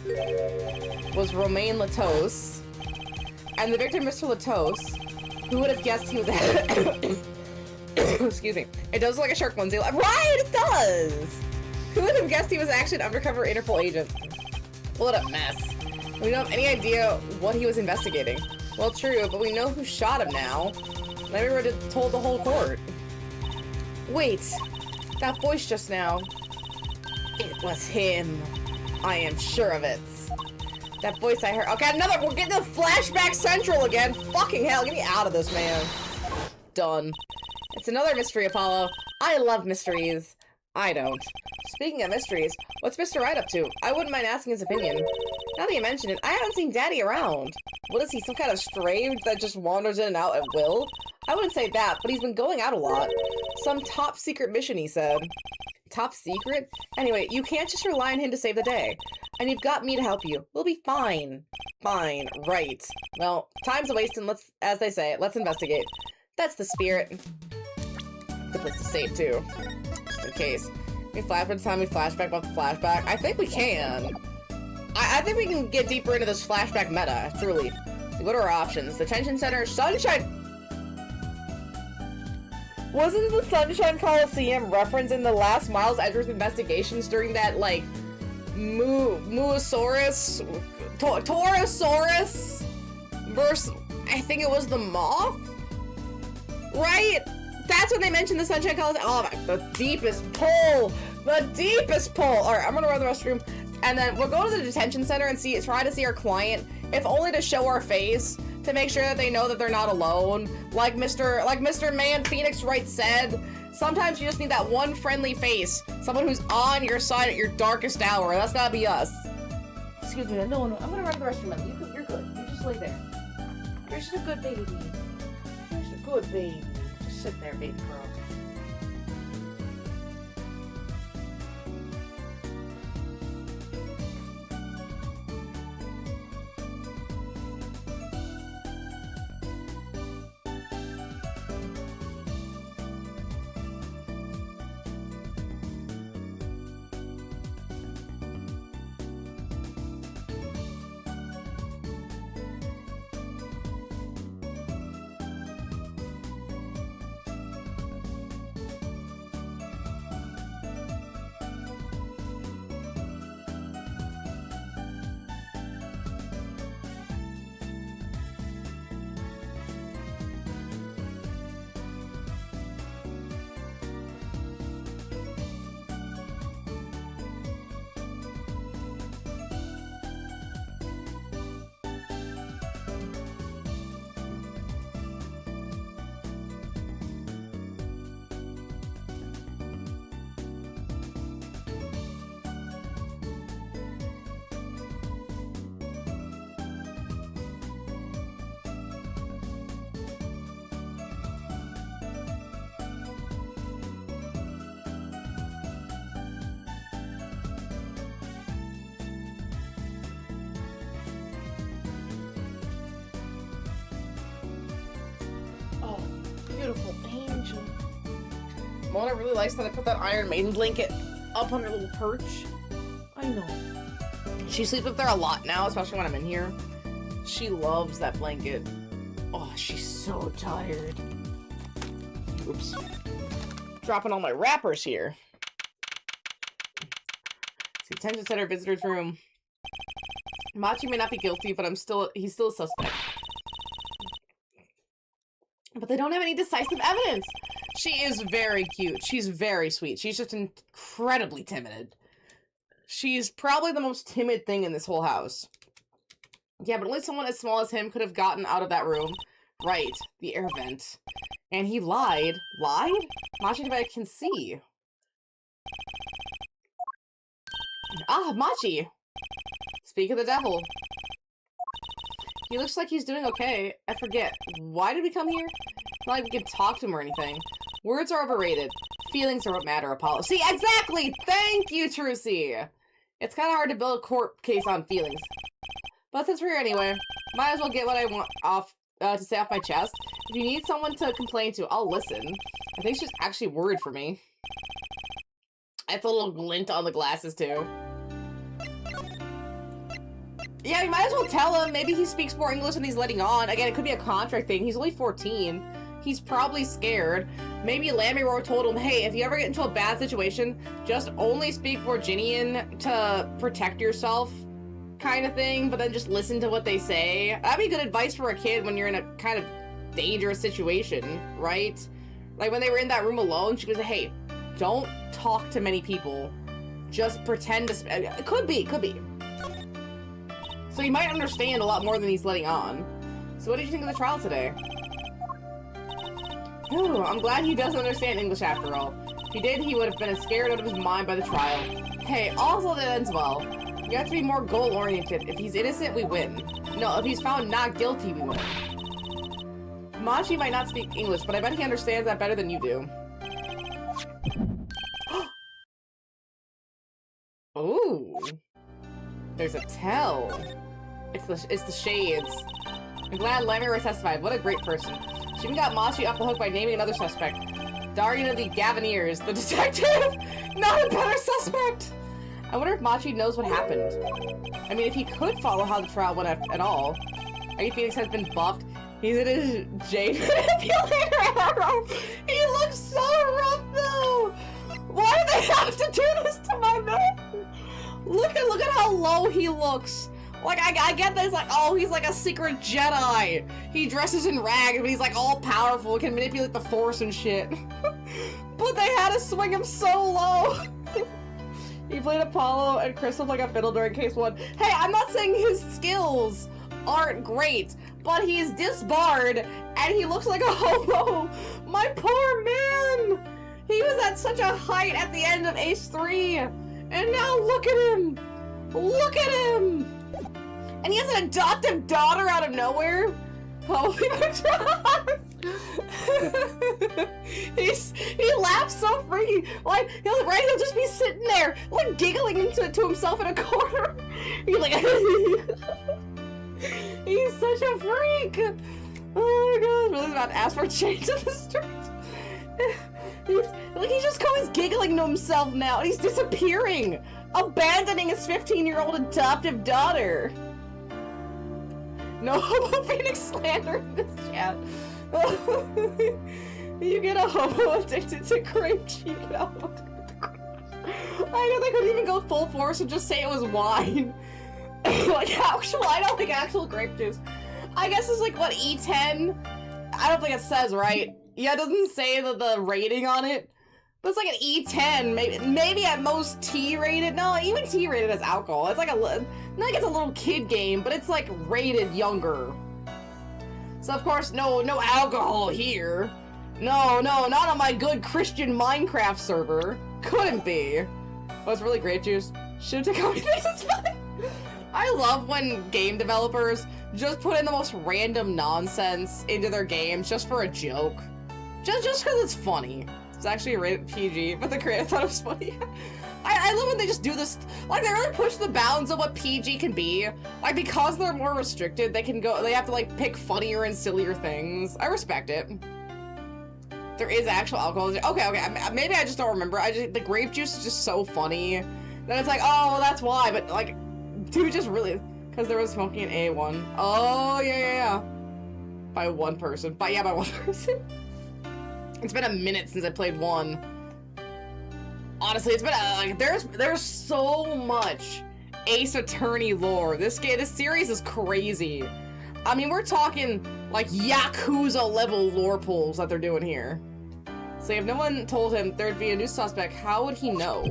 was Romain Latos. And the victim, Mr. Latos, who would have guessed he was excuse me. It does look like a shark onesie. Right, it does! Who would have guessed he was actually an undercover Interpol agent? What a mess. We don't have any idea what he was investigating. Well, true, but we know who shot him now. Maybe we would have told the whole court. Wait, that voice just now. It was him. I am sure of it. That voice I heard. Okay, we're getting to flashback central again. Fucking hell, get me out of this, man. Done. It's another mystery, Apollo. I love mysteries. I don't. Speaking of mysteries, what's Mr. Wright up to? I wouldn't mind asking his opinion. Now that you mention it, I haven't seen Daddy around. What is he, some kind of stray that just wanders in and out at will? I wouldn't say that, but he's been going out a lot. Some top secret mission, he said. top secret? Anyway, you can't just rely on him to save the day. And you've got me to help you. We'll be fine. Fine, right. Well, time's a waste and as they say, let's investigate. That's the spirit. Good place to save, too. Just in case. We flash by the time we flashback about the flashback. I think we can. I think we can get deeper into this flashback meta, truly. So what are our options? Detention Center, Sunshine... Wasn't the Sunshine Coliseum referenced in the last Miles Edgeworth investigations during that, like, Taurosaurus versus, I think it was the Moth? Right? That's when they mentioned the Sunshine Coliseum. Oh my, the deepest pull! The deepest pull! Alright, I'm gonna run the restroom. And then we'll go to the detention center and try to see our client, if only to show our face, to make sure that they know that they're not alone. Like Mr. Man Phoenix Wright said, sometimes you just need that one friendly face. Someone who's on your side at your darkest hour. That's gotta be us. Excuse me, no, I'm gonna run to the restroom. You're good. You just lay there. You're just a good baby. You're just a good baby. Just sit there, baby girl. Beautiful angel. Mona really likes that I put that Iron Maiden blanket up on her little perch. I know. She sleeps up there a lot now, especially when I'm in here. She loves that blanket. Oh, she's so tired. Oops. Dropping all my wrappers here. See, detention center visitor's room. Machi may not be guilty, but he's still a suspect. But they don't have any decisive evidence. She is very cute. She's very sweet. She's just incredibly timid. She's probably the most timid thing in this whole house. Yeah, but only someone as small as him could have gotten out of that room. Right, the air vent. And he lied. Lied? Machi can see. Ah, Machi! Speak of the devil. He looks like he's doing okay. I forget. Why did we come here? Not like we can talk to him or anything. Words are overrated. Feelings are what matter, Apollo. See, exactly! Thank you, Trucy! It's kind of hard to build a court case on feelings. But since we're here anyway, might as well get what I want off to say off my chest. If you need someone to complain to, I'll listen. I think she's actually worried for me. It's a little glint on the glasses, too. Yeah, you might as well tell him. Maybe he speaks more English than he's letting on. Again, it could be a contract thing. He's only 14. He's probably scared. Maybe Lamiror told him, hey, if you ever get into a bad situation, just only speak Virginian to protect yourself, kind of thing, but then just listen to what they say. That'd be good advice for a kid when you're in a kind of dangerous situation, right? Like when they were in that room alone, she was like, hey, don't talk to many people. Just pretend to... It could be. So he might understand a lot more than he's letting on. So what did you think of the trial today? Ooh, I'm glad he doesn't understand English after all. If he did, he would have been scared out of his mind by the trial. Hey, also that ends well. You have to be more goal-oriented. If he's innocent, we win. No, if he's found not guilty, we win. Machi might not speak English, but I bet he understands that better than you do. Ooh. There's a tell. It's the shades. I'm glad Lemmy testified. What a great person. She even got Machi off the hook by naming another suspect. Darian of the Gaviniers, the detective! Not a better suspect! I wonder if Machi knows what happened. I mean, if he could follow how the trial went at all. Aggie Phoenix has been buffed. He's in his Jade manipulator arrow! He looks so rough, though! Why do they have to do this to my man? Look at how low he looks. Like, I get this, like, oh, he's like a secret Jedi. He dresses in rags, but he's like all powerful, can manipulate the Force and shit. But they had to swing him so low. He played Apollo and Crystal like a fiddle during case 1. Hey, I'm not saying his skills aren't great, but he's disbarred and he looks like a hobo. My poor man. He was at such a height at the end of Ace 3. And now look at him. Look at him. And he has an adoptive daughter out of nowhere? Holy he laughs so freaky. Like, he'll just be sitting there, like, giggling to himself in a corner. He's like, he's such a freak. Oh my god, really about to ask for change in the street. He's just always giggling to himself now. He's disappearing, abandoning his 15-year-old adoptive daughter. No homo Phoenix slander in this chat. You get a homo addicted to grape juice. You get a homo addicted to grape juice. I know they couldn't even go full force and just say it was wine. Like actual, I don't think actual grape juice. I guess it's like what, E10? I don't think it says, right? Yeah, it doesn't say the rating on it. But it's like an E10, maybe at most T rated. No, even T rated as alcohol. It's like not like it's a little kid game, but it's like rated younger. So of course, no alcohol here. No, not on my good Christian Minecraft server. Couldn't be. But it's really grape juice. Should have taken out it's fine. I love when game developers just put in the most random nonsense into their games just for a joke. Just because it's funny. It's actually rated PG, but the creator thought it was funny. I love when they just do this, like they really push the bounds of what PG can be. Like because they're more restricted, they have to like pick funnier and sillier things. I respect it. There is actual alcohol. Okay, maybe I just don't remember. The grape juice is just so funny that it's like, oh, well, that's why. But like, dude, just really, because there was smoking in A1. Oh yeah. By one person. By one person. It's been a minute since I played 1. Honestly, it's been like there's so much Ace Attorney lore. This series is crazy. I mean, we're talking like Yakuza level lore pulls that they're doing here. So if no one told him there'd be a new suspect, how would he know?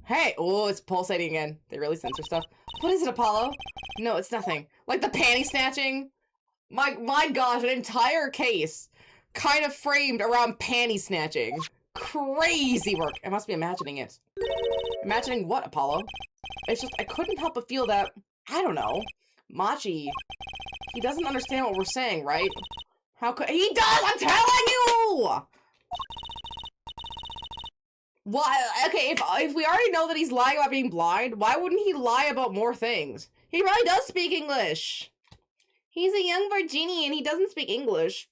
Hey, oh, it's pulsating again. They really censor stuff. What is it, Apollo? No, it's nothing. Like the panty snatching. My gosh, an entire case kind of framed around panty snatching. Crazy work. I must be imagining it. Imagining what, Apollo? It's just, I couldn't help but feel that, I don't know, Machi, he doesn't understand what we're saying, right? How could, he does, I'm telling you! Why, okay, if we already know that he's lying about being blind, why wouldn't he lie about more things? He probably does speak English. He's a young Virginian, he doesn't speak English.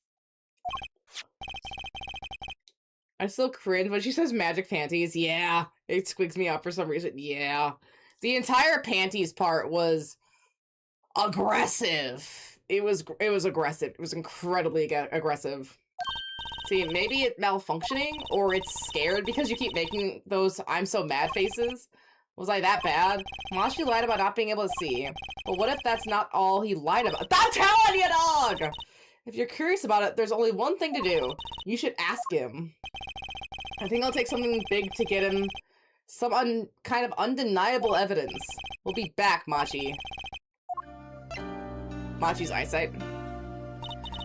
I still cringe when she says magic panties. Yeah, it squeaks me up for some reason. Yeah. The entire panties part was aggressive. It was aggressive. It was incredibly aggressive. See, maybe it's malfunctioning or it's scared because you keep making those I'm so mad faces. Was I that bad? Machi lied about not being able to see. But what if that's not all he lied about? I'm telling you, dog! If you're curious about it, there's only one thing to do. You should ask him. I think I'll take something big to get him some kind of undeniable evidence. We'll be back, Machi. Machi's eyesight.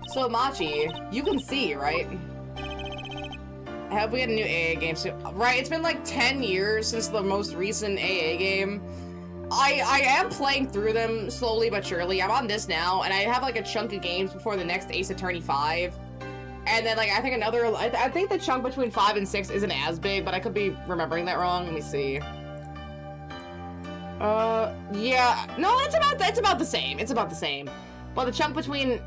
So, Machi, you can see, right? I hope we get a new AA game soon. Right, it's been like 10 years since the most recent AA game. I am playing through them slowly but surely. I'm on this now, and I have like a chunk of games before the next Ace Attorney 5. And then like, I think I think the chunk between 5 and 6 isn't as big, but I could be remembering that wrong. Let me see. Yeah. No, it's about the same. It's about the same. But the chunk between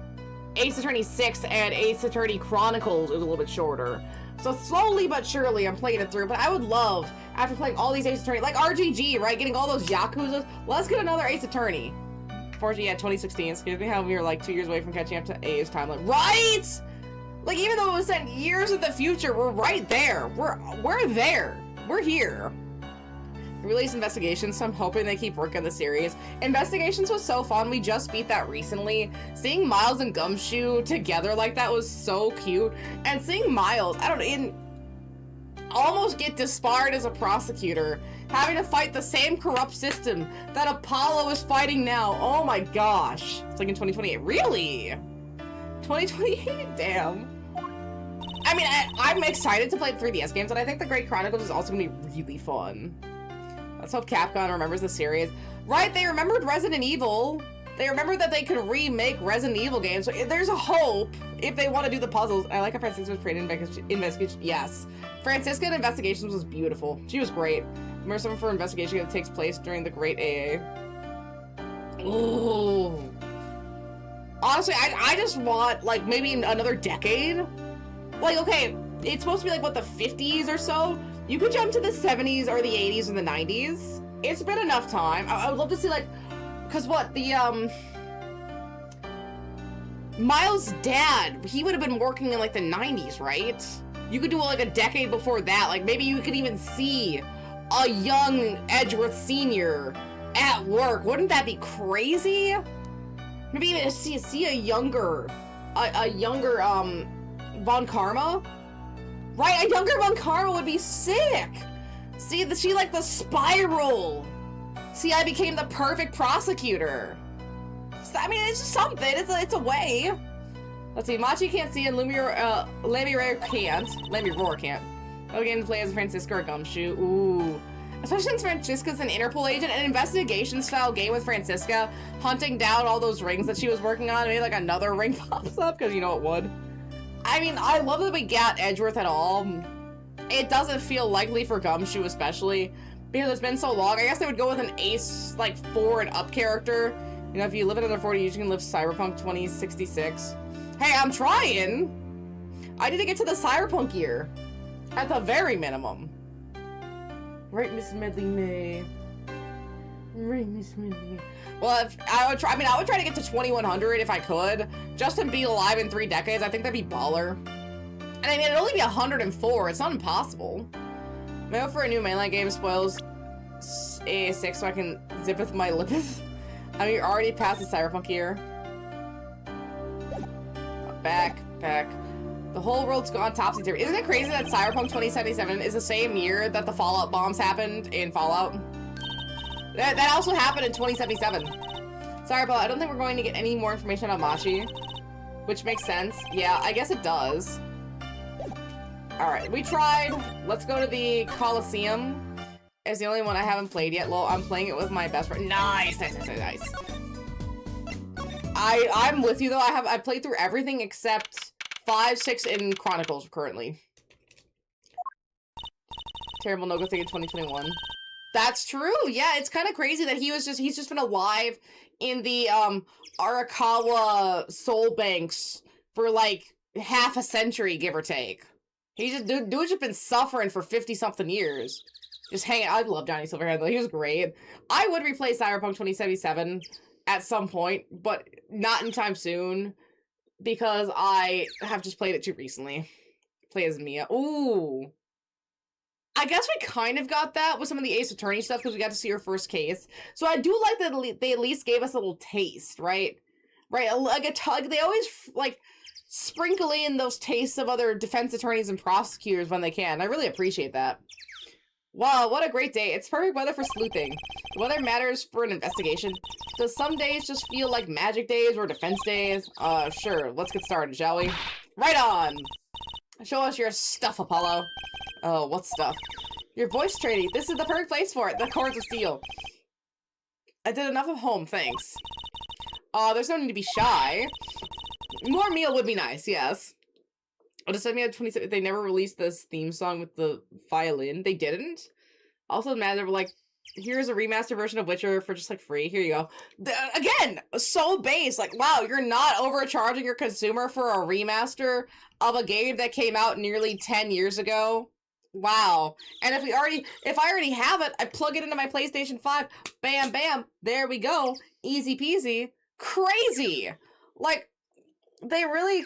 Ace Attorney 6 and Ace Attorney Chronicles is a little bit shorter. So slowly but surely I'm playing it through, but I would love, after playing all these Ace Attorney, like RGG, right? Getting all those Yakuzas, let's get another Ace Attorney. Fortunately, yeah, 2016. Excuse me how we were like 2 years away from catching up to A's timeline. Right! Like, even though it was set years in the future, we're right there. We're there. We're here. Release Investigations, so I'm hoping they keep working the series. Investigations was so fun. We just beat that recently. Seeing Miles and Gumshoe together like that was so cute. And seeing Miles, I don't know, almost get disbarred as a prosecutor, having to fight the same corrupt system that Apollo is fighting now. Oh my gosh. It's like in 2028. Really? 2028? Damn. I mean, I'm excited to play the 3DS games, and I think The Great Chronicles is also going to be really fun. Let's hope Capcom remembers the series. Right, they remembered Resident Evil. They remembered that they could remake Resident Evil games. So there's a hope if they want to do the puzzles. I like how Francisca was created investigation. Yes. Francisca in Investigations was beautiful. She was great. Remember someone for Investigation that takes place during the Great AA. Ooh. Honestly, I just want, like, maybe another decade. Like, okay, it's supposed to be like, what, the 50s or so? You could jump to the 70s or the 80s or the 90s. It's been enough time. I would love to see, like, because what, the, Miles' dad, he would have been working in, like, the 90s, right? You could do, like, a decade before that. Like, maybe you could even see a young Edgeworth Sr. at work. Wouldn't that be crazy? Maybe even see a younger, Von Karma? Right, a younger Von Karma would be sick! See, she like the spiral! See, I became the perfect prosecutor! So, I mean, it's just something, it's a way! Let's see, Machi can't see and Lemmy Roar can't. Go again to play as Francisca or Gumshoe. Ooh. Especially since Francisca's an Interpol agent, an investigation-style game with Francisca, hunting down all those rings that she was working on, maybe like another ring pops up, because you know it would. I mean, I love that we got Edgeworth at all. It doesn't feel likely for Gumshoe, especially, because it's been so long. I guess they would go with an Ace, like, 4 and up character. You know, if you live in under 40, you can live Cyberpunk 2066. Hey, I'm trying! I need to get to the Cyberpunk year. At the very minimum. Right, Miss Medley May. Right, Miss Medley May. Well, I would try to get to 2100 if I could, just to be alive in 3 decades. I think that'd be baller. And I mean, it'd only be 104. It's not impossible. Maybe for a new mainline game spoils AA6 so I can zip with my lipith. I mean, you're already past the Cyberpunk year. Back. The whole world's gone topsy-turvy. Isn't it crazy that Cyberpunk 2077 is the same year that the Fallout bombs happened in Fallout? That also happened in 2077. Sorry, but I don't think we're going to get any more information on Machi. Which makes sense. Yeah, I guess it does. Alright, we tried. Let's go to the Coliseum. It's the only one I haven't played yet. Lol, I'm playing it with my best friend. Nice. I'm with you though. I've played through everything except 5, 6 in Chronicles currently. Terrible no-go thing in 2021. That's true. Yeah, it's kind of crazy that he's just been alive in the Arakawa soul banks for like half a century, give or take. Dude's just been suffering for 50-something years. Just hanging. I love Johnny Silverhand though. He was great. I would replay Cyberpunk 2077 at some point, but not anytime soon because I have just played it too recently. Play as Mia. Ooh. I guess we kind of got that with some of the Ace Attorney stuff because we got to see her first case. So I do like that they at least gave us a little taste, right? Right, like a tug. They always like sprinkle in those tastes of other defense attorneys and prosecutors when they can. I really appreciate that. Wow, what a great day. It's perfect weather for sleuthing. The weather matters for an investigation. Does some days just feel like magic days or defense days? Sure, let's get started, shall we? Right on! Show us your stuff, Apollo. Oh, what stuff? Your voice training. This is the perfect place for it. The Cords of Steel. I did enough of home, thanks. There's no need to be shy. More meal would be nice, yes. Oh, just send me at 27. They never released this theme song with the violin. They didn't. Also, man, they were like Here's a remastered version of Witcher for just like free. Here you go. Again, so base. Like, wow, you're not overcharging your consumer for a remaster of a game that came out nearly 10 years ago. Wow. And if I already have it, I plug it into my PlayStation 5. Bam, bam. There we go. Easy peasy. Crazy. Like, they really,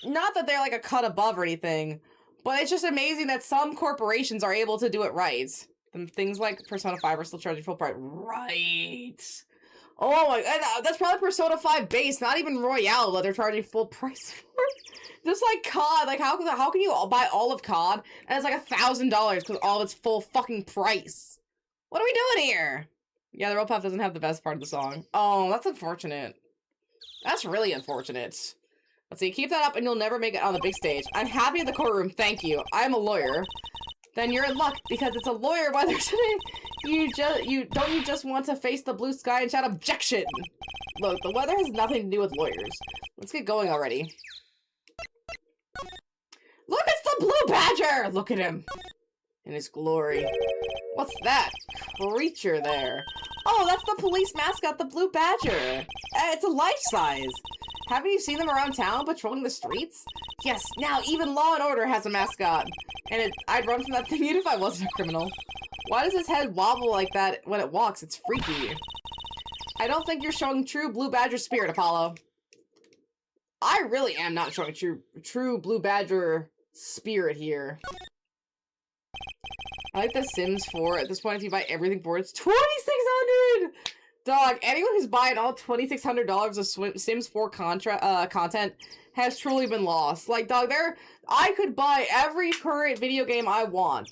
not that they're like a cut above or anything, but it's just amazing that some corporations are able to do it right. And things like Persona 5 are still charging full price. Right. Oh my god, that's probably Persona 5 base, not even Royale that they're charging full price for. Just like COD, like how can you buy all of COD and it's like $1,000 because all of its full fucking price? What are we doing here? Yeah, the roll puff doesn't have the best part of the song. Oh, that's unfortunate. That's really unfortunate. Let's see, keep that up and you'll never make it on the big stage. I'm happy in the courtroom, thank you. I'm a lawyer. Then you're in luck because it's a lawyer weather today. You just want to face the blue sky and shout objection. Look, the weather has nothing to do with lawyers. Let's get going already. Look, it's the blue badger! Look at him. In his glory. What's that creature there? Oh, that's the police mascot, the blue badger. It's a life size. Haven't you seen them around town patrolling the streets? Yes, now even Law and Order has a mascot. And I'd run from that thing even if I wasn't a criminal. Why does his head wobble like that when it walks? It's freaky. I don't think you're showing true blue badger spirit, Apollo. I really am not showing true blue badger spirit here. I like the Sims 4. At this point, if you buy everything for it, it's $2,600! Dog, anyone who's buying all $2,600 of Sims 4 content has truly been lost. Like, dog, I could buy every current video game I want.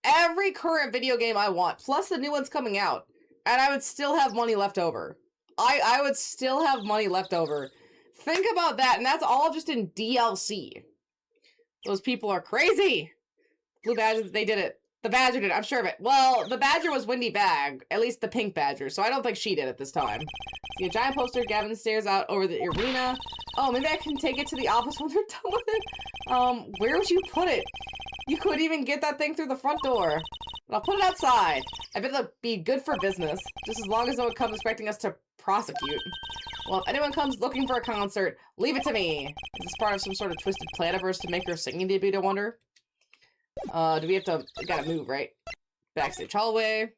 Every current video game I want, plus the new ones coming out. And I would still have money left over. I would still have money left over. Think about that, and that's all just in DLC. Those people are crazy! Blue Badger, they did it. The Badger did it, I'm sure of it. Well, the Badger was Windy Bag, at least the pink Badger, so I don't think she did it this time. See a giant poster, Gavin stares out over the arena. Oh, maybe I can take it to the office when they're done with it? Where would you put it? You couldn't even get that thing through the front door. But I'll put it outside. I bet it'll be good for business, just as long as no one comes expecting us to prosecute. Well, if anyone comes looking for a concert, leave it to me. Is this part of some sort of twisted planiverse to make her singing debut, I wonder? Do we have to... We gotta move, right? Backstage hallway.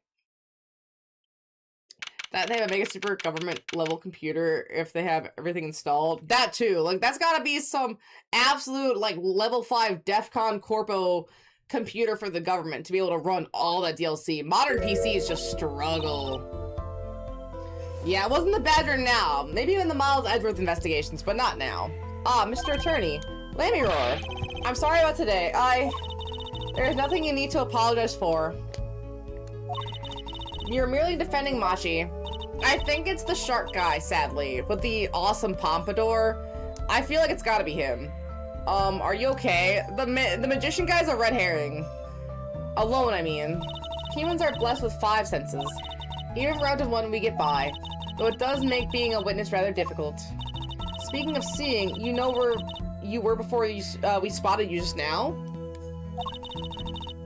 That they have a mega super government level computer if they have everything installed. That too. Like, that's gotta be some absolute, like, level 5 DEFCON Corpo computer for the government to be able to run all that DLC. Modern PCs just struggle. Yeah, it wasn't the Badger now. Maybe in the Miles Edgeworth investigations, but not now. Ah, Mr. Attorney. Let me roar. I'm sorry about today. There's nothing you need to apologize for. You're merely defending Machi. I think it's the shark guy, sadly, with the awesome pompadour. I feel like it's gotta be him. Are you okay? The magician guy's a red herring. Alone, I mean. Humans are blessed with 5 senses. Even round to 1 we get by, though it does make being a witness rather difficult. Speaking of seeing, you know where you were before we spotted you just now?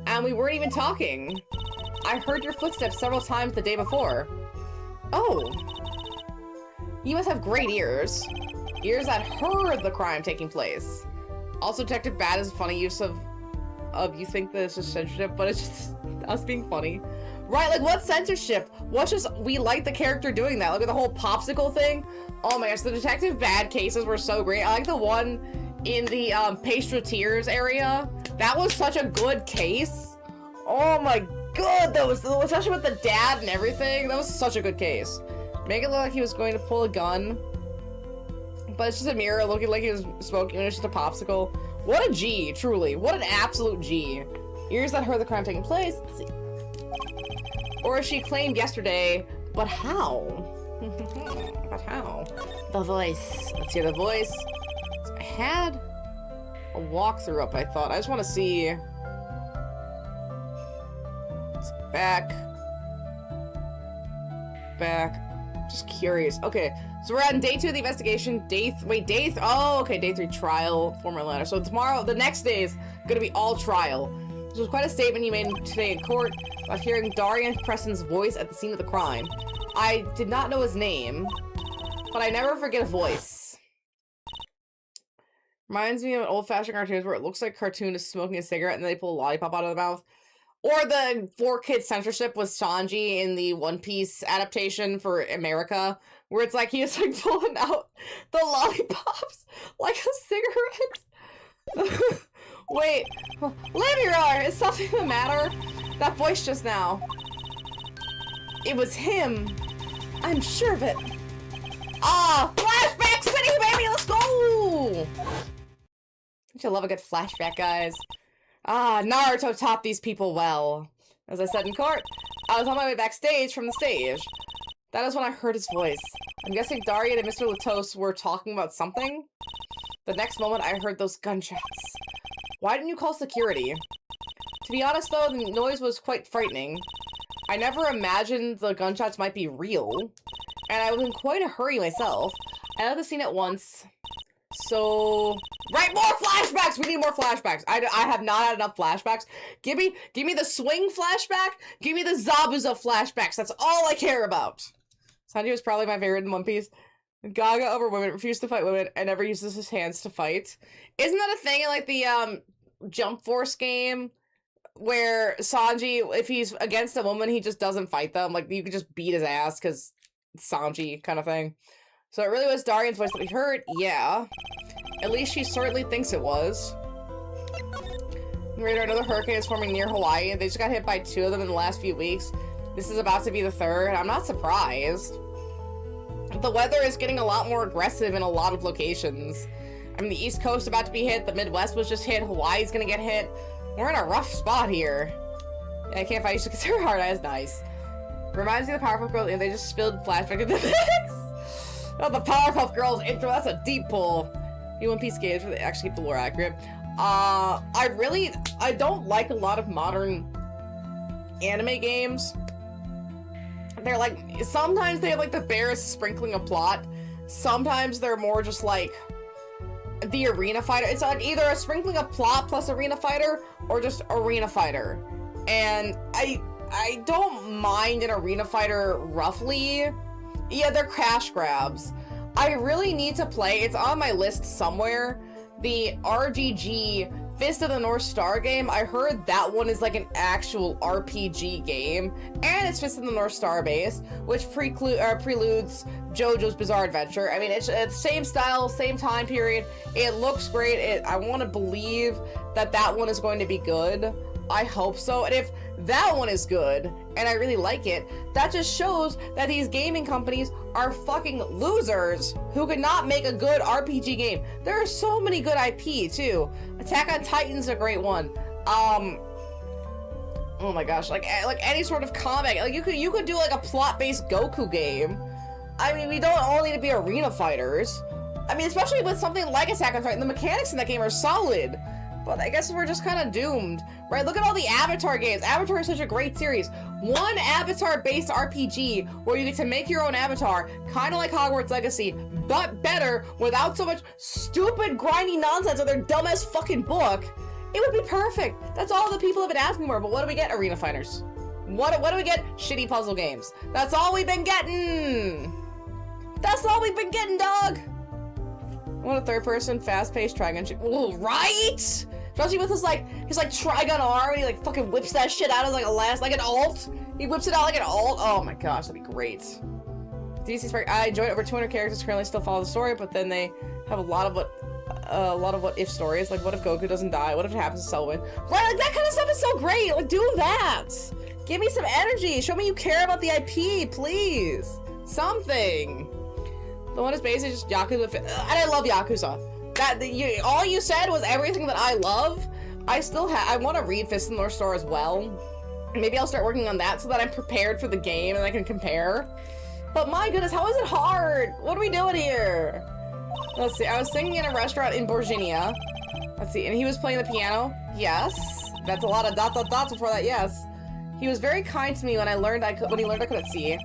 And we weren't even talking. I heard your footsteps several times the day before. Oh. You must have great ears. Ears that heard the crime taking place. Also, Detective Bad is a funny use of you think that it's just censorship, but it's just us being funny. Right, like, what censorship? What's just, we like the character doing that. Look at the whole popsicle thing. Oh my gosh, the Detective Bad cases were so great. I like the one in the Pastry-Tears area. That was such a good case. Oh my god, that was, especially with the dad and everything. That was such a good case. Make it look like he was going to pull a gun, but it's just a mirror looking like he was smoking, and it's just a popsicle. What a G, truly. What an absolute G. Ears that heard the crime taking place. Let's see. Or as she claimed yesterday, but how? But how? The voice. Let's hear the voice. So I had a walkthrough up, I thought. I just want to see. Let's back. Just curious. Okay, so we're on day 2 of the investigation. Oh, okay, day 3 trial, former letter. So tomorrow, the next day is gonna be all trial. This was quite a statement you made today in court about hearing Darian Preston's voice at the scene of the crime. I did not know his name, but I never forget a voice. Reminds me of an old-fashioned cartoons where it looks like a cartoon is smoking a cigarette and then they pull a lollipop out of the mouth. Or the 4-kid censorship with Sanji in the One Piece adaptation for America, where it's like he was like pulling out the lollipops like a cigarette. Wait, Lemuel, is something the matter? That voice just now. It was him. I'm sure of it. Ah, Flashback City, baby, let's go! Don't you love a good flashback, guys? Ah, Naruto taught these people well. As I said in court, I was on my way backstage from the stage. That is when I heard his voice. I'm guessing Darian and Mr. Latos were talking about something. The next moment, I heard those gunshots. Why didn't you call security? To be honest, though, the noise was quite frightening. I never imagined the gunshots might be real, and I was in quite a hurry myself. I left the scene at once. So, right, more flashbacks! We need more flashbacks. I have not had enough flashbacks. Give me the swing flashback. Give me the Zabuza flashbacks. That's all I care about. Sanji was probably my favorite in One Piece. Gaga over women, refused to fight women, and never uses his hands to fight. Isn't that a thing in, like, the, Jump Force game? Where Sanji, if he's against a woman, he just doesn't fight them. Like, you could just beat his ass, because Sanji kind of thing. So it really was Darian's voice that we heard? Yeah. At least she certainly thinks it was. Radar, another hurricane is forming near Hawaii. They just got hit by 2 of them in the last few weeks. This is about to be the 3rd. I'm not surprised. The weather is getting a lot more aggressive in a lot of locations. I mean, the East Coast about to be hit. The Midwest was just hit. Hawaii's gonna get hit. We're in a rough spot here. I can't fight. You should consider hard eyes nice. Reminds me of the Powerpuff Girls, and they just spilled flashback into the mix. Oh, the Powerpuff Girls intro, that's a deep pull. The One Piece games where they actually keep the lore accurate. I don't like a lot of modern anime games. They're like, sometimes they have like the barest sprinkling of plot. Sometimes they're more just like the arena fighter. It's like either a sprinkling of plot plus arena fighter or just arena fighter. And I don't mind an arena fighter roughly. Yeah, they're cash grabs. I really need to play, it's on my list somewhere, the RGG Fist of the North Star game. I heard that one is like an actual RPG game, and it's Fist of the North Star based, which preludes JoJo's Bizarre Adventure. I mean, it's same style, same time period. It looks great. I want to believe that that one is going to be good. I hope so. And if that one is good, and I really like it, that just shows that these gaming companies are fucking losers who could not make a good RPG game. There are so many good IP, too. Attack on Titan's a great one. Oh my gosh, like any sort of combat. Like, you could do, like, a plot-based Goku game. I mean, we don't all need to be arena fighters. I mean, especially with something like Attack on Titan, the mechanics in that game are solid. But I guess we're just kind of doomed, right? Look at all the Avatar games. Avatar is such a great series. One Avatar-based RPG where you get to make your own avatar, kind of like Hogwarts Legacy, but better, without so much stupid, grindy nonsense of their dumbass fucking book. It would be perfect. That's all the people have been asking for, but what do we get? Arena fighters. What do we get? Shitty puzzle games. That's all we've been getting. That's all we've been getting, dog. What a third-person, fast-paced Trigun shit. Ooh, right? Especially with his Trigun arm, and he like fucking whips that shit out as like an alt. He whips it out like an alt. Oh my gosh, that'd be great. DC Spark. I enjoyed over 200 characters currently still follow the story, but then they have a lot of what if stories. Like, what if Goku doesn't die? What if it happens to Selwyn? Right, like that kind of stuff is so great. Like, do that. Give me some energy. Show me you care about the IP, please. Something. The one is basically just Yakuza, and I love Yakuza. All you said was everything that I love. I want to read Fist of the North Star as well. Maybe I'll start working on that so that I'm prepared for the game and I can compare. But my goodness, how is it hard? What are we doing here? Let's see, I was singing in a restaurant in Virginia. Let's see, and he was playing the piano. Yes. That's a lot of dots before that, yes. He was very kind to me when he learned I couldn't see.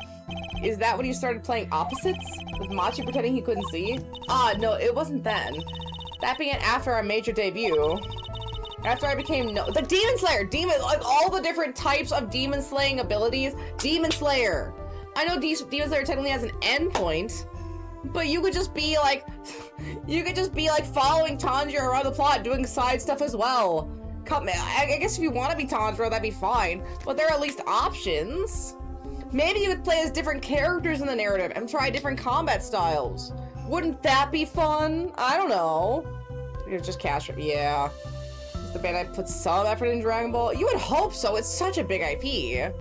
Is that when you started playing opposites? With Machi pretending he couldn't see? Ah, no, it wasn't then. That began after our major debut. After I became the Demon Slayer! Like all the different types of demon slaying abilities. Demon Slayer! I know Demon Slayer technically has an endpoint, but you could just be like, following Tanjiro around the plot, doing side stuff as well. I guess if you want to be Tanjiro, that'd be fine, but there are at least options. Maybe you could play as different characters in the narrative and try different combat styles. Wouldn't that be fun? I don't know. It's just cash. Yeah. The Bandai put some effort in Dragon Ball. You would hope so. It's such a big IP.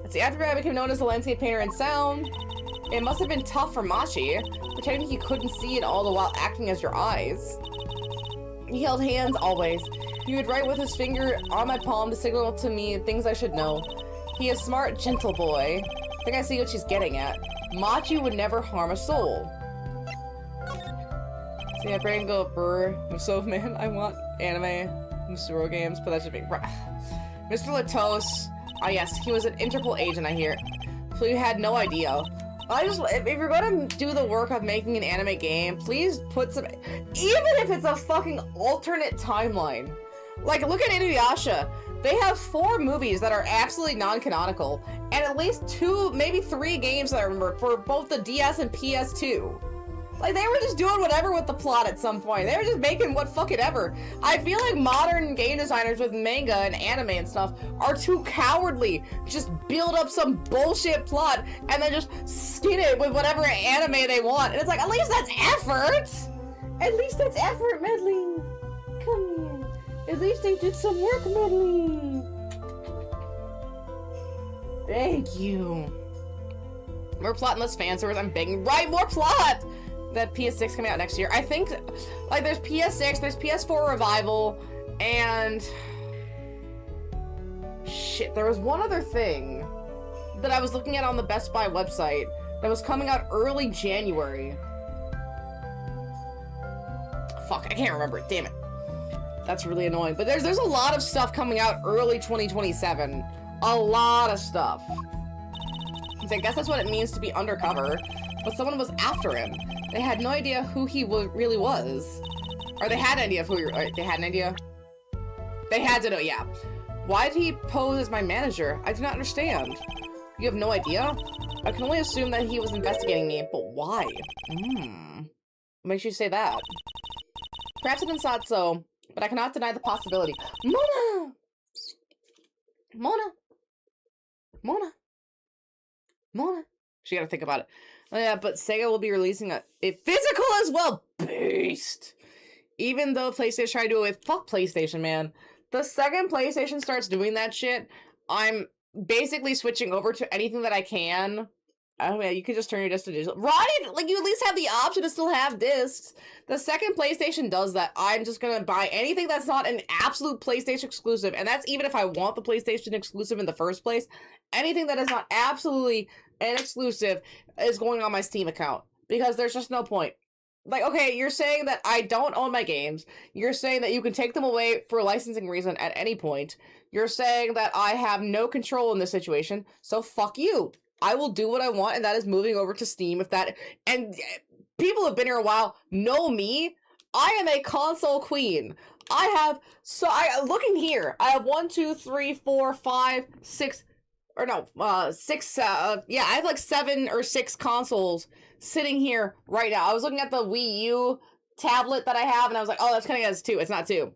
Let's see. After I became known as the landscape painter in sound, it must have been tough for Machi, pretending he couldn't see it all the while acting as your eyes. He held hands always. He would write with his finger on my palm to signal to me things I should know. He is smart, gentle boy. I think I see what she's getting at. Machi would never harm a soul. So yeah, brain go brr. So man, I want anime Musuro games, but that should be Mr. Latos. Ah yes, he was an Interpol agent, I hear. So you had no idea. If you're gonna do the work of making an anime game, please put some, even if it's a fucking alternate timeline. Like, look at Inuyasha. They have 4 movies that are absolutely non-canonical, and at least 2, maybe 3 games that I remember for both the DS and PS2. Like, they were just doing whatever with the plot at some point. They were just making what fucking ever. I feel like modern game designers with manga and anime and stuff are too cowardly. Just build up some bullshit plot and then just skin it with whatever anime they want. And it's like, at least that's effort! At least that's effort, Medley. Come here. At least they did some work, Medley. Thank you. More plot and less fan service. I'm begging. Right, more plot! That PS6 coming out next year. I think, like, there's PS6, there's PS4 Revival, and... Shit, there was one other thing that I was looking at on the Best Buy website that was coming out early January. Fuck, I can't remember it, damn it. That's really annoying. But there's a lot of stuff coming out early 2027. A lot of stuff. So I guess that's what it means to be undercover. But someone was after him. They had no idea who he really was. Or they had an idea of who they had an idea? They had to know, yeah. Why did he pose as my manager? I do not understand. You have no idea? I can only assume that he was investigating me, but why? What makes you say that? Perhaps it's not so, but I cannot deny the possibility. Mona! Mona! Mona! Mona! She gotta think about it. Oh, yeah, but Sega will be releasing a physical as well. Beast. Even though PlayStation tried to do it with fuck PlayStation, man. The second PlayStation starts doing that shit, I'm basically switching over to anything that I can. Oh yeah, you could just turn your disc to digital. Right? Like, you at least have the option to still have discs. The second PlayStation does that, I'm just gonna buy anything that's not an absolute PlayStation exclusive, and that's even if I want the PlayStation exclusive in the first place. Anything that is not absolutely an exclusive is going on my Steam account, because there's just no point. Like, okay, you're saying that I don't own my games. You're saying that you can take them away for a licensing reason at any point. You're saying that I have no control in this situation, so fuck you. I will do what I want, and that is moving over to Steam. And people have been here a while know me. I am a console queen. Looking here, I have 1, 2, 3, 4, 5, 6, or no, 6, I have like 7 or 6 consoles sitting here right now. I was looking at the Wii U tablet that I have, and I was like, oh, that's kind of as 2. It's not 2.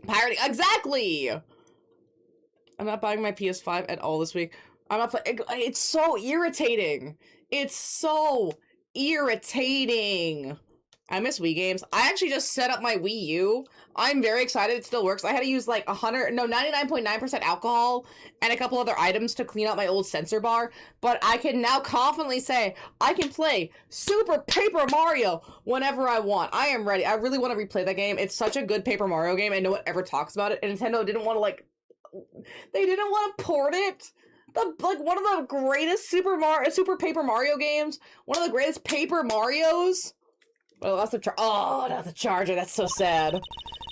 Pirating, exactly! I'm not buying my PS5 at all this week. I'm not playing. It's so irritating. It's so irritating. I miss Wii games. I actually just set up my Wii U. I'm very excited it still works. I had to use like 99.9% alcohol and a couple other items to clean out my old sensor bar, but I can now confidently say I can play Super Paper Mario whenever I want. I am ready. I really want to replay that game. It's such a good Paper Mario game, and no one ever talks about it, and Nintendo didn't want to they didn't want to port it. One of the greatest Super Paper Mario games, one of the greatest Paper Marios. Oh, lost the not the charger. That's so sad.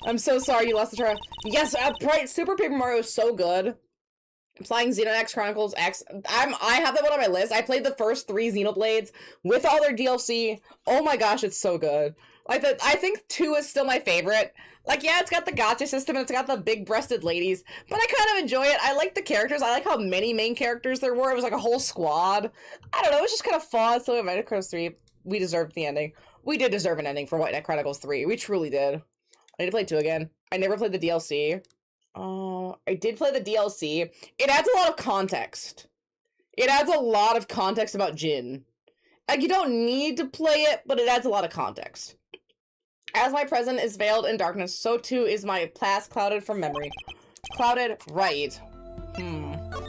I'm so sorry you lost the charger. Yes, right. Super Paper Mario is so good. I'm playing Xenox Chronicles X. I have that one on my list. I played the first 3 Xenoblades with all their DLC. Oh my gosh, it's so good. Like, I think 2 is still my favorite. Like, yeah, it's got the gacha system and it's got the big-breasted ladies, but I kind of enjoy it. I like the characters. I like how many main characters there were. It was like a whole squad. I don't know, it was just kind of fun. So, White Knight Chronicles 3, we deserved the ending. We did deserve an ending for White Knight Chronicles 3. We truly did. I need to play 2 again. I never played the DLC. I did play the DLC. It adds a lot of context. It adds a lot of context about Jin. Like, you don't need to play it, but it adds a lot of context. As my present is veiled in darkness, so too is my past clouded from memory. Clouded, right. Because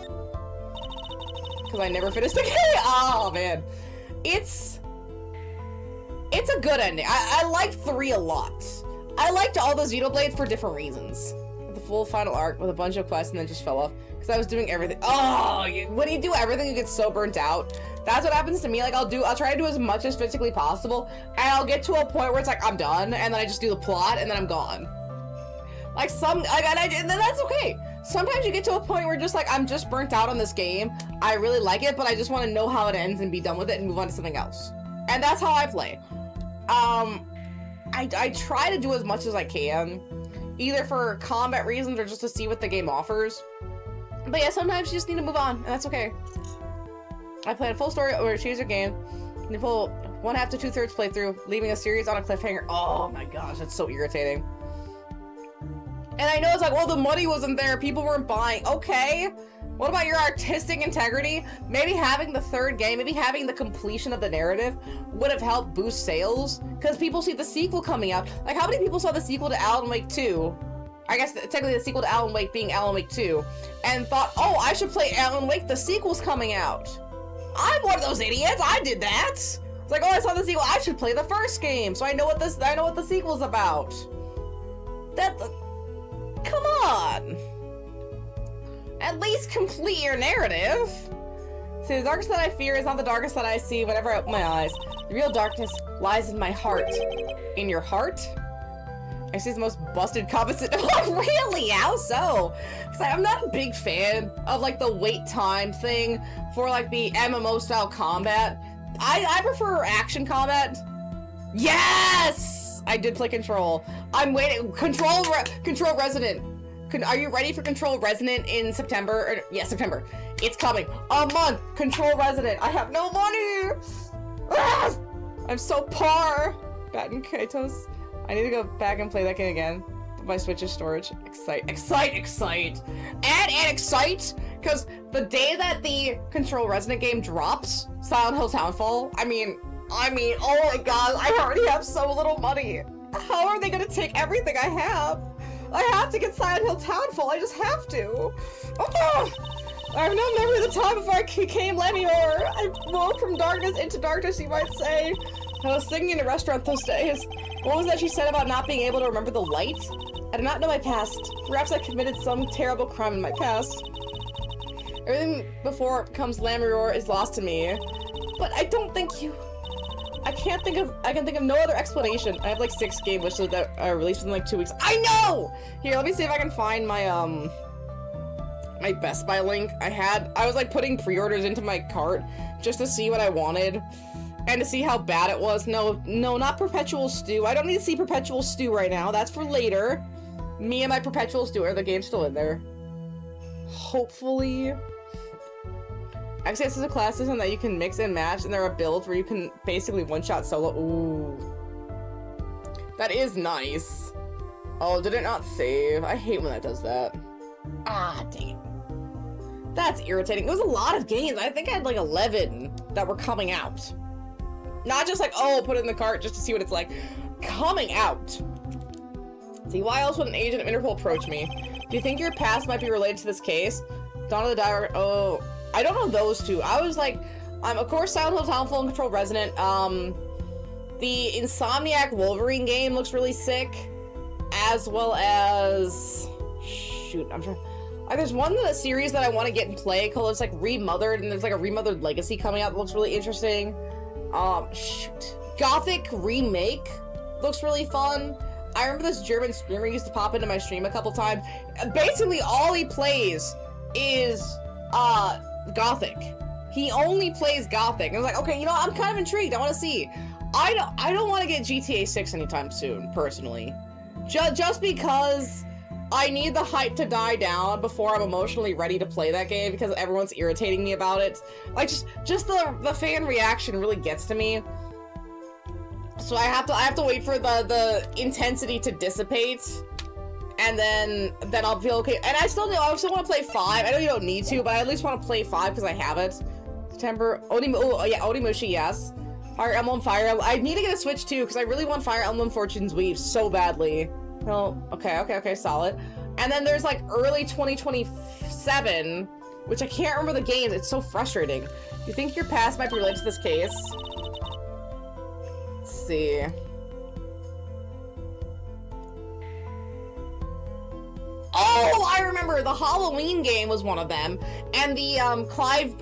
I never finished the game. Oh, man. It's a good ending. I liked 3 a lot. I liked all those Xenoblades for different reasons. The full final arc with a bunch of quests and then just fell off. Because I was doing everything. Oh, when you do everything, you get so burnt out. That's what happens to me. Like, I'll try to do as much as physically possible, and I'll get to a point where it's like, I'm done, and then I just do the plot, and then I'm gone. Like, and then that's okay. Sometimes you get to a point where just like, I'm just burnt out on this game. I really like it, but I just want to know how it ends and be done with it and move on to something else. And that's how I play. I try to do as much as I can, either for combat reasons or just to see what the game offers. But yeah, sometimes you just need to move on, and that's okay. I played a full story or choose your game. You pull 1/2 to 2/3 playthrough, leaving a series on a cliffhanger. Oh my gosh, that's so irritating. And I know it's like, well, the money wasn't there, people weren't buying. Okay, what about your artistic integrity? Maybe having the 3rd game, maybe having the completion of the narrative would have helped boost sales, because people see the sequel coming out. Like, how many people saw the sequel to Alan Wake 2? I guess technically the sequel to Alan Wake being Alan Wake 2, and thought, oh, I should play Alan Wake, the sequel's coming out. I'm one of those idiots. I did that. It's like, oh, I saw the sequel. I should play the 1st game, so I know what the sequel's about. Come on. At least complete your narrative. See, the darkest that I fear is not the darkest that I see whenever I open my eyes. The real darkness lies in my heart. In your heart? I see the most busted comments. Oh, really? How so? Because I'm not a big fan of like the wait time thing for like the MMO style combat. I prefer action combat. Yes! I did play Control. I'm waiting. Control Resident. Are you ready for Control Resident in September? Yeah, September. It's coming. A month. Control Resident. I have no money. Ah! I'm so poor. Batten Kratos. I need to go back and play that game again. My Switch's storage. Excite. And excite! Because the day that the Control Resident game drops, Silent Hill Townfall, I mean, oh my god, I already have so little money. How are they gonna take everything I have? I have to get Silent Hill Townfall, I just have to. Oh, I have no memory of the time before I became Lemior. I woke from darkness into darkness, you might say. I was singing in a restaurant those days. What was that she said about not being able to remember the light? I do not know my past. Perhaps I committed some terrible crime in my past. Everything before it becomes Lamior is lost to me. But I don't think you... I can think of no other explanation. I have like 6 game wishes that are released within like 2 weeks. I know! Here, let me see if I can find my, my Best Buy link. I was like putting pre-orders into my cart just to see what I wanted. And to see how bad it was. No, not Perpetual Stew. I don't need to see Perpetual Stew right now. That's for later. Me and my Perpetual Stew, are the game's still in there? Hopefully. Access is a class system that you can mix and match, and there are builds where you can basically one-shot solo. Ooh. That is nice. Oh, did it not save? I hate when that does that. Ah, dang it. That's irritating. It was a lot of games. I think I had like 11 that were coming out. Not just like, oh, put it in the cart just to see what it's like. Coming out. See, why else would an agent of Interpol approach me? Do you think your past might be related to this case? Dawn of the Dire. Oh, I don't know those two. I was like, of course, Silent Hill Townfall and Control Resident. The Insomniac Wolverine game looks really sick, as well as, shoot, I'm trying. There's one in the series that I want to get and play called, it's like Remothered, and there's like a Remothered Legacy coming out that looks really interesting. Shoot. Gothic Remake looks really fun. I remember this German streamer used to pop into my stream a couple times. Basically, all he plays is, Gothic. He only plays Gothic. I was like, okay, you know, I'm kind of intrigued. I want to see. I don't want to get GTA 6 anytime soon, personally. Just because I need the hype to die down before I'm emotionally ready to play that game, because everyone's irritating me about it. Like, just the fan reaction really gets to me. So I have to wait for the intensity to dissipate, and then I'll feel okay. And I still want to play 5. I know you don't need to, but I at least want to play 5 because I have it. September. Onimushi, yes. Fire Emblem, I need to get a Switch too, because I really want Fire Emblem Fortune's Weave so badly. Oh, okay, solid. And then there's like early 2027, which I can't remember the games. It's so frustrating. You think your past might be related to this case? Let's see. Oh, I remember the Halloween game was one of them, and the Clive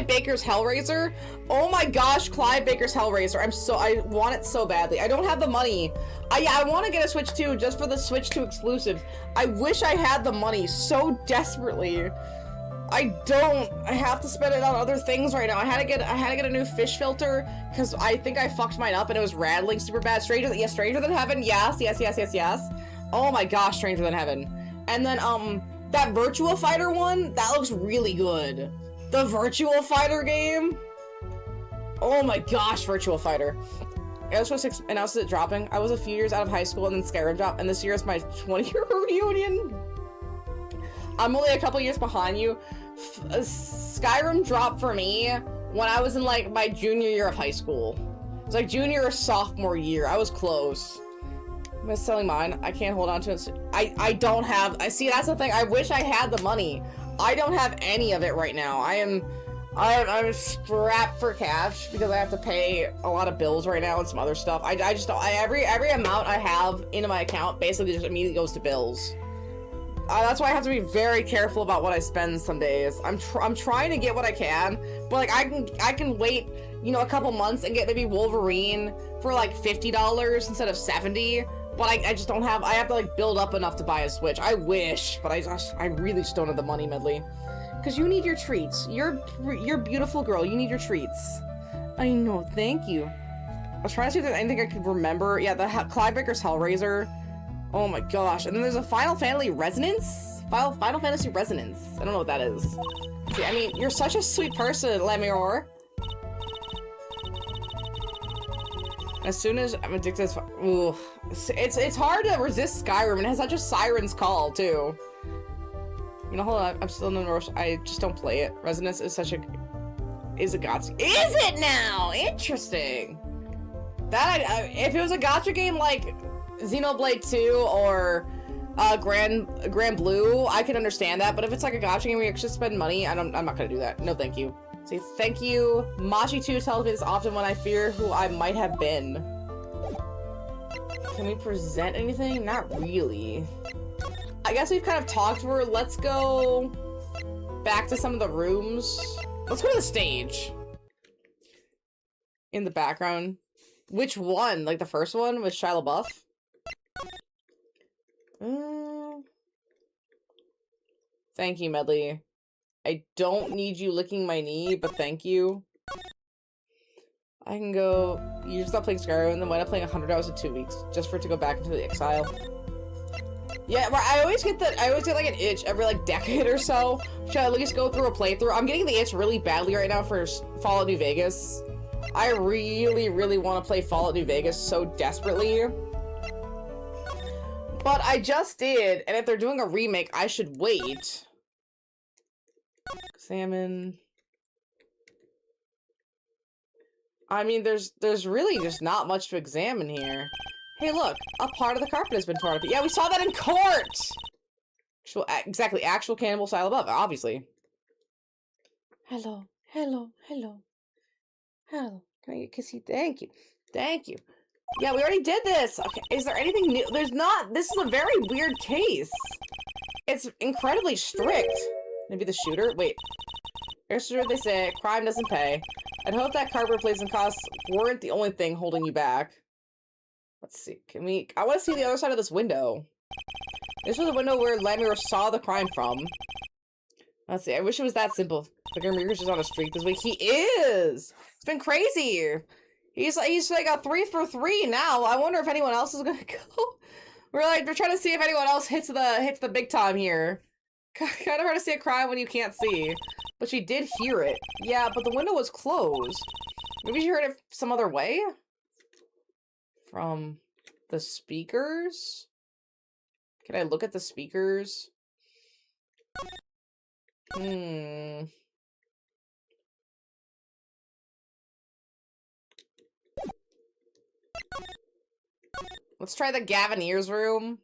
Baker's Hellraiser. Oh my gosh, Clive Baker's Hellraiser! I want it so badly. I don't have the money. I want to get a Switch 2 just for the Switch 2 exclusives. I wish I had the money so desperately. I don't. I have to spend it on other things right now. I had to get a new fish filter because I think I fucked mine up and it was rattling super bad. Stranger Than Heaven. Yes. Oh my gosh, Stranger Than Heaven. And then, that Virtua Fighter one, that looks really good. The Virtua Fighter game? Oh my gosh, Virtua Fighter. Aerospace 6 announced it dropping. I was a few years out of high school and then Skyrim dropped, and this year is my 20-year reunion. I'm only a couple years behind you. Skyrim dropped for me when I was in, like, my junior year of high school. It was like junior or sophomore year. I was close. I'm selling mine. I can't hold on to it. I don't have. I see. That's the thing. I wish I had the money. I don't have any of it right now. I'm strapped for cash because I have to pay a lot of bills right now and some other stuff. I just don't. Every amount I have into my account basically just immediately goes to bills. That's why I have to be very careful about what I spend some days. I'm trying to get what I can, but like I can wait, you know, a couple months and get maybe Wolverine for like $50 instead of $70. But I just don't have. I have to like build up enough to buy a Switch. I wish, but I really just don't have the money, Medley. Because you need your treats. You're a beautiful girl. You need your treats. I know. Thank you. I was trying to see if there's anything I could remember. Yeah, the Clive Baker's Hellraiser. Oh my gosh. And then there's a Final Fantasy Resonance. Final Fantasy Resonance. I don't know what that is. See, I mean, you're such a sweet person, Lemior. As soon as I'm addicted as ooh. It's hard to resist Skyrim. It has such a siren's call, too. You know, hold on. I'm still in the rush. I just don't play it. Resonance is such a... Is a gotcha... Is it now? Interesting. That, if it was a gotcha game like Xenoblade 2 or Grand Blue, I can understand that. But if it's like a gotcha game where you actually spend money, I'm not gonna do that. No, thank you. See, thank you. Machi2 tells me this often when I fear who I might have been. Can we present anything? Not really. I guess we've kind of talked to her. Let's go back to some of the rooms. Let's go to the stage. In the background. Which one? Like the first one with Shia LaBeouf? Thank you, Medley. I don't need you licking my knee, but thank you. I can go... You stop playing Skyrim and then wind up playing 100 hours in 2 weeks, just for it to go back into the exile. Yeah, I always get like an itch every like decade or so. Should I at least go through a playthrough? I'm getting the itch really badly right now for Fallout New Vegas. I really, really want to play Fallout New Vegas so desperately. But I just did, and if they're doing a remake, I should wait. Examine. I mean, there's really just not much to examine here. Hey, look, a part of the carpet has been torn up. Yeah, we saw that in court! Exactly, actual cannibal style above, obviously. Hello. Can I get a kissy? Thank you. Thank you. Yeah, we already did this! Okay, is there anything new? There's not. This is a very weird case. It's incredibly strict. Maybe the shooter? Wait. Here's what they say, crime doesn't pay. I'd hope that carpet replacement costs weren't the only thing holding you back. Let's see, I want to see the other side of this window. This was the window where Lamier saw the crime from. Let's see, I wish it was that simple. The Ramirez is on a streak this week. He is! It's been crazy! He's like a 3 for 3 now. I wonder if anyone else is gonna go. We're trying to see if anyone else hits the big time here. Kind of hard to see a crime when you can't see. But she did hear it. Yeah, but the window was closed. Maybe she heard it some other way? From the speakers? Can I look at the speakers? Let's try the Gavineers room.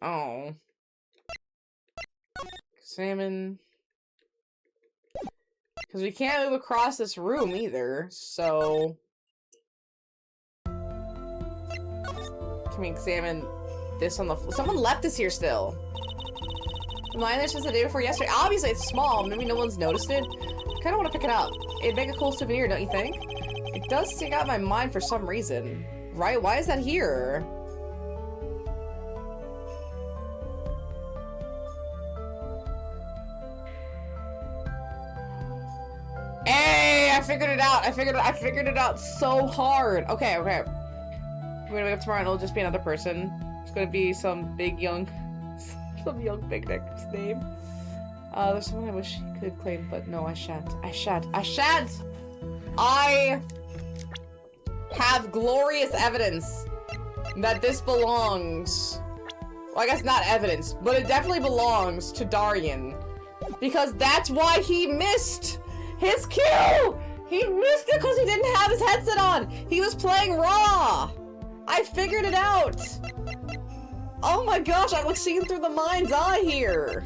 Oh. Examine. Because we can't move across this room either, so... Can we examine this on the floor? Someone left this here still. Mine is just the day before yesterday. Obviously it's small, maybe no one's noticed it. I kinda wanna pick it up. It'd make a cool souvenir, don't you think? It does stick out in my mind for some reason. Right? Why is that here? Hey, I figured it out. I figured it out so hard. Okay. We're gonna wake up tomorrow and it'll just be another person. It's gonna be some young picnic's name. There's someone I wish he could claim, but no, I shan't. I have glorious evidence that this belongs. Well, I guess not evidence, but it definitely belongs to Darian. Because that's why he missed his kill! He missed it because he didn't have his headset on! He was playing Raw! I figured it out! Oh my gosh, I'm like seeing through the mind's eye here!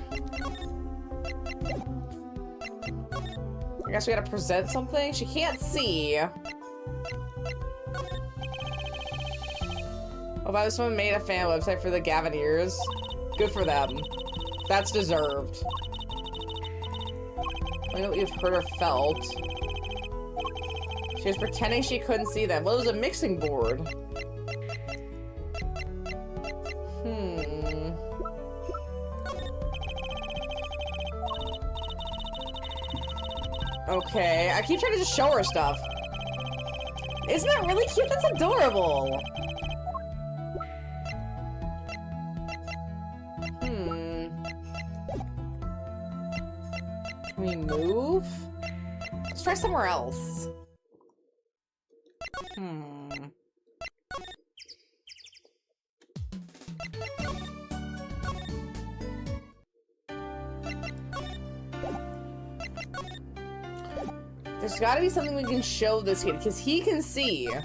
I guess we gotta present something? She can't see. Oh, by this one made a fan website for the Gavineers. Good for them. That's deserved. I know what you've heard or felt. She was pretending she couldn't see them. Well, it was a mixing board. Okay, I keep trying to just show her stuff. Isn't that really cute? That's adorable. Can we move? Let's try somewhere else. There's gotta be something we can show this kid, because he can see. I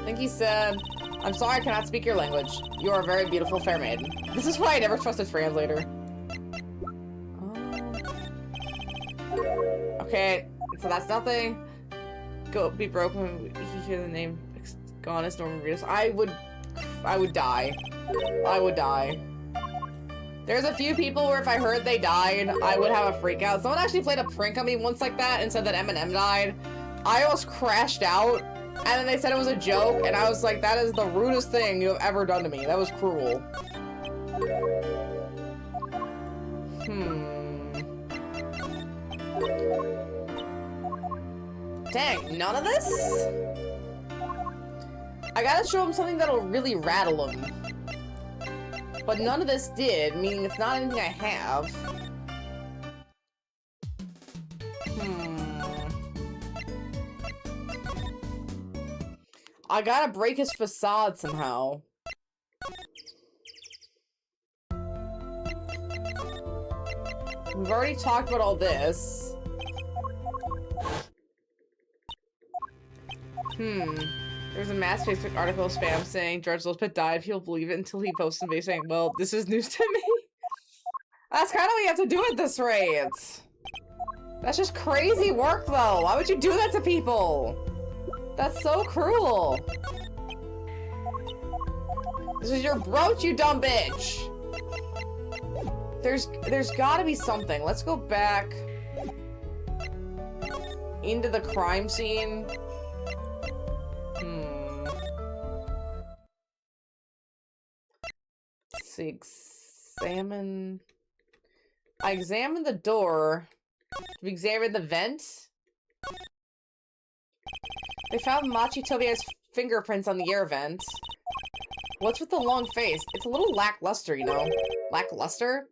think he said, "I'm sorry I cannot speak your language. You are a very beautiful fair maiden." This is why I never trust a translator. Okay, so that's nothing. Go be broken. You hear the name gone as Norman Reedus. I would die. I would die. There's a few people where if I heard they died, I would have a freak out. Someone actually played a prank on me once like that and said that Eminem died. I almost crashed out, and then they said it was a joke, and I was like, that is the rudest thing you have ever done to me. That was cruel. Dang, none of this? I gotta show him something that'll really rattle him. But none of this did, meaning it's not anything I have. I gotta break his facade somehow. We've already talked about all this. There's a mass Facebook article spam saying George Lopez died. He'll believe it until he posts a video saying, well, this is news to me. That's kind of what you have to do at this rate. That's just crazy work, though. Why would you do that to people? That's so cruel. This is your brooch, you dumb bitch. There's gotta be something. Let's go back into the crime scene. Let's see, examine. I examined the door. We examined the vent. They found Machi Tobia's fingerprints on the air vent. What's with the long face? It's a little lackluster, you know? Lackluster?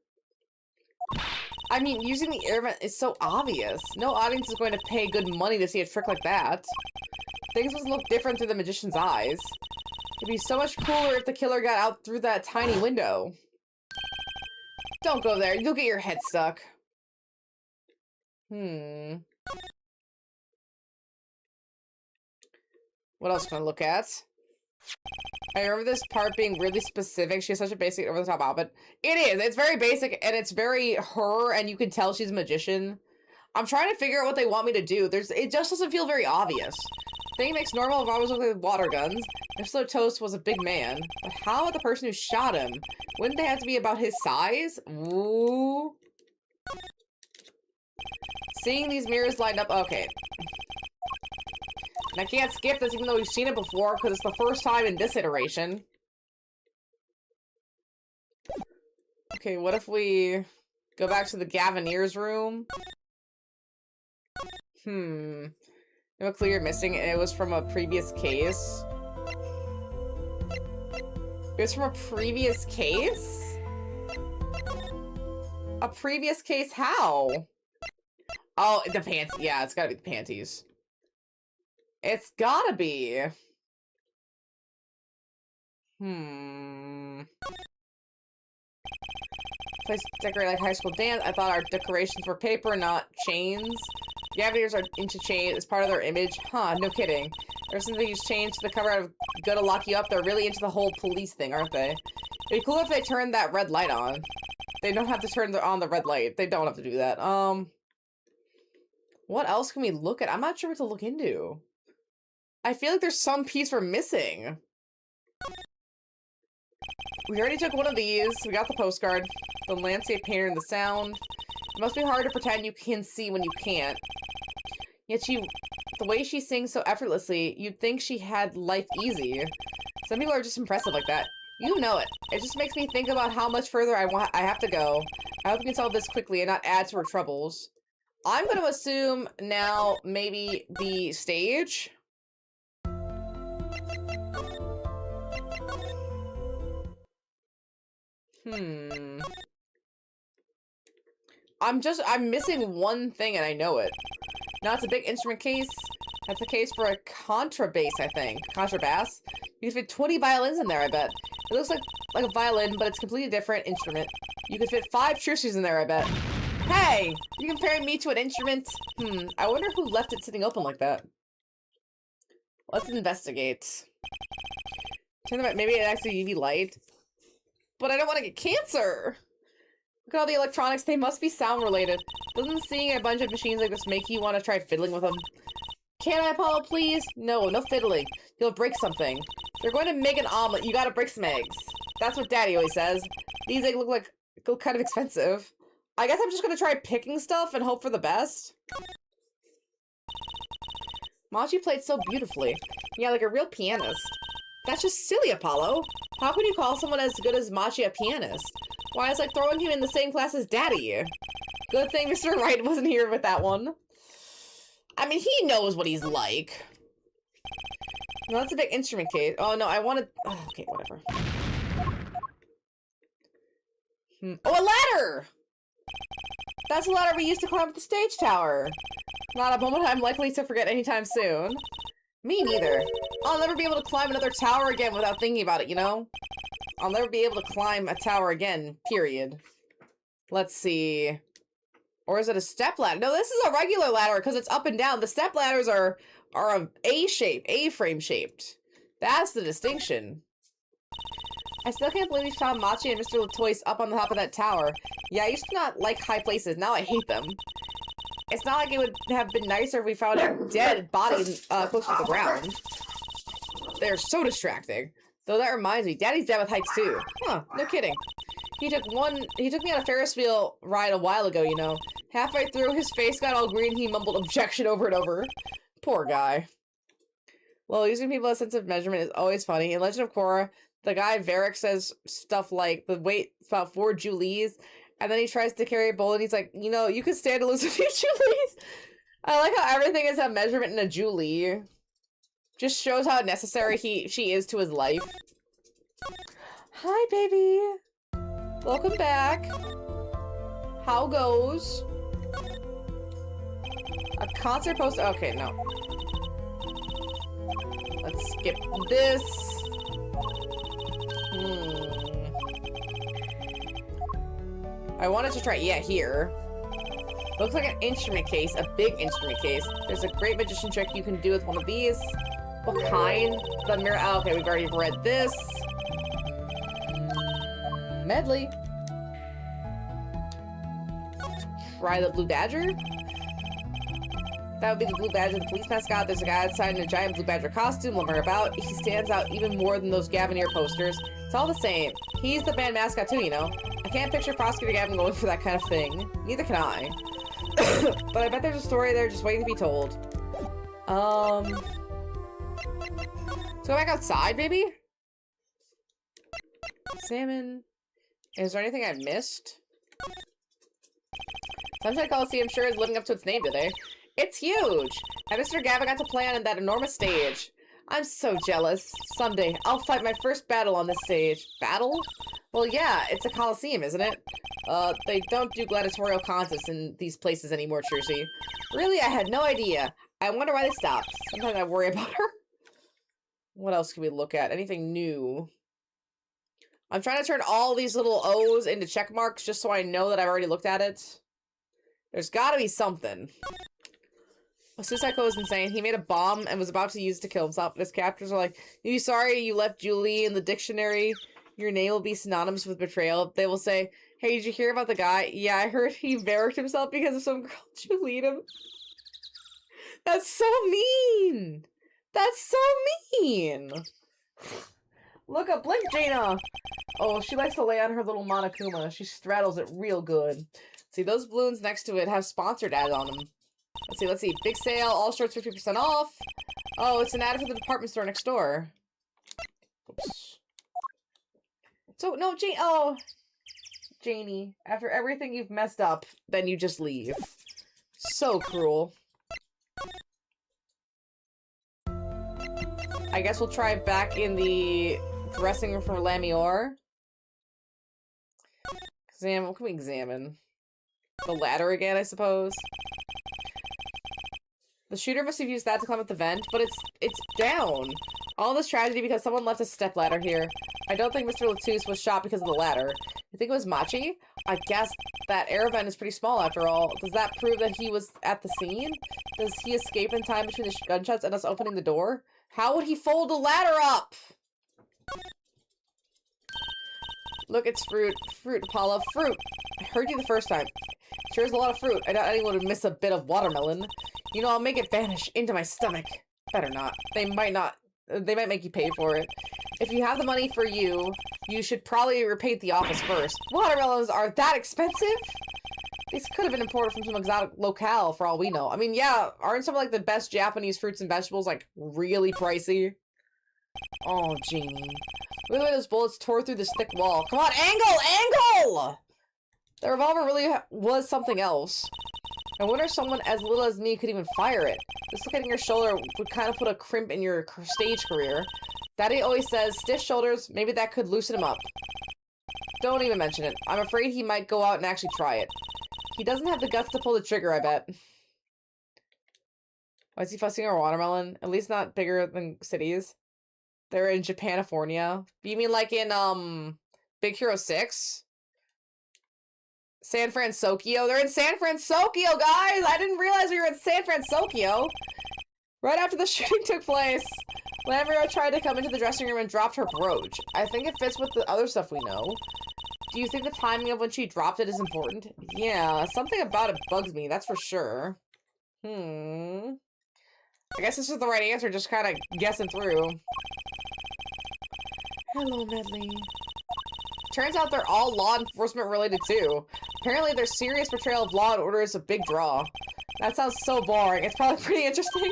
I mean, using the air vent is so obvious. No audience is going to pay good money to see a trick like that. Things must look different through the magician's eyes. It'd be so much cooler if the killer got out through that tiny window. Don't go there. You'll get your head stuck. What else can I look at? I remember this part being really specific. She has such a basic over-the-top outfit. It is. It's very basic, and it's very her, and you can tell she's a magician. I'm trying to figure out what they want me to do. It just doesn't feel very obvious. Thing makes normal if I was looking at water guns. If Slow Toast was a big man. But how about the person who shot him? Wouldn't they have to be about his size? Ooh. Seeing these mirrors lined up. Okay. And I can't skip this even though we've seen it before because it's the first time in this iteration. Okay, what if we go back to the Gavineers room? No clue you're missing. It was from a previous case. It was from a previous case? A previous case how? Oh, the pants. Yeah, it's gotta be the panties. It's gotta be. Place decorate like high school dance. I thought our decorations were paper, not chains. The Gavineers are into chains as part of their image. Huh, no kidding. Ever since they used chains to the cover of Gonna Lock You Up, they're really into the whole police thing, aren't they? It'd be cool if they turned that red light on. They don't have to turn on the red light. They don't have to do that. What else can we look at? I'm not sure what to look into. I feel like there's some piece we're missing. We already took one of these. We got the postcard. The landscape painter and the sound. It must be hard to pretend you can see when you can't. Yet the way she sings so effortlessly, you'd think she had life easy. Some people are just impressive like that. You know it. It just makes me think about how much further I have to go. I hope we can solve this quickly and not add to her troubles. I'm going to assume now maybe the stage. I'm missing one thing and I know it. Now it's a big instrument case. That's the case for a contrabass, I think. Contrabass. You can fit 20 violins in there, I bet. It looks like a violin, but it's a completely different instrument. You could fit 5 truces in there, I bet. Hey! You comparing me to an instrument? I wonder who left it sitting open like that. Let's investigate. Turn them maybe it actually UV light. But I don't want to get cancer! Look at all the electronics, they must be sound related. Doesn't seeing a bunch of machines like this make you want to try fiddling with them? Can I, Apollo, please? No, no fiddling. You'll break something. If you're going to make an omelet, you gotta break some eggs. That's what Daddy always says. These eggs look kind of expensive. I guess I'm just gonna try picking stuff and hope for the best. Machi played so beautifully. Yeah, like a real pianist. That's just silly, Apollo. How can you call someone as good as Machi a pianist? Why, it's like throwing him in the same class as Daddy. Good thing Mr. Wright wasn't here with that one. I mean, he knows what he's like. No, that's a big instrument case. Oh, no, I wanted... Oh, okay, whatever. Oh, a ladder! That's a ladder we used to climb up the stage tower. Not a moment I'm likely to forget anytime soon. Me neither. I'll never be able to climb another tower again without thinking about it, you know? I'll never be able to climb a tower again, period. Let's see. Or is it a step ladder? No, this is a regular ladder because it's up and down. The step ladders are A-frame shaped. That's the distinction. I still can't believe we found Machi and Mr. Latoise up on the top of that tower. Yeah, I used to not like high places. Now I hate them. It's not like it would have been nicer if we found a dead body close to the ground. They're so distracting. Though that reminds me, Daddy's dead with heights too. Huh, no kidding. He took me on a Ferris wheel ride a while ago, you know. Halfway through, his face got all green, he mumbled objection over and over. Poor guy. Well, using people as a sense of measurement is always funny. In Legend of Korra, the guy Varric says stuff like, the weight's about 4 joules, And then he tries to carry a bowl, and he's like, you know, you could stand to lose a few Julies. I like how everything is a measurement in a Julie. Just shows how necessary she is to his life. Hi, baby. Welcome back. How goes? A concert poster. Okay, no. Let's skip this. I wanted to try, yeah, here. Looks like an instrument case, a big instrument case. There's a great magician trick you can do with one of these. What kind? The mirror. Oh, okay, we've already read this. Medley. Try the blue badger? That would be the blue badger, the police mascot. There's a guy outside in a giant blue badger costume, lumbering about. He stands out even more than those Gavinier posters. It's all the same. He's the band mascot too, you know. I can't picture Prosecutor Gavin going for that kind of thing. Neither can I. But I bet there's a story there just waiting to be told. Let's go back outside, baby. Salmon. Is there anything I missed? Sunshine Coliseum sure is living up to its name today. It's huge! And Mr. Gavin got to play on that enormous stage. I'm so jealous. Someday, I'll fight my first battle on this stage. Battle? Well, yeah, it's a coliseum, isn't it? They don't do gladiatorial contests in these places anymore, Trucy. Really? I had no idea. I wonder why they stopped. Sometimes I worry about her. What else can we look at? Anything new? I'm trying to turn all these little O's into check marks just so I know that I've already looked at it. There's gotta be something. Susako is insane. He made a bomb and was about to use it to kill himself, but his captors are like, "Are you sorry you left Julie in the dictionary? Your name will be synonymous with betrayal." They will say, "Hey, did you hear about the guy? Yeah, I heard he barracked himself because of some girl Julied him." That's so mean! That's so mean! Look up Blink Jaina! Oh, she likes to lay on her little Monokuma. She straddles it real good. See, those balloons next to it have sponsored ads on them. Let's see. Big sale, all shirts 50% off. Oh, it's an ad for the department store next door. Oops. So, no, Janie, after everything you've messed up, then you just leave. So cruel. I guess we'll try back in the dressing room for Lamior. What can we examine? The ladder again, I suppose. The shooter must have used that to climb up the vent, but it's down. All this tragedy because someone left a stepladder here. I don't think Mr. Latouche was shot because of the ladder. You think it was Machi? I guess that air vent is pretty small after all. Does that prove that he was at the scene? Does he escape in time between the gunshots and us opening the door? How would he fold the ladder up? Look, it's fruit. Fruit, Apollo. Fruit. I heard you the first time. Sure is a lot of fruit. I doubt anyone would miss a bit of watermelon. You know, I'll make it vanish into my stomach. Better not. They might make you pay for it. If you have the money for you should probably repaint the office first. Watermelons are that expensive? These could have been imported from some exotic locale for all we know. I mean, yeah, aren't some of like the best Japanese fruits and vegetables like really pricey? Oh, Jeannie. Look at the way those bullets tore through this thick wall. Come on, angle! The revolver really was something else. I wonder if someone as little as me could even fire it. Dislocating your shoulder would kind of put a crimp in your stage career. Daddy always says, stiff shoulders, maybe that could loosen him up. Don't even mention it. I'm afraid he might go out and actually try it. He doesn't have the guts to pull the trigger, I bet. Why is he fussing over watermelon? At least not bigger than cities. They're in Japanifornia. You mean like in, Big Hero 6? San Francisco. They're in San Francisco, guys! I didn't realize we were in San Francisco. Right after the shooting took place, Lambert tried to come into the dressing room and dropped her brooch. I think it fits with the other stuff we know. Do you think the timing of when she dropped it is important? Yeah, something about it bugs me, that's for sure. I guess this is the right answer, just kind of guessing through. Hello, Medley. Turns out they're all law enforcement related too. Apparently their serious portrayal of law and order is a big draw. That sounds so boring. It's probably pretty interesting.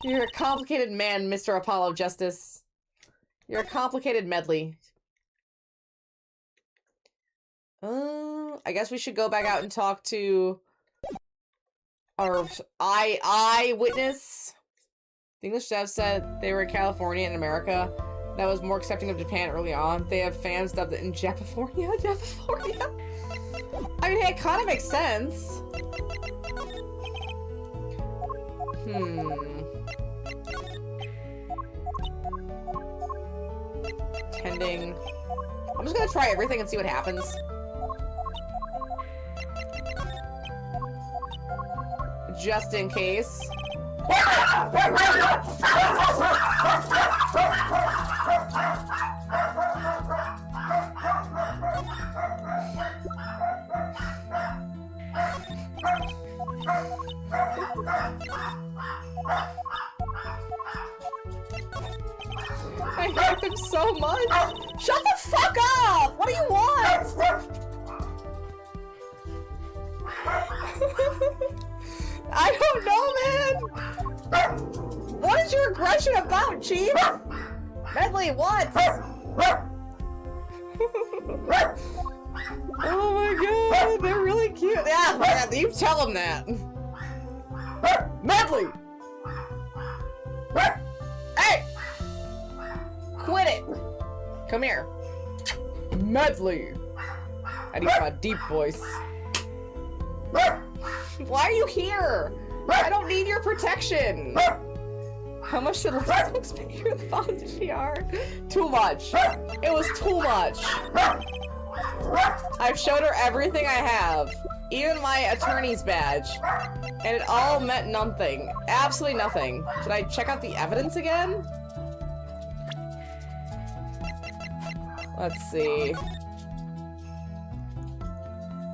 You're a complicated man, Mr. Apollo Justice. You're a complicated Medley. I guess we should go back out and talk to our eyewitness. The English devs said they were in California and America that was more accepting of Japan early on. They have fans dubbed it in Japifornia. Japifornia. I mean, hey, it kind of makes sense. Tending. I'm just gonna try everything and see what happens. Just in case. I hate them so much. Shut the fuck up! What do you want? I don't know, man. What is your aggression about, Chief? Medley, what? Oh my god, they're really cute. Yeah, you tell them that. Medley! Hey! Quit it! Come here. Medley! I need my deep voice. Why are you here? I don't need your protection! How much did Lexbox pay you the bond PR? Too much. It was too much. I've showed her everything I have. Even my attorney's badge. And it all meant nothing. Absolutely nothing. Should I check out the evidence again? Let's see.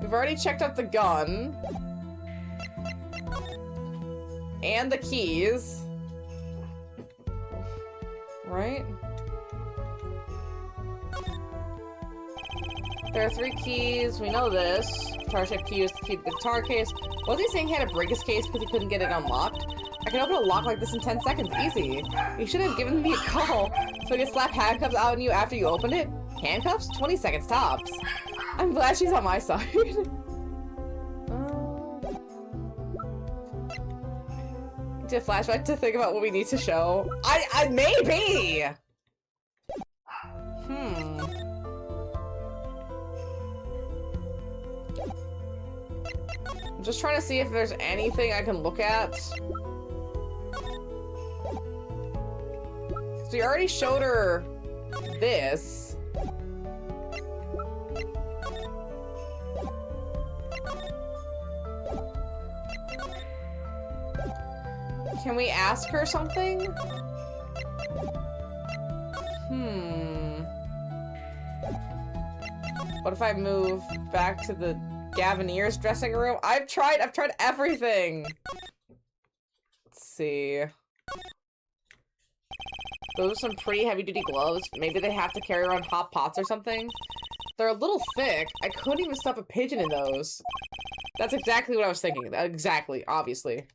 We've already checked out the gun. And the keys. Right? There are 3 keys. We know this. Guitar shaped key is to keep the guitar case. Was he saying he had to break his case because he couldn't get it unlocked? I can open a lock like this in 10 seconds. Easy. You should have given me a call so I could slap handcuffs out on you after you opened it. Handcuffs? 20 seconds tops. I'm glad she's on my side. To flashback to think about what we need to show. I maybe. I'm just trying to see if there's anything I can look at. So you already showed her this. Can we ask her something? What if I move back to the Gavineer's dressing room? I've tried everything! Let's see. Those are some pretty heavy-duty gloves. Maybe they have to carry around hot pots or something. They're a little thick. I couldn't even stuff a pigeon in those. That's exactly what I was thinking. Exactly, obviously.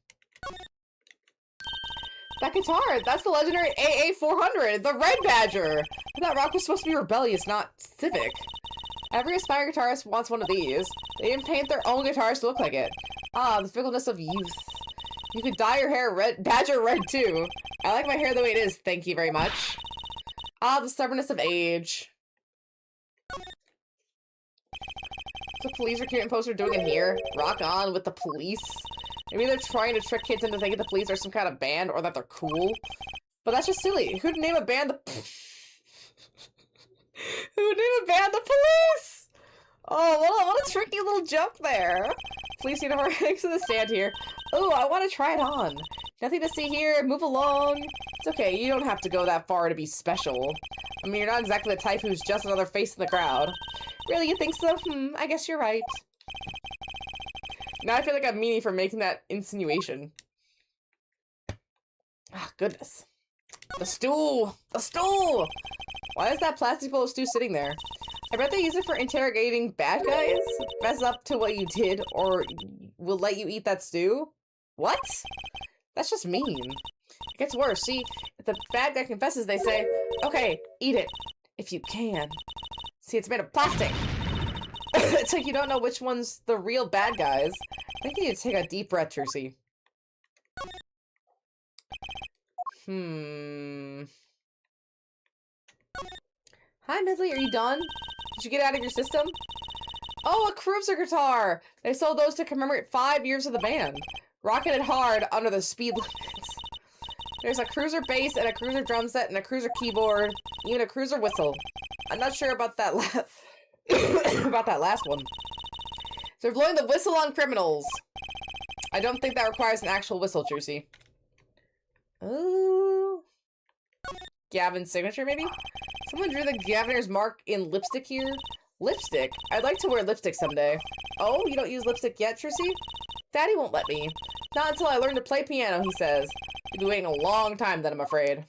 That guitar, that's the legendary AA400, the Red Badger! That rock was supposed to be rebellious, not civic. Every aspiring guitarist wants one of these. They even paint their own guitars to look like it. Ah, the fickleness of youth. You could dye your hair red, Badger red too. I like my hair the way it is, thank you very much. Ah, the stubbornness of age. What's the police recruitment poster doing in here? Rock on with the police. Maybe they're trying to trick kids into thinking the police are some kind of band or that they're cool. But that's just silly. Who'd name a band the Who'd name a band the police? Oh, what a tricky little joke there. Police uniform next to the stand here. Oh, I want to try it on. Nothing to see here. Move along. It's okay. You don't have to go that far to be special. I mean, you're not exactly the type who's just another face in the crowd. Really, you think so? I guess you're right. Now I feel like I'm meaning for making that insinuation. Ah, goodness. The stool! The stool! Why is that plastic bowl of stew sitting there? I bet they use it for interrogating bad guys. Fess up to what you did, or we'll let you eat that stew? What? That's just mean. It gets worse. See, if the bad guy confesses, they say, okay, eat it. If you can. See, it's made of plastic. It's like you don't know which one's the real bad guys. I think you need to take a deep breath, Trucy. Hi, Midley, are you done? Did you get out of your system? Oh, a cruiser guitar! They sold those to commemorate 5 years of the band. Rocketed hard under the speed limits. There's a cruiser bass and a cruiser drum set and a cruiser keyboard, even a cruiser whistle. I'm not sure about that about that last one. So they're blowing the whistle on criminals. I don't think that requires an actual whistle, Trucy. Oh. Gavin's signature, maybe? Someone drew the Gaviner's mark in lipstick here. Lipstick? I'd like to wear lipstick someday. Oh, you don't use lipstick yet, Trucy? Daddy won't let me. Not until I learn to play piano, he says. You'll be waiting a long time then, I'm afraid.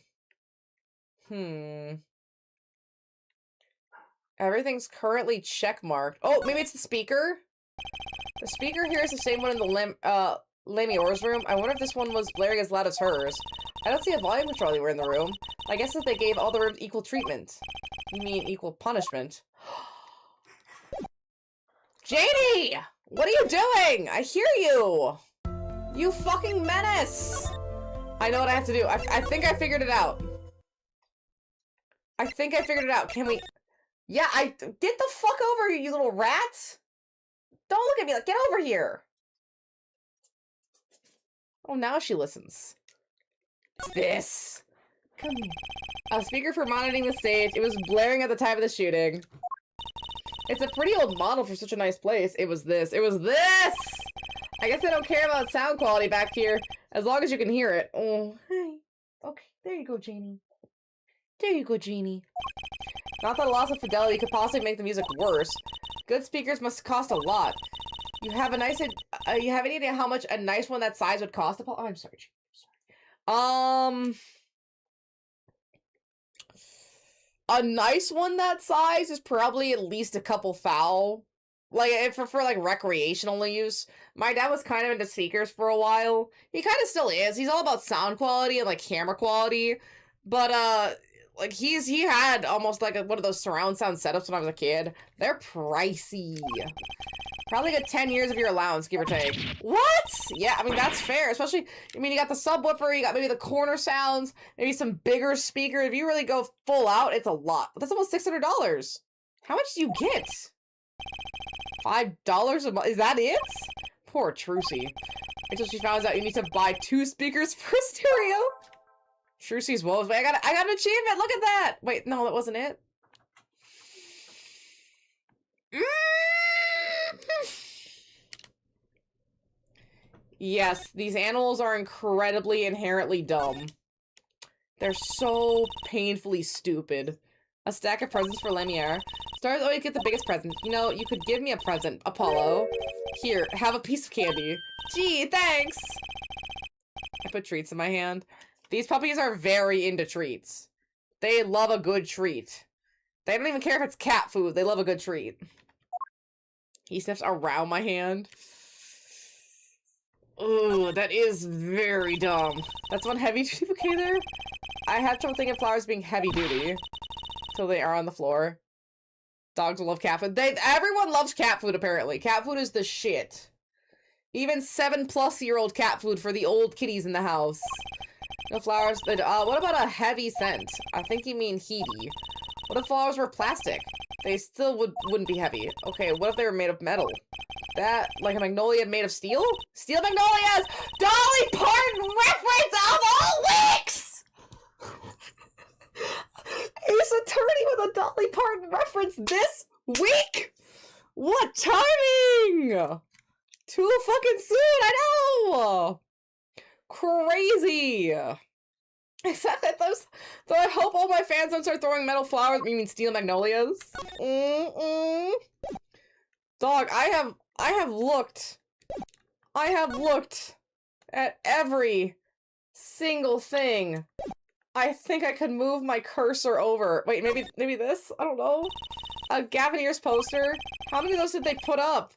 Everything's currently checkmarked. Oh, maybe it's the speaker? The speaker here is the same one in the Lamior's room. I wonder if this one was blaring as loud as hers. I don't see a volume control anywhere in the room. I guess that they gave all the rooms equal treatment. You mean equal punishment? Janie! What are you doing? I hear you! You fucking menace! I know what I have to do. I think I figured it out. I think I figured it out. Can we... Yeah, get the fuck over here, you little rat! Don't look at me like, get over here! Oh, now she listens. What's this? Come here. A speaker for monitoring the stage. It was blaring at the time of the shooting. It's a pretty old model for such a nice place. It was this. It was this! I guess I don't care about sound quality back here, as long as you can hear it. Oh, hi. Okay, there you go, Janie. There you go, Janie. Not that a loss of fidelity could possibly make the music worse. Good speakers must cost a lot. You have any idea how much a nice one that size would cost? Oh, I'm sorry, Janie. A nice one that size is probably at least a couple foul. Like, for like recreational use. My dad was kind of into speakers for a while. He kind of still is. He's all about sound quality and like camera quality. But like he had almost like one of those surround sound setups when I was a kid. They're pricey. Probably get 10 years of your allowance, give or take. What? Yeah, I mean, that's fair. Especially, I mean, you got the subwoofer, you got maybe the corner sounds, maybe some bigger speaker. If you really go full out, it's a lot. But that's almost $600. How much do you get? $5 a month? Is that it? Poor Trucy. Until she finds out you need to buy 2 speakers for stereo. Trucy's woes. Wait, I got an achievement. Look at that. Wait, no, that wasn't it. Yes, these animals are incredibly inherently dumb. They're so painfully stupid. A stack of presents for Lemire. Stars always get the biggest present. You know, you could give me a present, Apollo. Here, have a piece of candy. Gee, thanks! I put treats in my hand. These puppies are very into treats. They love a good treat. They don't even care if it's cat food. They love a good treat. He sniffs around my hand. Ooh, that is very dumb. That's one heavy duty bouquet there? I have trouble thinking of flowers being heavy duty. Till they are on the floor. Dogs will love cat food. Everyone loves cat food, apparently. Cat food is the shit. Even 7+-year-old cat food for the old kitties in the house. No flowers. What about a heavy scent? I think you mean heaty. What if flowers were plastic? They still wouldn't be heavy. Okay, what if they were made of metal? That, like a magnolia made of steel? Steel magnolias! Dolly Parton reference of all weeks! Ace Attorney with a Dolly Parton reference this week? What timing? Too fucking soon, I know! Crazy! Except that though I hope all my fans don't start throwing metal flowers. You mean steel magnolias? Dog, I have looked at every single thing. I think I could move my cursor over. Wait, maybe this? I don't know. A Gavineer's poster. How many of those did they put up?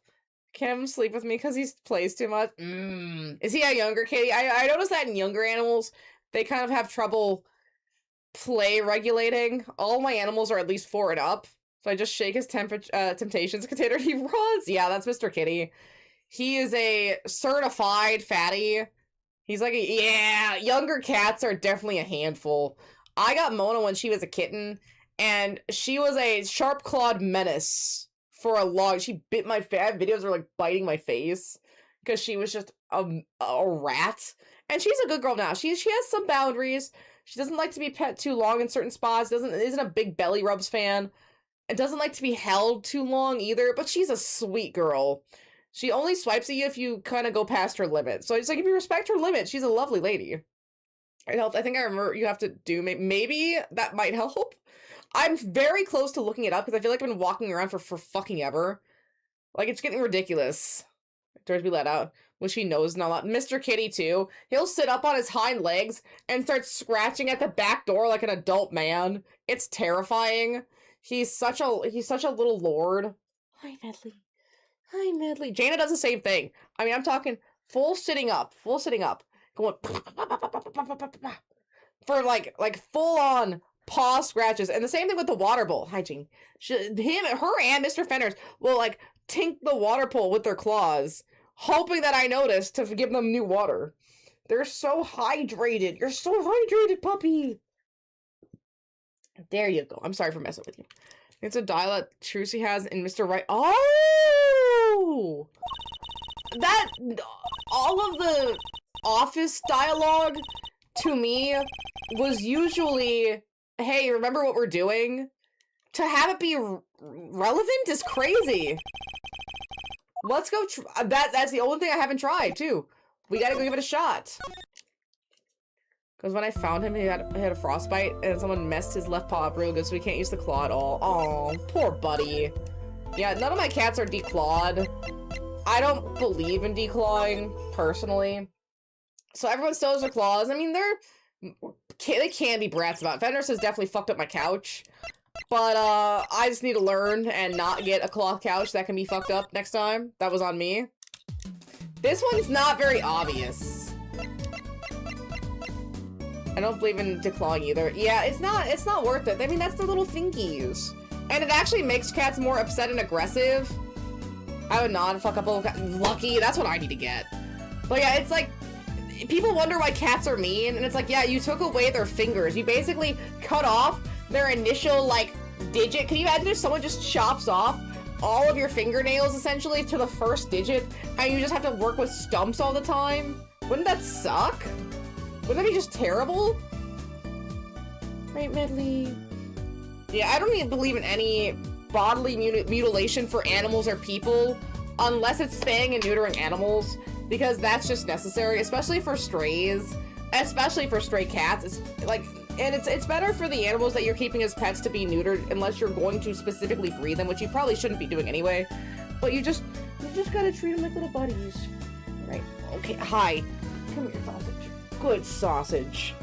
Can't have him sleep with me because he plays too much. Is he a younger kitty? I noticed that in younger animals, they kind of have trouble play regulating. All my animals are at least 4 and up. So I just shake his temptations container. He runs. Yeah, that's Mr. Kitty. He is a certified fatty. He's like, yeah, younger cats are definitely a handful. I got Mona when she was a kitten, and she was a sharp-clawed menace for a long. She bit my face. Videos are like biting my face because she was just a rat. And she's a good girl now. She has some boundaries. She doesn't like to be pet too long in certain spots. Isn't a big belly rubs fan. And doesn't like to be held too long either. But she's a sweet girl. She only swipes at you if you kind of go past her limit. So it's like, if you respect her limit, she's a lovely lady. It helped. I think I remember you have to do, maybe that might help. I'm very close to looking it up because I feel like I've been walking around for fucking ever. Like, it's getting ridiculous. Doors be let out. Which he knows not a lot. Mr. Kitty, too. He'll sit up on his hind legs and start scratching at the back door like an adult man. It's terrifying. He's such a little lord. Hi, Medley. Hi, Medley. Jaina does the same thing. I mean, I'm talking full sitting up. Going for like full on paw scratches. And the same thing with the water bowl. Hi, Jane. Her and Mr. Fenders will like tink the water bowl with their claws, hoping that I notice to give them new water. They're so hydrated. You're so hydrated, puppy. There you go. I'm sorry for messing with you. It's a dial that Trucy has in Mr. Wright. Oh! That, all of the office dialogue, to me, was usually, hey, remember what we're doing? To have it be relevant is crazy. Let's go, that's the only thing I haven't tried, too. We gotta go give it a shot. Because when I found him, he had a frostbite, and someone messed his left paw up real good, so we can't use the claw at all. Oh, poor buddy. Yeah, none of my cats are declawed. I don't believe in declawing, personally. So everyone still has their claws. I mean, they can be brats about it. Fenders has definitely fucked up my couch. But, I just need to learn and not get a cloth couch that can be fucked up next time. That was on me. This one's not very obvious. I don't believe in declawing either. Yeah, it's not worth it. I mean, that's their little fingies. And it actually makes cats more upset and aggressive. I would not fuck up a little cat. Lucky, that's what I need to get. But yeah, it's like, people wonder why cats are mean, and it's like, yeah, you took away their fingers. You basically cut off their initial, like, digit. Can you imagine if someone just chops off all of your fingernails, essentially, to the first digit, and you just have to work with stumps all the time? Wouldn't that suck? Wouldn't that be just terrible? Right, Medley? Yeah, I don't even believe in any bodily mutilation for animals or people, unless it's spaying and neutering animals, because that's just necessary, especially for strays, especially for stray cats. It's like, and it's better for the animals that you're keeping as pets to be neutered, unless you're going to specifically breed them, which you probably shouldn't be doing anyway. But you just gotta treat them like little buddies. Right, okay, hi. Come here, sausage. Good sausage.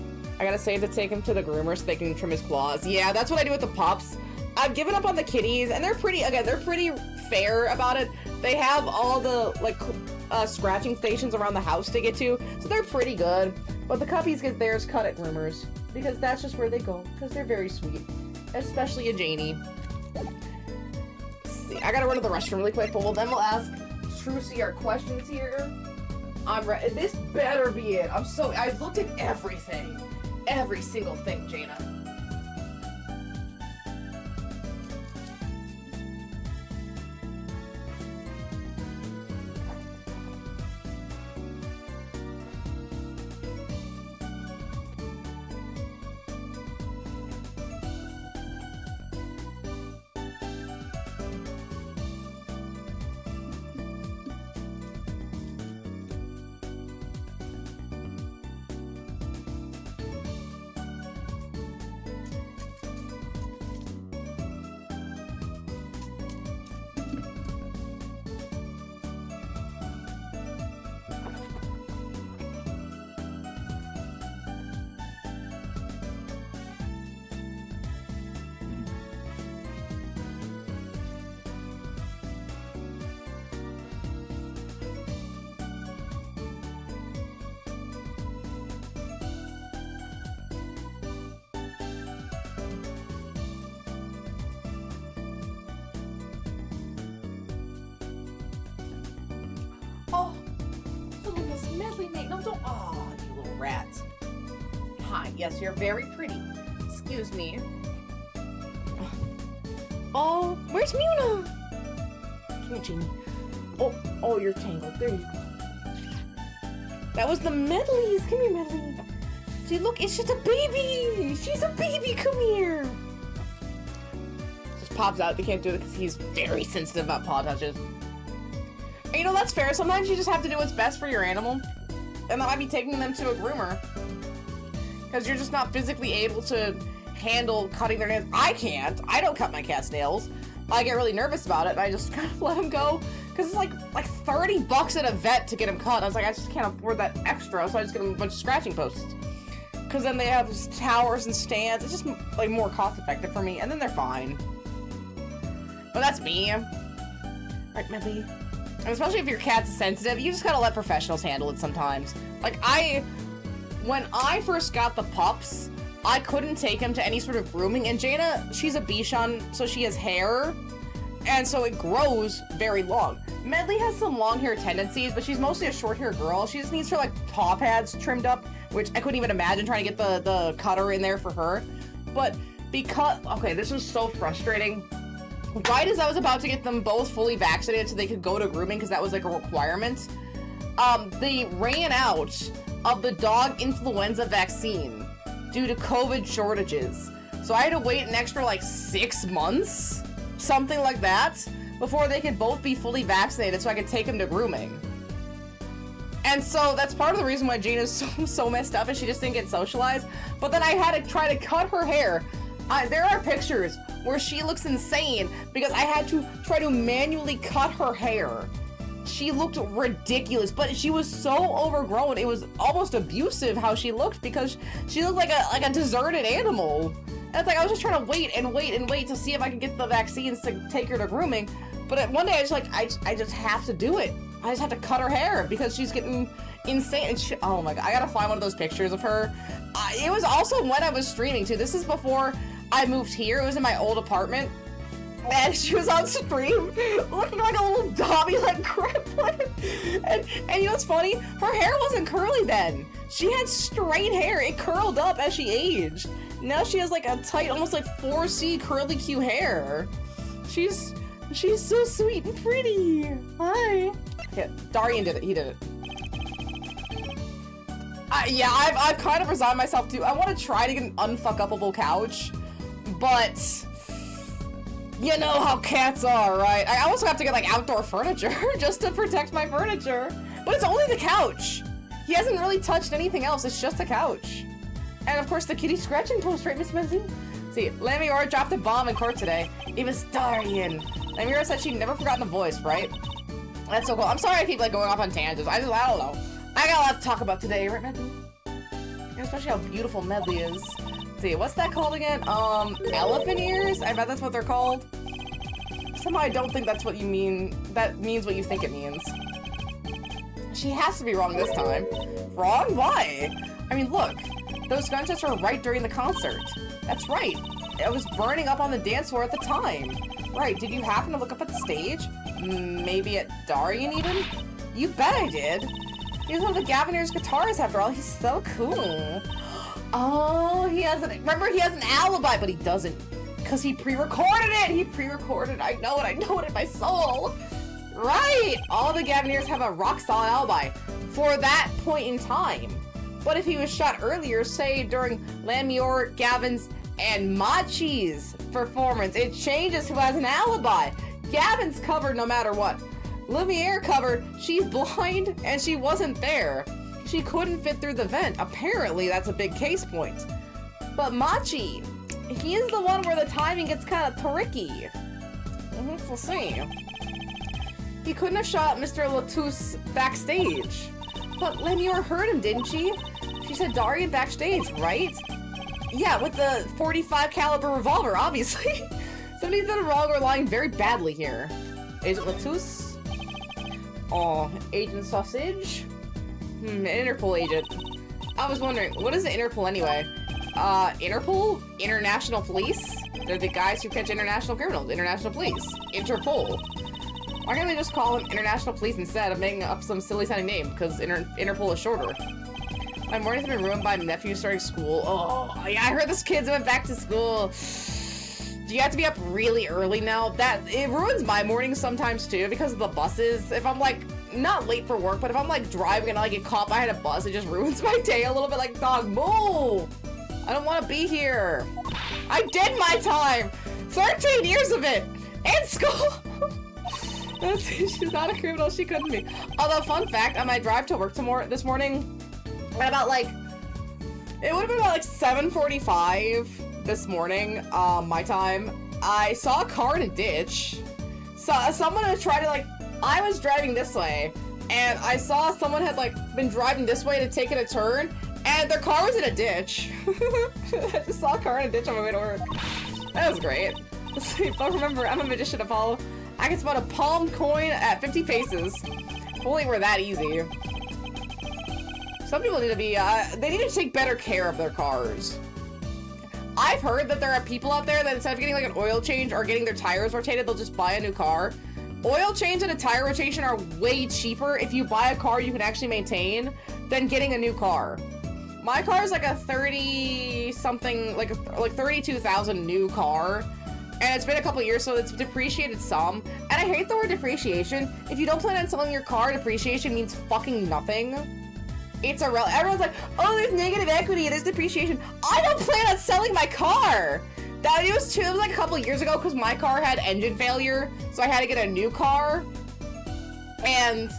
I gotta save to take him to the groomer so they can trim his claws. Yeah, that's what I do with the pups. I've given up on the kitties, and they're pretty fair about it. They have all the, like, scratching stations around the house to get to, so they're pretty good. But the cuppies get theirs cut at groomers, because that's just where they go, because they're very sweet. Especially a Janie. Let's see, I gotta run to the restroom really quick, but then we'll ask Trucy our questions here. I'm ready. This better be it. I looked at everything. Every single thing, Jaina. Mate, no, don't. Oh, you little rat. Hi, yes, you're very pretty. Excuse me. Oh, where's Muna? Come here, Genie. Oh, you're tangled. There you go. That was the Medleys. Come here, Medley. See, look, it's just a baby. She's a baby. Come here. Just pops out. They can't do it because he's very sensitive about paw touches. And you know, that's fair. Sometimes you just have to do what's best for your animal. And that might be taking them to a groomer. Because you're just not physically able to handle cutting their nails. I can't. I don't cut my cat's nails. I get really nervous about it, and I just kind of let him go. Because it's like $30 at a vet to get him cut. I was like, I just can't afford that extra, so I just get him a bunch of scratching posts. Because then they have towers and stands. It's just like more cost effective for me, and then they're fine. But that's me. Right, Medley? And especially if your cat's sensitive, you just gotta let professionals handle it sometimes. Like, when I first got the pups, I couldn't take him to any sort of grooming, and Jaina, she's a Bichon, so she has hair, and so it grows very long. Medley has some long hair tendencies, but she's mostly a short hair girl. She just needs her, like, paw pads trimmed up, which I couldn't even imagine trying to get the cutter in there for her. But because, okay, this was so frustrating. Right as I was about to get them both fully vaccinated so they could go to grooming, because that was, like, a requirement, they ran out of the dog influenza vaccine due to COVID shortages. So I had to wait an extra like 6 months, something like that, before they could both be fully vaccinated so I could take them to grooming. And so that's part of the reason why Gina's so messed up and she just didn't get socialized. But then I had to try to cut her hair. There are pictures where she looks insane because I had to try to manually cut her hair. She looked ridiculous, but she was so overgrown. It was almost abusive how she looked because she looked like a deserted animal. And it's like I was just trying to wait and wait and wait to see if I could get the vaccines to take her to grooming. But one day I just have to do it. I just have to cut her hair because she's getting insane. And oh my god, I gotta find one of those pictures of her. It was also when I was streaming too. This is before I moved here. It was in my old apartment. And she was on stream looking like a little Dobby like criplet. And you know what's funny? Her hair wasn't curly then. She had straight hair. It curled up as she aged. Now she has like a tight, almost like 4C curly Q hair. She's so sweet and pretty. Hi. Yeah, Darian did it. He did it. Yeah, I've kind of resigned myself to. I want to try to get an unfuck-upable couch, but you know how cats are, right? I also have to get like outdoor furniture just to protect my furniture. But it's only the couch. He hasn't really touched anything else. It's just a couch. And of course the kitty scratching post, right, Miss Benzie? See, Lamiora dropped a bomb in court today. It was Darian. Lamiora said she'd never forgotten the voice, right? That's so cool. I'm sorry I keep like going off on tangents. I don't know. I got a lot to talk about today, right, Medley? And especially how beautiful Medley is. See, what's that called again? Elephant ears? I bet that's what they're called. Somehow I don't think that's what you mean. That means what you think it means. She has to be wrong this time. Wrong? Why? I mean, look. Those gunshots were right during the concert. That's right. It was burning up on the dance floor at the time. Right, did you happen to look up at the stage? Maybe at Darian even? You bet I did. He's one of the Gavineer's guitarists after all. He's so cool. Oh, he has remember he has an alibi, but he doesn't. Because he pre-recorded it! He pre-recorded I know it in my soul! Right! All the Gavineers have a rock-solid alibi for that point in time. But if he was shot earlier, say during Lamior, Gavin's, and Machi's performance, it changes who has an alibi. Gavin's covered no matter what. Lumiere covered, she's blind and she wasn't there. She couldn't fit through the vent. Apparently, that's a big case point. But Machi, he is the one where the timing gets kind of tricky. We'll see. He couldn't have shot Mr. Latouche backstage. But Lemior heard him, didn't she? She said Darian backstage, right? Yeah, with the .45 caliber revolver, obviously. Somebody's done wrong or lying very badly here. Agent Latouche? Oh, Agent Sausage? An Interpol agent. I was wondering, what is the Interpol anyway? Interpol? International Police? They're the guys who catch international criminals. International Police. Interpol. Why can't they just call them international police instead of making up some silly sounding name? Because Interpol is shorter. My mornings have been ruined by my nephew starting school. Oh, yeah, I heard this kid's went back to school. Do you have to be up really early now? It ruins my mornings sometimes too because of the buses. If I'm like, not late for work, but if I'm like driving and I get caught behind a bus, it just ruins my day a little bit. Like, dog, move! I don't want to be here. I did my time! 13 years of it! In school! She's not a criminal, she couldn't be. Although, fun fact, on my drive to work this morning, at about like, it would have been about like 7:45 this morning, my time, I saw a car in a ditch. So someone had tried to like, I was driving this way, and I saw someone had like been driving this way to take a turn, and their car was in a ditch. I just saw a car in a ditch on my way to work. That was great. Let's see, but remember, I'm a magician, Apollo. I can spot a palm coin at 50 paces. If only were that easy. Some people need to be, they need to take better care of their cars. I've heard that there are people out there that instead of getting like an oil change or getting their tires rotated, they'll just buy a new car. Oil change and a tire rotation are way cheaper if you buy a car you can actually maintain than getting a new car. My car is like a 30-something, like 32,000 new car. And it's been a couple years, so it's depreciated some. And I hate the word depreciation. If you don't plan on selling your car, depreciation means fucking nothing. It's irrelevant. Everyone's like, oh, there's negative equity, there's depreciation. I don't plan on selling my car. It was like a couple years ago because my car had engine failure, so I had to get a new car. And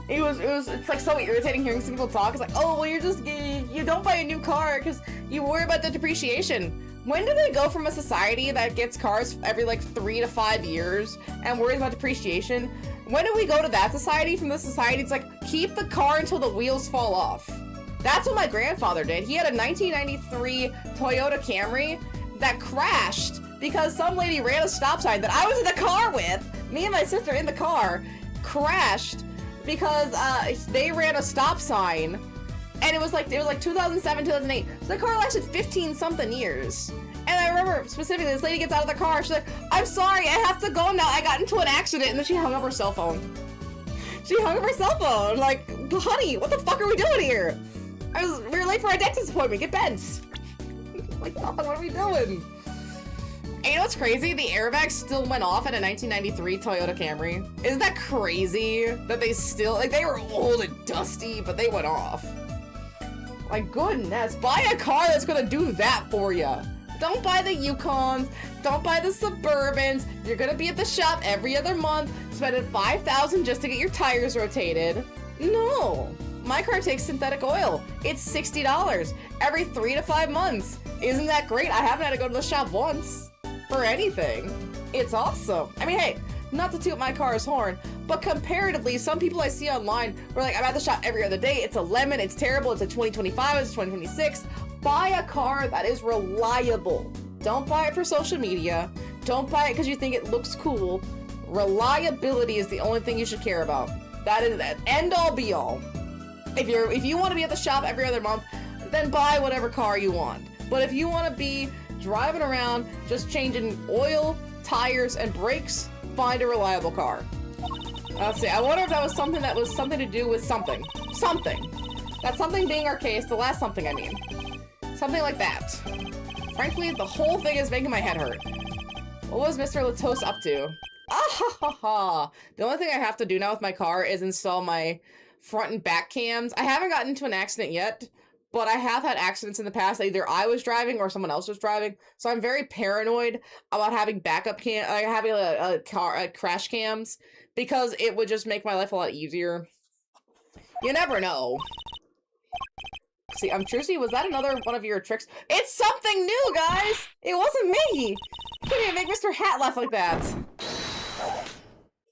it's like so irritating hearing some people talk. It's like, oh, well, you don't buy a new car because you worry about the depreciation. When do they go from a society that gets cars every like 3 to 5 years and worries about depreciation? When do we go to that society? From this society, it's like, keep the car until the wheels fall off. That's what my grandfather did. He had a 1993 Toyota Camry that crashed because some lady ran a stop sign that I was in the car with. Me and my sister in the car crashed because they ran a stop sign. And it was like 2007, 2008. So the car lasted 15-something years. And I remember specifically, this lady gets out of the car. She's like, I'm sorry, I have to go now. I got into an accident. And then she hung up her cell phone. She hung up her cell phone. Like, honey, what the fuck are we doing here? We were late for our dentist appointment. Get bent. Like, oh, what are we doing? And you know what's crazy? The airbag still went off in a 1993 Toyota Camry. Isn't that crazy that they still, like, they were old and dusty, but they went off. My goodness, buy a car that's gonna do that for you. Don't buy the Yukons, don't buy the Suburbans. You're gonna be at the shop every other month, spending $5,000 just to get your tires rotated. No, my car takes synthetic oil. It's $60 every 3 to 5 months. Isn't that great? I haven't had to go to the shop once for anything. It's awesome. I mean, hey, not to toot my car's horn, but comparatively, some people I see online were like, I'm at the shop every other day. It's a lemon. It's terrible. It's a 2025. It's a 2026. Buy a car that is reliable. Don't buy it for social media. Don't buy it because you think it looks cool. Reliability is the only thing you should care about. That is the end all be all. If you want to be at the shop every other month, then buy whatever car you want. But if you want to be driving around just changing oil, tires, and brakes, find a reliable car. Let's see, I wonder if that was something to do with something. Something. That something being our case, the last something I mean. Something like that. Frankly, the whole thing is making my head hurt. What was Mr. Latos up to? Ah ha ha ha! The only thing I have to do now with my car is install my front and back cams. I haven't gotten into an accident yet, but I have had accidents in the past. Either I was driving or someone else was driving, so I'm very paranoid about having backup having a crash cams, because it would just make my life a lot easier. You never know. See, I'm Trucy. Was that another one of your tricks? It's something new, guys! It wasn't me! You can't even make Mr. Hat laugh like that.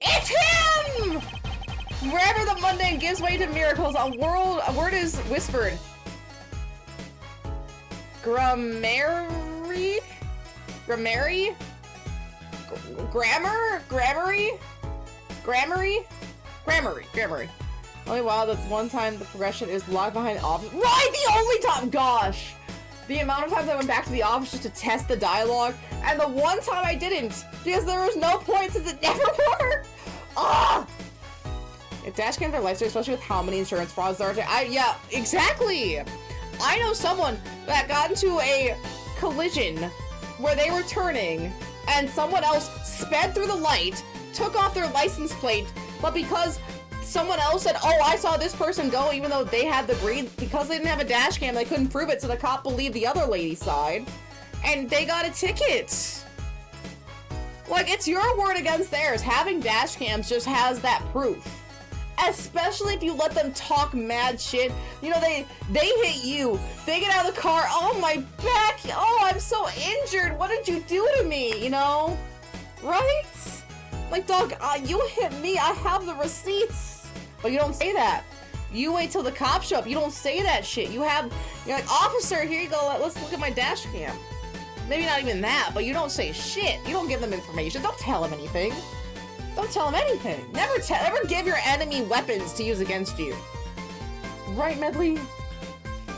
It's him! Wherever the mundane gives way to miracles, a word is whispered. Grammary? Only wow, that's one time the progression is locked behind the office. Right, the only time! Gosh! The amount of times I went back to the office just to test the dialogue, and the one time I didn't, because there was no point since it never worked! Ah! If dash cams are lifesaver, especially with how many insurance frauds there are. Yeah, exactly. I know someone that got into a collision where they were turning and someone else sped through the light, took off their license plate, but because someone else said, oh, I saw this person go, even though they had the green, because they didn't have a dash cam, they couldn't prove it, so the cop believed the other lady's side, and they got a ticket. Like, it's your word against theirs. Having dash cams just has that proof. Especially if you let them talk mad shit. You know, they hit you, they get out of the car, oh, my back, oh, I'm so injured, what did you do to me, you know? Right? Like, dog, you hit me, I have the receipts. But you don't say that. You wait till the cops show up. You don't say that shit. You're like, officer, here you go, let's look at my dash cam. Maybe not even that, but you don't say shit. You don't give them information. Don't tell them anything. Don't tell them anything. Never give your enemy weapons to use against you. Right, Medley?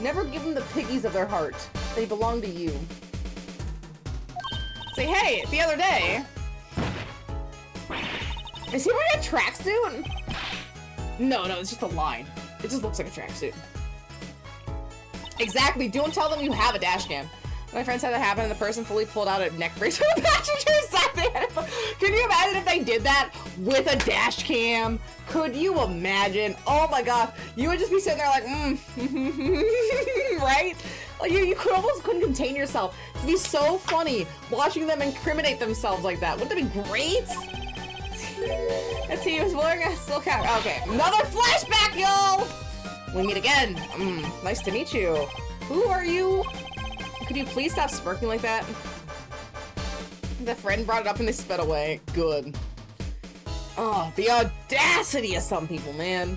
Never give them the piggies of their heart. They belong to you. Say, hey, the other day... Is he wearing a tracksuit? No, it's just a line. It just looks like a tracksuit. Exactly, don't tell them you have a dash cam. My friends had that happen and the person fully pulled out a neck brace from the passenger side. Can you imagine if they did that with a dash cam? Could you imagine? Oh my god, you would just be sitting there like, right? Like you almost couldn't contain yourself. It'd be so funny watching them incriminate themselves like that. Wouldn't that be great? Let's see, he was wearing a silk hat. Okay, another flashback, y'all! We meet again. Nice to meet you. Who are you? Could you please stop smirking like that? The friend brought it up and they sped away. Good. Oh, the audacity of some people, man.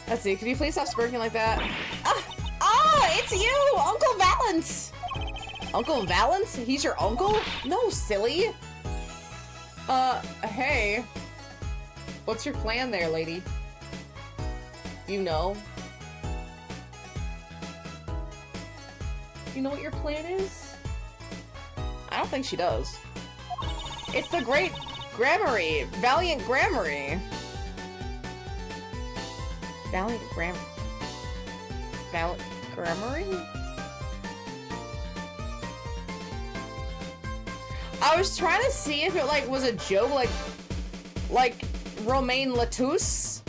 Let's see, could you please stop smirking like that? It's you! Uncle Valance! Uncle Valance? He's your uncle? No, silly. Hey. What's your plan there, lady? You know? You know what your plan is? I don't think she does. It's the great Grammary! Valiant Grammary! Valiant Grammary? I was trying to see if it, like, was a joke, like Romaine Lettuce,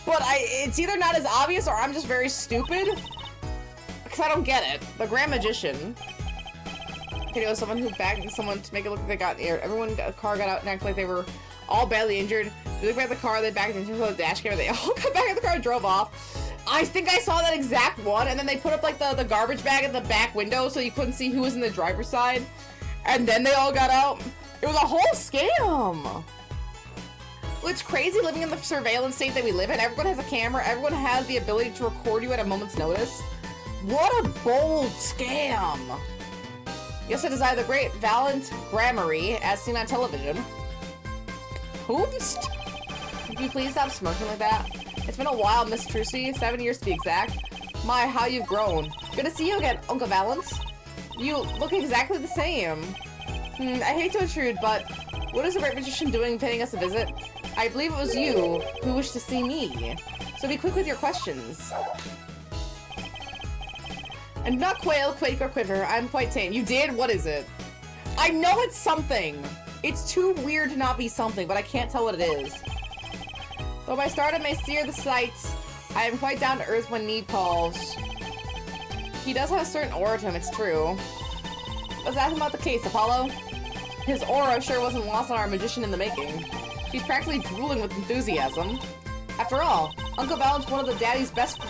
but it's either not as obvious or I'm just very stupid, because I don't get it. The Grand Magician. Okay, it was someone who bagged someone to make it look like they got air. Everyone, a car got out and acted like they were all badly injured. They looked back at the car, they backed into the dash cam, they all got back in the car and drove off. I think I saw that exact one, and then they put up, like, the garbage bag at the back window so you couldn't see who was in the driver's side. And then they all got out. It was a whole scam. Well, it's crazy living in the surveillance state that we live in. Everyone has a camera. Everyone has the ability to record you at a moment's notice. What a bold scam. Yes, it is the great Valiant Grammary, as seen on television. Hoomst? Could you please stop smirking like that? It's been a while, Miss Trucy. 7 years to be exact. My, how you've grown. Good to see you again, Uncle Valance. You look exactly the same. I hate to intrude, but what is the Great Magician doing paying us a visit? I believe it was you who wished to see me. So be quick with your questions. And not quail, quake, or quiver. I'm quite tame. You did? What is it? I know it's something. It's too weird to not be something, but I can't tell what it is. Though my stardom may sear the sights, I am quite down to earth when need calls. He does have a certain aura to him, it's true. Let's ask him about the case, Apollo. His aura sure wasn't lost on our magician in the making. She's practically drooling with enthusiasm. After all, Uncle Valent's one of the daddy's best...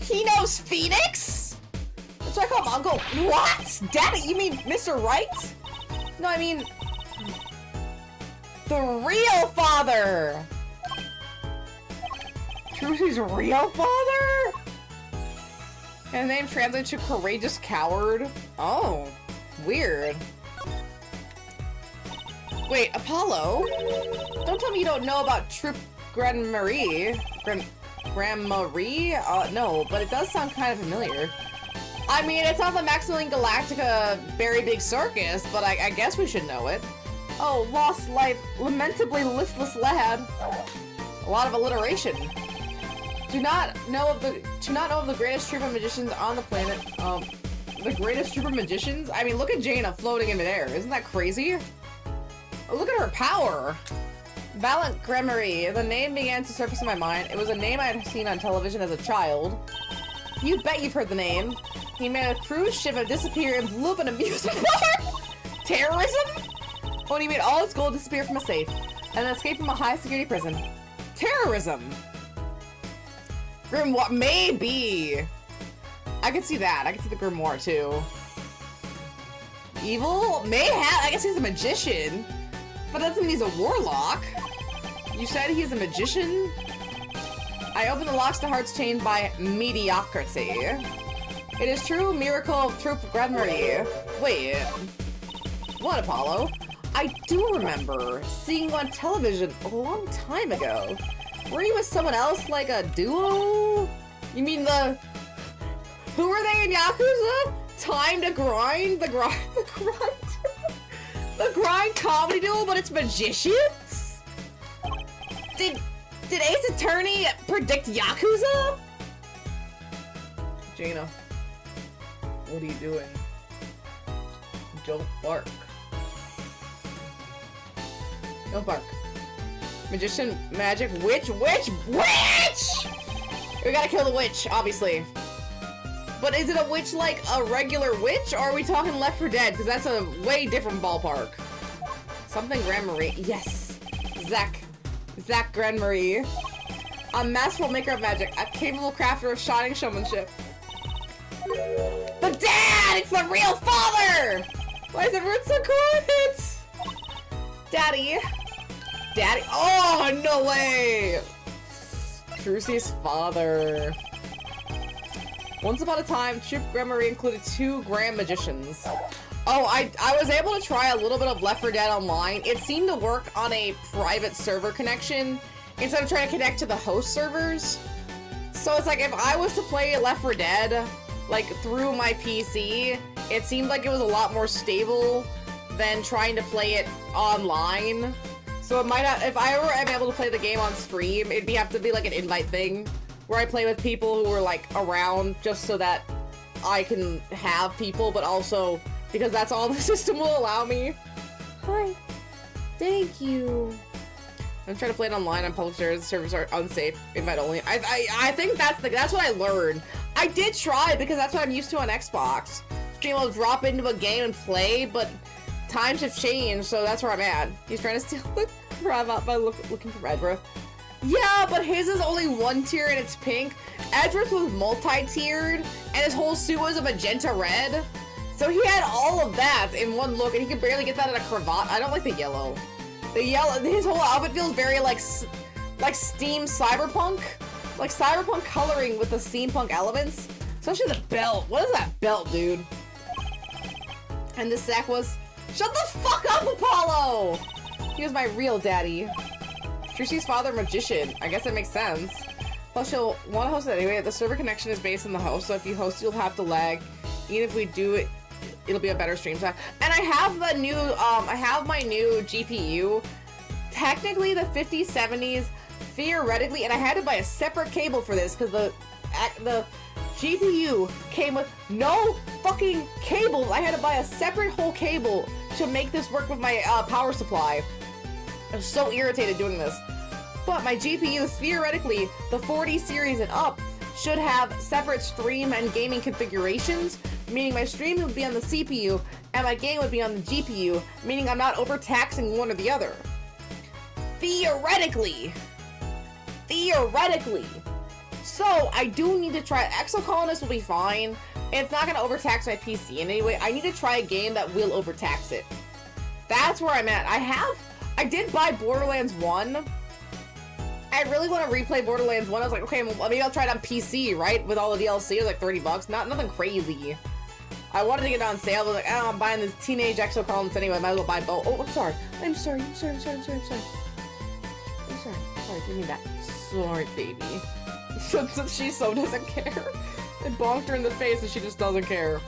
He knows Phoenix? That's why I call him Uncle... What? Daddy? You mean Mr. Wright? No, I mean... The real father! Trucy's real father? And the name translates to Courageous Coward? Oh, weird. Wait, Apollo? Don't tell me you don't know about Troop Grand-Marie. Grand-Marie? No, but it does sound kind of familiar. I mean, it's not the Maximilian Galactica Very Big Circus, but I guess we should know it. Oh, lost life, lamentably listless lad. A lot of alliteration. Do not know of the greatest troupe of magicians on the planet. The greatest troupe of magicians? I mean, look at Jaina floating in midair. Isn't that crazy? Oh, look at her power. Valiant Gremory. The name began to surface in my mind. It was a name I had seen on television as a child. You bet you've heard the name. He made a cruise ship disappear and blew up an amusement park. Terrorism? When he made all his gold disappear from a safe and escape from a high-security prison. Terrorism. Grimoire, maybe. I could see that. I could see the Grimoire too. Evil? I guess he's a magician, but that doesn't mean he's a warlock. You said he's a magician? I opened the locks to hearts chained by mediocrity. It is true, miracle of troop Gremory. Wait, what, Apollo? I do remember seeing you on television a long time ago. Were you with someone else, like a duo? You mean the... Who were they in Yakuza? Time to Grind? The Grind comedy duo, but it's magicians? Did Ace Attorney predict Yakuza? Jaina, what are you doing? Don't bark. Don't bark. Magician, magic, witch! We gotta kill the witch, obviously. But is it a witch like a regular witch, or are we talking Left 4 Dead? Because that's a way different ballpark. Something Gremory. Yes. Zach Gremory. A masterful maker of magic. A capable crafter of shining showmanship. The dad! It's the real father! Why is everyone so quiet? Daddy. Oh, no way! Trucy's father. Once upon a time, Troop Gremory included 2 grand magicians. Oh, I was able to try a little bit of Left 4 Dead Online. It seemed to work on a private server connection instead of trying to connect to the host servers. So it's like if I was to play Left 4 Dead, like through my PC, it seemed like it was a lot more stable than trying to play it online. So it might not, if I were able to play the game on stream, it'd have to be like an invite thing where I play with people who are like around just so that I can have people, but also because that's all the system will allow me. Hi. Thank you. I'm trying to play it online on public servers. The servers are unsafe, invite only. I think that's what I learned. I did try because that's what I'm used to on Xbox. Being able to drop into a game and play, but times have changed, so that's where I'm at. He's trying to steal the crap out by looking for Edra. Yeah, but his is only 1 tier and it's pink. Edris was multi-tiered, and his whole suit was a magenta red. So he had all of that in one look, and he could barely get that in a cravat. I don't like the yellow. His whole outfit feels very like steam cyberpunk. Like cyberpunk coloring with the steampunk elements. Especially the belt. What is that belt, dude? And this sack was... Shut the fuck up, Apollo! He was my real daddy. Trici's father, magician. I guess that makes sense. Plus, you'll want to host it anyway. The server connection is based on the host, so if you host, you'll have to lag. Even if we do it, it'll be a better stream time. And I have the new, I have my new GPU. Technically, the 5070s, theoretically, and I had to buy a separate cable for this because the GPU came with no fucking cables. I had to buy a separate whole cable to make this work with my power supply. I was so irritated doing this. But my GPU, theoretically, the 40 series and up, should have separate stream and gaming configurations, meaning my stream would be on the CPU and my game would be on the GPU, meaning I'm not overtaxing one or the other. Theoretically. So I do need to try. Exocolonist will be fine. It's not going to overtax my PC in any way. I need to try a game that will overtax it. That's where I'm at. I did buy Borderlands 1. I really want to replay Borderlands 1. I was like, okay, well, maybe I'll try it on PC, right? With all the DLC, it was like 30 bucks. Nothing crazy. I wanted to get it on sale, but like, oh, I'm buying this teenage exocolonist anyway. Might as well buy both. Oh, I'm sorry. I'm sorry. Sorry, give me that. Sorry, baby. She so doesn't care. It bonked her in the face and she just doesn't care.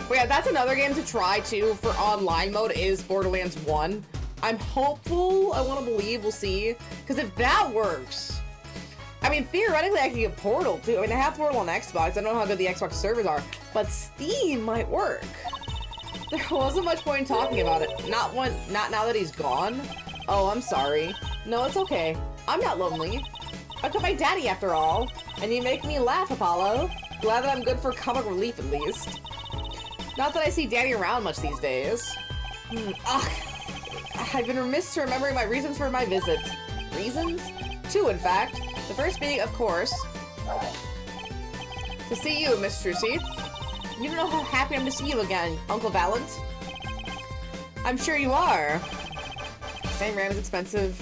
But yeah, that's another game to try too for online mode is Borderlands 1. I'm hopeful. I want to believe. We'll see. Because if that works, I mean, theoretically, I could get Portal too. I mean, I have Portal on Xbox. I don't know how good the Xbox servers are, but Steam might work. There wasn't much point in talking about it. Not now that he's gone. Oh, I'm sorry. No, it's okay. I'm not lonely. I got my daddy after all, and you make me laugh, Apollo. Glad that I'm good for comic relief at least. Not that I see Daddy around much these days. Ugh. I've been remiss to remembering my reasons for my visit. Reasons? Two, in fact. The first being, of course, to see you, Miss Trucy. You don't know how happy I'm to see you again, Uncle Valent. I'm sure you are. Saying RAM is expensive.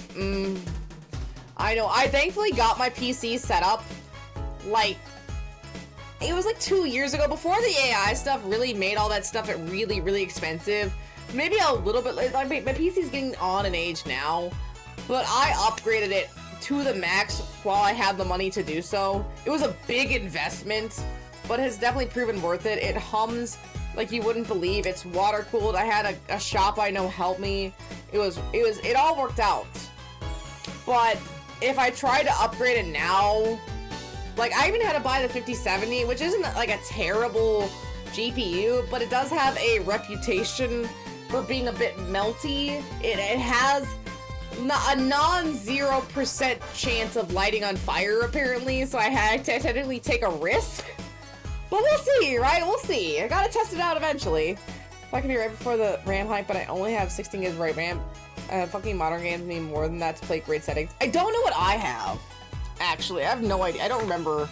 I know. I thankfully got my PC set up, like, it was like 2 years ago, before the AI stuff really made all that stuff really, really expensive. Maybe a little bit, like, my PC's getting on in age now, but I upgraded it to the max while I had the money to do so. It was a big investment, but has definitely proven worth it. It hums like you wouldn't believe. It's water cooled. I had a shop I know help me. It all worked out. But if I try to upgrade it now, like, I even had to buy the 5070, which isn't like a terrible GPU, but it does have a reputation for being a bit melty. It has a non-0% chance of lighting on fire, apparently, so I had to technically take a risk. But we'll see, right? We'll see. I gotta test it out eventually. If I can be right before the RAM hype, but I only have 16 gigs of right RAM. Fucking modern games need more than that to play great settings. I don't know what I have. Actually, I have no idea. I don't remember.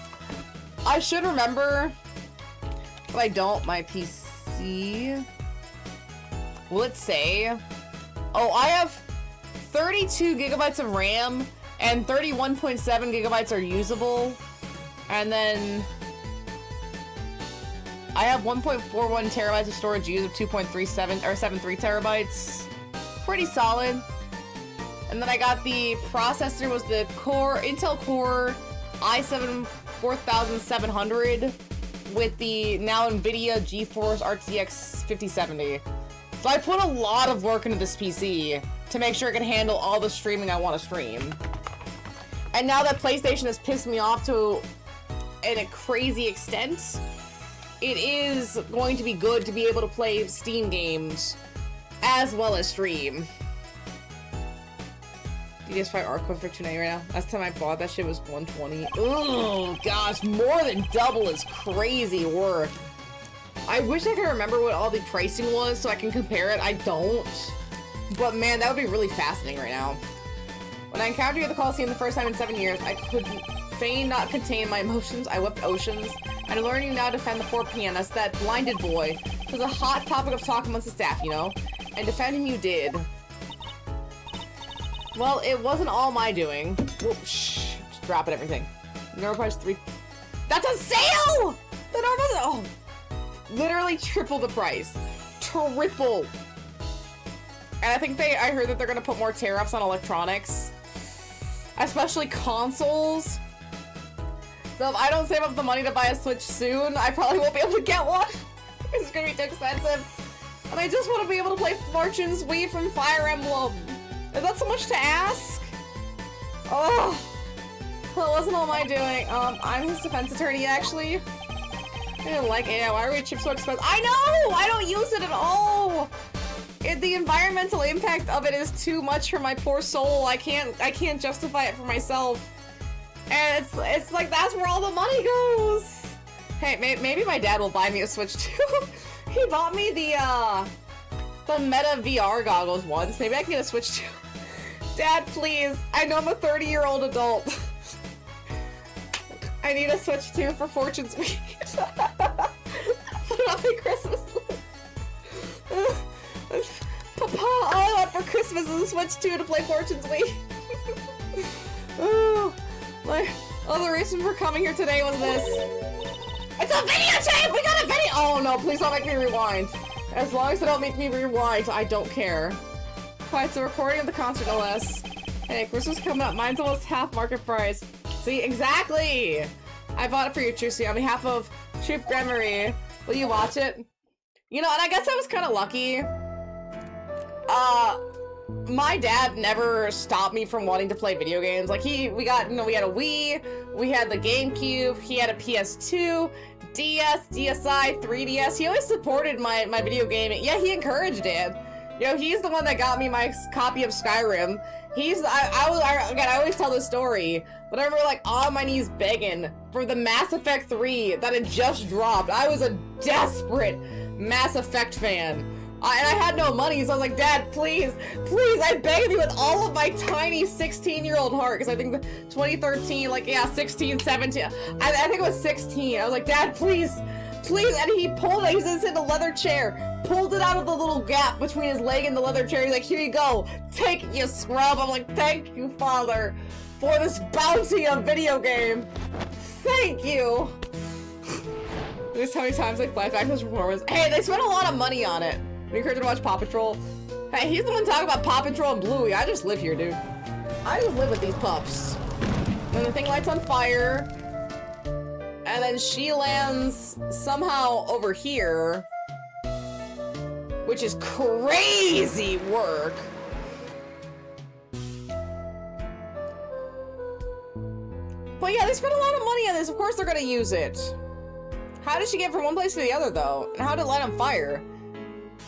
I should remember, but I don't. My PC. Will it say? Oh, I have 32 gigabytes of RAM and 31.7 gigabytes are usable. And then I have 1.41 terabytes of storage used of 2.37 or 73 terabytes. Pretty solid. And then I got the processor was the Intel Core i7 4700 with the now NVIDIA GeForce RTX 5070. So I put a lot of work into this PC to make sure it can handle all the streaming I want to stream. And now that PlayStation has pissed me off to a crazy extent, it is going to be good to be able to play Steam games as well as stream. DS5 Arcade for $290 right now. Last time I bought that shit was $120. Oh gosh, more than double is crazy work. I wish I could remember what all the pricing was so I can compare it. I don't. But man, that would be really fascinating right now. When I encountered you at the Coliseum the first time in 7 years, I could fain not contain my emotions. I wept oceans. And learning now to defend the poor pianist, that blinded boy, was a hot topic of talk amongst the staff, you know? And defend him you did. Well, it wasn't all my doing. Whoop, shh, just dropping everything. NeuroPush 3. That's on sale! The normal, oh, literally triple the price. Triple. And I think I heard that they're gonna put more tariffs on electronics, especially consoles. So if I don't save up the money to buy a Switch soon, I probably won't be able to get one. It's gonna be too expensive. And I just want to be able to play Fortune's Wii from Fire Emblem. Is that so much to ask? Oh, well, it wasn't all my doing. I'm his defense attorney, actually. I didn't like AI. Why are we chips so expensive? I know! I don't use it at all! The environmental impact of it is too much for my poor soul. I can't justify it for myself. And it's like, that's where all the money goes! Hey, maybe my dad will buy me a Switch too. He bought me the Meta VR goggles once. Maybe I can get a Switch too. Dad, please. I know I'm a 30-year-old adult. I need a Switch 2 for Fortune's Week. Put it on my Christmas list. Papa, all I want for Christmas is a Switch 2 to play Fortune's Week. Oh, my other reason for coming here today was this. It's a videotape! We got a video! Oh no, please don't make me rewind. As long as they don't make me rewind, I don't care. Quite, it's a recording of the concert, no less. Hey, Christmas coming up. Mine's almost half market price. See, exactly! I bought it for you, Trucy, on behalf of Troop Gremory. Will you watch it? You know, and I guess I was kind of lucky. my dad never stopped me from wanting to play video games. Like we had a Wii, we had the GameCube, he had a PS2, DS, DSi, 3DS. He always supported my video gaming. Yeah, he encouraged it. You know, he's the one that got me my copy of Skyrim. I always tell this story, but I remember like on my knees begging for the Mass Effect 3 that had just dropped. I was a desperate Mass Effect fan. And I had no money, so I was like, Dad, please, please, I beg of you with all of my tiny 16-year-old heart, because I think the 2013, like, yeah, 16, 17, I think it was 16. I was like, Dad, please, please, and he pulled it, he was in a leather chair, pulled it out of the little gap between his leg and the leather chair. He's like, here you go, take it, you scrub. I'm like, thank you, Father, for this bounty of video game. Thank you. There's how many times I flashback to this performance. Hey, they spent a lot of money on it. We encourage you to watch Paw Patrol. Hey, he's the one talking about Paw Patrol and Bluey. I just live here, dude. I just live with these pups. Then the thing lights on fire. And then she lands somehow over here. Which is crazy work. But yeah, they spent a lot of money on this. Of course they're gonna use it. How did she get from one place to the other, though? And how did it light on fire?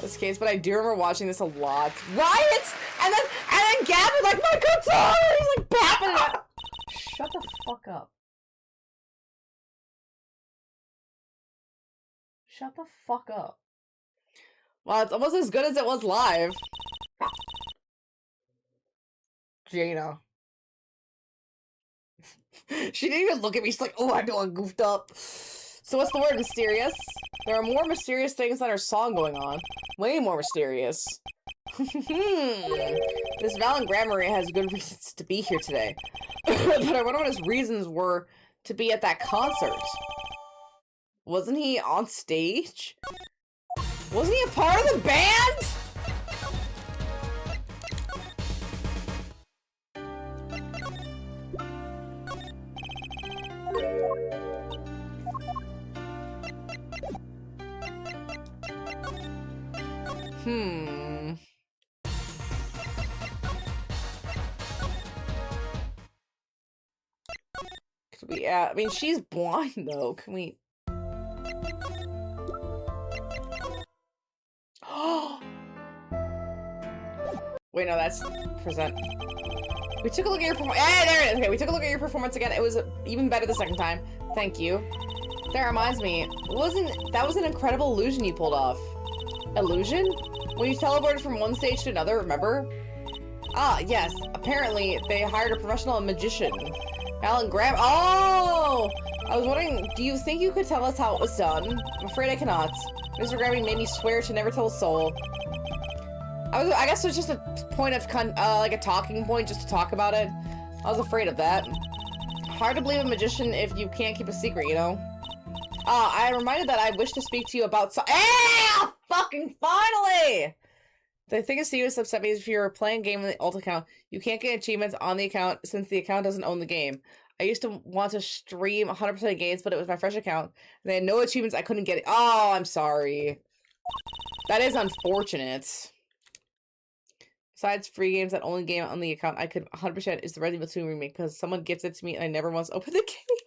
This case, but I do remember watching this a lot. Riots! And then Gavin like, my guitar! He's like bapping it up. Shut the fuck up. Shut the fuck up. Well, it's almost as good as it was live. Jaina. She didn't even look at me. She's like, oh, I know I goofed up. So what's the word? Mysterious? There are more mysterious things than our song going on. Way more mysterious. This Valen Grammary has good reasons to be here today. But I wonder what his reasons were to be at that concert. Wasn't he on stage? Wasn't he a part of the band? Could we, I mean, she's blind though. Can we? Wait, no, that's present. We took a look at your performance. Hey, there it is. Okay, we took a look at your performance again. It was even better the second time. Thank you. That reminds me. That was an incredible illusion you pulled off. Illusion? When you teleported from one stage to another, remember? Ah, yes. Apparently, they hired a professional magician. Alan Graham. Oh! I was wondering, do you think you could tell us how it was done? I'm afraid I cannot. Mr. Grabbing made me swear to never tell a soul. I guess it was just a point of, like a talking point just to talk about it. I was afraid of that. Hard to believe a magician if you can't keep a secret, you know? I am reminded that I wish to speak to you about fucking finally! The thing is serious upset me is if you're playing a game on the alt account, you can't get achievements on the account since the account doesn't own the game. I used to want to stream 100% games, but it was my fresh account. And they had no achievements, I couldn't get it. Oh, I'm sorry. That is unfortunate. Besides free games, that only game on the account I could 100% is the Resident Evil 2 remake because someone gifted it to me and I never once opened the game.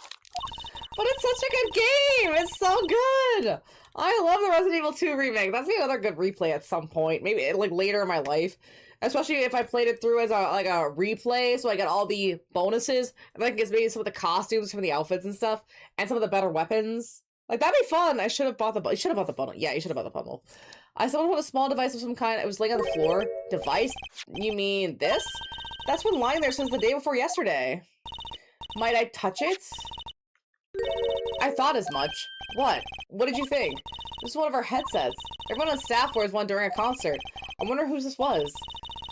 But it's such a good game! It's so good! I love the Resident Evil 2 remake. That's another good replay at some point. Maybe like later in my life. Especially if I played it through as a replay, so I got all the bonuses. And I can get maybe some of the costumes, some of the outfits and stuff, and some of the better weapons. Like that'd be fun. I should have bought the. You should have bought the bundle. Yeah, you should have bought the bundle. I stumbled upon a small device of some kind. It was laying on the floor. Device? You mean this? That's been lying there since the day before yesterday. Might I touch it? I thought as much. What? What did you think? This is one of our headsets. Everyone on staff wears one during a concert. I wonder whose this was.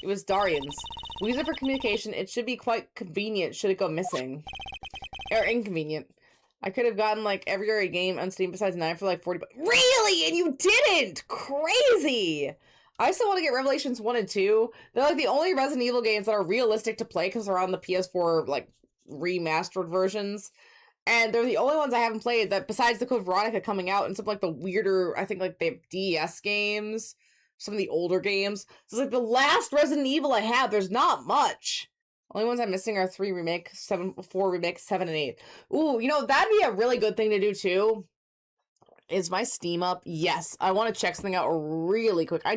It was Darian's. We use it for communication. It should be quite convenient should it go missing. Or inconvenient. I could have gotten like every other game on Steam besides 9 for like 40 bucks. Really? And you didn't? Crazy! I still want to get Revelations 1 and 2. They're like the only Resident Evil games that are realistic to play because they're on the PS4 like remastered versions. And they're the only ones I haven't played that besides the Code Veronica coming out and some like the weirder, I think like they have DS games. some of the older games. So it's like the last Resident Evil I have, there's not much. Only ones I'm missing are 3 remake, 4 remake, 7 and 8. Ooh, you know, that'd be a really good thing to do too. Is my Steam up? Yes. I want to check something out really quick. I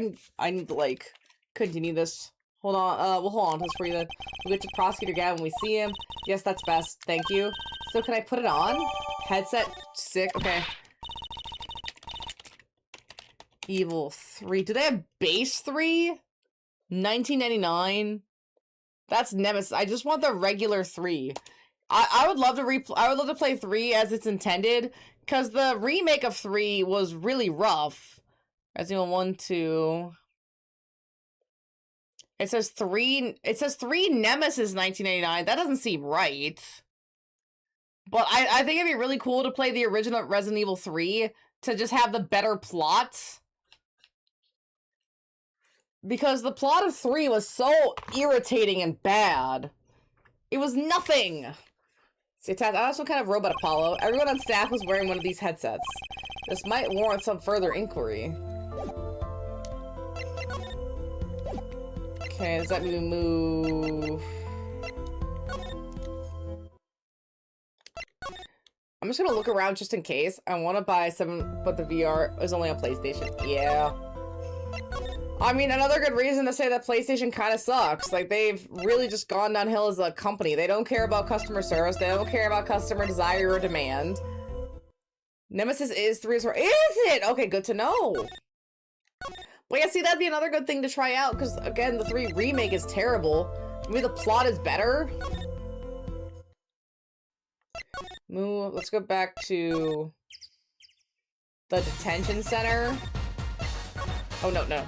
need to, like, continue this. Hold on. We'll hold on to this for you then. We'll get to Prosecutor Gavin when we see him. Yes, that's best. Thank you. So can I put it on? Headset. Sick. Okay. Evil 3. Do they have Base 3? 1999? That's Nemesis. I just want the regular 3. I would love to play 3 as it's intended, because the remake of 3 was really rough. Resident Evil 1, 2. It says 3 Nemesis 1989. That doesn't seem right. But I think it'd be really cool to play the original Resident Evil 3 to just have the better plot. Because the plot of 3 was so irritating and bad. It was nothing. See, I have some kind of robot Apollo. Everyone on staff was wearing one of these headsets. This might warrant some further inquiry. Okay, does that mean we move? I'm just gonna look around just in case. I want to buy 7, but the VR is only on PlayStation. Yeah. I mean, another good reason to say that PlayStation kind of sucks. Like, they've really just gone downhill as a company. They don't care about customer service. They don't care about customer desire or demand. Nemesis is 3 as well. Is it? Okay, good to know. But yeah, see, that'd be another good thing to try out, because, again, the 3 remake is terrible. Maybe the plot is better. Move. Let's go back to the detention center. Oh, no.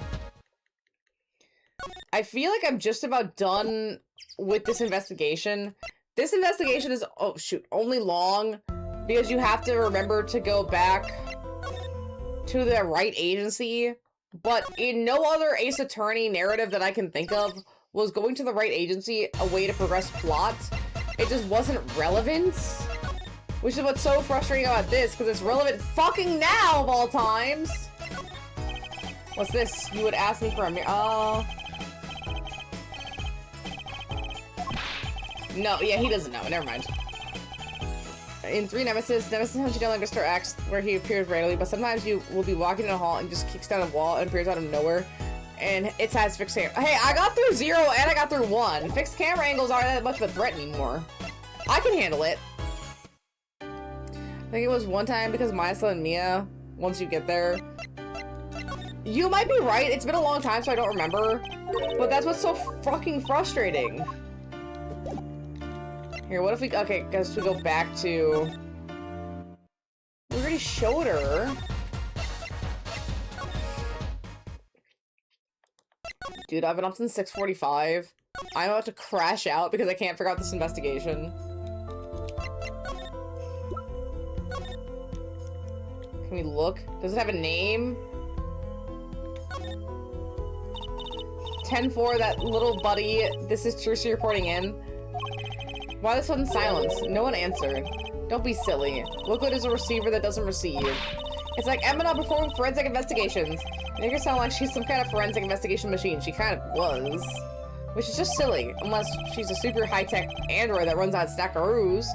I feel like I'm just about done with this investigation. This investigation is, oh shoot, only long because you have to remember to go back to the Wright agency. But in no other Ace Attorney narrative that I can think of was going to the Wright agency a way to progress plot. It just wasn't relevant. Which is what's so frustrating about this, because it's relevant fucking now of all times. What's this? You would ask me for a mirror. No, yeah, he doesn't know. Never mind. In 3 Nemesis hunts you down like Mr. X, where he appears randomly, but sometimes you will be walking in a hall and just kicks down a wall and appears out of nowhere. And it has fixed camera. Hey, I got through 0 and I got through 1. Fixed camera angles aren't that much of a threat anymore. I can handle it. I think it was one time because Misa and Mia, once you get there. You might be right. It's been a long time, so I don't remember. But that's what's so fucking frustrating. Here, what if we... Okay, guys, we go back to... We already showed her. Dude, I've been up since 6:45. I'm about to crash out because I can't figure out this investigation. Can we look? Does it have a name? 10-4, that little buddy. This is Trucy reporting in. Why the sudden silence? No one answered. Don't be silly. What good is a receiver that doesn't receive? It's like Emma performing forensic investigations. Make her sound like she's some kind of forensic investigation machine. She kind of was. Which is just silly. Unless she's a super high-tech android that runs on stackaroos.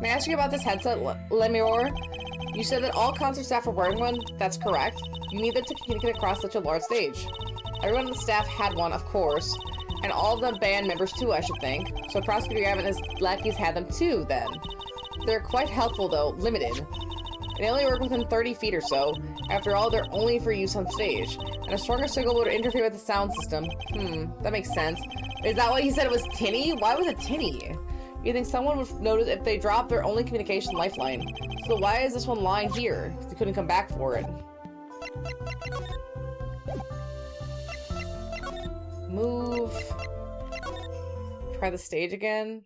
May I ask you about this headset, Lemure? You said that all concert staff are wearing one? That's correct. You need them to communicate across such a large stage. Everyone on the staff had one, of course. And all of the band members too, I should think. So Prosecutor Gavin and his lackeys had them too, then. They're quite helpful, though. Limited. They only work within 30 feet or so. After all, they're only for use on stage. And a stronger signal would interfere with the sound system. That makes sense. Is that why he said it was tinny? Why was it tinny? You think someone would notice if they dropped their only communication lifeline. So why is this one lying here? They couldn't come back for it. Move. Try the stage again.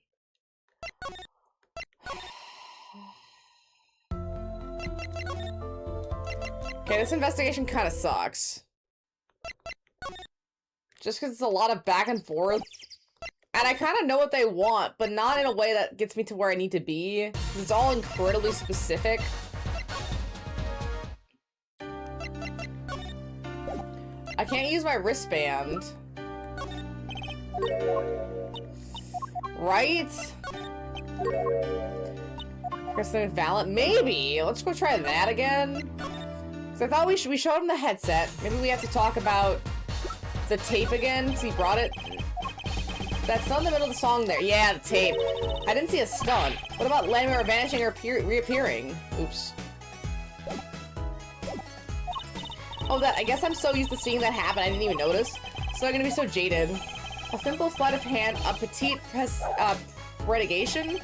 Okay, this investigation kind of sucks. Just because it's a lot of back and forth. And I kind of know what they want, but not in a way that gets me to where I need to be. It's all incredibly specific. I can't use my wristband. Right? Kristen Valent? Maybe! Let's go try that again. Because I thought we showed him the headset. Maybe we have to talk about the tape again, because he brought it. That's still in the middle of the song there. Yeah, the tape. I didn't see a stunt. What about Lammer vanishing or reappearing? Oops. Oh, I guess I'm so used to seeing that happen, I didn't even notice. So I'm gonna be so jaded. A simple sleight of hand, a petite relegation,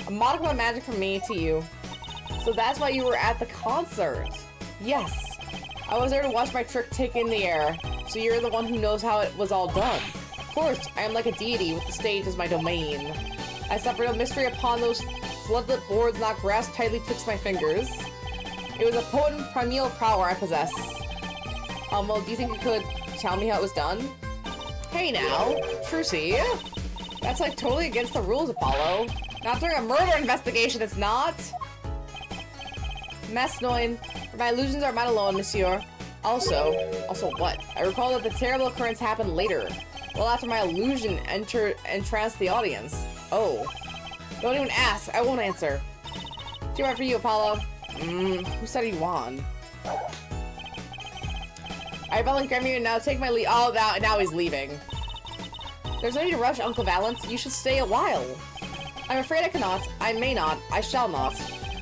a modicum of magic from me to you. So that's why you were at the concert. Yes. I was there to watch my trick take in the air. So you're the one who knows how it was all done. Of course, I am like a deity with the stage as my domain. I suffered a mystery upon those floodlit boards not grasped tightly twixt my fingers. It was a potent primeval power I possess. Well, do you think you could tell me how it was done? Hey now, Trucy. That's like totally against the rules, Apollo. Not during a murder investigation, it's not. Mesnoin, my illusions are mine alone, monsieur. Also what? I recall that the terrible occurrence happened later. Well, after my illusion entranced the audience. Oh. Don't even ask, I won't answer. Too hard for you, Apollo. Who said he won? I Valent Grandmere, now take my leave. Oh, now he's leaving. There's no need to rush, Uncle Valent. You should stay a while. I'm afraid I cannot. I may not. I shall not.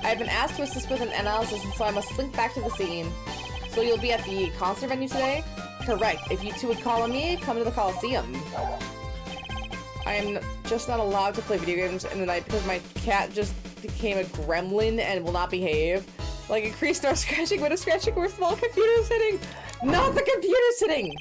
I have been asked to assist with an analysis, and so I must slink back to the scene. So you'll be at the concert venue today? Correct. If you two would call on me, come to the Coliseum. I am just not allowed to play video games in the night because my cat just became a gremlin and will not behave. Like increased door scratching, window scratching, or small computers hitting. Not the computer sitting!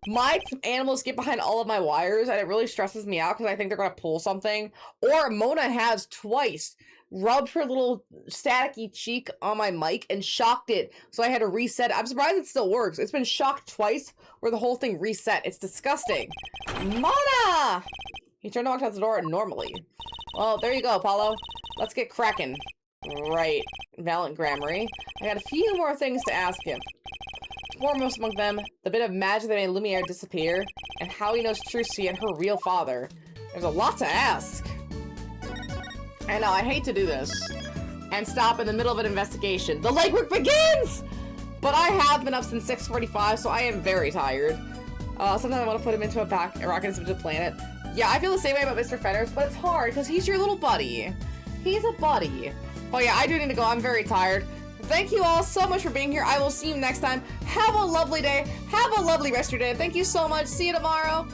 My animals get behind all of my wires, and it really stresses me out because I think they're going to pull something. Or Mona has twice rubbed her little staticky cheek on my mic and shocked it, so I had to reset it. I'm surprised it still works. It's been shocked twice where the whole thing reset. It's disgusting. Mona! He turned to walk out the door normally. Well, there you go, Apollo. Let's get cracking. Right. Valent Grammary. I got a few more things to ask him. Foremost among them, the bit of magic that made Lumiere disappear, and how he knows Trucy and her real father. There's a lot to ask. I know, I hate to do this. And stop in the middle of an investigation. The legwork begins! But I have been up since 6:45, so I am very tired. Sometimes I want to put him into a rocket into the planet. Yeah, I feel the same way about Mr. Fetters, but it's hard, because he's your little buddy. He's a buddy. Oh yeah, I do need to go. I'm very tired. Thank you all so much for being here. I will see you next time. Have a lovely day. Have a lovely rest of your day. Thank you so much. See you tomorrow.